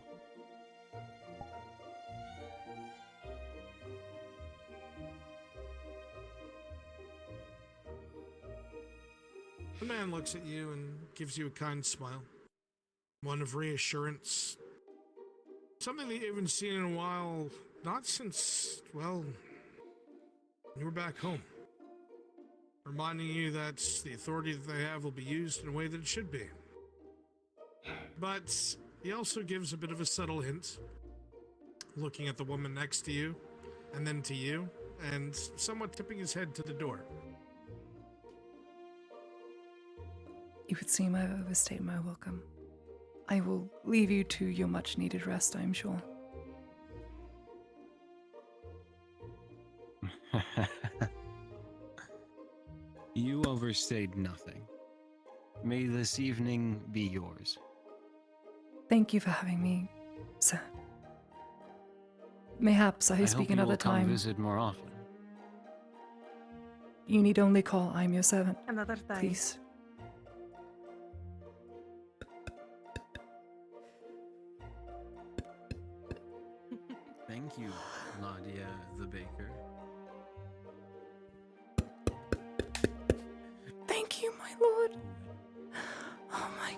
The man looks at you and gives you a kind smile. One of reassurance. Something that you haven't seen in a while, not since, well, you were back home. Reminding you that the authority that they have will be used in a way that it should be. But he also gives a bit of a subtle hint, looking at the woman next to you, and then to you, and somewhat tipping his head to the door. It would seem I've overstayed my welcome. I will leave you to your much-needed rest, I'm sure. You overstayed nothing. May this evening be yours. Thank you for having me, sir. Mayhaps I speak hope you another will come time. visit more often. You need only call. I'm your servant. Another time. Please. Thank you, Nadia the baker. Thank you, my lord. Oh my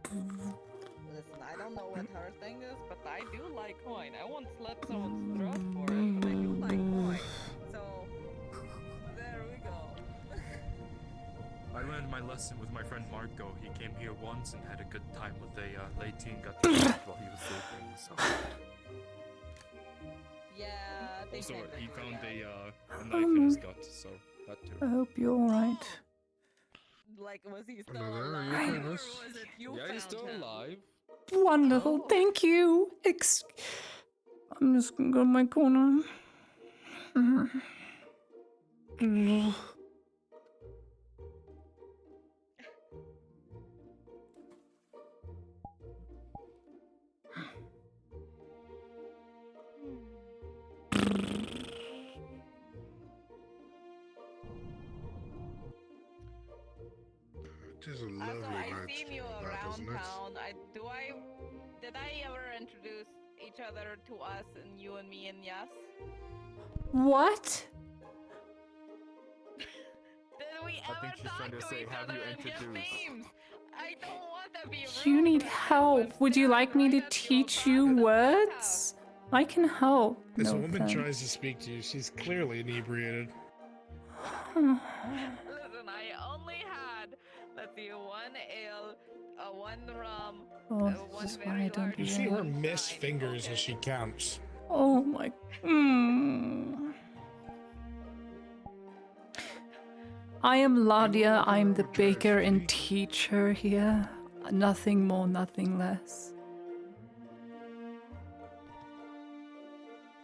Listen, I don't know what her thing is, but I do like coin. I won't slit someone's throat for it, but I do like coin. So, there we go. I learned my lesson with my friend Marco. He came here once and had a good time with a lady and got killed while he was sleeping. So. Yeah, they Also, kinda he found yeah. a knife in his gut, so that too. I hope you're alright. Like, was he still Mother, are you alive, doing or this? was it you Yeah, he's found still him? alive. Wonderful. Thank you. I'm just gonna go to my corner. It is a lovely Also, night. I've seen you that, around isn't it? town. Did I ever introduce each other to us and you and me and Yas? What? Did we I ever think she's trying to talk to say, each have other you in just introduced? names? I don't want to be rude. You need help. Would you like me to teach you words? I can help. As a No woman offense. tries to speak to you, she's clearly inebriated. Listen, I only had, let's see, 1 ale, 1 rum, Oh, one this is why very I don't large do You see her that. miss fingers as she counts. Oh my. I am Ladia. I'm the baker and teacher here. Nothing more, nothing less.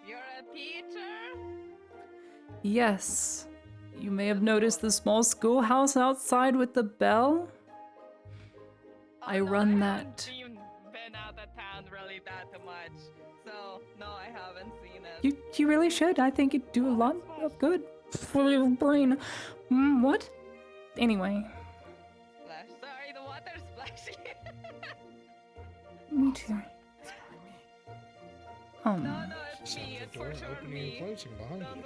You're a teacher? Yes. You may have noticed the small schoolhouse outside with the bell. I run that. Been out of town really that much, so no, I haven't seen it. You really should. I think it'd do a lot of good for your brain. What? Anyway. Splash. Sorry, the water's splashing. Me too. No, it's me. It's for sure opening me. and closing behind Don't you.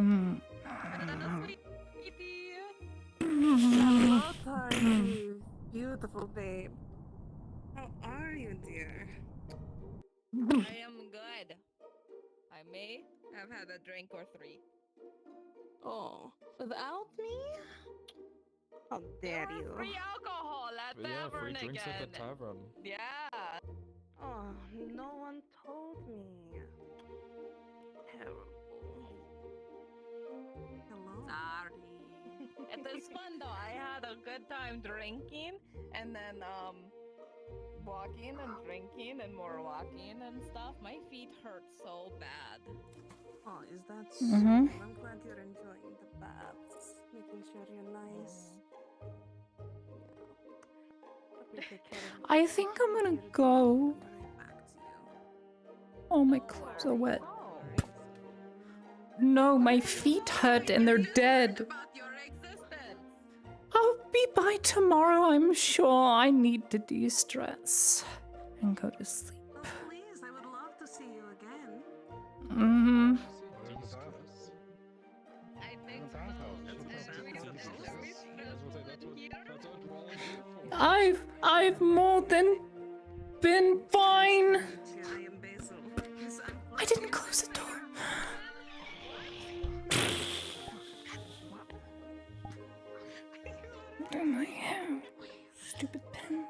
worry. Hello, Tardy. Beautiful babe. How are you, dear? I am good. I may have had a drink or 3. Oh, without me? How dare you? Free alcohol at But yeah, free tavern drinks again. at the tavern. Yeah. Oh, no one told me. Terrible. Hello? Sorry. It is fun though. I had a good time drinking and then walking and drinking and more walking and stuff. My feet hurt so bad. Oh, is that so? Mhm. I'm glad you're enjoying the baths. Making sure you're nice. Let me take care of I think I'm gonna go. Oh, my clothes are wet. No, my feet hurt and they're dead. I'll be by tomorrow, I'm sure. I need to de-stress and go to sleep. Oh, please, I would love to see you again. Mm-hmm. I think I've more than been fine. I am Basil. I didn't close the door. Oh my hair. Stupid pen.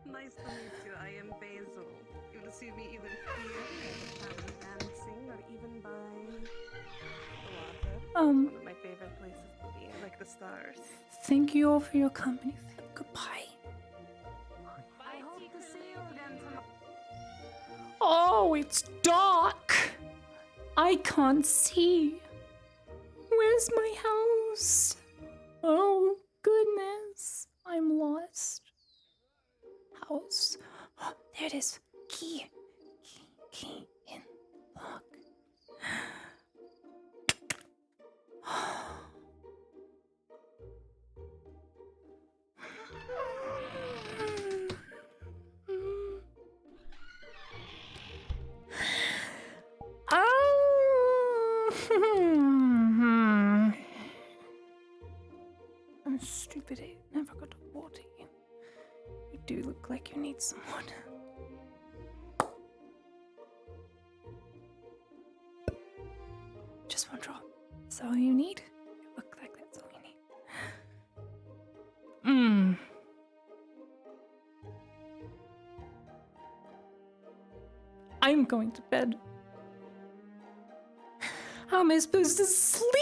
Nice to meet you. I am Basil. You will see me either here, dancing, or even by the water. One of my favorite places to be. I like the stars. Thank you all for your company. Goodbye. I hope to see you again tomorrow. Oh, it's dark. I can't see. Where's my house? Oh, goodness. I'm lost. House. Oh, there it is. Key. Key in lock. I'm stupid. I never got water. You do look like you need some water. Just one drop. That's all you need? You look like that's all you need. I'm going to bed. How am I supposed to sleep?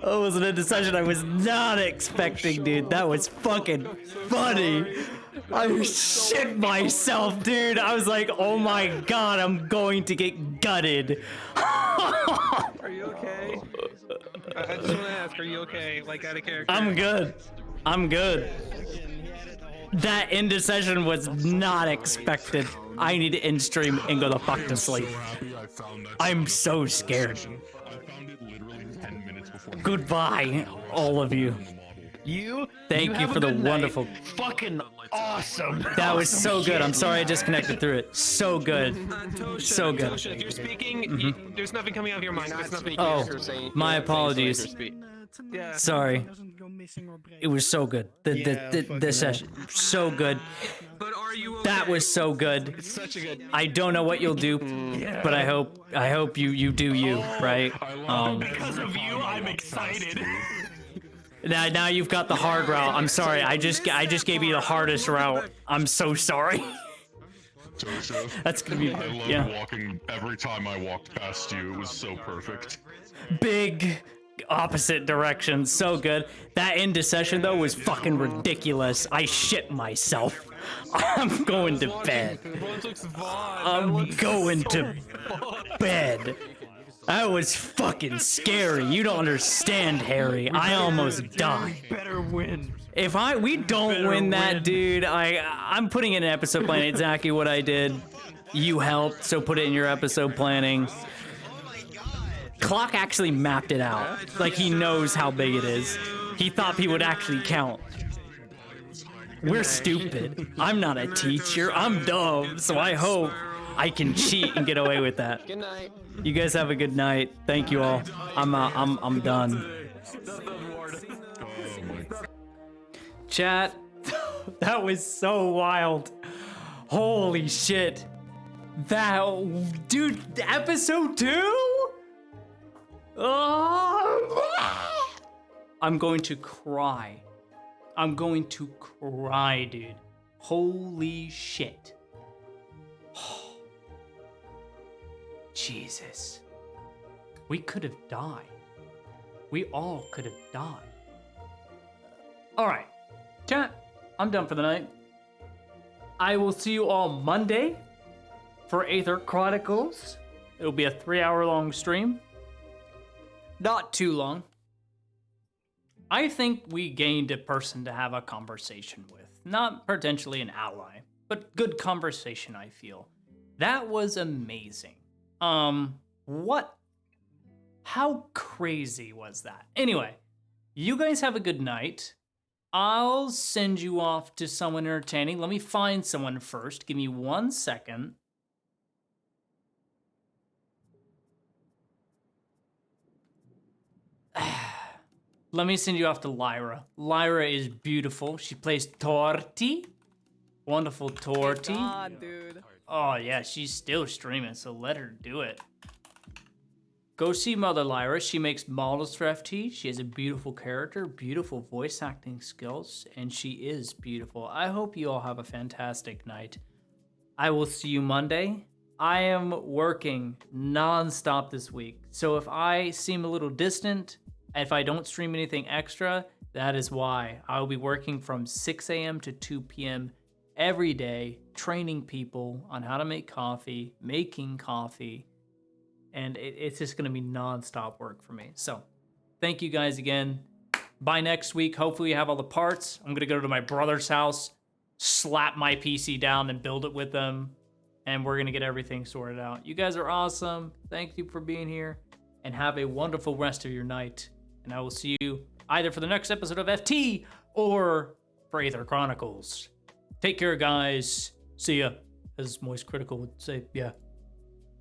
That was an indecision I was not expecting, dude. That was fucking funny. I shit myself, dude. I was like, oh my god, I'm going to get gutted. Are you okay? I just want to ask, are you okay? Like, out of character? I'm good. I'm good. That indecision was not expected. I need to end stream and go the fuck to sleep. I'm so scared. Goodbye, all of you. Thank you for the wonderful. Fucking awesome. That was so good. I'm sorry I disconnected through it. So good. So good. Tosha, if you're speaking, there's nothing coming out of your mind. There's nothing. Oh, my apologies. Yeah. Sorry. It was so good. The session, so good. But are you okay? That was so good. It's such a good. I don't know what you'll do, but I hope you do you, right? Because of you, I'm excited. Now you've got the hard route. I'm sorry. I just gave you the hardest route. I'm so sorry. That's gonna be I loved walking every time I walked past you. It was so perfect. Big opposite direction. So good. That end of session though was fucking ridiculous. I shit myself. I'm going to bed. I'm going to bed. That was fucking scary. You don't understand, Harry. I almost died. Better win. If we don't win that, dude, I'm putting in an episode plan exactly what I did. You helped, so put it in your episode planning. Clock actually mapped it out. Like, he knows how big it is. He thought he would actually count. We're stupid. I'm not a teacher. I'm dumb, so I hope I can cheat and get away with that. Good night. You guys have a good night. Thank you all. I'm done. Chat, that was so wild. Holy shit. That, dude, episode 2? Oh, I'm going to cry. I'm going to cry, dude. Holy shit. Jesus. We could have died. We all could have died. All right, chat, I'm done for the night. I will see you all Monday for Aether Chronicles. It'll be a 3-hour-long stream. Not too long. I think we gained a person to have a conversation with. Not potentially an ally, but good conversation, I feel. That was amazing. How crazy was that? Anyway, you guys have a good night. I'll send you off to someone entertaining. Let me find someone first. Give me 1 second. Let me send you off to Lyra. Lyra is beautiful. She plays Torti. Wonderful Torti. God, dude. Oh yeah, she's still streaming, so let her do it. Go see Mother Lyra. She makes models for FT. She has a beautiful character, beautiful voice acting skills, and she is beautiful. I hope you all have a fantastic night. I will see you Monday. I am working non-stop this week, so if I seem a little distant, if I don't stream anything extra, that is why. I'll be working from 6 a.m. to 2 p.m. every day, training people on how to make coffee, making coffee, and it's just gonna be non-stop work for me. So thank you guys again. By next week, hopefully we have all the parts. I'm gonna go to my brother's house, slap my PC down and build it with them, and we're gonna get everything sorted out. You guys are awesome. Thank you for being here, and have a wonderful rest of your night. And I will see you either for the next episode of FT or for Aether Chronicles. Take care, guys. See ya. As Moist Critical would say, yeah.